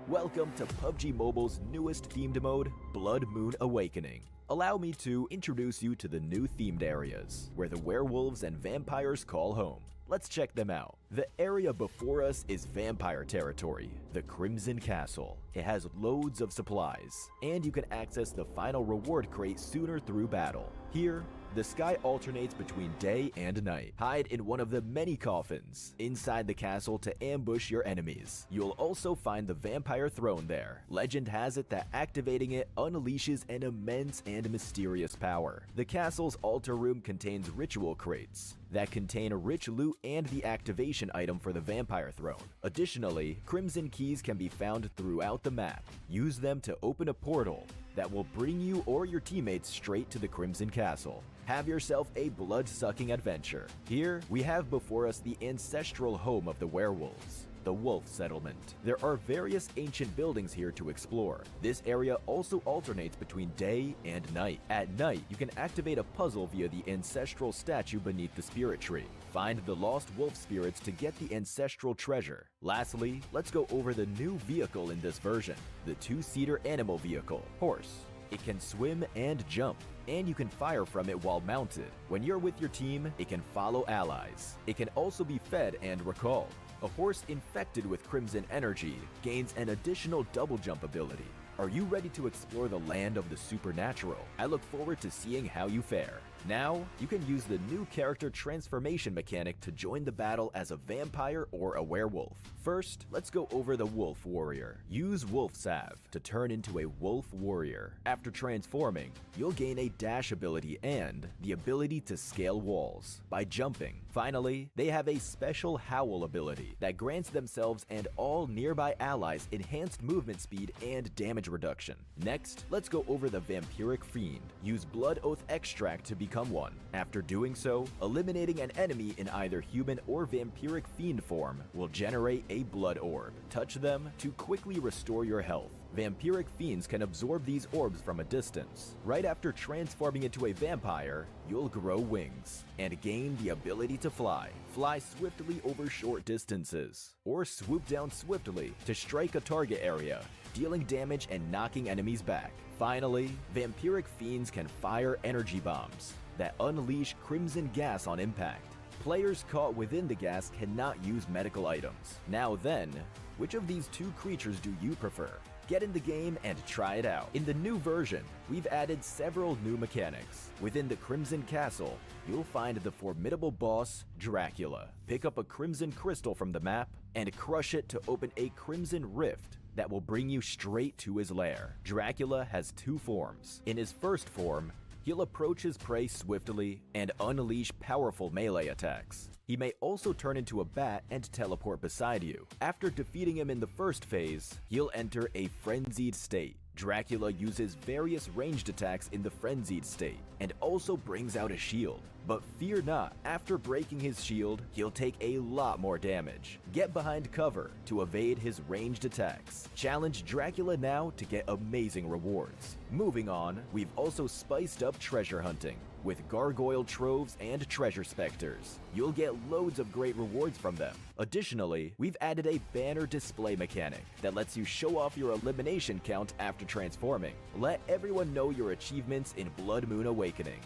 Welcome to PUBG Mobile's newest themed mode, Blood Moon Awakening. Allow me to introduce you to the new themed areas, where the werewolves and vampires call home. Let's check them out. The area before us is vampire territory, the Crimson Castle. It has loads of supplies, and you can access the final reward crate sooner through battle. Here, the sky alternates between day and night. Hide in one of the many coffins inside the castle to ambush your enemies. You'll also find the vampire throne there. Legend has it that activating it unleashes an immense and mysterious power. The castle's altar room contains ritual crates that contain a rich loot and the activation item for the vampire throne. Additionally, crimson keys can be found throughout the map. Use them to open a portal that will bring you or your teammates straight to the Crimson Castle. Have yourself a blood-sucking adventure. Here, we have before us the ancestral home of the werewolves, the Wolf Settlement. There are various ancient buildings here to explore. This area also alternates between day and night. At night, you can activate a puzzle via the ancestral statue beneath the spirit tree. Find the lost wolf spirits to get the ancestral treasure. Lastly, let's go over the new vehicle in this version, the 2-seater animal vehicle, Horse. It can swim and jump, and you can fire from it while mounted. When you're with your team, it can follow allies. It can also be fed and recalled. A horse infected with Crimson Energy gains an additional double jump ability. Are you ready to explore the land of the supernatural? I look forward to seeing how you fare. Now, you can use the new character transformation mechanic to join the battle as a vampire or a werewolf. First, let's go over the Wolf Warrior. Use Wolf Salve to turn into a Wolf Warrior. After transforming, you'll gain a dash ability and the ability to scale walls by jumping. Finally, they have a special Howl ability that grants themselves and all nearby allies enhanced movement speed and damage reduction. Next, let's go over the Vampiric Fiend. Use Blood Oath Extract to become one. After doing so, eliminating an enemy in either human or Vampiric Fiend form will generate a Blood Orb. Touch them to quickly restore your health. Vampiric Fiends can absorb these orbs from a distance. Right after transforming into a vampire, you'll grow wings and gain the ability to fly. Fly swiftly over short distances, or swoop down swiftly to strike a target area, dealing damage and knocking enemies back. Finally, Vampiric Fiends can fire energy bombs that unleash crimson gas on impact. Players caught within the gas cannot use medical items. Now then, which of these two creatures do you prefer? Get in the game and try it out. In the new version, we've added several new mechanics. Within the Crimson Castle, you'll find the formidable boss, Dracula. Pick up a Crimson Crystal from the map and crush it to open a Crimson Rift that will bring you straight to his lair. Dracula has two forms. In his first form, he'll approach his prey swiftly and unleash powerful melee attacks. He may also turn into a bat and teleport beside you. After defeating him in the first phase, he'll enter a frenzied state. Dracula uses various ranged attacks in the frenzied state and also brings out a shield. But fear not, after breaking his shield, he'll take a lot more damage. Get behind cover to evade his ranged attacks. Challenge Dracula now to get amazing rewards. Moving on, we've also spiced up treasure hunting with gargoyle troves and treasure specters. You'll get loads of great rewards from them. Additionally, we've added a banner display mechanic that lets you show off your elimination count after transforming. Let everyone know your achievements in Blood Moon Awakening.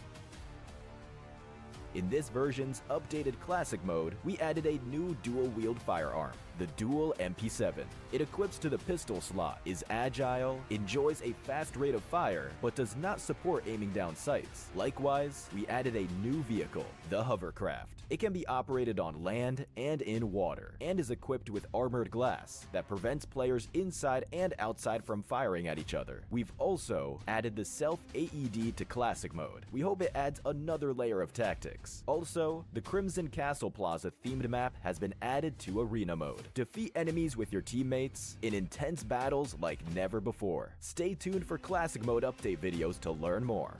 In this version's updated classic mode, we added a new dual-wield firearm, the Dual MP7. It equips to the pistol slot, is agile, enjoys a fast rate of fire, but does not support aiming down sights. Likewise, we added a new vehicle, the Hovercraft. It can be operated on land and in water, and is equipped with armored glass that prevents players inside and outside from firing at each other. We've also added the Self-AED to classic mode. We hope it adds another layer of tactics. Also, the Crimson Castle Plaza themed map has been added to arena mode. Defeat enemies with your teammates in intense battles like never before. Stay tuned for classic mode update videos to learn more.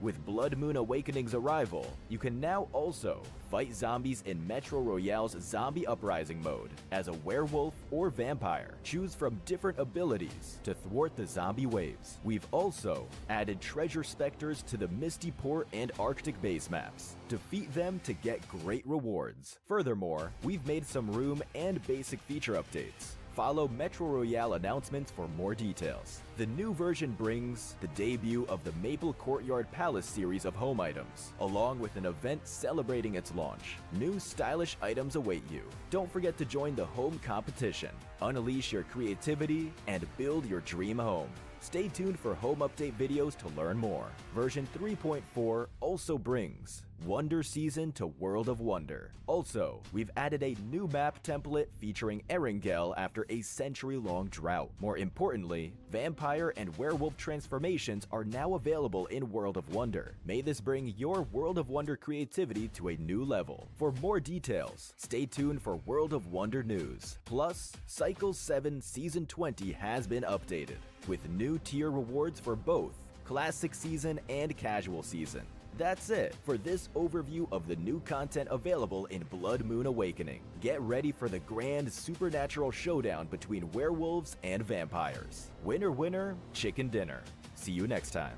With Blood Moon Awakening's arrival, you can now also fight zombies in Metro Royale's Zombie Uprising mode as a werewolf or vampire. Choose from different abilities to thwart the zombie waves. We've also added treasure specters to the Misty Port and Arctic base maps. Defeat them to get great rewards. Furthermore, we've made some room and basic feature updates. Follow Metro Royale announcements for more details. The new version brings the debut of the Maple Courtyard Palace series of home items, along with an event celebrating its launch. New stylish items await you. Don't forget to join the home competition. Unleash your creativity and build your dream home. Stay tuned for home update videos to learn more. Version 3.4 also brings Wonder Season to World of Wonder. Also, we've added a new map template featuring Erangel after a century-long drought. More importantly, vampire and werewolf transformations are now available in World of Wonder. May this bring your World of Wonder creativity to a new level. For more details, stay tuned for World of Wonder news. Plus, Cycle 7 Season 20 has been updated, with new tier rewards for both Classic Season and Casual Season. That's it for this overview of the new content available in Blood Moon Awakening. Get ready for the grand supernatural showdown between werewolves and vampires. Winner, winner, chicken dinner. See you next time.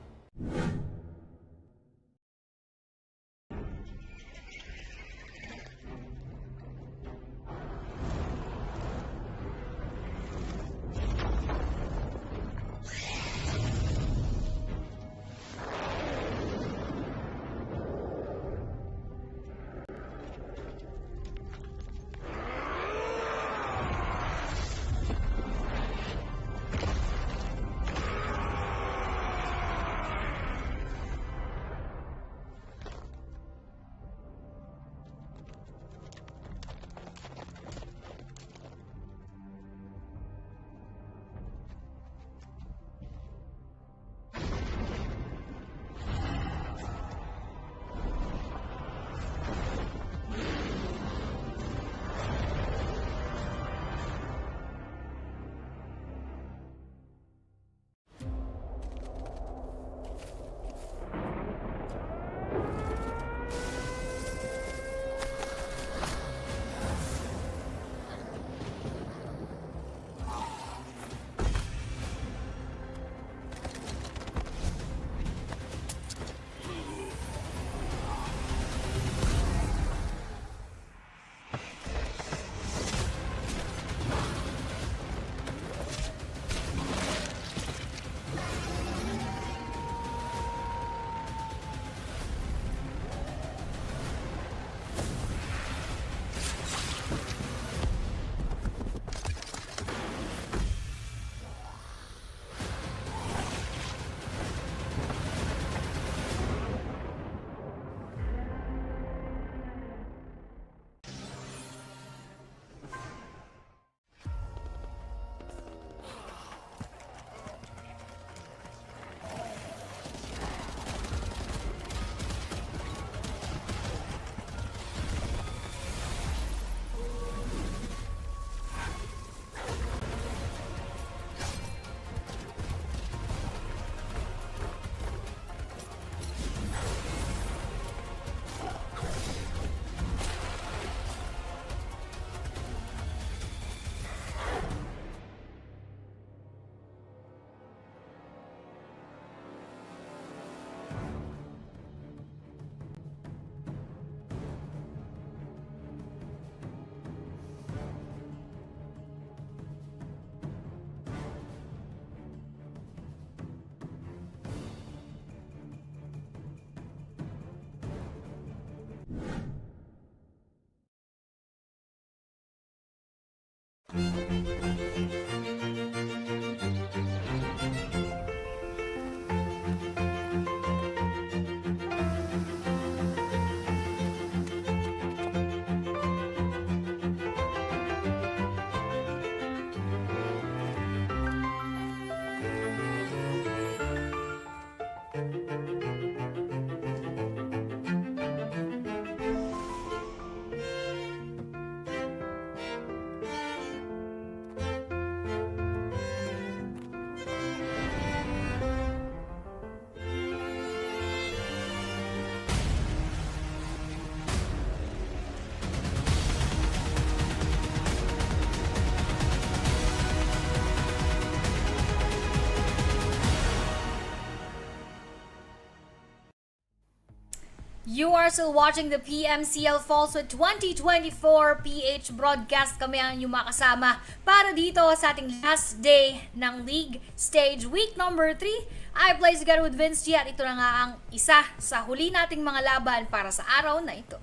You are still watching the PMCL Fall with 2024 PH broadcast. Kami ang inyong makasama para dito sa ating last day ng League Stage Week number 3. I play together with Vince G at ito na nga ang isa sa huli nating mga laban para sa araw na ito.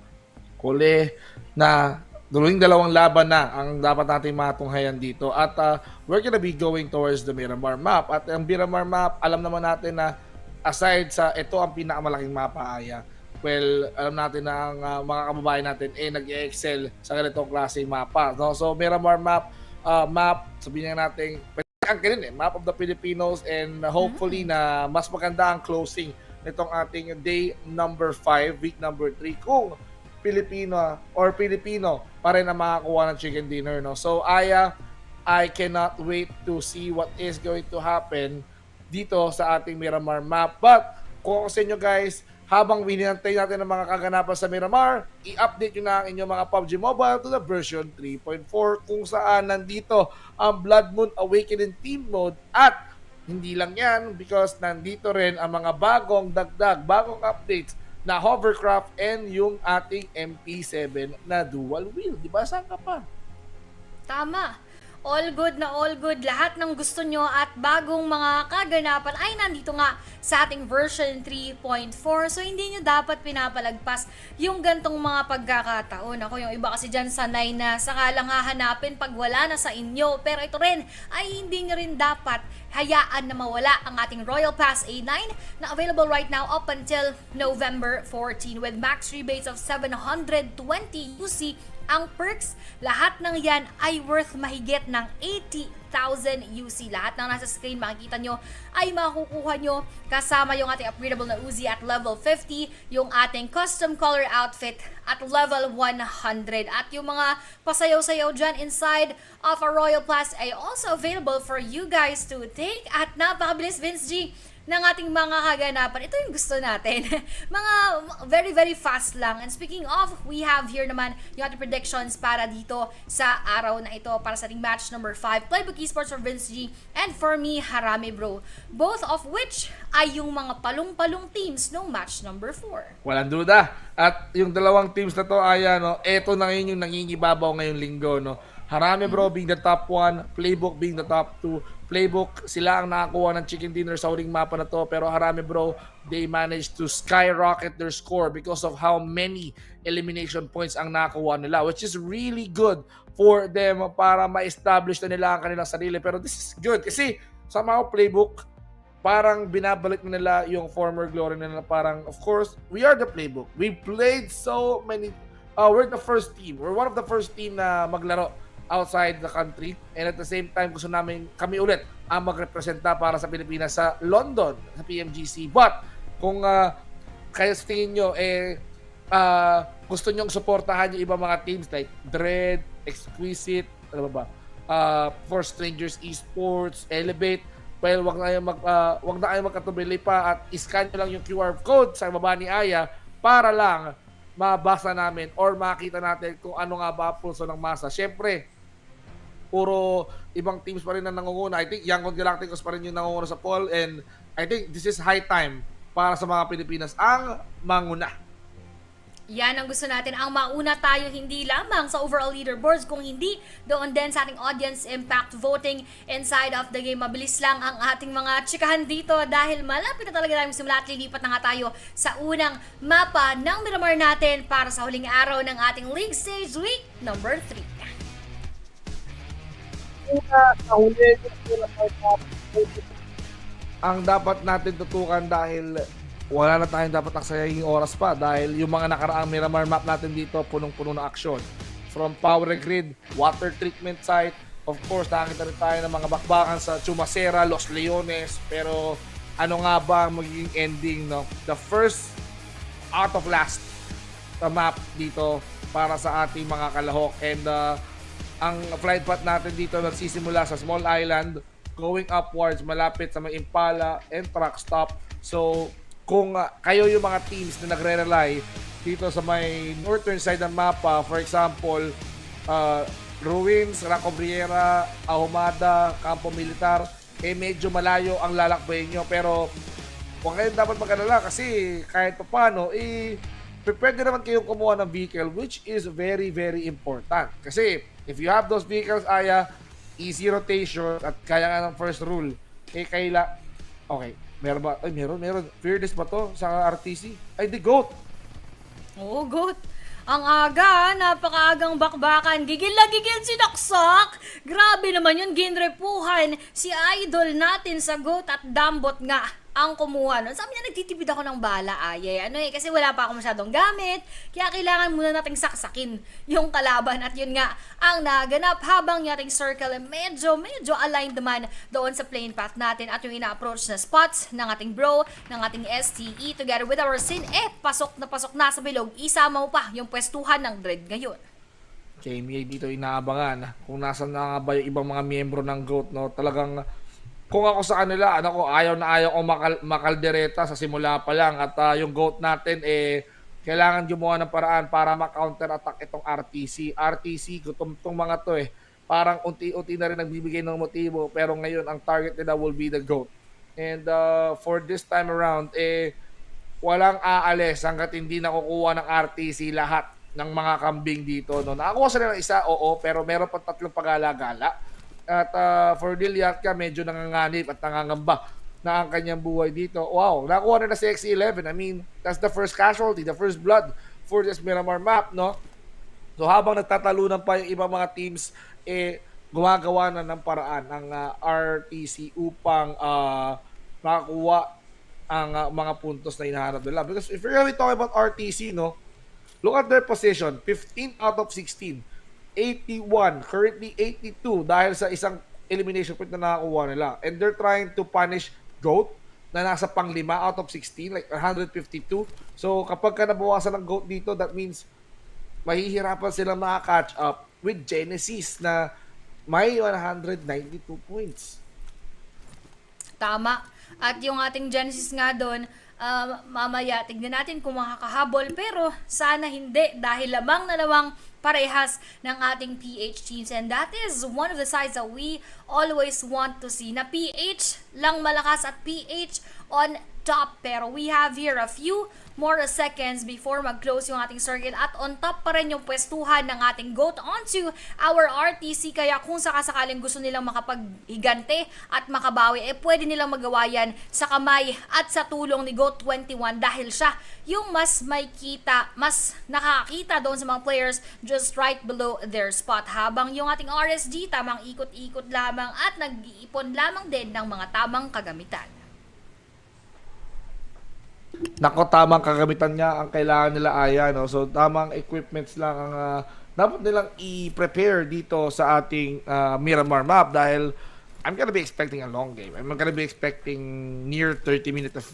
Huli na dalawang laban na ang dapat nating matunghayan dito. At we're gonna be going towards the Miramar map. At ang Miramar map, alam naman natin na aside sa ito ang pinakamalaking mapa Aya. Well, alam natin na ang mga kababayan natin nag-excel sa ganitong klaseng mapa. No? So, Miramar map, sabihin nga natin, angkin map of the Filipinos, and hopefully na mas maganda ang closing nitong ating day number 5, week number 3, kung Pilipino pa rin ang makakuha ng chicken dinner. No? So, Aya, I cannot wait to see what is going to happen dito sa ating Miramar map. But, kung sa inyo guys, habang winintay natin ang mga kaganapan sa Miramar, i-update nyo na ang inyong mga PUBG Mobile to the version 3.4 kung saan nandito ang Blood Moon Awakening Team Mode. At hindi lang yan, because nandito rin ang mga bagong dagdag, bagong updates na hovercraft and yung ating MP7 na dual wheel. Diba? Saan ka pa?
Tama. All good na all good. Lahat ng gusto nyo at bagong mga kaganapan ay nandito nga sa ating version 3.4. So, hindi nyo dapat pinapalagpas yung gantong mga pagkakataon. Ako, yung iba kasi dyan sanay na saka lang hahanapin pag wala na sa inyo. Pero ito rin ay hindi nyo rin dapat hayaan na mawala ang ating Royal Pass A9 na available right now up until November 14 with max rebates of 720 UC. Ang perks, lahat ng yan ay worth mahigit ng 80,000 UC. Lahat ng nasa screen makikita nyo ay makukuha nyo kasama yung ating upgradable na Uzi at level 50, yung ating custom color outfit at level 100. At yung mga pasayaw-sayaw dyan inside of a Royal Plus ay also available for you guys to take. At napakabilis, Vince G, ng ating mga kaganapan. Ito yung gusto natin. Mga very, very fast lang. And speaking of, we have here naman yung ating predictions para dito sa araw na ito para sa ating match number 5. Playbook Esports for Vince G and for me, Harami Bro. Both of which ay yung mga palong-palong teams ng match number 4.
Walang duda. At yung dalawang teams na to, Aya, no, eto na ngayon yung nangingibabaw ngayong linggo. No? Harami Bro being the top 1, Playbook being the top 2. Playbook, sila ang nakakuha ng chicken dinner sa huling mapa na to, pero Harami Bro, they managed to skyrocket their score because of how many elimination points ang nakakuha nila, which is really good for them para ma-establish na nila ang kanilang sarili. Pero this is good kasi somehow Playbook, parang binabalik na nila yung former glory nila, parang, of course, we are the Playbook. We played so many, we're the first team. We're one of the first team na maglaro outside the country, and at the same time gusto namin kami ulit ang magrepresenta para sa Pilipinas sa London, sa PMGC. But kung kayo sa tingin nyo gusto nyong suportahan yung ibang mga teams like Dread, Exquisite, ano ba For Strangers Esports, Elevate, well, wag na kayo magkatubili pa at iscan nyo lang yung QR code sa baba ni Aya para lang mabasa namin or makita natin kung ano nga ba pulso ng masa. Syempre, puro ibang teams pa rin ang nangunguna. I think Young Galacticos pa rin yung nangunguna sa poll, and I think this is high time para sa mga Pilipinas ang manguna.
Yan ang gusto natin, ang mauna tayo hindi lamang sa overall leaderboards, kung hindi doon din sa ating audience impact voting inside of the game. Mabilis lang ang ating mga tsikahan dito dahil malapit na talaga namin simula at lilipat na nga tayo sa unang mapa ng Miramar natin para sa huling araw ng ating League Stage Week number 3.
Ang dapat natin tutukan dahil wala na tayong dapat aksayahing oras pa dahil yung mga nakaraang Miramar map natin dito punong-puno na aksyon. From power grid, water treatment site, of course nakakita rin tayo ng mga bakbakan sa Chumacera, Los Leones, pero ano nga ba ang magiging ending, no? The first out of last map dito para sa ating mga kalahok, and ang flight path natin dito nagsisimula sa Small Island, going upwards, malapit sa may Impala and truck stop. So, kung kayo yung mga teams na nagre-rely dito sa may northern side ng mapa, for example, Ruins, Racobriera, Ahumada, Campo Militar, medyo malayo ang lalakbayin nyo. Pero huwag kayong dapat mag-alala kasi kahit pa paano, pwede naman kayong kumuha ng vehicle, which is very, very important. Kasi, if you have those vehicles, easy rotation, at kaya nga ng first rule, okay, meron ba? Ay, meron. Fearless ba to sa RTC? Ay, the GOAT.
Oo, goat. Ang aga, napakaagang bakbakan. Gigil na gigil si Naksak. Grabe naman yun, ginrepuhan. Si idol natin sa goat at dambot nga ang kumuha nun. Sabi niya, nagtitipid ako ng bala, kasi wala pa ako masyadong gamit, kaya kailangan muna nating saksakin yung kalaban. At yun nga, ang naganap habang yung ating circle medyo aligned naman doon sa plane path natin at yung ina-approach na spots ng ating bro, ng ating STE together with our Sin, pasok na sa bilog. Isama mo pa yung pwestuhan ng Dread ngayon.
KMA dito inaabangan kung nasan na nga ba yung ibang mga miyembro ng GOAT, no? Talagang kung ako sa kanila, ayaw ko makaldereta sa simula pa lang. At yung GOAT natin, kailangan gumawa ng paraan para ma-counter-attack itong RTC. RTC, itong mga to parang unti-unti na rin nagbibigay ng motibo. Pero ngayon, ang target nila will be the GOAT. And for this time around, walang aalis hanggat hindi nakukuha ng RTC lahat ng mga kambing dito. No? Nakakuha sila ng isa, oo, pero meron pa 3 pagala-gala. At for Liliatka, medyo nanganganib at nangangamba na ang kanyang buhay dito. Wow, nakuha na si XC11. I mean, that's the first casualty, the first blood for this Miramar map, no? So habang nagtatalunan pa yung ibang mga teams, gumagawa na ng paraan ang RTC upang makakuha ang mga puntos na hinahanap nila. Because if you're really talking about RTC, no, look at their position, 15 out of 16. 81, currently 82 dahil sa isang elimination point na nakakuha nila. And they're trying to punish GOAT na nasa pang 5 out of 16, like 152. So kapag ka nabawasan ng GOAT dito, that means mahihirapan sila maka-catch up with Genesis na may 192 points.
Tama. At yung ating Genesis nga doon, mamaya tignan natin kung makakahabol, pero sana hindi dahil lamang na lamang parehas ng ating PH teams, and that is one of the sides that we always want to see, na PH lang malakas at PH on top. Pero we have here a few more seconds before mag-close yung ating circuit at on top pa rin yung pwestuhan ng ating GOAT onto our RTC. Kaya kung sakasakaling gusto nilang makapaghigante at makabawi, pwede nilang magawa yan sa kamay at sa tulong ni GOAT 21 dahil siya yung mas may kita, mas nakakita doon sa mga players just right below their spot. Habang yung ating RSG tamang ikot-ikot lamang at nag-iipon lamang din ng mga tamang kagamitan.
Nako, tamang kagamitan niya ang kailangan nila, no? So tamang equipments lang ang dapat nilang i-prepare dito sa ating Miramar map dahil I'm gonna be expecting a long game. I'm gonna be expecting near 30 minutes of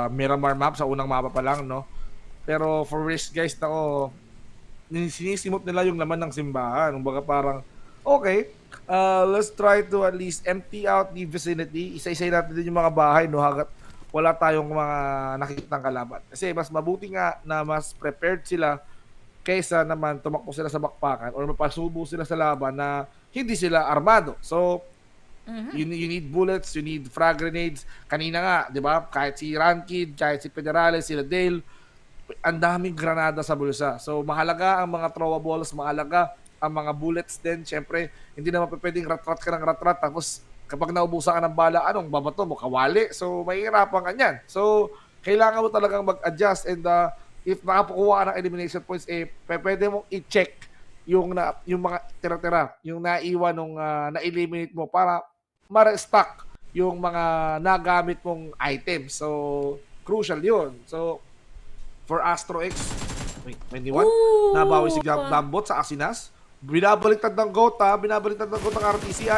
Miramar map sa unang mapa pa lang, no? Pero for risk, guys, nako, sinisimot nila yung laman ng simbahan. Kumbaga parang, okay, let's try to at least empty out the vicinity. Isa-isay natin din yung mga bahay, no? Hagat wala tayong mga nakikitang kalaban. Kasi mas mabuti nga na mas prepared sila kaysa naman tumakbo sila sa bakpakan or mapasubo sila sa laban na hindi sila armado. So, you need bullets, you need frag grenades. Kanina nga, di ba? Kahit si Rankid, kahit si Federales, sila Dale, ang daming granada sa bulsa. So, mahalaga ang mga throwables, mahalaga ang mga bullets din. Siyempre, hindi naman pwedeng rat-rat ka ng rat-rat tapos kapag naubusan ka ng bala, anong babato mo? Kawali. So, mahihirapan ka niyan. So, kailangan mo talagang mag-adjust and if nakapakuha ka ng elimination points, pwede mong i-check yung mga tira-tira, yung naiwan nung na-eliminate mo para ma-restock yung mga nagamit mong items. So, crucial yun. So, for Astro X, wait, 21, nabawi si Dambot sa Asinas. Binabaliktad ng GOAT, binabaliktad ng GOAT ng RTC,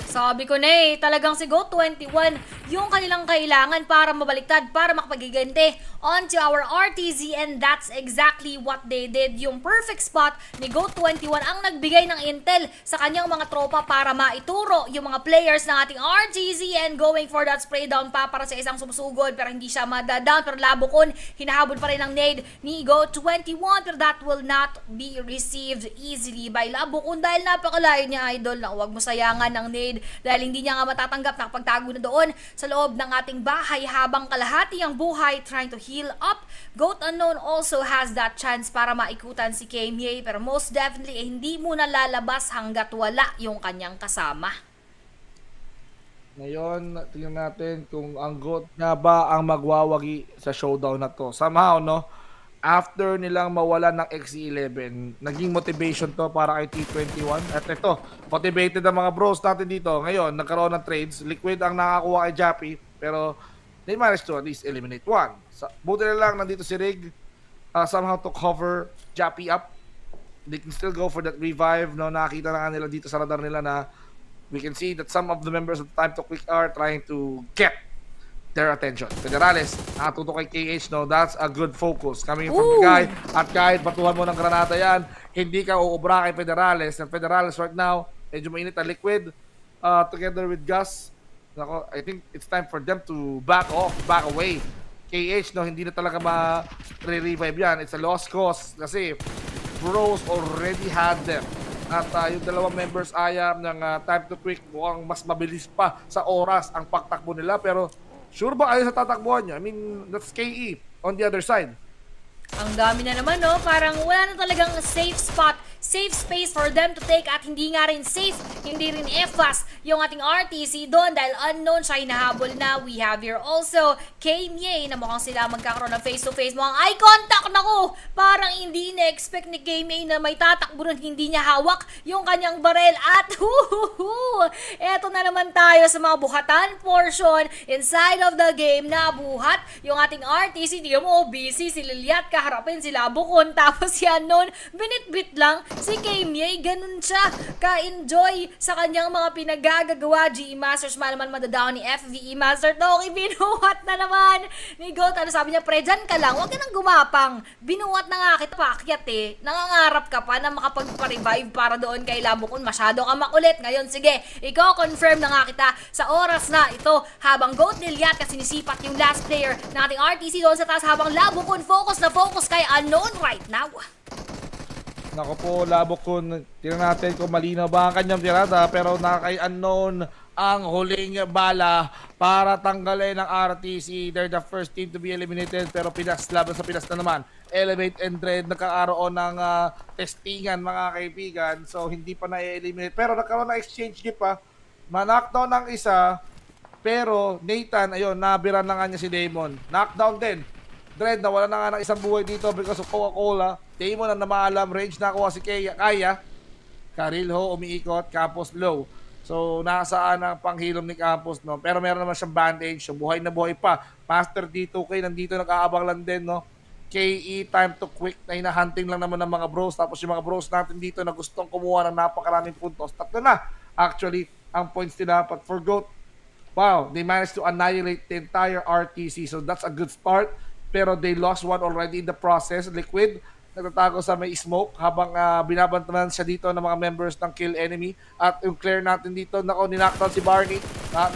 Sabi ko na talagang si GOAT 21 yung kanilang kailangan para mabaliktad, para makapagigante onto our RTZ, and that's exactly what they did. Yung perfect spot ni GOAT 21 ang nagbigay ng intel sa kanyang mga tropa para maituro yung mga players ng ating RTZ and going for that spray down pa para sa isang sumusugod, pero hindi siya madadown. Pero labokon, hinahabol pa rin ng nade ni GOAT 21, pero that will not be received easily by labokon dahil napakalayo niya, idol, na huwag mo sayangan ng nade dahil hindi niya nga matatanggap na pagtago na doon sa loob ng ating bahay habang kalahati ang buhay trying to heal up. Goat Unknown also has that chance para maikutan si KMA, pero most definitely hindi muna lalabas hanggat wala yung kanyang kasama.
Ngayon, tingnan natin kung ang GOAT nga ba ang magwawagi sa showdown na to. Somehow, no? After nilang mawalan ng XE11, naging motivation to para kay T21. At ito, motivated ang mga bros natin dito. Ngayon, nagkaroon ng trades. Liquid ang nakakuha kay Jappy, pero they managed to at least eliminate one. Buti na lang, nandito si Rig somehow to cover Jappy up. They can still go for that revive. No? Nakakita na nila dito sa radar nila na we can see that some of the members of Time to Quick are trying to get their attention. Federales, nakatuto kay KH, no? That's a good focus. Coming from the guy, at kahit batuhan mo ng granada yan, hindi ka uubra kay Federales. And Federales right now, medyo mainit ang Liquid, together with Gus. Nako, I think it's time for them to back off, back away. KH, no? Hindi na talaga ma-revive yan. It's a lost cause kasi bros already had them. At yung dalawang members ayam ng Time to Quick mukhang mas mabilis pa sa oras ang pagtakbo nila, pero sure ba ayaw sa tatakbuhan niya? I mean, that's KE on the other side.
Ang dami na naman, no? Parang wala na talagang safe spot, safe space for them to take, at hindi nga rin safe, hindi rin FAS yung ating RTC doon dahil unknown siya hinahabol na. We have here also KMA na mukhang sila magkakaroon ng face-to-face. Mukhang eye contact na ko! Parang hindi na-expect ni KMA na may tatakbo nun, hindi niya hawak yung kanyang barel. At eto na naman tayo sa mga buhatan portion inside of the game. Nabuhat yung ating RTC. Tingnan mo, busy si Liliat, kaharapin sila Bukon, tapos yan nun, binit-bit lang si KMA. Ganun siya ka-enjoy sa kanyang mga pinagagagawa. GE Masters malaman madadaw ni FVE Master Toki. Binuhat na naman ni Goat. Ano sabi niya? Pre, dyan ka lang, huwag ka nang gumapang. Binuhat na nga kita, pakyat eh. Nangangarap ka pa na makapagpa-revive para doon kay Labukon. Masyado ka makulit. Ngayon, sige, ikaw confirm na nga kita sa oras na ito habang Goat Liliat kasi sinisipat yung last player ng ating RTC doon sa taas habang Labukon focus na focus kay Unknown right now.
Nako po, Labukon, tingnan natin kung malinaw ba ang kanyang tirada, pero kay Unknown ang huling bala para tanggalin ng RTC. They're the first team to be eliminated, pero laban sa Pinas na naman. Elevate and Dread nagkakaroon ng testingan, mga kaibigan, so hindi pa na-eliminate, pero nagkaroon ng exchange gift pa. Ma-knockdown ng isa, pero Nathan, ayun, nabiran na nga niya si Damon. Knockdown din. Dread, nawala na nga ng isang buhay dito because of Coca-Cola. Damon ang namaalam, range na kuha si Kaya. Carilho, umiikot, Campos low. So, nasaan ang panghilom ni Campos, no? Pero meron naman siyang bandage, so buhay na buhay pa. Master D2K, nandito nag-aabang lang din, no? KE, Time to Quick, na hinahunting lang naman ng mga bros. Tapos yung mga bros natin dito na gustong kumuha ng napakaraming puntos. Tatlo na, actually, ang points nila. But for GOAT, wow, they managed to annihilate the entire RTC. So, that's a good start. Pero they lost one already in the process. Liquid, nagtatago sa may smoke habang binabantaman siya dito ng mga members ng Kill Enemy. At yung Claire natin dito, ninaktan si Barney.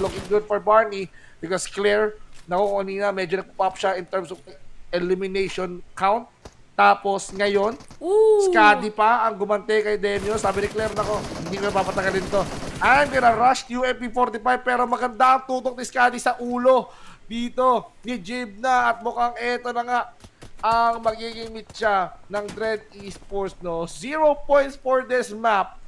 Looking good for Barney because Claire, kanina medyo nagpop siya in terms of elimination count. Tapos ngayon, Skadi pa ang gumante kay Demio. Sabi ni Claire, hindi ko papatagalin to. I'm gonna rush UMP 45, pero maganda ang tutok ni Skadi sa ulo dito ni Jib na, at mukhang eto na nga ang magiging mitya ng Dread Esports, no? 0 points for this map.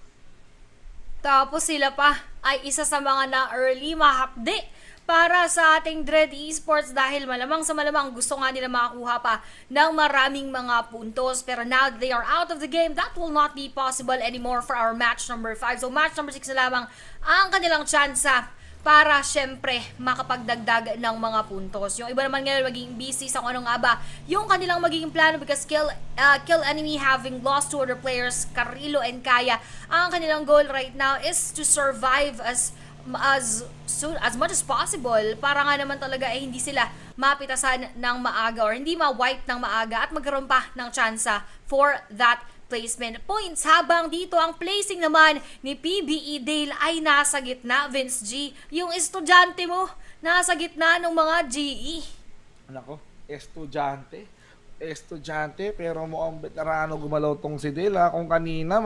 Tapos sila pa ay isa sa mga na-early mahakdi para sa ating Dread Esports dahil malamang sa malamang gusto nga nila makakuha pa ng maraming mga puntos, pero now they are out of the game, that will not be possible anymore for our match number 5. So match number 6 na lamang ang kanilang tsansa para syempre makapagdagdag ng mga puntos. Yung iba naman ngayon magiging busy sa kung ano nga ba yung kanilang magiging plano because Kill Enemy having lost 2 other players, Carrillo and Kaya. Ang kanilang goal right now is to survive as much as possible para nga naman talaga hindi sila mapitasan ng maaga or hindi ma-wipe ng maaga at magkaroon pa ng tsansa for that placement points. Habang dito ang placing naman ni PBE Dale ay nasa gitna, Vince G. Yung estudyante mo nasa gitna ng mga GE.
Nako, estudyante. estudyante pero mukhang veterano gumalaw tong si Dela. Kung kanina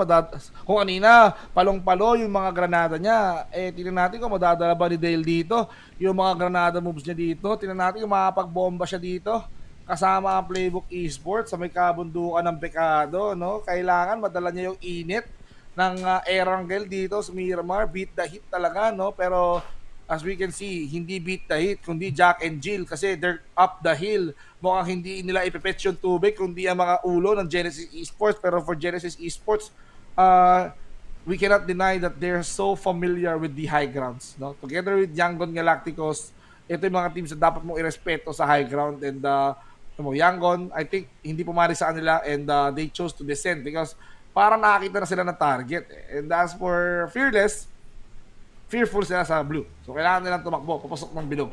palong-palo yung mga granada niya, tingnan natin kung madadala ba ni Dale dito yung mga granada moves niya dito. Tingnan natin kung makakapagbomba siya dito kasama ang Playbook Esports sa may kabundukan ng Pecado, no? Kailangan madala niya yung init ng Erangel dito sa Miramar. Beat the heat talaga, no? Pero as we can see, hindi beat the heat, kundi Jack and Jill kasi they're up the hill. Mukhang hindi nila ipipetch yung tubig, kundi ang mga ulo ng Genesis Esports. Pero for Genesis Esports, we cannot deny that they're so familiar with the high grounds. No? Together with Yangon Galacticos, ito yung mga teams na dapat mong irespeto sa high ground. And Yangon, I think, hindi pumari sa kanila and they chose to descend because parang nakakita na sila ng target. And as for Fearless, fearful sila sa blue. So, kailangan nilang tumakbo, papasok ng bilog.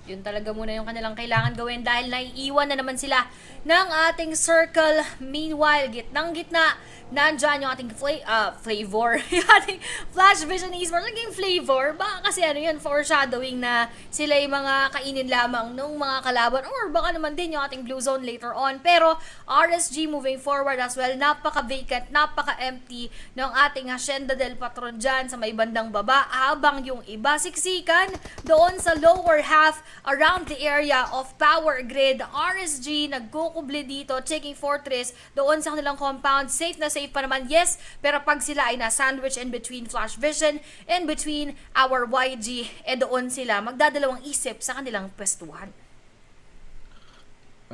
Yun talaga muna yung kanilang kailangan gawin dahil naiiwan na naman sila ng ating circle. Meanwhile, gitnang-gitna, nandyan yung ating flavor. Yung ating Flash Vision Esports. Naging flavor. Baka kasi yun, foreshadowing na sila yung mga kainin lamang ng mga kalaban. Or baka naman din yung ating Blue Zone later on. Pero RSG moving forward as well. Napaka-vacant, napaka-empty ng ating Hacienda del Patron dyan sa may bandang baba. Habang yung iba siksikan doon sa lower half around the area of power grid. RSG nagkukubli dito, checking fortress doon sa kanilang compound. Safe na safe pa naman, yes, pero pag sila ay na-sandwich in between Flash Vision and between our YG, doon sila magdadalawang isip sa kanilang pwestuhan.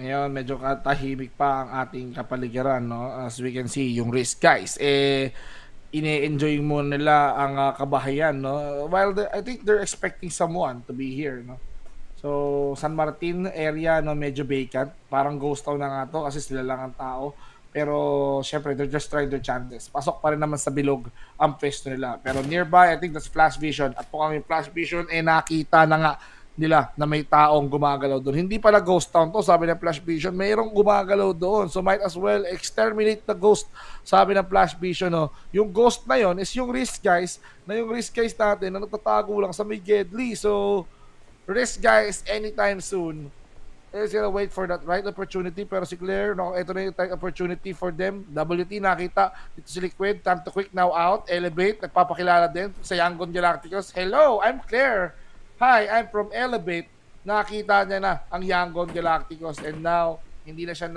Ngayon, medyo katahimik pa ang ating kapaligiran, no? As we can see, yung risk guys, ine-enjoy mo nila ang kabahayan, no? While I think they're expecting someone to be here, no? So, San Martin area, no, medyo vacant. Parang ghost town na nga to kasi sila lang ang tao. Pero, syempre, they're just trying their chances. Pasok pa rin naman sa bilog ang pwesto nila. Pero nearby, I think that's Flash Vision. At po kami Flash Vision, nakita na nga nila na may taong gumagalaw doon. Hindi pala ghost town to, sabi ng Flash Vision. Mayroong gumagalaw doon. So, might as well exterminate the ghost, sabi ng Flash Vision. No? Yung ghost na yon is yung risk guys, natin na nagtatago lang sa may Gedli. So, risk guys, anytime soon. Is gonna wait for that right opportunity. Pero si Claire, no, ito na yung right opportunity for them. WT nakita dito si Liquid. Time to quick now out. Elevate. Nagpapakilala din sa Yangon Galacticos. Hello, I'm Claire. Hi, I'm from Elevate. Nakita niya na ang Yangon Galacticos. And now, hindi na siya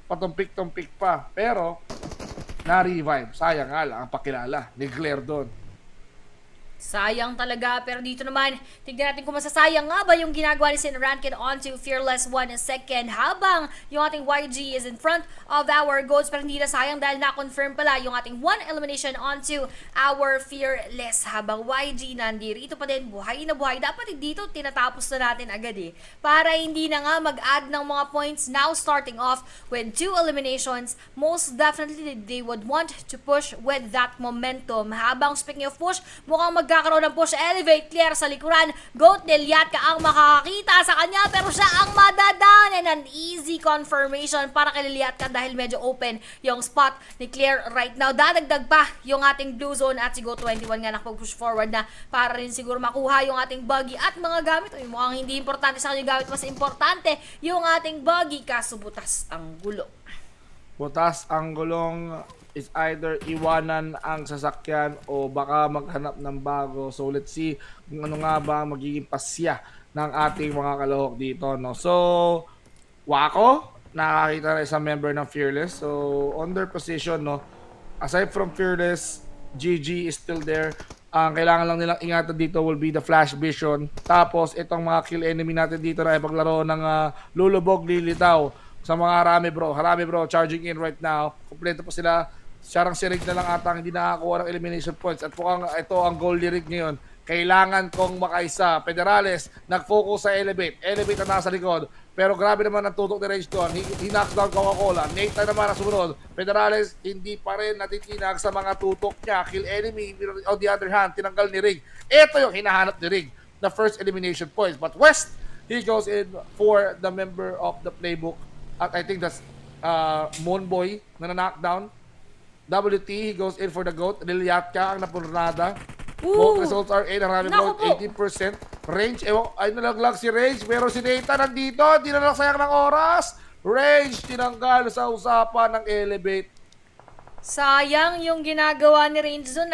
patumpik-tumpik pa. Pero, na-revive. Sayang nga lang ang pakilala ni Claire doon.
Sayang talaga, pero dito naman, tignan natin kung masasayang nga ba yung ginagawa ni Erangel onto Fearless 1 and second habang yung ating YG is in front of our goals, pero hindi na sayang dahil na-confirm pala yung ating 1 elimination onto our Fearless habang YG nandito pa din, buhay na buhay. Dapat dito tinatapos na natin agad para hindi na nga mag-add ng mga points. Now starting off with 2 eliminations, most definitely they would want to push with that momentum. Habang speaking of push, mukhang magkakaroon ng push. Elevate, Claire sa likuran. Goat Neliatka ang makakakita sa kanya pero siya ang madadown and an easy confirmation para kay Neliatka dahil medyo open yung spot ni Claire right now. Dadagdag pa yung ating Blue Zone at si Go21 nga nakapag-push forward na para rin siguro makuha yung ating buggy at mga gamit. Uy, mukhang hindi importante sa kanyang gamit. Mas importante yung ating buggy kaso butas ang gulo.
Butas ang gulong is either iwanan ang sasakyan o baka maghanap ng bago. So let's see kung ano nga ba magiging pasya ng ating mga kalahok dito, no? So Wako, nakakita na isang member ng Fearless. So on their position, no, aside from Fearless, GG is still there. Ang kailangan lang nilang ingatan dito will be the Flash Vision. Tapos itong mga kill enemy natin dito na ipaglaro ng lulubog, lilitaw sa mga Harami bro, charging in right now. Kompleto pa sila. Siyarang si Rig na lang ata hindi nakakuha ng elimination points. At mukhang ito ang goal ni Rig ngayon. Kailangan kong makaisa. Federales, nag-focus sa Elevate. Elevate na nasa likod. Pero grabe naman ang tutok ni Rage doon. He knocks down Coca-Cola. Nate na naman ang sumunod. Federales, hindi pa rin natitinag sa mga tutok niya. Kill enemy. On the other hand, tinanggal ni Rig. Ito yung hinahanap ni Rig. The first elimination points. But West, he goes in for the member of the playbook. At I think that's Moonboy na na-knockdown. WT, he goes in for the GOAT. Liliatka ang napurnada. Both results are in. Harami bro, 18%. Range, ay nalaglag si Range. Pero si Data nandito. Hindi na nagsayang ng oras. Range tinanggal sa usapan ng Elevate.
Sayang yung ginagawa ni Range doon.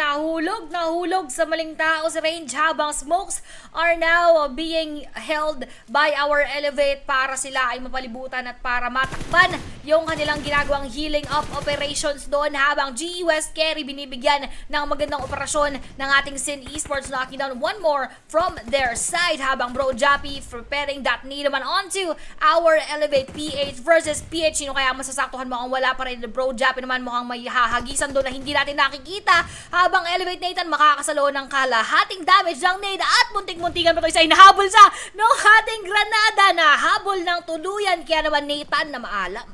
Nahulog sa maling tao si Range habang smokes are now being held by our Elevate para sila ay mapalibutan at para matakpan yung kanilang ginagawang healing up operations doon habang GE West Carry binibigyan ng magandang operasyon ng ating Sin Esports, knocking down one more from their side habang Bro Jappy preparing that knee naman onto our Elevate PH versus PH. Sino kaya masasaktuhan mo kung wala pa rin Bro Jappy naman mukhang may hahagisan doon na hindi natin nakikita habang Elevate Nathan makakasalo ng kalahating damage ng nade at muntik-muntikan pa ito isa inahabol sa ng ating granada na habol ng tuluyan kaya naman Nathan na maalam.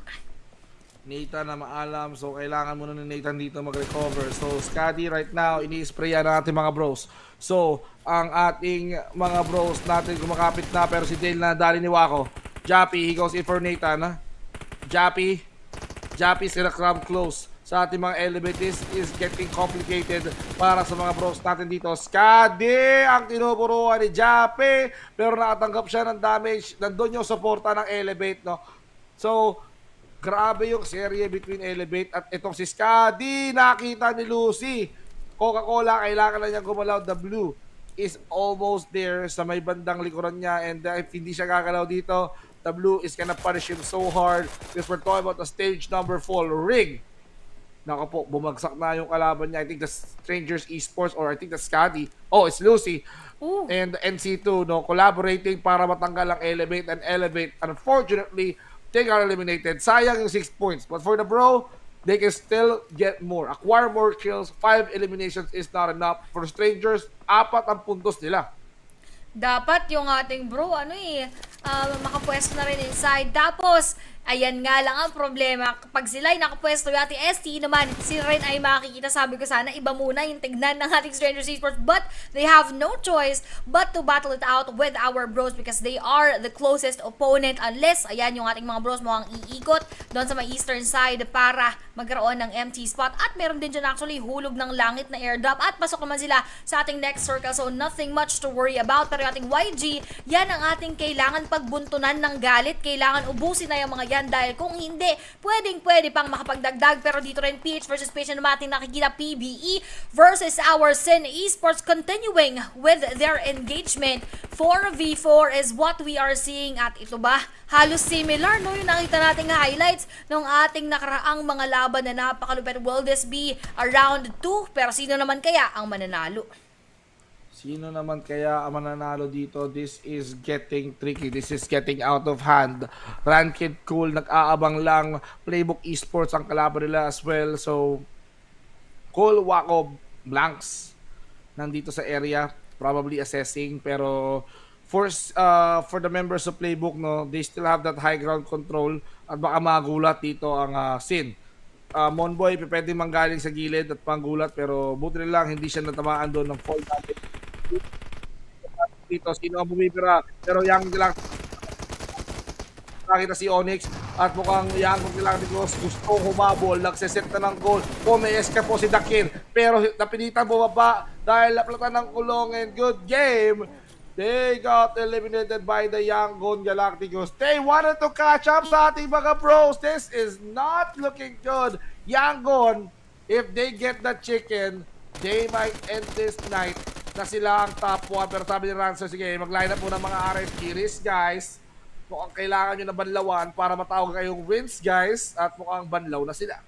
Nathan na maalam, so kailangan muna ni Nathan dito mag-recover. So Scotty right now, ini-sprayan na natin mga bros. So ang ating mga bros natin kumakapit na pero si Dale na dali ni Wako. Jappy, he goes in for Nathan. Ha? Jappy's gonna come close. Sa ating mga elevators is getting complicated para sa mga bros natin dito. Skadi ang tinupuruan ni Jappy pero nakatanggap siya ng damage. Nandun yung suporta ng Elevate, no? So, grabe yung serye between Elevate at itong si Skadi. Nakita ni Lucy. Coca-Cola, kailangan na niyang gumalaw. The blue is almost there sa may bandang likuran niya and if hindi siya gagalaw dito, the blue is gonna punish him so hard because we're talking about the stage number 4 rig. Naka po, bumagsak na yung kalaban niya. I think the Strangers Esports or I think the Scotty. Oh, it's Lucy.
Ooh.
And NC2, no, collaborating para matanggal ang Elevate and Elevate. Unfortunately, they got eliminated. Sayang yung 6 points. But for the bro, they can still get more. Acquire more kills. 5 eliminations is not enough. For Strangers, 4 ang puntos nila.
Dapat yung ating bro, makapwesto na rin inside. Tapos, ayan nga lang ang problema. Kapag sila ay nakapwesto, yung ating ST naman, si Ren ay makikita. Sabi ko sana, iba muna yung tignan ng ating Strangers Esports. But they have no choice but to battle it out with our bros because they are the closest opponent. Unless, ayan yung ating mga bros mukhang iikot doon sa may eastern side para magkaroon ng empty spot. At meron din dyan actually hulog ng langit na airdrop. At pasok naman sila sa ating next circle. So, nothing much to worry about. Pero yung ating YG, yan ang ating kailangan pagbuntunan ng galit. Kailangan ubusin na yung mga yan dahil kung hindi, pwede pang makapagdagdag. Pero dito rin PH versus PH na natin nakikita PBE versus our Sin Esports continuing with their engagement. 4v4 is what we are seeing at ito ba? Halos similar, no? Yung nakita nating highlights ng ating nakaraang mga laban na napakalupit. Will this be around 2? Pero sino naman kaya ang mananalo?
Sino naman kaya ang mananalo dito? This is getting tricky. This is getting out of hand. Ranked Cool, nag-aabang lang. Playbook Esports ang kalaban nila as well. So, Cool, Wako, Blanks nandito sa area. Probably assessing. Pero for the members of Playbook, no, they still have that high ground control. At baka magulat dito ang Sin. Monboy, pwede manggaling sa gilid at panggulat. Pero buti na lang, hindi siya natamaan doon ng fall damage. Dito, sino ang bumibira? Pero yang lang nakita si Onyx at mukhang yang lang dito gusto humabol, nagseset na ng goal. May escape po si Dakin pero napilitan bumaba dahil naplatan ng kulong and good game. They got eliminated by the Yangon Galacticos. They wanted to catch up sa ating mga bros. This is not looking good. Yangon, if they get the chicken, they might end this night na sila ang top 1. Pero sabi ni Ransom, sige, mag-line up po ng mga RFQ risk, guys. Mukhang kailangan nyo na banlawan para matawag kayong wins, guys. At mukhang banlaw na sila.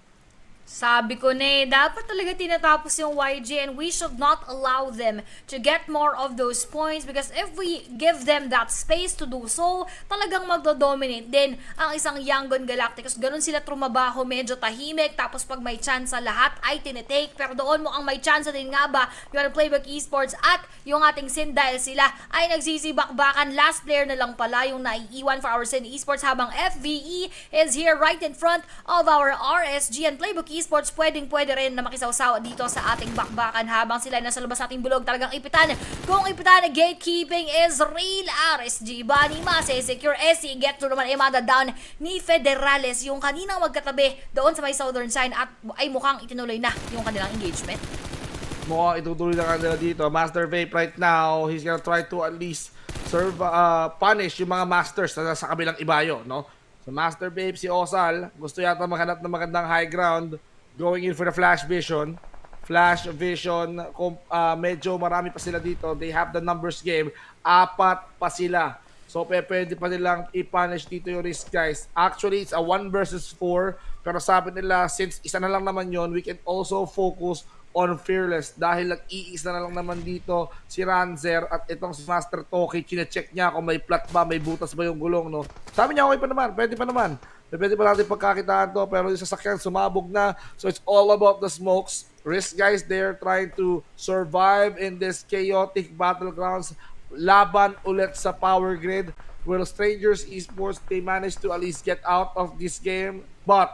Sabi ko na dapat talaga tinatapos yung YG and we should not allow them to get more of those points because if we give them that space to do so, talagang magdo-dominate din ang isang Yangon Galacticos. Ganun sila trumabaho, medyo tahimik, tapos pag may chance lahat ay tinitake. Pero doon mo ang may chance din nga ba yung Playbook Esports at yung ating Sin dahil sila ay nagsisibakbakan. Last player na lang pala yung naiiwan for our Sin Esports habang FVE is here right in front of our RSG and Playbook Esports pwede rin na makisawsaw dito sa ating bakbakan habang sila nasa labas nating bulog. Talagang ipitan. Kung ipitan, gatekeeping is real. RSG ba ni Secure SE get to naman Emada down ni Federales yung kaninang magkatabi doon sa may southern side at ay mukhang itinuloy na yung kanilang engagement.
Mukhang itutuloy na kanila dito. Master Vape right now, he's gonna try to at least punish yung mga masters na sa kabilang ibayo, no? So Master Babe, si Osal, gusto yata maghanap ng magandang high ground, going in for the flash vision. Flash vision, medyo marami pa sila dito. They have the numbers game. 4 pa sila. So pwede pa nilang i-punish dito yung risk, guys. Actually, it's a 1 versus 4. Pero sabi nila, since isa na lang naman yon, we can also focus on Fearless. Dahil nag-iisa na lang naman dito si Ranzer at itong si Master Toki. Chine-check niya kung may flat ba, may butas ba yung gulong, no? Sabi niya, okay pa naman. Pwede pa naman. Pwede pa natin pagkakitaan to. Pero yung sasakyan sumabog na. So it's all about the smokes. Risk, guys, they're trying to survive in this chaotic battlegrounds. Laban ulit sa power grid. Well, Strangers Esports, they managed to at least get out of this game. But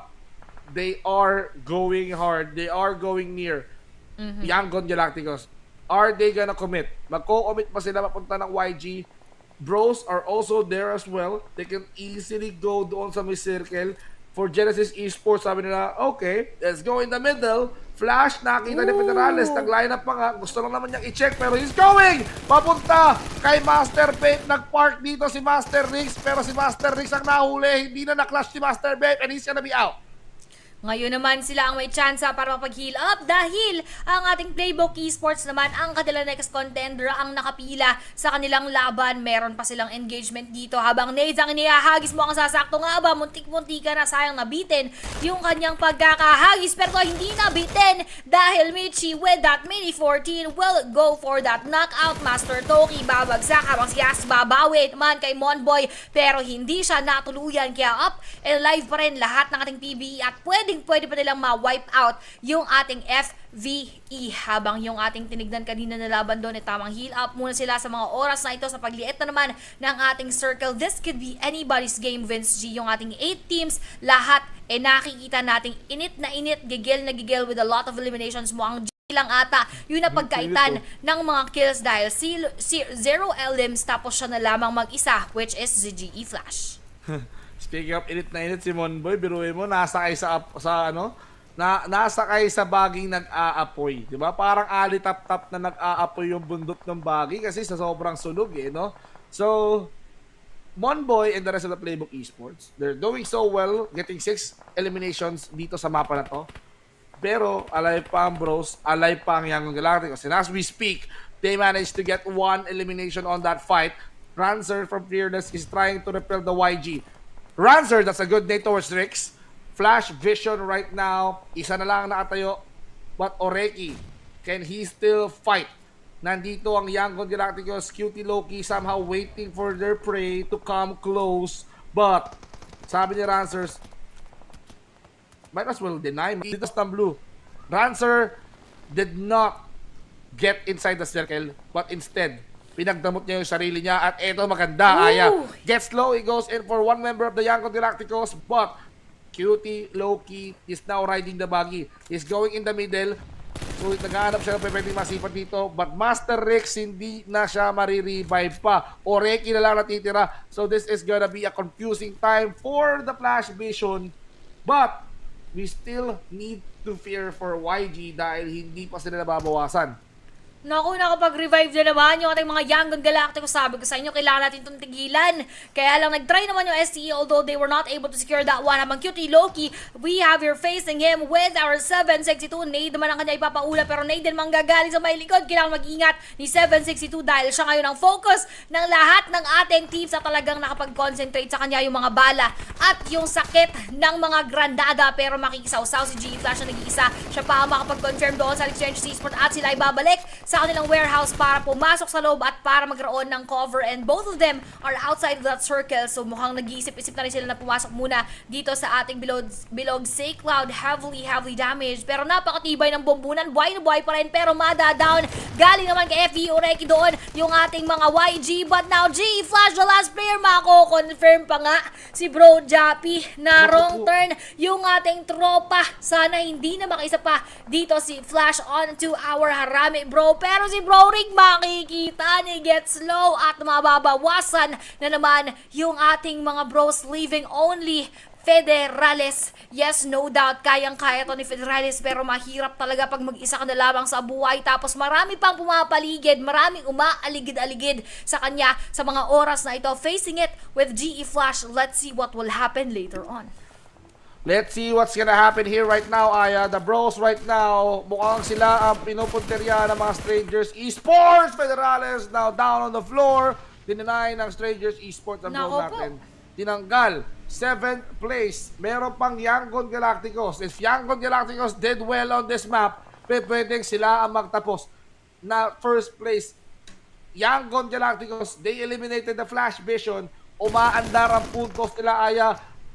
they are going hard. They are going near. Yangon Galacticos. Are they gonna commit? Magko-commit pa sila papunta ng YG. Bros are also there as well. They can easily go doon sa may circle. For Genesis Esports, sabi nila, okay, let's go in the middle. Flash, nakita ni Federales, nag-line up pa nga. Gusto lang naman niyang i-check, pero he's going! Papunta kay Master Babe. Nag-park dito si Master Riggs, pero si Master Riggs ang nahuli. Hindi na na-clash si Master Babe, and he's gonna be out.
Ngayon naman sila ang may tsansa para mapag-heal up dahil ang ating Playbook Esports naman ang kanilang next contender ang nakapila sa kanilang laban. Meron pa silang engagement dito habang Nades ang inihahagis mo ang sasakto nga ba. Muntik-muntik ka na, sayang nabitin yung kanyang pagkakahagis pero hindi nabitin dahil Michi with that mini 14 will go for that knockout. Master Toki babagsak habang si Yas babawi naman kay Monboy pero hindi siya natuluyan kaya up and live pa rin lahat ng ating PBE at pwede pa nilang ma-wipe out yung ating FVE habang yung ating tinignan kanina na laban doon ay tamang heal up muna sila sa mga oras na ito sa pagliit na naman ng ating circle. This could be anybody's game, Vince G. Yung ating 8 teams, lahat nakikita nating init na init, gigil na gigil with a lot of eliminations mo. Ang G lang ata yung napagkaitan ng mga kills dahil si Zero Elims tapos siya na lamang mag-isa which is si GE Flash.
Speaking of init na init, si Monboy, biruin mo, nasakay nasakay sa baging nag-aapoy. Diba? Parang alitap-tap na nag-aapoy yung bundok ng baging kasi sa sobrang sunog no? So, Monboy and the rest of the Playbook Esports, they're doing so well, getting 6 eliminations dito sa mapa na to. Pero, alive pa ang Bros, alive pa ang Yangon Galacticos. And as we speak, they managed to get 1 elimination on that fight. Ranzer from Fearless is trying to repel the YG. Ranzer, that's a good nade towards Rix. Flash vision right now. Isa na lang nakatayo. But Oreki, can he still fight? Nandito ang Yangon Galacticos, Cutie Loki somehow waiting for their prey to come close. But, sabi ni Ranzer, might as well deny. Dito sa blue. Ranzer did not get inside the circle, but instead, pinagdamot niya yung sarili niya at eto maganda. Aya gets low, he goes in for one member of the Yangon Galacticos but Cutie Loki is now riding the buggy. He's going in the middle. So naghahanap siya ng pwedeng masipat dito but Master Rex hindi na siya marirevive pa. Oreki na lang natitira. So this is gonna be a confusing time for the Flash Vision but we still need to fear for YG dahil hindi pa sila nababawasan.
Naku, nakapag-revive na naman yung ating mga Yangon Galacticos. Sabi ko sa inyo, kailangan natin itong tigilan. Kaya lang, nag-try naman yung SE although they were not able to secure that one. Habang Cutie Loki, we have here facing him with our 762. Nade naman ang kanya ipapaula pero Nade din manggagaling sa may likod. Kailangan mag-ingat ni 762 dahil siya ngayon ang focus ng lahat ng ating teams na talagang nakapag-concentrate sa kanya yung mga bala at yung sakit ng mga grandada. Pero makikisaw-saw si GE Flash na nag-iisa. Siya pa ang makapag-confirm doon sa Exchange Esports at sila ibabalik sa kanilang warehouse para pumasok sa loob at para magkaroon ng cover and both of them are outside of that circle so mukhang nag-iisip-isip na rin sila na pumasok muna dito sa ating bilog Say Cloud heavily damaged pero napakatibay ng bombunan, buhay na buhay pa rin pero mada-down galing naman kay FE Oreki doon yung ating mga YG but now G Flash the last player mako-confirm pa nga si Bro Jappy na wrong turn yung ating tropa sana hindi na makaisa pa dito si Flash on to our harami bro pero si Bro Rig makikita ni gets low at mababawasan na naman yung ating mga bros leaving only Federales. Yes, no doubt, kayang-kaya to ni Federales, pero mahirap talaga pag mag-isa ka na lamang sa buhay, tapos marami pang pumapaligid, maraming umaaligid-aligid sa kanya sa mga oras na ito. Facing it with GE Flash, let's see what will happen later on.
Let's see what's gonna happen here right now, Aya. The bros right now, mukhang sila ang pinupunterya ng mga Strangers Esports. Federales now down on the floor. Dinenay ng Strangers Esports ang bro
Nako po.
natin. Tinanggal. 7th place. Meron pang Yangon Galacticos. If Yangon Galacticos did well on this map, pwedeng sila ang magtapos na first place. Yangon Galacticos, they eliminated the Flash Vision. Umaandar ang puntos nila, Aya.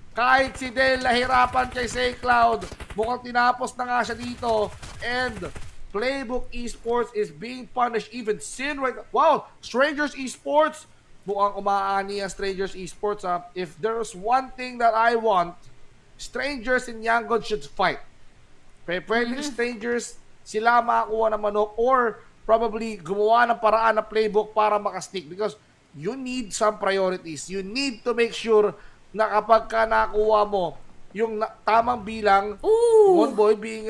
Kahit si Del nahirapan kay SayCloud, mukhang tinapos na nga siya dito. And Playbook Esports is being punished. Even Sin right now. Wow! Strangers Esports, mukhang umaani ang Strangers Esports. If there's one thing that I want, Strangers and Yangon should fight. Pwedeng Strangers, sila makakuha ng manok or probably gumawa ng paraan na playbook para makasneak because you need some priorities. You need to make sure na kapag ka nakuha mo yung tamang bilang, one boy being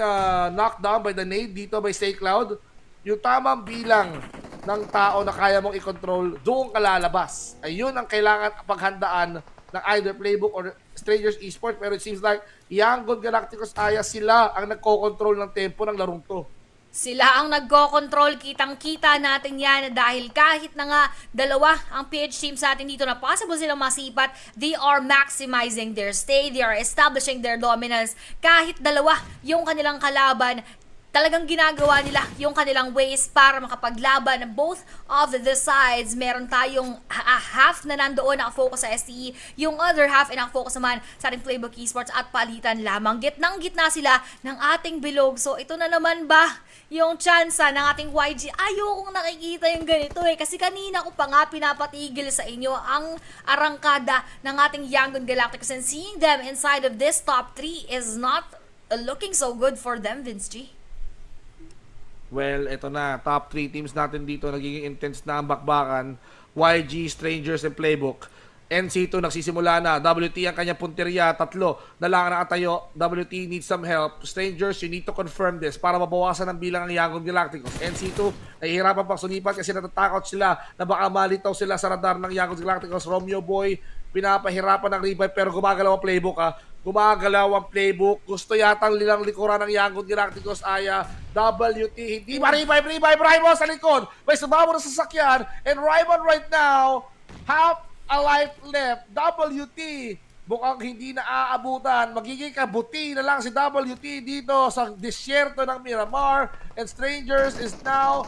knocked down by the nade dito by SayCloud, yung tamang bilang ng tao na kaya mong i-control, doon ka lalabas. Ayun ang kailangan paghandaan ng either Playbook or Strangers Esports. Pero it seems like Yangon Galacticos, Aya, sila ang nagko-control ng tempo ng larong to.
Sila ang nagko-control, kitang-kita natin yan dahil kahit na nga dalawa ang PH team sa atin dito na possible silang masipat, they are maximizing their stay, they are establishing their dominance. Kahit dalawa yung kanilang kalaban, talagang ginagawa nila yung kanilang ways para makapaglaban both of the sides. Meron tayong half na nandoon nakafocus sa STE, yung other half ay nakafocus naman sa ating Playbook Esports at palitan lamang. Gitnang-gitna sila ng ating bilog. So ito na naman ba yung tsansa ng ating YG? Ayokong nakikita yung ganito kasi kanina ko pa nga pinapatigil sa inyo ang arangkada ng ating Yangon Galacticos, and seeing them inside of this top 3 is not looking so good for them, Vince G.
Well, ito na, top 3 teams natin dito, nagiging intense na ang bakbakan. YG, Strangers, and Playbook. NC2 nagsisimula na. WT ang kanyang punteriya, 3 na lang nakatayo. WT needs some help. Strangers, you need to confirm this para mabawasan ang bilang ng Yangon Galacticos. NC2, nahihirapan pang sulipat kasi natatakot sila na baka malitaw sila sa radar ng Yangon Galacticos. Romeo Boy, pinapahirapan ng revive pero gumagalaw ang Playbook Gumagalaw ang Playbook. Gusto yatang lilang likuran ng Yangon Galacticos, Aya. WT, hindi ba revive Raimon sa likod. May sumama na sasakyan. And Raimon right now, half a life left. WT, mukhang hindi na aabutan. Magiging kabuti na lang si WT dito sa disyerto ng Miramar. And Strangers is now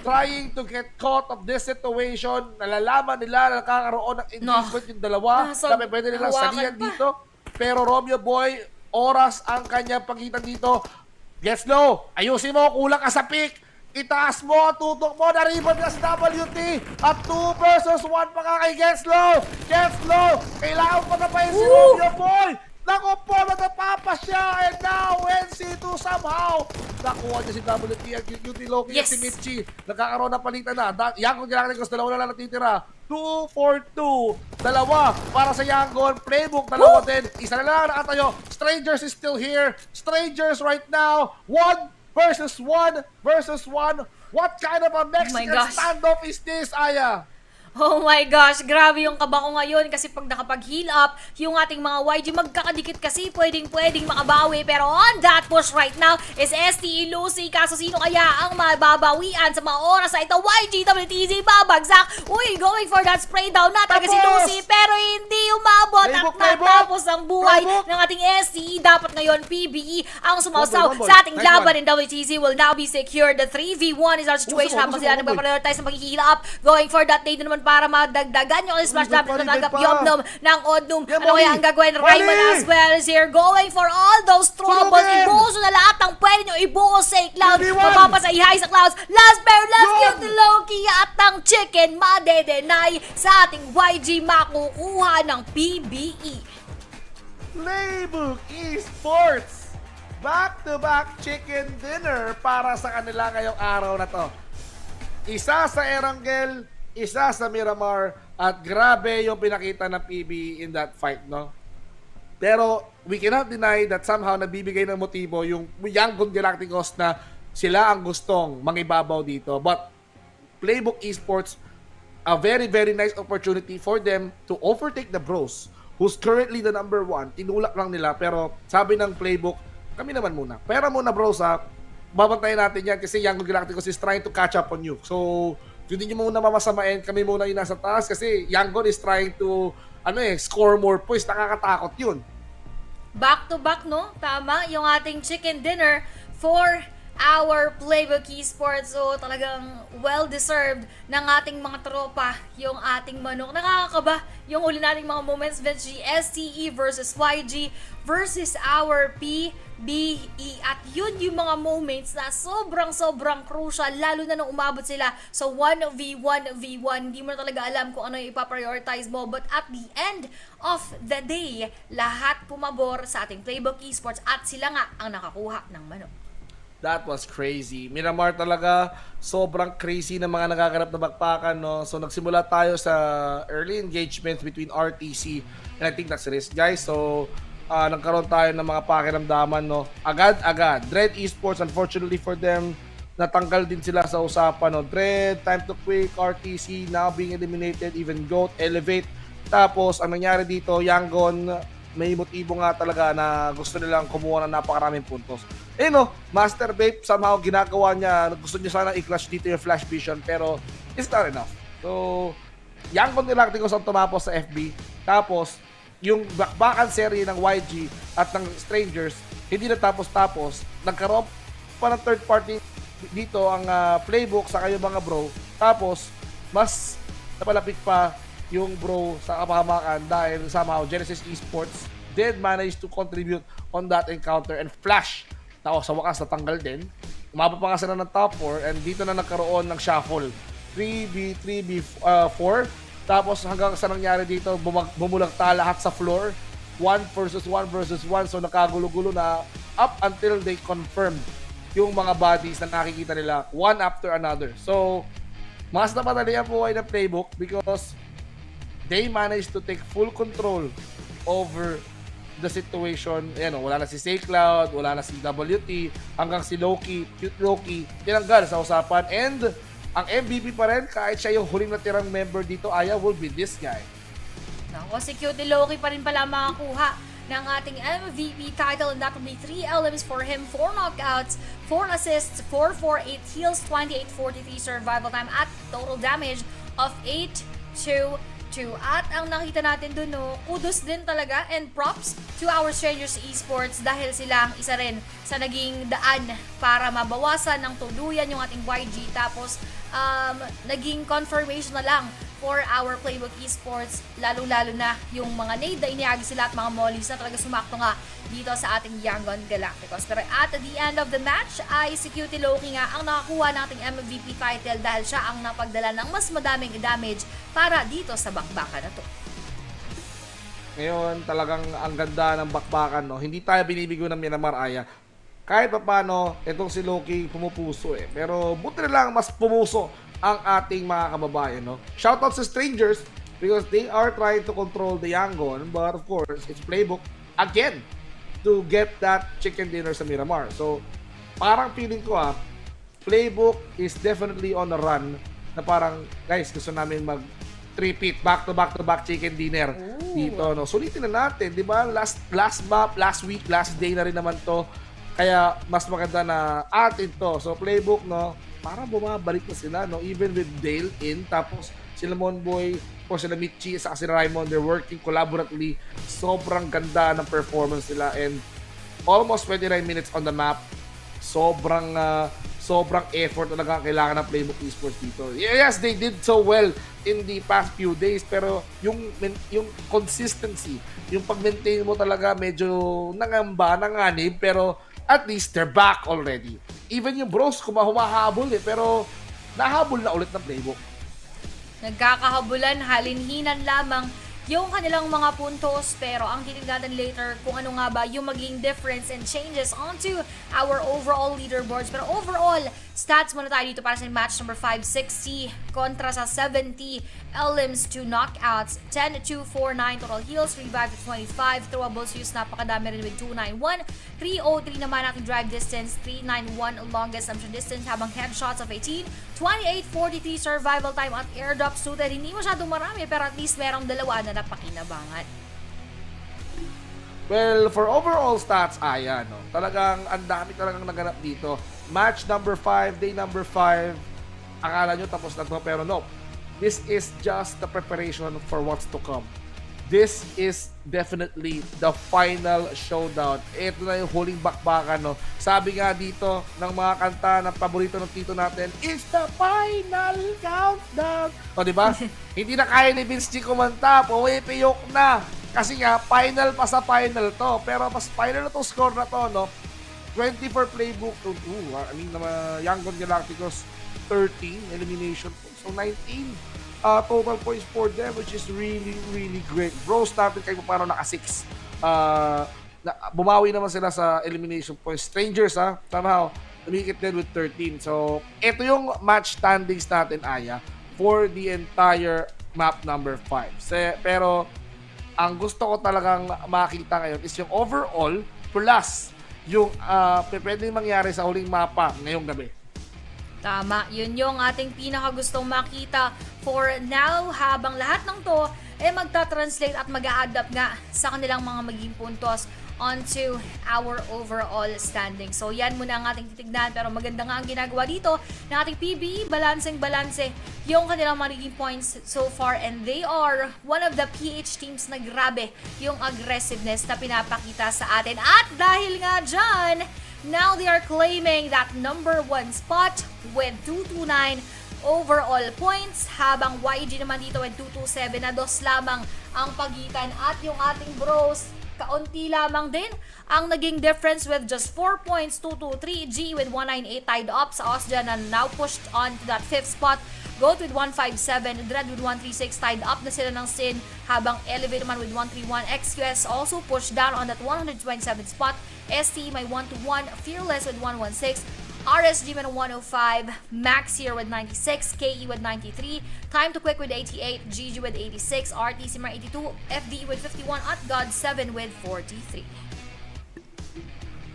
trying to get caught of this situation. Nalalaman nila na nakakaroon ng engagement yung dalawa. Sabi pwede nilang salihan dito. Pero Romeo Boy, oras ang kanyang pagitan dito. Gets low. Ayusin mo, kulang ka sa pick. Itaas mo ang tutok mo. Nariban na si WT. At 2 versus 1 pa nga kay Genslow. Genslow, kailangan pa na pa si Romeo Boy. Naku po, natapapa siya. And now, NC2 somehow. Nakuha niya si WT. Ang cute Loki at si Mitchie. Nagkakaroon na palitan na. Yangon Galacticos, dalawa na lang natitira. 2 for 2. Dalawa para sa Yangon. Playbook, dalawa din. Isa na lang nakatayo. Strangers is still here. Strangers right now. 1 versus 1 versus 1. What kind of a Mexican standoff is this, Aya?
Oh my gosh, grabe yung kaba ko ngayon kasi pag nakapag-heal up, yung ating mga YG magkakadikit kasi pwedeng makabawi. Pero on that push right now is STE Lucy. Kaso sino kaya ang mababawian sa mga oras na ito? YG, WTZ, babagsak. Uy, going for that spray down na talaga si Lucy. Pero hindi umabot at natapos ang buhay ng ating STE. Dapat ngayon PBE ang sumausaw sa ating laban, and WTZ will now be secured. The 3v1 is our situation. Habang sila nagpaprioritize ng pag-heal up. Going for that nade naman para madagdagan yung smash damage na tanggap Yomnom ng Odnum. Ano kaya ang gagawin? Raymond as well is here going for all those troubles. Ibuhos na lahat ng pwede nyo ibuhos sa Cloud. Mapapasaihay sa Clouds. Last pair left cute Loki at ang chicken madedenay sa ating YG makukuha ng PBE.
Playbook Esports, back-to-back chicken dinner para sa kanila ngayong araw na to. Isa sa Erangel, isa sa Miramar, at grabe yung pinakita ng PB in that fight, no? Pero we cannot deny that somehow nabibigay ng motibo yung Yangon Galacticos na sila ang gustong mangibabaw dito. But Playbook Esports, a very, very nice opportunity for them to overtake the Bros, who's currently the number 1. Tinulak lang nila, pero sabi ng Playbook, kami naman muna. Pera muna, bros, ha. Babantayan natin yan kasi Yangon Galacticos is trying to catch up on you. So, yun din yung muna mamasamain. Kami muna yung nasa taas kasi Yangon is trying to score more points. Nakakatakot yun.
Back to back, no? Tama, yung ating chicken dinner for our Playbook Esports. So, talagang well-deserved ng ating mga tropa yung ating manok. Nakakakaba yung uli nating mga moments, Benji. STE versus YG versus our PBE. At yun yung mga moments na sobrang crucial, lalo na nung umabot sila sa 1v1v1. Hindi mo na talaga alam kung ano yung ipaprioritize mo. But at the end of the day, lahat pumabor sa ating Playbook Esports at sila nga ang nakakuha ng manok.
That was crazy. Miramar talaga, sobrang crazy ng mga nagaganap na bakbakan, no? So, nagsimula tayo sa early engagement between RTC and I think that's it, guys. So, nagkaroon tayo ng mga pakiramdaman, no? Agad-agad. Dread Esports, unfortunately for them, natanggal din sila sa usapan, no? Dread, Time to Quick, RTC, now being eliminated, even GOAT, Elevate. Tapos, ang nangyari dito, Yangon, may motibo nga talaga na gusto nilang kumuha ng napakaraming puntos. No, Master Vape, somehow ginagawa niya, gusto niya sana i-clutch dito yung Flash Vision, pero it's not enough. So, Yangon Galacticos ang tumapos sa FB. Tapos, yung bakbakan series ng YG at ng Strangers, hindi na tapos-tapos. Nagkaroon pa ng third party dito ang Playbook sa kayo mga bro. Tapos, mas napalapit pa yung bro sa kapahamakan dahil somehow Genesis Esports did manage to contribute on that encounter and Flash. Sa wakas natanggal din. Umabot pa nga sila ng top 4 and dito na nagkaroon ng shuffle. 3v4. Tapos hanggang sa nangyari dito, bumulagta lahat sa floor. 1 versus 1. So nakagulo-gulo na up until they confirmed yung mga bodies na nakikita nila one after another. So, mas napadali ang buhay ng Playbook because they managed to take full control over the situation. Ayan, wala na si Cloud, wala na si WT, hanggang si Loki, cute Loki, tinanggal sa usapan. And ang MVP pa rin, kahit siya yung huling natirang member dito, Aya, will be this guy.
Nako, si cute Loki pa rin pala makakuha ng ating MVP title, and that will be 3 elements for him, 4 knockouts, 4 assists, 448 heals, 2843 survival time, at total damage of 8-2. At ang nakita natin dun, no, kudos din talaga and props to our Strangers Esports dahil sila ang isa rin sa naging daan para mabawasan ng tuluyan yung ating YG. Tapos, naging confirmation na lang for our Playbook Esports, lalo-lalo na yung mga nade na iniagi sila at mga mollies na talaga sumakto nga dito sa ating Yangon Galacticos. Pero at the end of the match ay si Cutie Loki nga ang nakakuha ng ating MVP title dahil siya ang napagdala ng mas madaming damage para dito sa bakbakan na to.
Ngayon, talagang ang ganda ng bakbakan, no? Hindi tayo binibigo ng Miramar, Aya. Kahit pa paano, itong si Loki pumupuso eh. Pero buti na lang mas pumuso ang ating mga kababayan, no? Shoutout sa Strangers because they are trying to control the Yangon, but of course, it's Playbook again to get that chicken dinner sa Miramar. So, parang feeling ko Playbook is definitely on the run na parang, guys, gusto namin mag-repeat back-to-back chicken dinner dito, no? Sulitin na natin, di ba? Last map, last week, last day na rin naman to. Kaya, mas maganda na atin to. So, Playbook, no? Para bumabalik na sila, no? Even with Dale in, tapos sila Monboy, o sila Michi, sa si Raymond, they're working collaboratively. Sobrang ganda ng performance nila and almost 29 minutes on the map. Sobrang effort talaga kailangan ng Playbook Esports dito. Yes, they did so well in the past few days, pero yung consistency, yung pag-maintain mo talaga medyo nanganib, pero at least they're back already. Even yung bros, humahabol pero nahabol na ulit ng Playbook.
Nagkakahabulan, halinhinan lamang yung kanilang mga puntos, pero ang titignan natin later kung ano nga ba yung maging difference and changes onto our overall leaderboards. Pero overall, Stats muna tayo dito para sa match number 5, 60 kontra sa 70. Elims 2 knockouts, 10-2, 4-9 total heals, revive at 25, throwables use napakadami rin with 291, 303 naman ating drive distance, 391 longest assumption distance, habang headshots of 18, 28, 43 survival time at airdrops suited. Hindi masyadong marami pero at least merong dalawa na napakinabangan.
Well, for overall stats, no, talagang ang dami talagang naganap dito. Match number 5, day number 5, akala nyo tapos na to, pero no. This is just the preparation for what's to come. This is definitely the final showdown. Ito na yung huling bakbakan, no. Sabi nga dito ng mga kanta ng paborito ng tito natin, it's the final countdown. O, diba? Hindi na kaya ni Vince G kumanta, pumipiyok na. Kasi nga, final pa sa final to. Pero mas final na to score na to, no? 24 playbook. Yangon Galacticos, 13 elimination. So, 19 total points for them, which is really, really great. Bros natin kayo paano naka-6. Bumawi naman sila sa elimination points. Strangers, somehow, lumikit din with 13. So, ito yung match standings natin, Aya, for the entire map number 5. Pero, ang gusto ko talagang makita ngayon is yung overall plus yung pwedeng mangyari sa huling mapa ngayong gabi.
Tama, yun yung ating pinakagustong makita for now, habang lahat ng to magta-translate at mag-a-adapt nga sa kanilang mga maging puntos onto our overall standing. So yan muna ang ating titignan, pero maganda nga ang ginagawa dito ng ating PBE, balanseng-balanse yung kanilang magiging points so far, and they are one of the PH teams na grabe yung aggressiveness na pinapakita sa atin. At dahil nga dyan, now they are claiming that number 1 spot with 229 overall points, habang YG naman dito with 227 na dos lamang ang pagitan, at yung ating bros kaunti lamang din ang naging difference with just 4 points, 223. G with 198 tied up sa Osja na now pushed on to that 5th spot. Goat with 157, Dread with 136, tied up na sila ng Sin, habang Elevate man with 131. XQS also pushed down on that 127 spot. ST may 121, Fearless with 116, RSG with 105, Max here with 96, KE with 93, Time to Quick with 88, GG with 86, RTC may 82, FD with 51, at God7 with 43.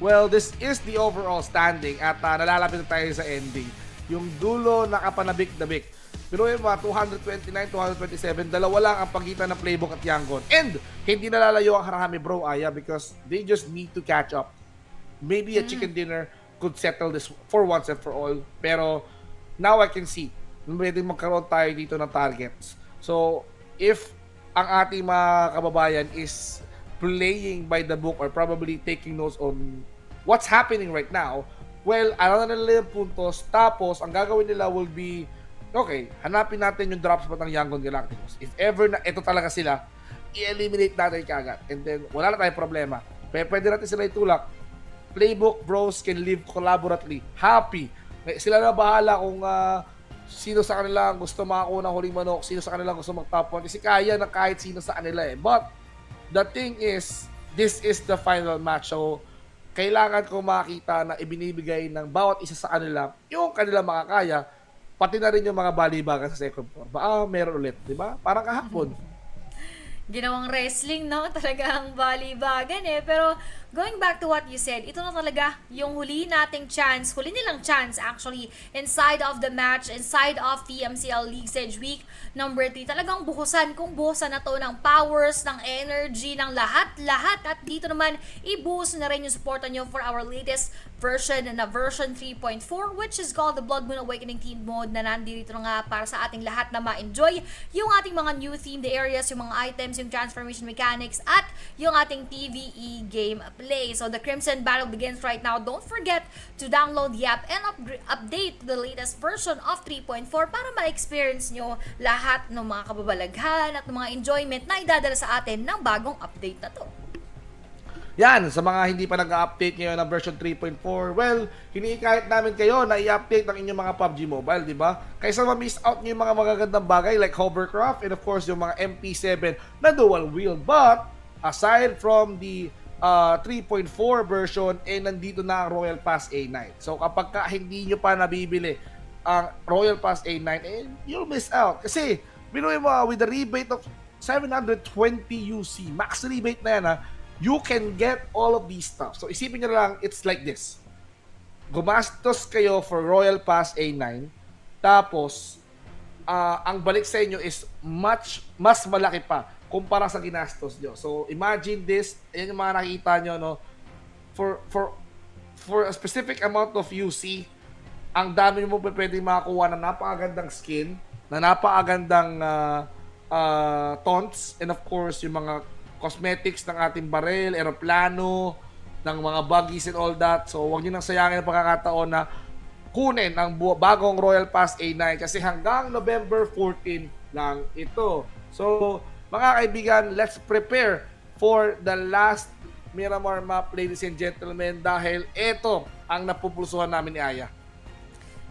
Well, this is the overall standing at nalalapit na tayo sa ending. Yung dulo nakapanabik-dabik. Pero yung mga 229, 227, dalawa lang ang pagitan ng Playbook at Yangon. And hindi nalalayo ang Harami, bro, Aya, because they just need to catch up. Maybe a chicken dinner could settle this for once and for all. Pero now I can see, pwede magkaroon tayo dito ng targets. So, if ang ating mga kababayan is playing by the book or probably taking notes on what's happening right now, well, alam na nila yung puntos, tapos ang gagawin nila will be, okay, hanapin natin yung drop spot ng Yangon Galacticos. If ever na ito talaga sila, i-eliminate natin kagad. And then, wala na tayong problema. Pwede natin sila itulak. Playbook bros can live collaboratively. Happy. Sila na bahala kung sino sa kanila gusto makakuha ng huling manok, sino sa kanila gusto mag-top 1. Kasi kaya na kahit sino sa kanila eh. But, the thing is, this is the final match. So, kailangan ko makita na ibinibigay ng bawat isa sa kanila yung kanila makakaya, pati na rin yung mga balibagan sa second floor. Meron ulit, di ba? Parang kahapon.
Ginawang wrestling, no? Talagang balibagan Pero going back to what you said, ito na talaga yung huli nating chance, huli nilang chance actually, inside of the match, inside of PMCL League Stage Week number 3. Talagang buhusan, kung buhusan na to ng powers, ng energy, ng lahat. At dito naman, i-boost na rin yung supportan nyo for our latest version na version 3.4, which is called the Blood Moon Awakening Team Mode, na nandito na nga para sa ating lahat na ma-enjoy yung ating mga new themed areas, yung mga items, yung transformation mechanics, at yung ating PvE game play. So the Crimson Battle begins right now. Don't forget to download the app and update the latest version of 3.4 para ma-experience nyo lahat ng mga kababalaghan at ng mga enjoyment na idadala sa atin ng bagong update na to.
Yan, sa mga hindi pa nag-update ngayon ng version 3.4, well, hinihikayat namin kayo na i-update ang inyong mga PUBG Mobile, di ba? Kaysa ma-miss out nyo yung mga magagandang bagay like hovercraft and of course yung mga MP7 na dual wheel. But, aside from the 3.4 version, nandito na ang Royal Pass A9. So kapag hindi nyo pa nabibili ang Royal Pass A9, you'll miss out. Kasi, binuwi mo, with the rebate of 720 UC, max rebate na yan you can get all of these stuff. So isipin nyo lang, it's like this. Gumastos kayo for Royal Pass A9, tapos, ang balik sa inyo is mas malaki pa kumpara sa ginastos nyo. So, imagine this, yan yung mga nakikita nyo, no? For a specific amount of UC, ang dami mo pwedeng makakuha na napakagandang skin, na napakagandang taunts, and of course, yung mga cosmetics ng ating barel, aeroplano, ng mga buggies and all that. So, huwag nyo nang sayangin ang pagkakataon na kunin ang bagong Royal Pass A9 kasi hanggang November 14 lang ito. So, mga kaibigan, let's prepare for the last Miramar map, ladies and gentlemen, dahil ito ang napupulsuhan namin ni Aya.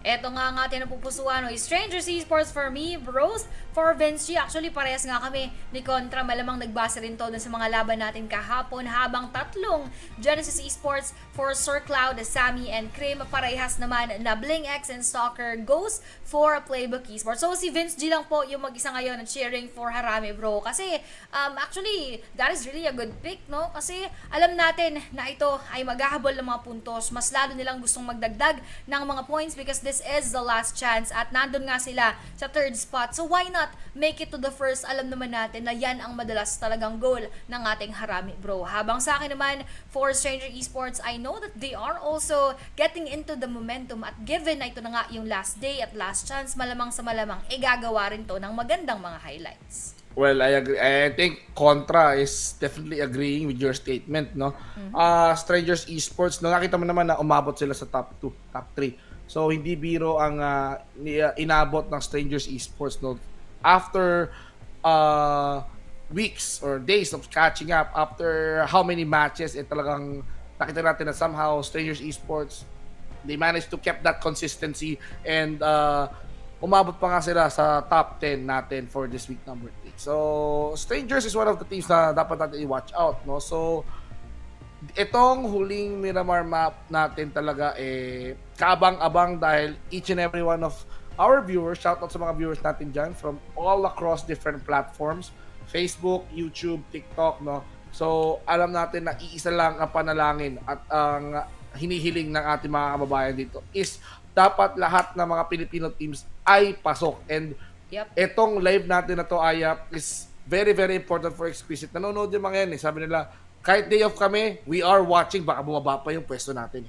Eto nga ang ating napupusuan, Stranger Sea Sports for me, bros, for Vince G. Actually, parehas nga kami ni Contra. Malamang nagbasa rin to dun sa mga laban natin kahapon. Habang tatlong Genesis Esports for Sir Cloud, Sammy, and Krim, parehas naman na Bling X and Stalker goes for Playbook Esports. So, si Vince G lang po yung mag-isa ngayon cheering for Harami, bro. Kasi, actually, that is really a good pick, no? Kasi, alam natin na ito ay maghahabol ng mga puntos. Mas lalo nilang gustong magdagdag ng mga points because this is the last chance at nandun nga sila sa third spot. So why not make it to the first? Alam naman natin na yan ang madalas talagang goal ng ating Harami, bro. Habang sa akin naman, for Stranger Esports, I know that they are also getting into the momentum at given na ito na nga yung last day at last chance, malamang sa malamang, gagawa rin to ng magandang mga highlights.
Well, I agree. I think Contra is definitely agreeing with your statement, no? Strangers Esports, no, nakita mo naman na umabot sila sa top 2, top 3. So, hindi biro ang inabot ng Strangers Esports, no? After weeks or days of catching up, after how many matches, talagang nakita natin na somehow Strangers Esports, they managed to keep that consistency and umabot pa nga sila sa top 10 natin for this week number 3. So, Strangers is one of the teams na dapat natin i-watch out, no? So, itong huling Miramar map natin talaga kaabang-abang dahil each and every one of our viewers, shoutout sa mga viewers natin dyan from all across different platforms, Facebook, YouTube, TikTok, no? So, alam natin na iisa lang ang panalangin at ang hinihiling ng ating mga kababayan dito is dapat lahat ng mga Filipino teams ay pasok. And itong live natin na to, Aya, is very, very important for Exquisite. Nanonood yung mga yan, sabi nila, kahit day off kami, we are watching, baka bumaba pa yung pwesto natin.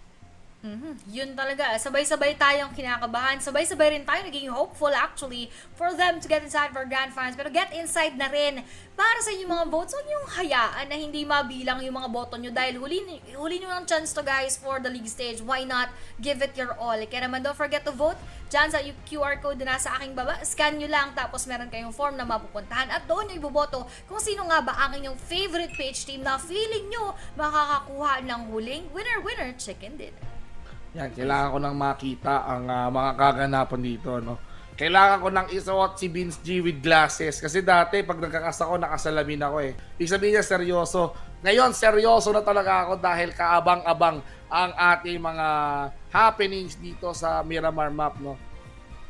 Yun talaga, sabay-sabay tayong kinakabahan, sabay-sabay rin tayo naging hopeful actually for them to get inside for grand finals, pero get inside na rin para sa inyong mga votes. Huwag niyong hayaan na hindi mabilang yung mga boto nyo dahil huli nyo ng chance to guys for the league stage. Why not give it your all? Kaya naman don't forget to vote dyan sa QR code na nasa aking baba. Scan nyo lang tapos meron kayong form na mapupuntahan at doon nyo iboboto kung sino nga ba ang inyong favorite page team na feeling nyo makakakuha ng huling winner chicken dinner.
Yan, kailangan ko nang makita ang mga kaganapan dito, no? Kailangan ko nang isuot si Vince G with glasses. Kasi dati, pag nagkakas ako, nakasalamin ako Ibig sabihin niya, seryoso. Ngayon, seryoso na talaga ako dahil kaabang-abang ang ating mga happenings dito sa Miramar map, no?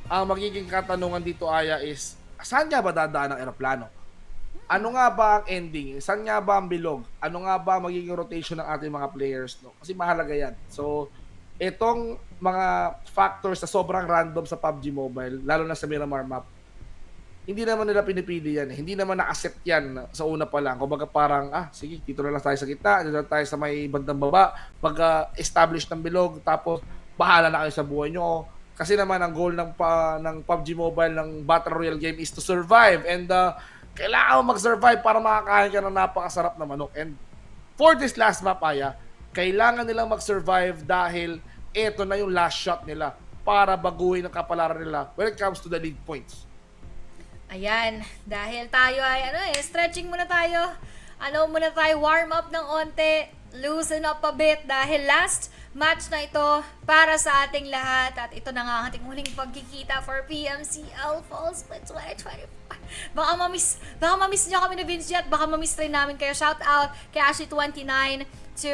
Ang magiging katanungan dito, Aya, is, saan nga ba dadaan ang aeroplano? Ano nga ba ang ending? Saan nga ba ang bilog? Ano nga ba magiging rotation ng ating mga players, no? Kasi mahalaga yan. So, itong mga factors na sobrang random sa PUBG Mobile, lalo na sa Miramar map, hindi naman nila pinipili yan. Hindi naman na-accept yan sa una pa lang. Kumbaga parang, sige, dito na lang tayo sa gitna, dito na tayo sa may bandang baba, pag-establish ng bilog, tapos bahala na kayo sa buhay nyo. Kasi naman ang goal ng PUBG Mobile, ng Battle Royale game is to survive. And kailangan mo mag-survive para makakain ka ng napakasarap na manok. And for this last map, Aya, kailangan nilang mag-survive dahil ito na yung last shot nila para baguhin ang kapalaran nila when it comes to the league points.
Ayan, dahil tayo ay stretching muna tayo. Muna tayo, warm up ng onte. loosen up a bit dahil last match na ito para sa ating lahat. At ito na nga ang ating huling pagkikita for PMCL Fall Split 2024. Baka ma-miss nyo kami na Vince at baka ma-miss rin namin kayo. Shout out kay Ashley29 to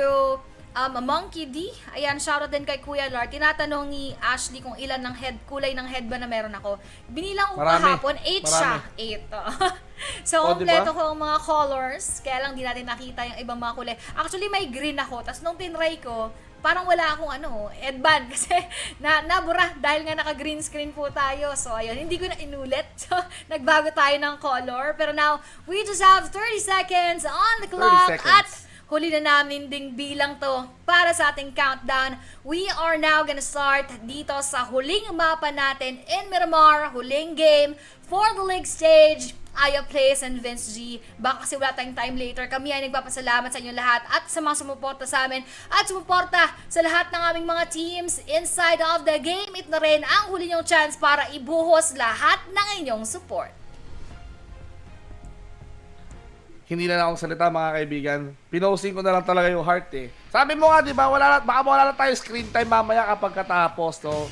Monkey D. Ayan, shoutout din kay Kuya Lar. Tinatanong ni Ashley kung ilan ng kulay ng head ba na meron ako. Binilang ko kahapon, 8 siya. 8. So, kompleto ko ang mga colors. Kaya lang di natin nakita yung ibang mga kulay. Actually, may green ako. Tapos nung tinry ko, parang wala akong headband. Kasi nabura dahil nga naka-green screen po tayo. So, ayun, hindi ko na inulit. So, nagbago tayo ng color. Pero now, we just have 30 seconds on the clock. At huli na namin ding bilang to para sa ating countdown. We are now gonna start dito sa huling mapa natin in Miramar, huling game for the league stage. Aya Place and Vince G. Baka kasi wala tayong time later. Kami ay nagpapasalamat sa inyo lahat at sa mga sumuporta sa amin at sumuporta sa lahat ng aming mga teams inside of the game. Ito na rin ang huli nyong chance para ibuhos lahat ng inyong support.
Hindi na akong salita mga kaibigan. Pinosting ko na lang talaga yung heart eh. Sabi mo nga, di ba, baka wala na tayo screen time mamaya kapag katapos. So,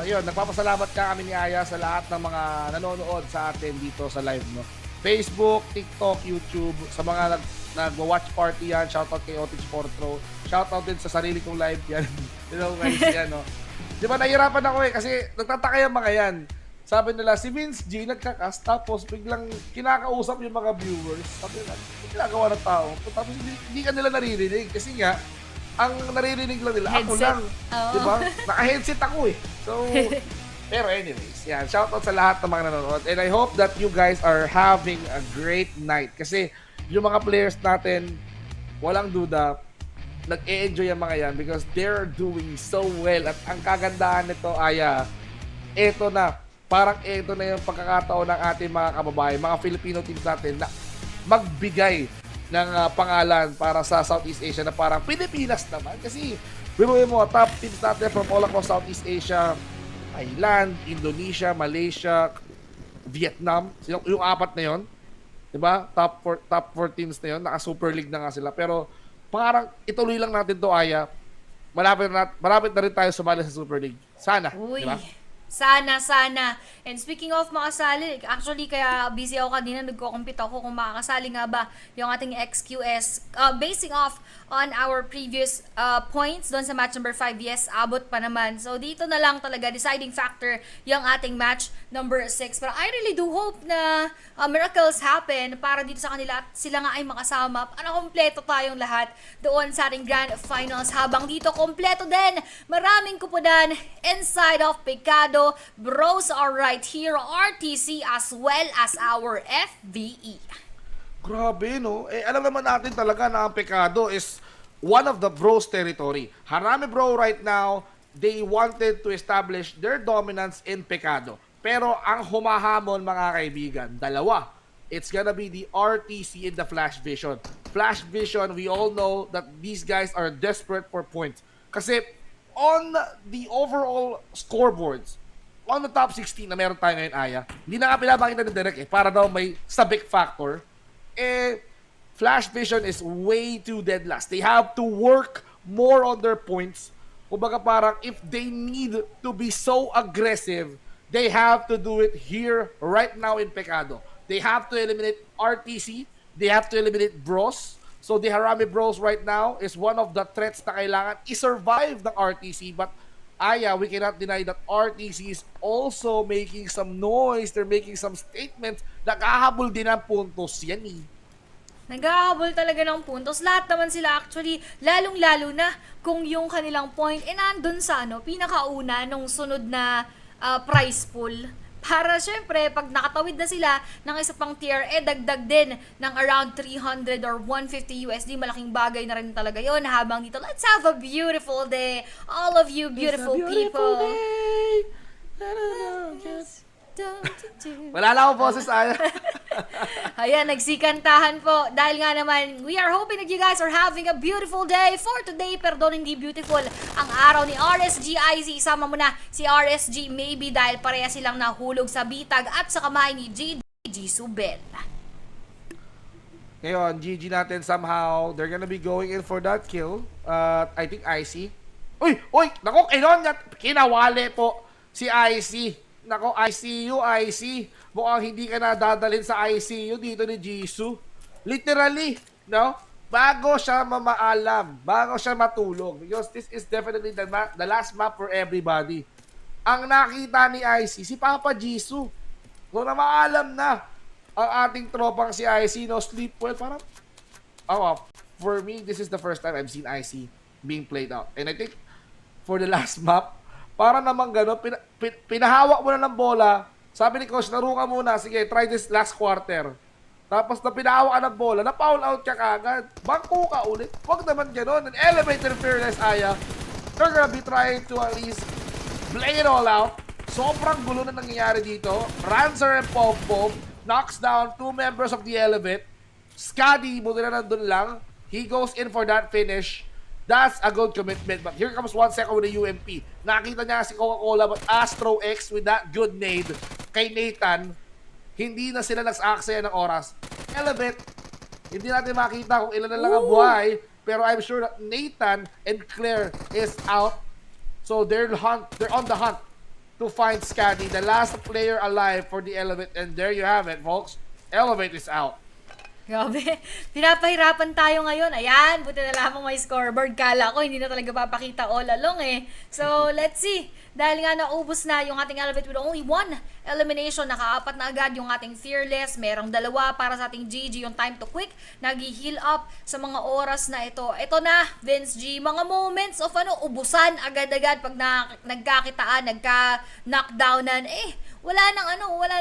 yun, nagpapasalamat ka kami ni Aya sa lahat ng mga nanonood sa atin dito sa live, no? Facebook, TikTok, YouTube, sa mga nag-watch party yan, shoutout kay Otis Portro, shoutout din sa sarili kong live yan. You know, guys, yan, no? Di ba, nahihirapan ako eh, kasi nagtataka yung mga yan. Sabi nila, si Vince G nagkakas, tapos biglang kinakausap yung mga viewers. Sabi nila, hindi ginagawa ng tao. Tapos hindi ka nila naririnig. Kasi nga, ang naririnig lang nila, headset. Ako lang. Oh. Diba? Naka-headset ako eh. So, pero anyways, yan. Shoutout sa lahat ng mga nanonood. And I hope that you guys are having a great night. Kasi yung mga players natin, walang duda, nag-e-enjoy yung mga yan because they're doing so well. At ang kagandahan nito ay, eto na. Parang ito na yung pagkakataon ng ating mga kababayan, mga Filipino teams natin na magbigay ng pangalan para sa Southeast Asia na parang Pilipinas naman. Kasi, biruin mo, top teams natin from all across Southeast Asia, Thailand, Indonesia, Malaysia, Vietnam, yung apat na yon, diba? Top 4 teams na yon, naka-Super League na nga sila. Pero, parang ituloy lang natin to, Aya. Malapit na rin tayo sumali sa Super League. Sana, diba?
Sana. And speaking of makasali, actually kaya busy ako kanina, nagko-compete ako kung makakasali nga ba yung ating XQS. Basing off on our previous points doon sa match number 5, yes, abot pa naman. So dito na lang talaga, deciding factor yung ating match number 6. Pero I really do hope na miracles happen para dito sa kanila at sila nga ay makasama. Kompleto tayong lahat doon sa ating grand finals. Habang dito, kompleto din, maraming kupunan inside of Picado. Bros are right here, RTC as well as our FVE.
Grabe, no? Alam naman natin talaga na ang Pecado is one of the bros territory. Harami bro right now, they wanted to establish their dominance in Pecado. Pero ang humahamon mga kaibigan, dalawa. It's gonna be the RTC and the Flash Vision. Flash Vision, we all know that these guys are desperate for points. Kasi on the overall scoreboards, on the top 16 na meron tayo ngayon, Aya, hindi na nga pinapakita ng direct para daw may sabik factor. Flash Vision is way too dead last. They have to work more on their points. Kumbaga parang if they need to be so aggressive, they have to do it here, right now in Pecado. They have to eliminate RTC. They have to eliminate Bros. So the Harami Bros right now is one of the threats na kailangan i-survive ng RTC. But Aya, we cannot deny that RTC is also making some noise. They're making some statements. Naghahabol din ng puntos yan eh.
Naghahabol talaga ng puntos. Lahat naman sila actually, lalong-lalo na kung yung kanilang point, nandun sa pinakauna nung sunod na prize pool. Para syempre, pag nakatawid na sila ng isa pang tier, dagdag din ng around 300 or 150 USD. Malaking bagay na rin talaga yon. Habang dito, let's have a beautiful day. All of you beautiful people.
Day. Wala lang akong boses, Aya.
Ayan, nagsikantahan po. Dahil nga naman, we are hoping that you guys are having a beautiful day for today. Pero doon hindi beautiful ang araw ni RSG IZ. Isama mo na si RSG maybe dahil pareha silang nahulog sa bitag at sa kamay ni GG Subel.
Ngayon, GG natin somehow. They're gonna be going in for that kill. I think IC. Uy! Uy! Nako, kinawali po si IC. Nako, ICU, IC. Mukhang hindi ka na dadalhin sa ICU dito ni Jisoo. Literally, no? Bago siya mamaalam, bago siya matulog. Because this is definitely the last map for everybody. Ang nakita ni IC, si Papa Jisoo. So, na maalam na ang ating tropang si IC, no, sleep well, parang, for me, this is the first time I've seen IC being played out. And I think, for the last map, para naman gano'n, pinahawak mo na ng bola, sabi ni coach, laro ka muna, sige, try this last quarter. Tapos na pinahawak ka ng bola, na-foul out ka kagad, bangko ka ulit, huwag naman gano'n, an elevator fearless Aya, they're gonna be trying to at least play it all out. Sobrang gulo na nangyayari dito. Rancer and Pop knocks down 2 members of the Elevate. Scuddy, buti na nandun lang. He goes in for that finish. That's a good commitment. But here comes 1 second with the UMP. Nakita niya si Coca-Cola, but Astro X with that good nade kay Nathan, hindi na sila nag-aksaya ng oras. Elevate, hindi natin makita kung ilan na lang ang buhay, pero I'm sure that Nathan and Claire is out. So they're on the hunt to find Scuddy, the last player alive for the Elevate. And there you have it, folks. Elevate is out.
Grabe, pinapahirapan tayo ngayon. Ayan, buti na lamang may scoreboard. Kala ko, hindi na talaga papakita all along eh. So, let's see. Dahil nga naubos na yung ating Elevate with only 1 elimination, nakaapat na agad yung ating Fearless. Merong 2 para sa ating GG, yung time to quick. Nag-heal up sa mga oras na ito. Ito na, Vince G, mga moments of ubusan agad-agad pag nagkakitaan, nagka-knockdownan. Wala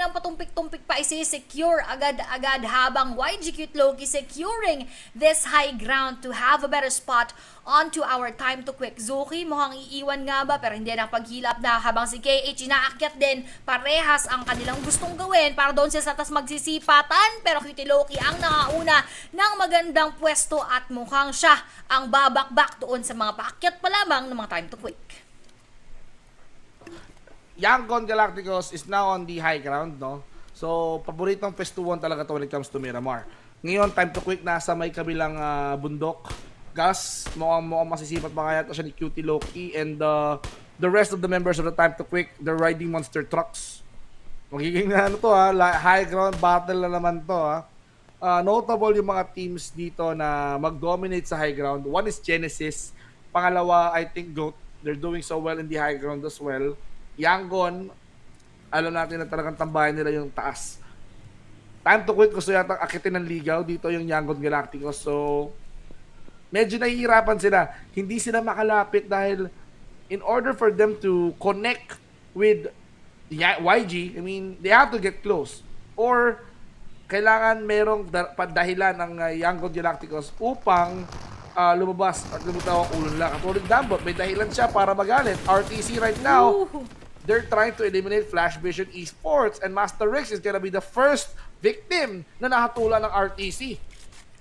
nang patumpik-tumpik pa, isi-secure agad-agad habang YG Cute Loki securing this high ground to have a better spot onto our time to quick. Zuki mukhang iiwan nga ba, pero hindi na paghilap na habang si KH inaakyat din. Parehas ang kanilang gustong gawin para doon sila sa tas magsisipatan, pero Cute Loki ang nakauna ng magandang pwesto at mukhang siya ang babakbak doon sa mga paakyat pa lamang ng mga time to quick.
Yangon Galacticos is now on the high ground, no? So, paboritong pwestuhan talaga to when it comes to Miramar. Ngayon, time to quick, nasa may kabilang bundok. Gus, mukhang masisipat pa kaya ito siya ni Cutie Loki. And the rest of the members of the time to quick, they're riding monster trucks. Magiging high ground battle na naman to, ha? Notable yung mga teams dito na mag-dominate sa high ground. One is Genesis. Pangalawa, I think GOAT. They're doing so well in the high ground as well. Yangon, alam natin na talagang tambayan nila yung taas. Time to quick, gusto yata akitin ng ligaw dito yung Yangon Galacticos. So, medyo nahihirapan sila. Hindi sila makalapit dahil in order for them to connect with YG, I mean, they have to get close. Or, kailangan merong dahilan ng Yangon Galacticos upang lumabas at lumitaw ang ulo nila. Katulad Dambot, may dahilan siya para magalit. RTC right now, they're trying to eliminate Flash Vision Esports, and Master Rex is gonna be the first victim na nakatula ng RTC.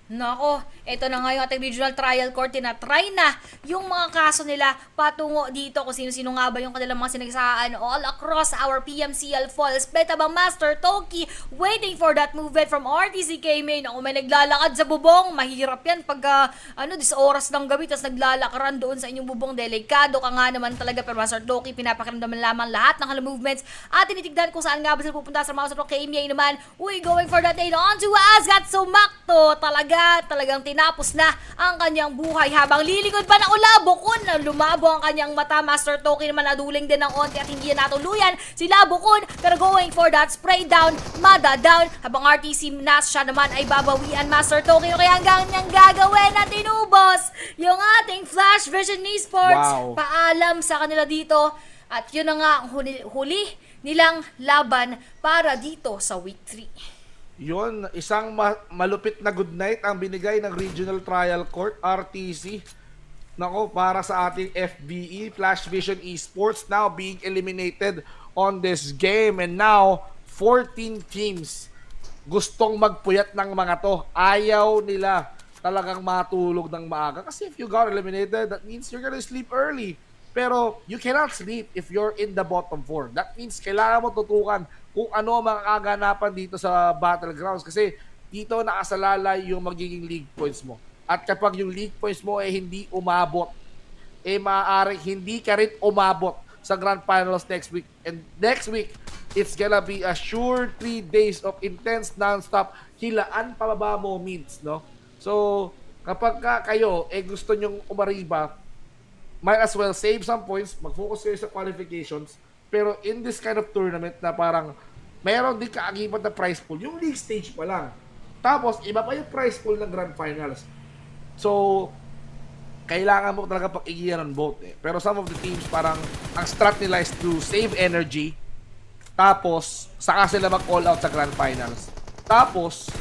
Nako, ito na nga yung ating regional trial court. Tinatry na yung mga kaso nila patungo dito kung sino-sino nga ba yung kanilang mga sinagsaan all across our PMCL Fall. Split abang Master Toki waiting for that movement from RTCK main. Kung may naglalakad sa bubong, mahirap yan pag dis oras ng gabi tapos naglalakaran doon sa inyong bubong. Delikado ka nga naman talaga, pero Master Toki pinapakiramdaman lamang lahat ng hala movements at tinitignan kung saan nga ba sila pupunta. Sa Master Toki naman, going for that aid onto Asgat Sumakto. Talagang tinapos na ang kanyang buhay habang lilikod pa na Ulabokon na lumabo ang kanyang mata. Master Toki naman naduling din ng onti at hindi na natuluyan si Labokon, pero going for that spray down, Mada down, habang RTC Nas siya naman ay babawian Master Toki. Kaya hanggang niyang gagawin na tinubos yung ating Flash Vision Esports.
Wow.
Paalam sa kanila dito at yun na nga ang huli nilang laban para dito sa week 3.
Yun, isang malupit na good night ang binigay ng Regional Trial Court, RTC. Nako, para sa ating FBE, Flash Vision Esports, now being eliminated on this game. And now, 14 teams gustong magpuyat ng mga to. Ayaw nila talagang matulog ng maaga. Kasi if you got eliminated, that means you're gonna sleep early. Pero you cannot sleep if you're in the bottom 4. That means kailangan mo tutukan kung ano ang mga kaganapan dito sa Battlegrounds. Kasi dito nakasalalay yung magiging league points mo. At kapag yung league points mo hindi umabot, maaaring hindi ka rin umabot sa Grand Finals next week. And next week, it's gonna be a sure 3 days of intense non-stop hilaan pababa moments, no? So, kapag kayo gusto nyong umariba, might as well save some points, mag-focus kayo sa qualifications, pero in this kind of tournament na parang mayroon din kaagibat na prize pool, yung league stage pa lang. Tapos, iba pa yung prize pool ng Grand Finals. So, kailangan mo talaga pag-igihan ng both Pero some of the teams, parang ang strat nila is to save energy, tapos, saka sila mag-all out sa Grand Finals. Tapos,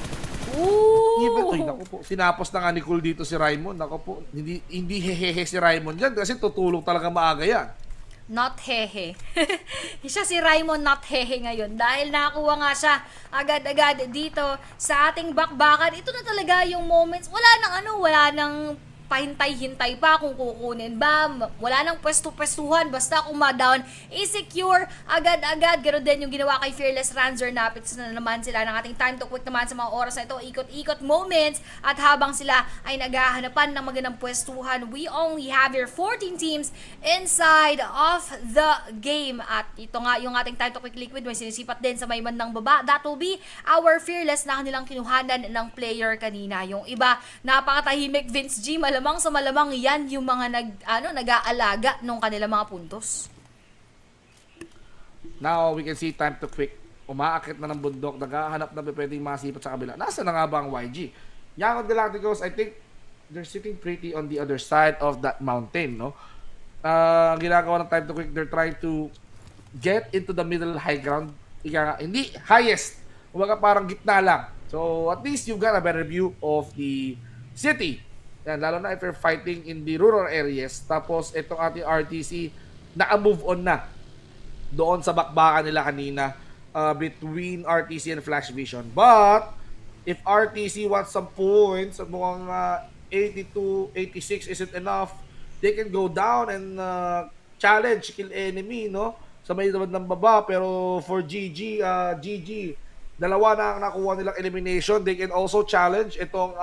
naku po, sinapos na nga ni Cool dito si Raymond. Naku po, hindi hehehe si Raymond dyan kasi tutulong talaga maaga yan.
Not hehe. Siya si Raymond not hehe ngayon dahil nakakuha nga siya agad-agad dito sa ating bakbakan. Ito na talaga yung moments. Wala nang pahintay-hintay pa kung kukunin ba. Wala nang pwesto-pwestuhan. Basta kung ma-down, i-secure agad-agad. Ganoon din yung ginawa kay Fearless Ranzer. Napits na naman sila ng ating time to quick naman sa mga oras na ito. Ikot-ikot moments. At habang sila ay naghahanapan ng magandang pwestuhan, we only have here 14 teams inside of the game. At ito nga yung ating time to quick liquid. May sinisipat din sa may bandang baba. That will be our Fearless na kanilang kinuhanan ng player kanina. Yung iba, napakatahimik. Vince G, malamang sa malamang yan yung mga nag-aalaga nung kanilang mga puntos.
Now, we can see time to quick. Umaakit na ng bundok, naghahanap na pwedeng masipat sa kabila. Nasa na nga ba ang YG? Young Galacticos, I think they're sitting pretty on the other side of that mountain, no? Ginagawa ng time to quick, they're trying to get into the middle high ground. Hindi highest, kumbaga parang gitna lang. So, at least you've got a better view of the city. Yan, lalo na if you're fighting in the rural areas. Tapos, itong ating RTC, naka-move on na doon sa bakbakan nila kanina between RTC and Flash Vision. But, if RTC wants some points, mukhang 82, 86 isn't enough, they can go down and challenge, kill enemy, no? Sa may naman ng baba. Pero for GG, dalawa na ang nakuha nilang elimination. They can also challenge itong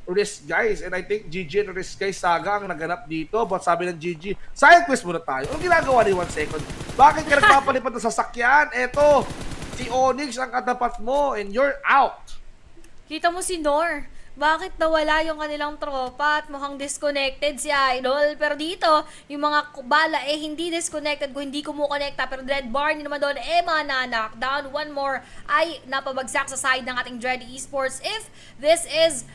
Risk Guys. And I think GG and Risk Guys saga ang naganap dito. But sabi ng GG, side quest muna tayo. Anong ginagawa ni 1 second? Bakit ka nagpapalipat ng sasakyan? Eto, si Onyx ang katapat mo and you're out.
Kita mo si Nor. Bakit nawala yung kanilang tropa at mukhang disconnected si Idol? Pero dito, yung mga bala hindi disconnected kung hindi kumukonekta. Pero Dread Barney naman doon, knockdown. One more ay napabagsak sa side ng ating Dread Esports. If this is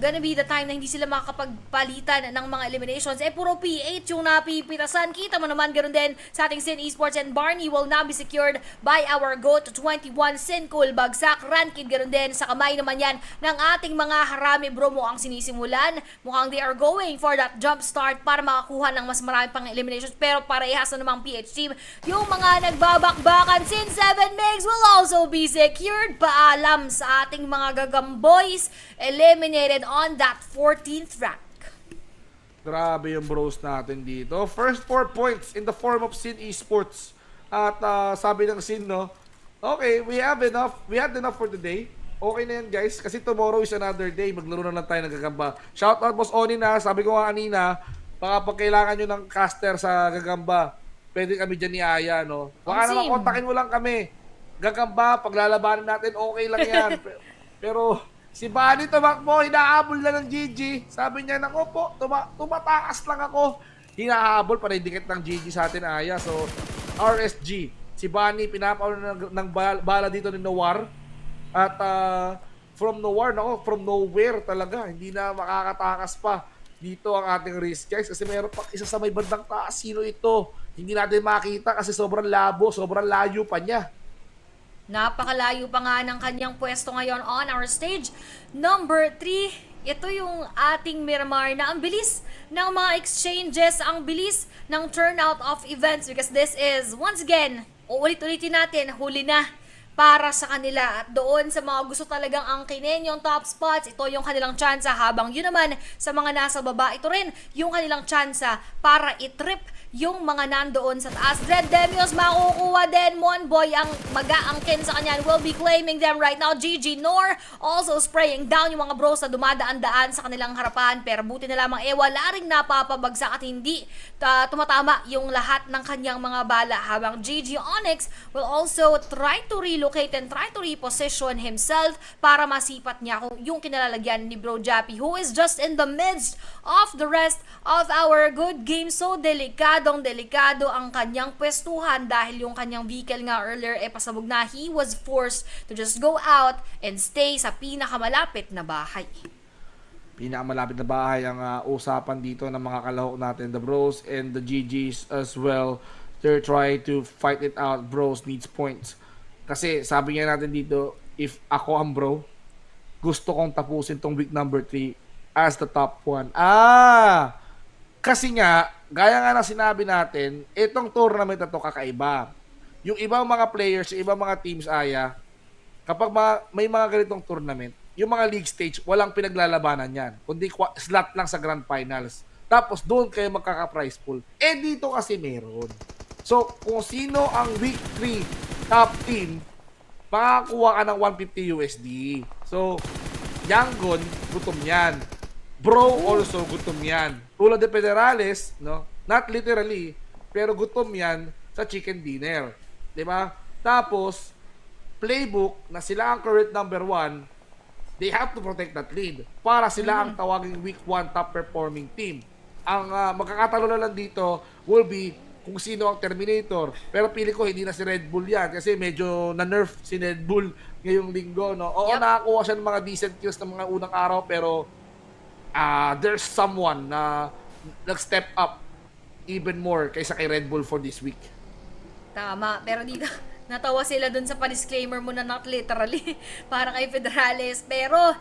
gonna be the time na hindi sila makakapagpalitan ng mga eliminations, puro P8 yung napipitasan. Kita mo naman, ganoon din sa ating Sin Esports, and Barney will now be secured by our GOAT 21 Sin Cool. Bagsak, Rankid, ganoon din. Sa kamay naman yan ng ating mga harami, bro. Mukhang sinisimulan. Mukhang they are going for that jump start para makakuha ng mas marami pang eliminations. Pero parehas na namang PH team. Yung mga nagbabakbakan, Sin 7 Megs will also be secured. Paalam sa ating mga gagamboys. Eliminated on that 14th rank.
Grabe yung bros natin dito. First 4 points in the form of Sin Esports. At sabi ng Sin, no, okay, we had enough for today. Okay na yan, guys, kasi tomorrow is another day. Maglaro na lang tayo ng gagamba. Shoutout Boss Oni na, sabi ko nga kanina, baka pag kailangan nyo ng caster sa gagamba, pwede kami dyan ni Aya, no? Baka naman kontakin mo lang kami. Gagamba, paglalabanan natin, okay lang yan. Pero si Bunny tumakbo, hinahabol na ng GG. Sabi niya, nako po, tumatakas lang ako. Hinahabol para indikit ng GG sa atin, Aya. So, RSG. Si Bunny, pinapaulo ng bala dito ni Noir. At from nowhere talaga, hindi na makakatakas pa dito ang ating Risk Guys kasi mayroon pa isa sa may bandang taas. Sino ito? Hindi natin makita kasi sobrang labo, sobrang layo pa niya.
Napakalayo pa nga ng kanyang pwesto ngayon on our stage. Number 3, ito yung ating Miramar na ang bilis ng mga exchanges, ang bilis ng turnout of events because this is, once again, uulit-ulitin natin, huli na para sa kanila. At doon sa mga gusto talagang angkinin yung top spots, ito yung kanilang tsansa. Habang yun naman sa mga nasa baba, ito rin yung kanilang tsansa para i-trip yung mga nandoon sa taas. Dread Demios makukuha din. Monboy ang mag-aangkin sa kanya, will be claiming them right now. GG Nor also spraying down yung mga bros na dumadaan-daan sa kanilang harapan. Pero buti na lamang wala ring napapabagsak at hindi tumatama yung lahat ng kanyang mga bala. Habang GG Onyx will also try to relocate and try to reposition himself para masipat niya kung yung kinalalagyan ni Bro Jappy, who is just in the midst of the rest of our good game. So delikado ang kanyang pwestuhan dahil yung kanyang vehicle nga earlier pasabog na. He was forced to just go out and stay sa pinakamalapit na bahay.
Pinakamalapit na bahay ang usapan dito ng mga kalahok natin, the bros and the GGs as well. They're trying to fight it out. Bros needs points. Kasi sabi nga natin dito, if ako ang bro, gusto kong tapusin tong week number 3 as the top 1. Kasi nga, gaya nga na sinabi natin, itong tournament na to kakaiba. Yung ibang mga players, yung ibang mga teams, kapag may mga ganitong tournament, yung mga league stage, walang pinaglalabanan yan. Kundi slot lang sa grand finals. Tapos doon kayo magkaka-prize pool. Dito kasi meron. So, kung sino ang week 3 top team, makakuha ka ng 150 USD. So, Yangon, gutom yan. Bro also gutom yan. Tulad de Federales, no? Not literally, pero gutom yan sa chicken dinner. Diba? Tapos, playbook na sila ang current number 1, they have to protect that lead para sila ang tawaging week 1 top performing team. Ang magkakatalo na lang dito will be kung sino ang Terminator. Pero pili ko hindi na si Red Bull yan kasi medyo na-nerf si Red Bull ngayong linggo. No? Oo, nakakuha siya ng mga decent kills ng mga unang araw pero there's someone na nag-step up even more kaysa kay Red Bull for this week.
Tama, pero dito natawa sila dun sa pa-disclaimer mo na not literally para kay Federales. Pero,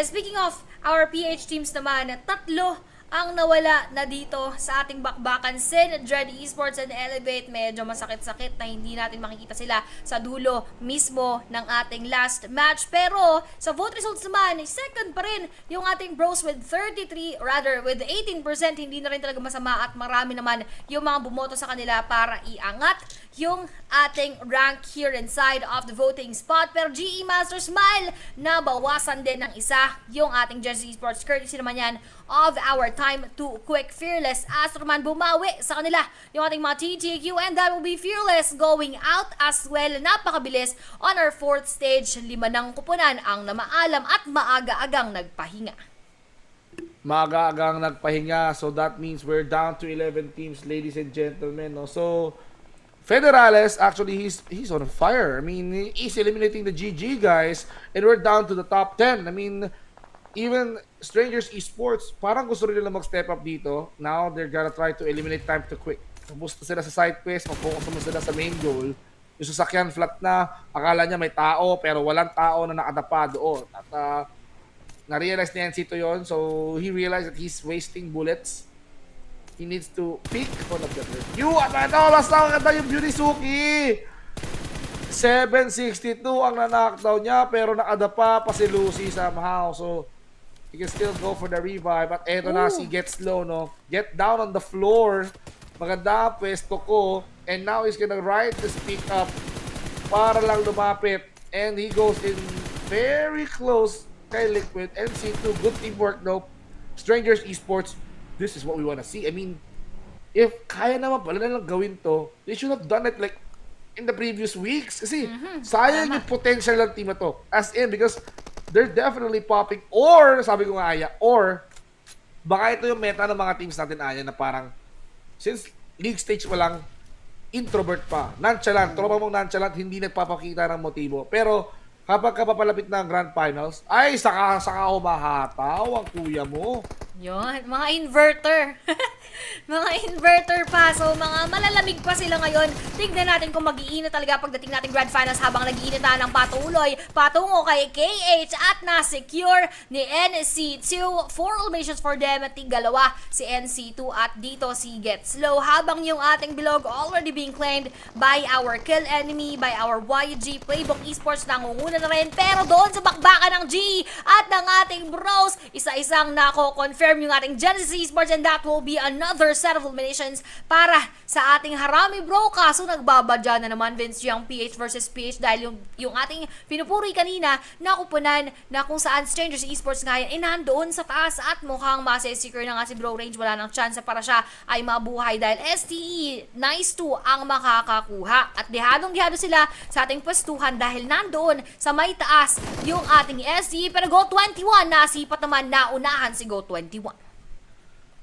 speaking of our PH teams naman, 3 ang nawala na dito sa ating bakbakan. Sin, Dread Esports, and Elevate. Medyo masakit-sakit na hindi natin makikita sila sa dulo mismo ng ating last match. Pero sa vote results naman, second pa rin yung ating bros with 18%. Hindi na rin talaga masama at marami naman yung mga bumoto sa kanila para iangat yung ating rank here inside of the voting spot. Pero GE Master Smile, nabawasan din ng isa yung ating Gen Esports. Courtesy naman yan of our time to quick Fearless. Astroman bumawi sa kanila yung ating mga TTQ, and that will be Fearless going out as well. Napakabilis on our 4th stage. 5 ng kupunan ang namaalam at maaga-agang nagpahinga.
Maaga-agang nagpahinga. So that means we're down to 11 teams, ladies and gentlemen. No? So Federales, actually, he's on fire. I mean, he's eliminating the GG guys, and we're down to the top 10. I mean, even Strangers Esports, parang gusto rin nila mag-step up dito. Now, they're gonna try to eliminate time to quick. Tapos na sila sa side quest, mag-focus naman sila sa main goal. Yung sasakyan flat na, akala niya may tao, pero walang tao na nakadapa doon. At na-realize ni NC to yun, so he realized that he's wasting bullets. He needs to pick on the player. Last na kaganda yung Beauty Suki! 762 ang na-knockdown niya, pero nakadapa pa si Lucy somehow. So, he can still go for the revive. At eto na si Get Slow, no? Get down on the floor. Maganda ang pwesto ko. And now he's gonna ride this pick up para lang lumapit. And he goes in very close kay Liquid. NC2, good teamwork, though. Strangers Esports, this is what we wanna see. I mean, if kaya naman pala nalang gawin to, they should have done it like in the previous weeks. Kasi sayang yung potential ng team na to. As in, because they're definitely popping. Or, sabi ko nga Aya, or baka ito yung meta ng mga teams natin Aya na parang since league stage pa lang, introvert pa, nonchalant, tropa mong nonchalant, hindi nagpapakita ng motibo. Pero kapag kapapalapit ng grand finals, ay saka humahataw ang kuya mo.
Yun, mga inverter. Mga inverter pa. So, mga malalamig pa sila ngayon. Tignan natin kung mag-iinit talaga pagdating natin grand finals habang nag-iinit na ng patuloy patungo kay KH at na-secure ni NC2. 4 eliminations for them at tigalawa si NC2 at dito si Get Slow. Habang yung ating bilog already being claimed by our kill enemy, by our YG Playbook Esports, nangunguna na rin. Pero doon sa bakbakan ng G at ng ating bros, isa-isang nako-confirm yung ating Genesis Esports, and that will be another another set of eliminations para sa ating Harami bro. Kaso nagbabadya na naman Vince Young, PH versus PH dahil yung ating pinupuri kanina nakupunan na kung saan Strangers Esports ngayon nandoon sa taas at mukhang masesecure na nga si Bro Range. Wala nang chance para siya ay mabuhay dahil STE nice 2 ang makakakuha at dihadong-dihado sila sa ating pwestuhan dahil nandoon sa may taas yung ating STE. Pero Go 21 nasipat naman na unahan si Go 21.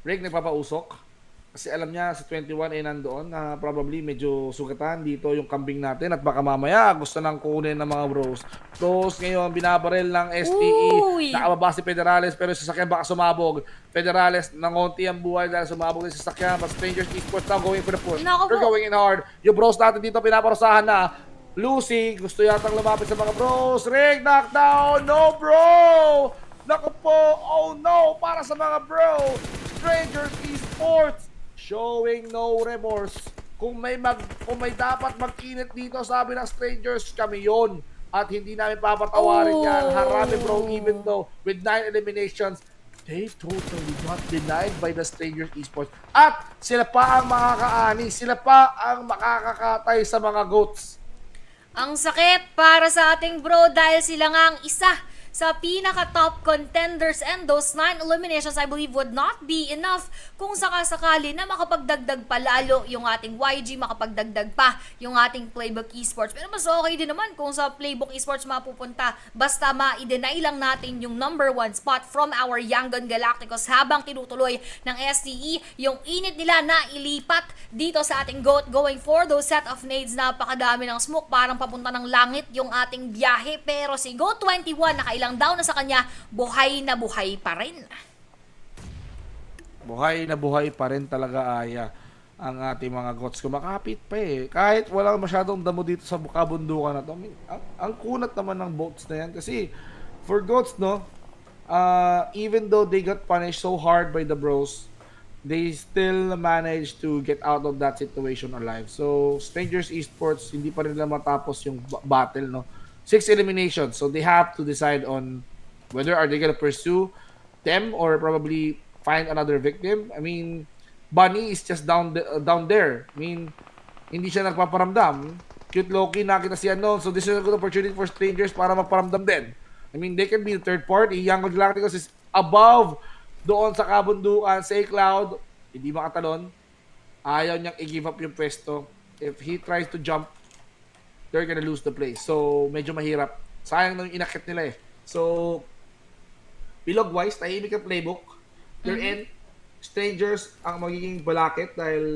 Rick nagpapausok kasi alam niya si 21 ay nandoon na probably medyo sugatan dito yung kambing natin at baka mamaya gusto nang kunin ng mga bros. Bros ngayon binabaril ng STE. Nakababa si Federales pero si sasakyan baka sumabog. Federales nangonti ang buhay dahil sumabog si sasakyan. But Strangers Esports now going for the push. They're going in hard. Yung bros natin dito pinaparusahan na. Lucy gusto yatang lumapit sa mga bros. Rick knockdown. No bro. Naku po. Oh no. Para sa mga bro. Strangers Esports showing no remorse. Kung may dapat mag-init dito, sabi ng Strangers, kami yun. At hindi namin papatawarin yan. Harami bro, even though with 9 eliminations, they totally got denied by the Strangers Esports. At sila pa ang makakaani. Sila pa ang makakakatay sa mga goats.
Ang sakit para sa ating bro dahil sila nga ang isa sa pinaka-top contenders and those 9 eliminations I believe would not be enough kung sakasakali na makapagdagdag pa lalo yung ating YG, makapagdagdag pa yung ating Playbook Esports. Pero mas okay din naman kung sa Playbook Esports mapupunta basta ma-deny lang natin yung number 1 spot from our Yangon Galacticos habang tinutuloy ng STE yung init nila na ilipat dito sa ating GOAT going for those set of nades. Napakadami ng smoke, parang papunta ng langit yung ating biyahe, pero si GOAT 21 nakailang down na sa kanya, buhay na buhay pa rin.
Buhay na buhay pa rin talaga Aya ang ating mga goats. Kumakapit pa eh. Kahit walang masyadong damo dito sa kabundukan na to. I mean, ang kunat naman ng boats na yan. Kasi for goats, no, even though they got punished so hard by the bros, they still managed to get out of that situation alive. So, Strangers Esports, hindi pa rin nila matapos yung battle, no. 6 eliminations, so they have to decide on whether are they gonna pursue them or probably find another victim. I mean, Bunny is just down there. I mean, hindi siya nagpaparamdam. Cute Loki, nakita siya noon, so this is a good opportunity for Strangers para maparamdam din. I mean, they can be the third party. Young Galacticos is above doon sa kabundukan, sa Cloud, hindi makatalon. Ayaw niyang i-give up yung pwesto. If he tries to jump, they're gonna lose the place. So, medyo mahirap. Sayang nang inakit nila eh. So, bilog-wise, tahimik ang playbook. They're in. Strangers ang magiging balakit dahil,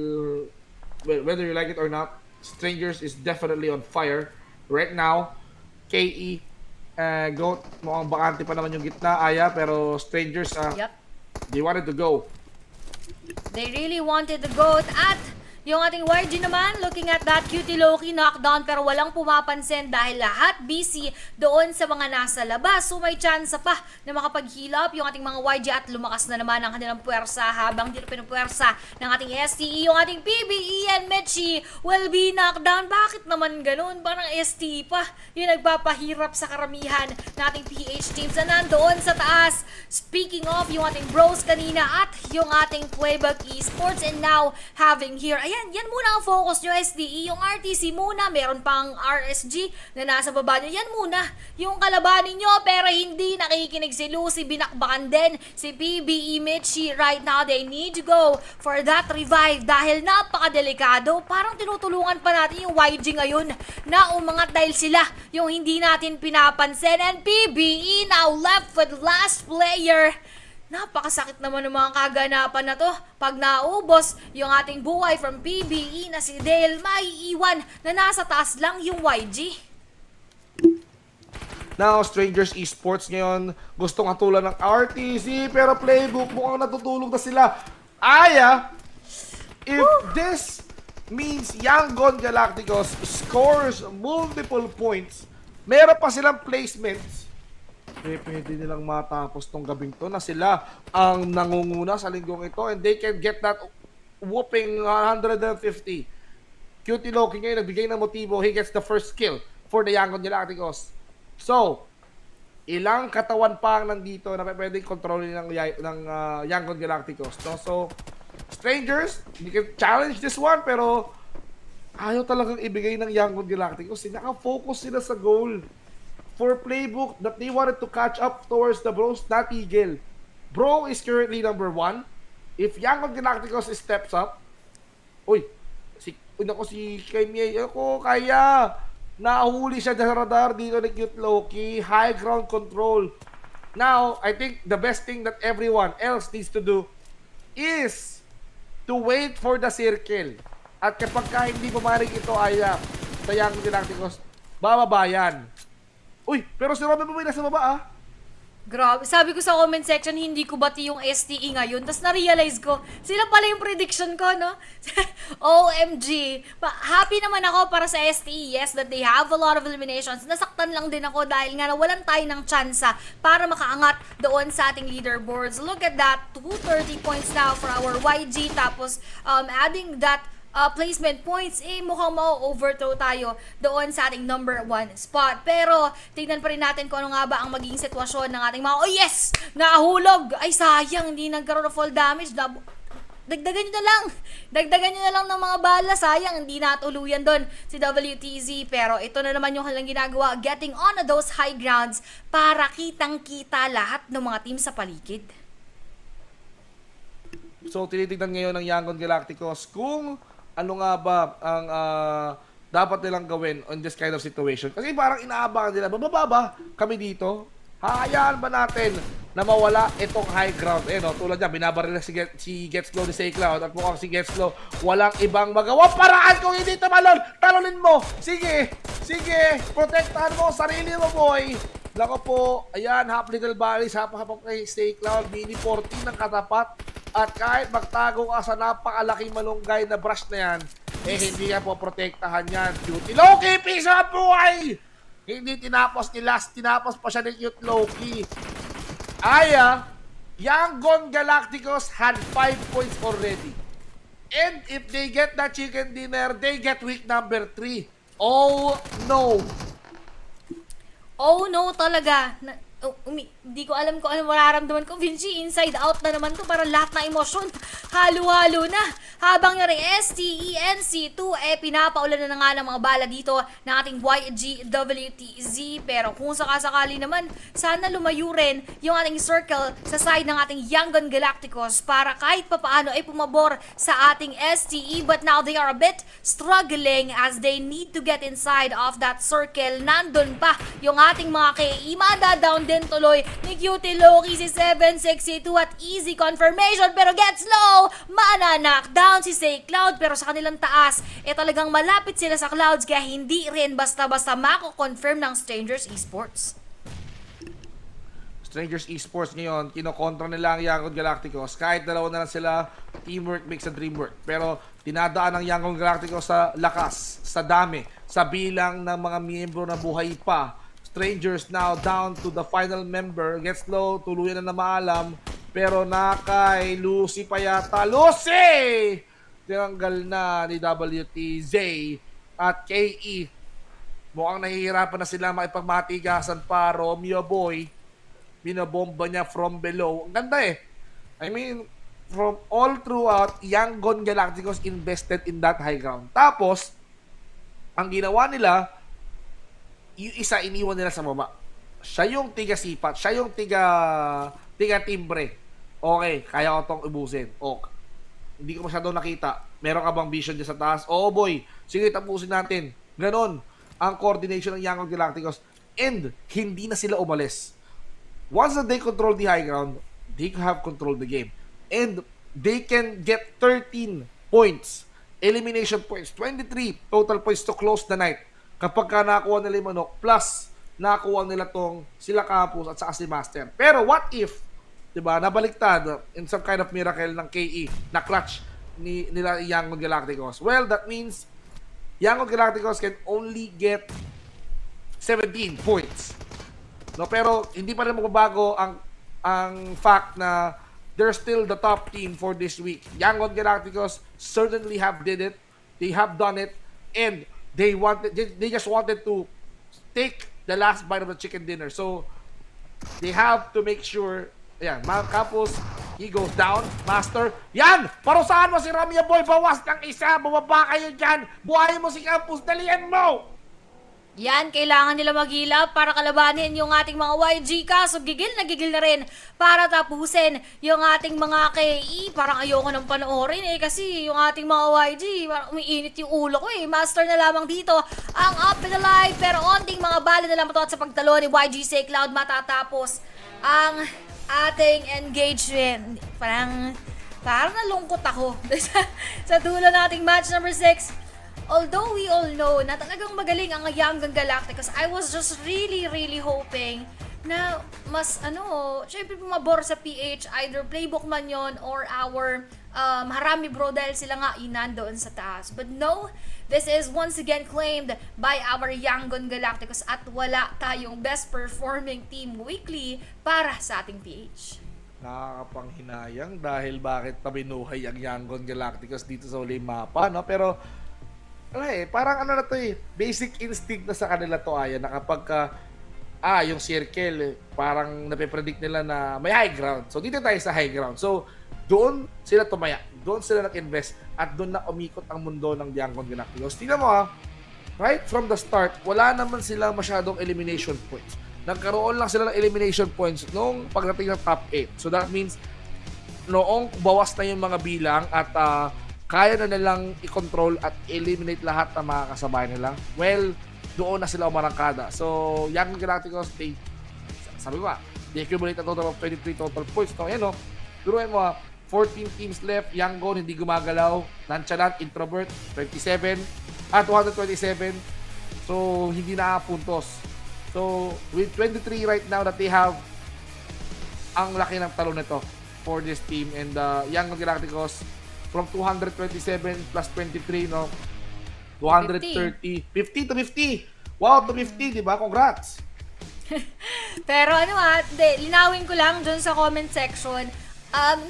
well, whether you like it or not, Strangers is definitely on fire. Right now, KE, GOAT, mukhang bakante pa naman yung gitna, Aya, pero Strangers, they wanted to go.
They really wanted to go at yung ating YG naman, looking at that cutie Loki knockdown pero walang pumapansin dahil lahat busy doon sa mga nasa labas. So may chance pa na makapag-heal up yung ating mga YG at lumakas na naman ang kanilang puwersa habang dito pinupuwersa ng ating STE. Yung ating PBE and Mechi will be knocked down. Bakit naman ganun? Parang STE pa yung nagpapahirap sa karamihan ng ating PH teams na nandoon sa taas. Speaking of yung ating bros kanina at yung ating Playbook Esports and now having here, yan muna ang focus nyo SDE. Yung RTC muna, meron pang RSG na nasa baba nyo. Yan muna yung kalabanin nyo, pero hindi nakikinig si Lucy. Binakbakan din si PBE Mitchie. Right now, they need to go for that revive dahil napakadelikado. Parang tinutulungan pa natin yung YG ngayon na umangat dahil sila yung hindi natin pinapansin. And PBE now left with last player. Napakasakit naman ng mga kaganapan na to. Pag naubos yung ating buhay from PBE na si Dale, maiiwan na nasa taas lang yung YG.
Now, Strangers Esports ngayon gustong hatulan ng RTC pero Playbook mukhang natutulog na sila. Aya, if this means Yangon Galacticos scores multiple points, meron pa silang placements, pwede nilang matapos tong gabing to na sila ang nangunguna sa linggong ito and they can get that whooping 150. Cutie Loki ngayon nagbigay ng motibo. He gets the first kill for the Yangon Galacticos. So, ilang katawan pa ang nandito na pwedeng kontrolin ng Yangon Galacticos. No? So, Strangers, you can challenge this one, pero ayaw talagang ibigay ng Yangon Galacticos. Naka-focus sila sa goal. For playbook that they wanted to catch up towards the bros, not Eagle. Bro is currently number 1. If Yangon Galacticos steps up, uy, si Kanye, ako kaya. Nahuli siya sa radar dito ni Cute Loki. High ground control. Now, I think the best thing that everyone else needs to do is to wait for the circle. At kapag hindi pumarig ito ay sa Yangon Galacticos, bababa yan. Uy, pero si Robin Bumoy nasa baba
Grabe. Sabi ko sa comment section, hindi ko bati yung STE ngayon. Tapos na-realize ko, sila pala yung prediction ko, no? OMG. Happy naman ako para sa STE. Yes, that they have a lot of eliminations. Nasaktan lang din ako dahil nga nawalan tayo ng tsansa para makaangat doon sa ating leaderboards. Look at that. 230 points now for our YG. Tapos, adding that placement points, mukhang ma-overthrow tayo doon sa ating number 1 spot. Pero, tingnan pa rin natin kung ano nga ba ang magiging sitwasyon ng ating mga, oh yes! Nahulog! Ay, sayang, hindi nagkaroon of fall damage. Dagdagan nyo na lang! Dagdagan nyo na lang ng mga bala. Sayang, hindi natuluyan doon si WTZ. Pero, ito na naman yung halang ginagawa, getting on those high grounds para kitang-kita lahat ng mga team sa paligid.
So, tinitignan ngayon ng Yangon Galacticos kung ano nga ba ang dapat nilang gawin on this kind of situation. Kasi parang inaabangan nila, bababa ba kami dito? Hayaan ba natin na mawala itong high ground? No, tulad niya, binabaril na si Getslow ni Say Cloud at mukhang si Getslow walang ibang magawa. Paraan kung hindi tumalon! Talunin mo! Sige! Sige! Protektahan mo sarili mo, boy! Lako po, ayan, half legal barrels, hapang kay Say Cloud, mini 14 ng katapat. At kahit magtago ka sa napakalaking malunggay na brush na yan, hindi ka po protektahan yan. Cute Loki, piece of buhay! Hindi tinapos ni Last, tinapos pa siya ni Cute Loki. Yangon Galacticos had 5 points already. And if they get that chicken dinner, they get week number 3. Oh no!
Oh no talaga. Hindi ko alam kung ano mararamdaman ko. Vinci, inside out na naman to. Para lahat ng emosyon, halo-halo na. Habang yung STE, NC2, pinapaulan na nga ng mga bala dito ng ating YGWTZ. Pero kung sakasakali naman, sana lumayo rin yung ating circle sa side ng ating Yangon Galacticos para kahit papaano ay pumabor sa ating STE. But now they are a bit struggling as they need to get inside of that circle. Nandun pa yung ating mga KE. Madadown din tuloy ni Cutie Loki si 762 at easy confirmation pero gets low. Knockdown si Say Cloud pero sa kanilang taas talagang malapit sila sa clouds kaya hindi rin basta-basta mako-confirm ng Strangers Esports.
Strangers Esports ngayon, kinokontra nila ang Yangon Galacticos. Kahit dalawa na lang sila, teamwork makes a dream work. Pero tinadaan ng Yangon Galacticos sa lakas, sa dami, sa bilang ng mga miyembro na buhay pa. Strangers now down to the final member. Gets low, tuluyan na maalam. Pero kay Lucy pa yata. Lucy! Tinanggal na ni WTZ at KE. Mukhang nahihirapan na sila makipagmatigasan pa. Romeo Boy, binabomba niya from below. Ang ganda I mean, from all throughout, Yangon Galacticos invested in that high ground. Tapos, ang ginawa nila, yung isa iniwan nila sa baba. Siya yung tiga-sipat. Siya yung tiga-timbre. Okay, kaya ko tong ubusin. Okay. Hindi ko masyadong nakita. Meron ka bang vision dyan sa taas? Oo, boy. Sige, tapusin natin. Ganon ang coordination ng Yangon Galacticos. And hindi na sila umalis. Once that they control the high ground, they have controlled the game. And they can get 13 points. Elimination points. 23 total points to close the night. Kapag nakakuha nila yung manok, plus nakakuha nila tong sila Campus at saka si Master. Pero what if, diba, nabaliktad in some kind of miracle ng KE na clutch nila Yangon Galacticos? Well, that means Yangon Galacticos can only get 17 points. No, pero hindi pa rin magbabago ang fact na they're still the top team for this week. Yangon Galacticos certainly have did it. They have done it. And they just wanted to take the last bite of the chicken dinner. So they have to make sure, mga Campus, He goes down, Master. Yan! Parusahan mo si Ramya Boy. Bawas ng isa. Bumaba kayo dyan. Buhayin mo si Campus. Dalian mo!
Yan, kailangan nila maghilap para kalabanin yung ating mga YG. Kaso gigil na rin para tapusin yung ating mga KE. Parang ayoko nang panoorin kasi yung ating mga YG, parang umiinit yung ulo ko Master na lamang dito ang up and alive. Pero onting mga bala na lamang to at sa pagtalo ni YG Say Cloud matatapos ang ating engagement. Parang nalungkot ako sa dulo nating match number 6. Although we all know na talagang magaling ang Young Galacticos, I was just really hoping na mas syempre pumabor sa PH, either playbook man yon or our Harami Bro dahil sila nga inandoon sa taas. But no, this is once again claimed by our Young Galacticos at wala tayong best performing team weekly para sa ating PH.
Nakakapanghinayang dahil bakit tabinuhay ang Yangon Galacticos dito sa huling mapa, no? Pero parang na to basic instinct na sa kanila to na kapag yung circle parang nape-predict nila na may high ground. So dito tayo sa high ground. So doon sila tumaya, doon sila nag-invest at doon na umikot ang mundo ng Yangon Galacticos. Tingnan mo right from the start, wala naman sila masyadong elimination points. Nagkaroon lang sila ng elimination points nung pagdating ng top 8. So that means noong bawas na yung mga bilang at kaya na nilang i-control at eliminate lahat ng mga kasabay nila. Well, doon na sila umarangkada. So, Young Galacticos, sabi ko they accumulate a total of 23 total points. So, ayan turuan mo 14 teams left. Yangon, hindi gumagalaw. Nonchalant, introvert, 27. 227. So, hindi nakapuntos. So, with 23 right now that they have, ang laki ng talo nito for this team. And Young Galacticos, from 227 plus 23, 230. 50 to 50. Wow, to 50, di ba? Congrats!
Pero linawin ko lang dun sa comment section.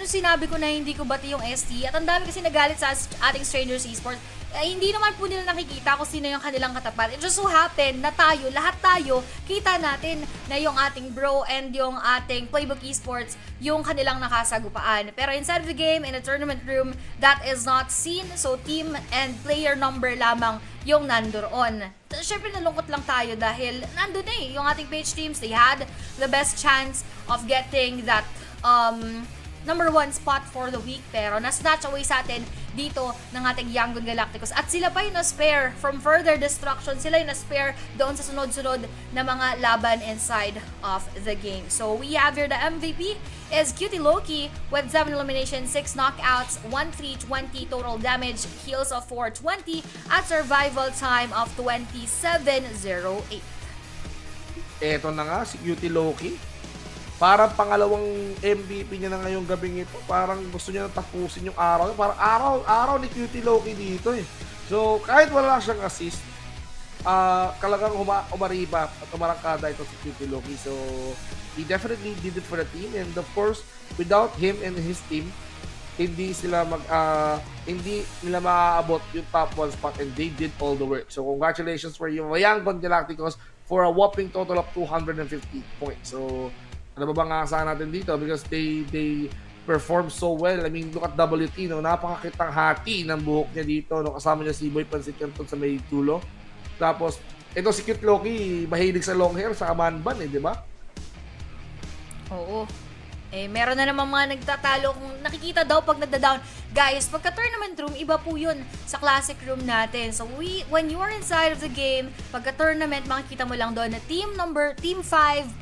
Nung sinabi ko na hindi ko bati yung ST, at ang dami kasi nagalit sa ating Strangers Esports, hindi naman po nila nakikita kung sino yung kanilang katapat. It just so happen na lahat tayo, kita natin na yung ating bro and yung ating Playbook Esports, yung kanilang nakasagupaan. Pero inside of the game, in a tournament room, that is not seen. So team and player number lamang yung nandoon. Siyempre nalungkot lang tayo dahil nandun yung ating PH teams. They had the best chance of getting that number 1 spot for the week, pero na-snatch away sa atin dito ng ating Young Galacticos. At sila pa yung na-spare from further destruction. Sila yung na-spare doon sa sunod-sunod na mga laban inside of the game. So we have here the MVP is Cutie Loki with 7 eliminations, 6 knockouts, 1,320 total damage, heals of 420, at survival time of 2708.
Eto na nga, si Cutie Loki. Parang pangalawang MVP niya na ngayong gabing ito. Parang gusto niya na tapusin yung araw. Parang araw ni Cutie Loki dito So, kahit wala siyang assist, talagang umariba at umarangkada ito si Cutie Loki. So, he definitely did it for the team. And of course, without him and his team, hindi nila maaabot yung top 1 spot, and they did all the work. So, congratulations for yung Young Galacticos for a whopping total of 250 points. So, ano ba bang aasahan natin dito? Because they perform so well. I mean, look at WT, napakakitang hati ng buhok niya dito. Kasama niya si Boy Pansit Canton sa may tulo. Tapos, ito si Cute Loki, mahilig sa long hair, sa man-ban di ba?
Oo. Meron na naman mga nagtatalo kung nakikita daw pag nagda-down. Guys, pagka tournament room, iba po yun sa classic room natin. So, when you are inside of the game, pagka tournament, makikita mo lang doon na team 5,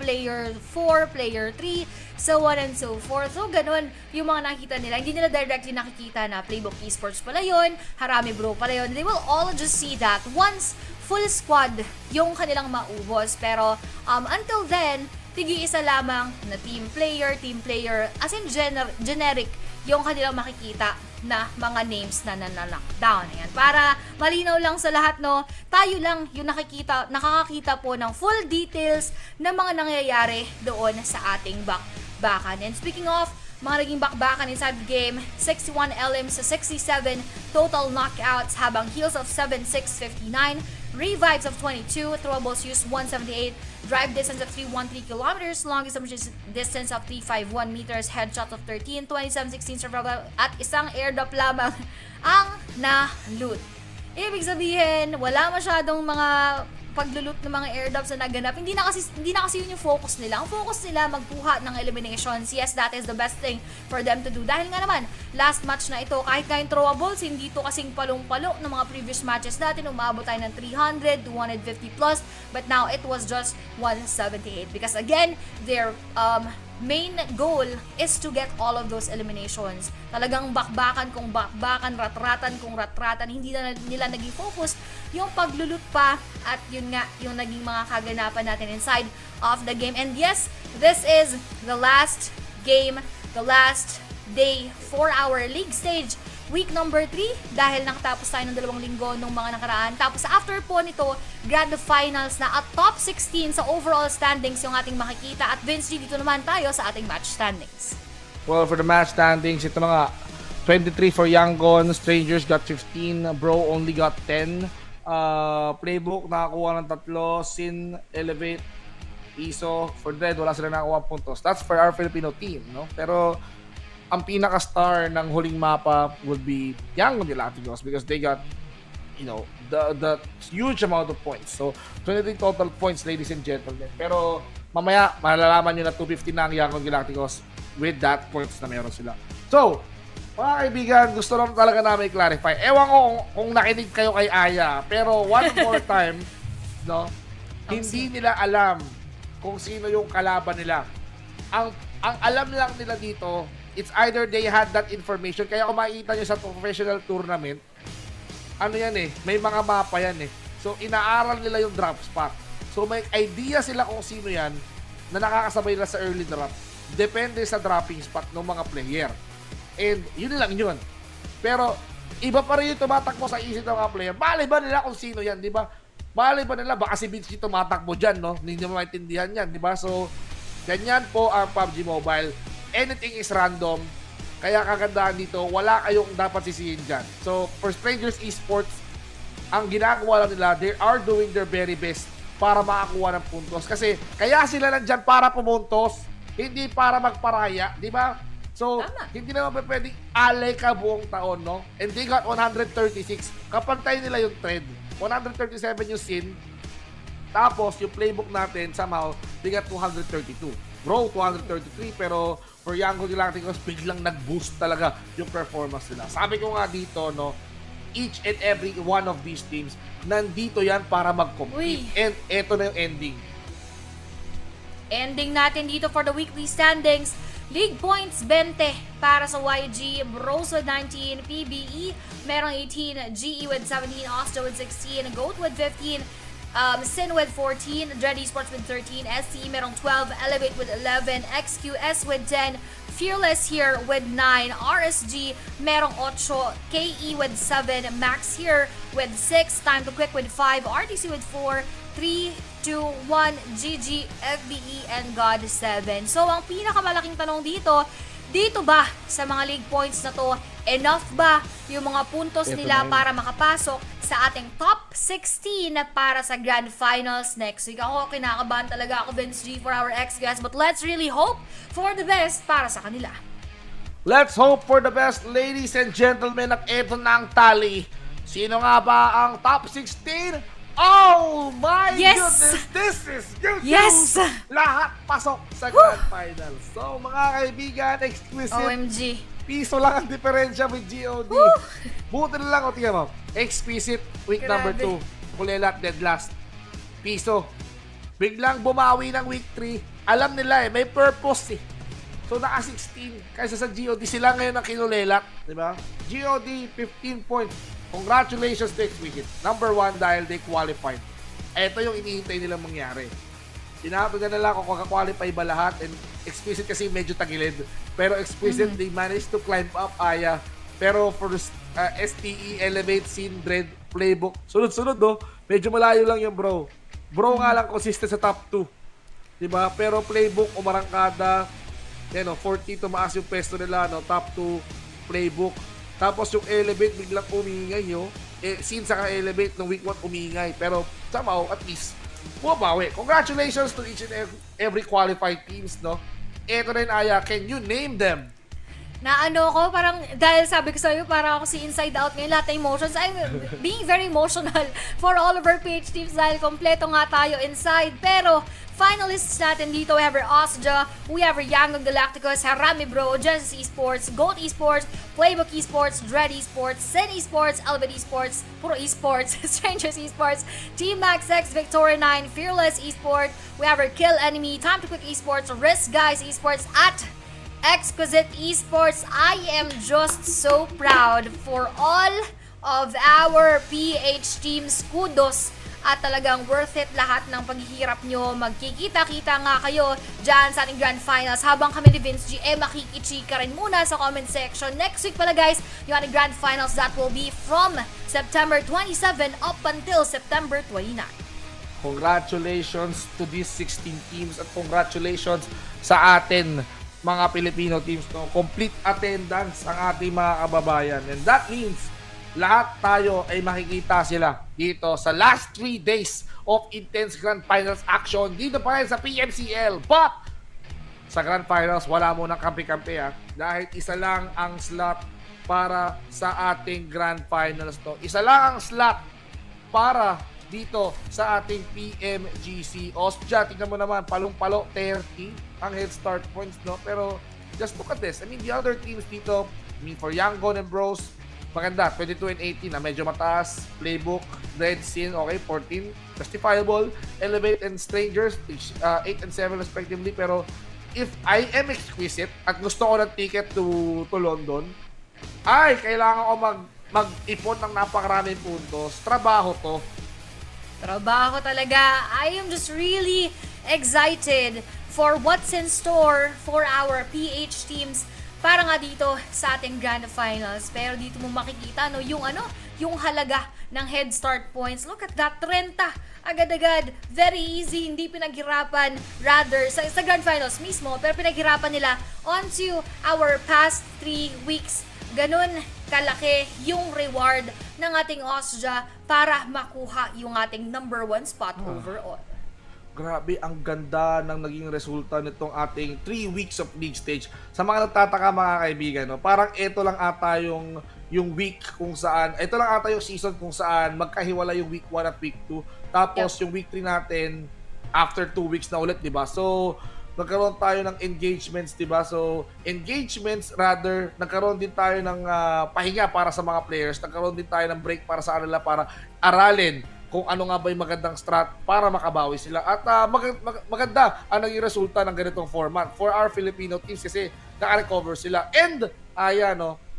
player 4, player 3, so on and so forth. So, ganun yung mga nakikita nila. Hindi nila directly nakikita na Playbook Esports pala yun, Harami Bro pala yun. They will all just see that once full squad yung kanilang maubos. Pero, until then, tigi-isa lamang na team player, as in generic yung kanilang makikita na mga names na nanalockdown. Ayan. Para malinaw lang sa lahat, tayo lang yung nakakakita po ng full details ng mga nangyayari doon sa ating bakbakan. And speaking of mga naging bakbakan inside the game, 61 LM sa 67 total knockouts, habang heals of 7,659, revives of 22, throwables used 178, drive distance of 313 kilometers, longest submerged distance of 351 meters, headshot of 13, 27-16 survival, at isang airdrop lamang ang na-loot. Ibig sabihin, wala masyadong mga paglulut ng mga airdrops na naganap. Hindi na kasi yun yung focus nila. Ang focus nila magkuha ng eliminations. Yes, that is the best thing for them to do. Dahil nga naman, last match na ito, kahit nga yung throwables, hindi to kasing palong-palo ng mga previous matches natin. Umabot tayo ng 300, 250 plus, but now it was just 178. Because again, their main goal is to get all of those eliminations. Talagang bakbakan kung bakbakan, ratratan kung ratratan, hindi na nila naging focus yung paglulut pa, at yun nga yung naging mga kaganapan natin inside of the game. And yes, this is the last game, the last day for our league stage, week number 3, dahil nakatapos tayo ng 2 linggo nung mga nakaraan. Tapos after po nito, grand finals na at top 16 sa overall standings yung ating makikita. At Vince G, dito naman tayo sa ating match standings.
Well, for the match standings, ito na nga. 23 for Young Guns, Strangers got 15, Bro only got 10. Playbook nakakuha ng 3, Sin, Elevate, Iso. For Dread, wala sila nakakuha puntos. That's for our Filipino team, no? Pero ang pinaka-star ng huling mapa would be Young Guns because they got, you know, the huge amount of points. So, 23 total points, ladies and gentlemen. Pero mamaya, malalaman nyo na 250 na ang Young Galacticos with that points na meron sila. So, mga kaibigan, gusto naman talaga namin i-clarify. Ewan ko kung nakinig kayo kay Aya, pero one more time, no, hindi nila alam kung sino yung kalaban nila. Ang alam lang nila dito, it's either they had that information, kaya kung makikita nyo sa professional tournament, ano yan eh, may mga mapa yan eh. So, inaaral nila yung drop spot. So, may idea sila kung sino yan na nakakasabay nila sa early drop. Depende sa dropping spot ng mga player. And, yun lang yun. Pero, iba pa rin yung tumatakbo sa isip ng mga player. Malay ba nila kung sino yan, di ba? Malay ba nila, baka si Vince tumatakbo dyan, no? Hindi mo maintindihan yan, di ba? So, ganyan po ang PUBG Mobile. Anything is random. Kaya kagandahan dito, wala kayong dapat sisihin dyan. So, for Strangers Esports, ang ginagawa lang nila, they are doing their very best para makakuha ng puntos. Kasi, kaya sila nandyan para pumuntos, hindi para magparaya, di ba? So, hindi naman pwedeng alay ka buong taon, no? And they got 136. Kapantay nila yung trend. 137 yung Sin. Tapos, yung playbook natin, somehow, they got 232. Bro, 233, pero for Young Galacticos, biglang nag-boost talaga yung performance nila. Sabi ko nga dito, no, each and every one of these teams, nandito yan para mag-compete. And eto na yung ending.
Ending natin dito for the weekly standings. League points 20 para sa YG, Bros with 19, PBE merong 18, GE with 17, Osta with 16, Goat with 15, Sin with 14, Dread Esports with 13, SE merong 12, Elevate with 11, XQS with 10, Fearless here with 9, RSG merong 8, KE with 7, Max here with 6, Time to Quick with 5, RTC with 4, 3, 2, 1, GG, FBE, and God 7. So, ang pinakamalaking tanong dito ba sa mga league points na to, enough ba yung mga puntos nila para makapasok sa ating top 16 para sa Grand Finals next week? Ako, kinakabahan talaga ako, Vince G, for our ex-guys, but let's really hope for the best para sa kanila.
Let's hope for the best, ladies and gentlemen, at ito na ang tally. Sino nga ba ang top 16? Oh my goodness, this is good news! Lahat pasok sa Grand Finals. So mga kaibigan, exquisite.
OMG.
Piso lang ang diferensya with GOD. Buti na lang, o tingnan mo. Exquisite, week number 2. Kulelat, dead last. Piso. Biglang bumawi ng week 3. Alam nila may purpose eh. So naka 16. Kaysa sa GOD, sila ngayon ang kinulelat. Diba? GOD, 15 points. Congratulations to Exquisite. Number 1 dahil they qualified. Ito yung inihintay nilang mangyari. Tinatanong nila kung kaka-qualify ba lahat, and Exquisite kasi medyo tagilid. Pero Exquisite, they managed to climb up, Aya. Pero for STE, Elevate, Sin, Dread, Playbook, sunod-sunod do. Medyo malayo lang yung bro. Bro nga lang consistent sa top 2. Diba? Pero Playbook, umarangkada. Yan, 40 tumaas yung pesto nila, no? Top 2, Playbook. Tapos yung Elevate biglang umingay, yo. Sin sa Elevate ng week 1 umingay. Pero somehow, at least, bumabawi. Congratulations to each and every qualified teams, no? Ito rin, Aya, can you name them?
Na ano ko, parang, dahil sabi ko sa'yo, parang ako si Inside Out ngayon, lahat ng emotions. I'm being very emotional for all of our PH teams dahil kompleto nga tayo inside. Pero, finalists natin dito, we have our Osja, we have our Yangon Galacticos, Harami Bro, Genesis Esports, Goat Esports, Playbook Esports, Dread Esports, Sen Esports, Elbit Esports, Puro Esports, Strangers Esports, Team Max X, Victoria 9, Fearless Esports, we have our Kill Enemy, Time to Quick Esports, Risk Guys Esports, at Exquisite Esports. I am just so proud for all of our PH teams. Kudos at talagang worth it lahat ng paghihirap nyo. Magkikita-kita nga kayo dyan sa ating Grand Finals habang kami ni Vince G makikichika rin muna sa comment section. Next week pala guys, yung ating Grand Finals that will be from September 27 up until September 29.
Congratulations to these 16 teams at congratulations sa atin mga Filipino teams, no? Complete attendance ang ating mga kababayan, and that means lahat tayo ay makikita sila dito sa last 3 days of intense Grand Finals action dito pa rin sa PMCL. But sa Grand Finals wala mo ng kampi-kampi dahil isa lang ang slot para sa ating Grand Finals to. Isa lang ang slot para dito sa ating PMGC Osja. Tingnan mo naman, palong-palo 30 ang head start points, no? Pero just look at this. I mean, the other teams dito, I mean, for Yangon and Bros, maganda, 22 and 18 na medyo mataas. Playbook, Red Sin, okay, 14, justifiable. Elevate and Strangers, 8 and 7 respectively. Pero if I am exquisite at gusto ko ng ticket to London, ay, kailangan ko mag-ipon ng napakaraming puntos. Trabaho to.
Trabaho talaga. I am just really excited for what's in store for our PH teams para nga dito sa ating Grand Finals. Pero dito mo makikita yung halaga ng head start points. Look at that, 30 agad-agad. Very easy, hindi pinaghirapan. Rather, sa Grand Finals mismo, pero pinaghirapan nila onto our past 3 weeks. Ganun kalaki yung reward ng ating Osja para makuha yung ating number 1 spot overall.
Grabe, ang ganda ng naging resulta nitong ating 3 weeks of league stage. Sa mga nagtataka mga kaibigan, no, parang ito lang ata yung week kung saan, ito lang ata yung season kung saan magkahiwala yung week 1 at week 2. Tapos yung week 3 natin, after 2 weeks na ulit, diba? So, nagkaroon tayo ng engagements, diba? So, engagements, rather, nagkaroon din tayo ng pahinga para sa mga players. Nagkaroon din tayo ng break para sa kanila para aralin kung ano nga ba yung magandang strat para makabawi sila. At maganda ang naging resulta ng ganitong format for our Filipino teams kasi naka-recover sila. And,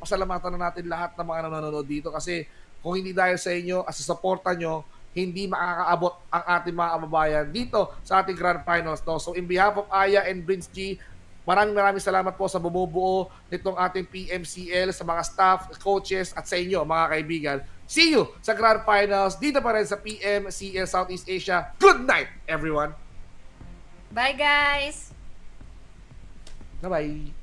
pasalamatan na natin lahat ng mga nanonood dito kasi kung hindi dahil sa inyo, as a supporta nyo, hindi makakaabot ang ating mga kababayan dito sa ating Grand Finals. No? So in behalf of Aya and Prince G, maraming salamat po sa bumubuo nitong ating PMCL, sa mga staff, coaches, at sa inyo mga kaibigan. See you sa Grand Finals dito pa rin sa PMCL Southeast Asia. Good night, everyone!
Bye, guys!
Bye-bye!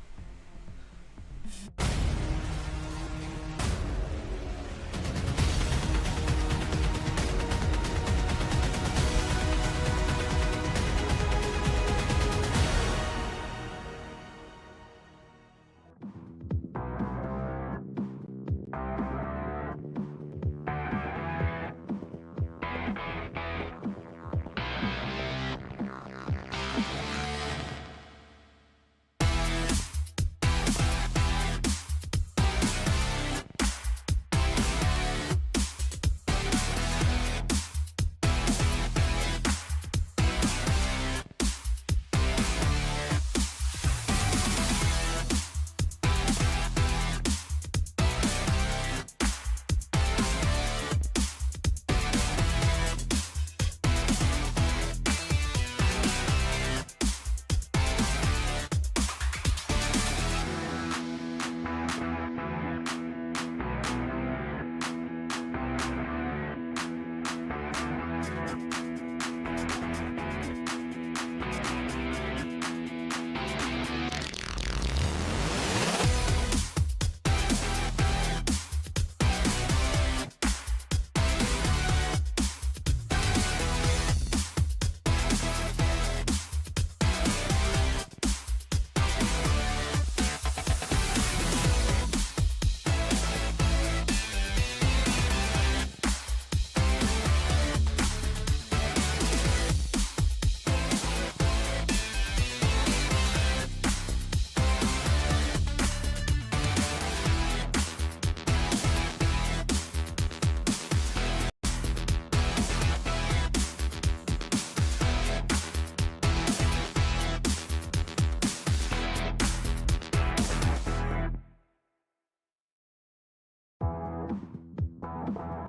Paalam.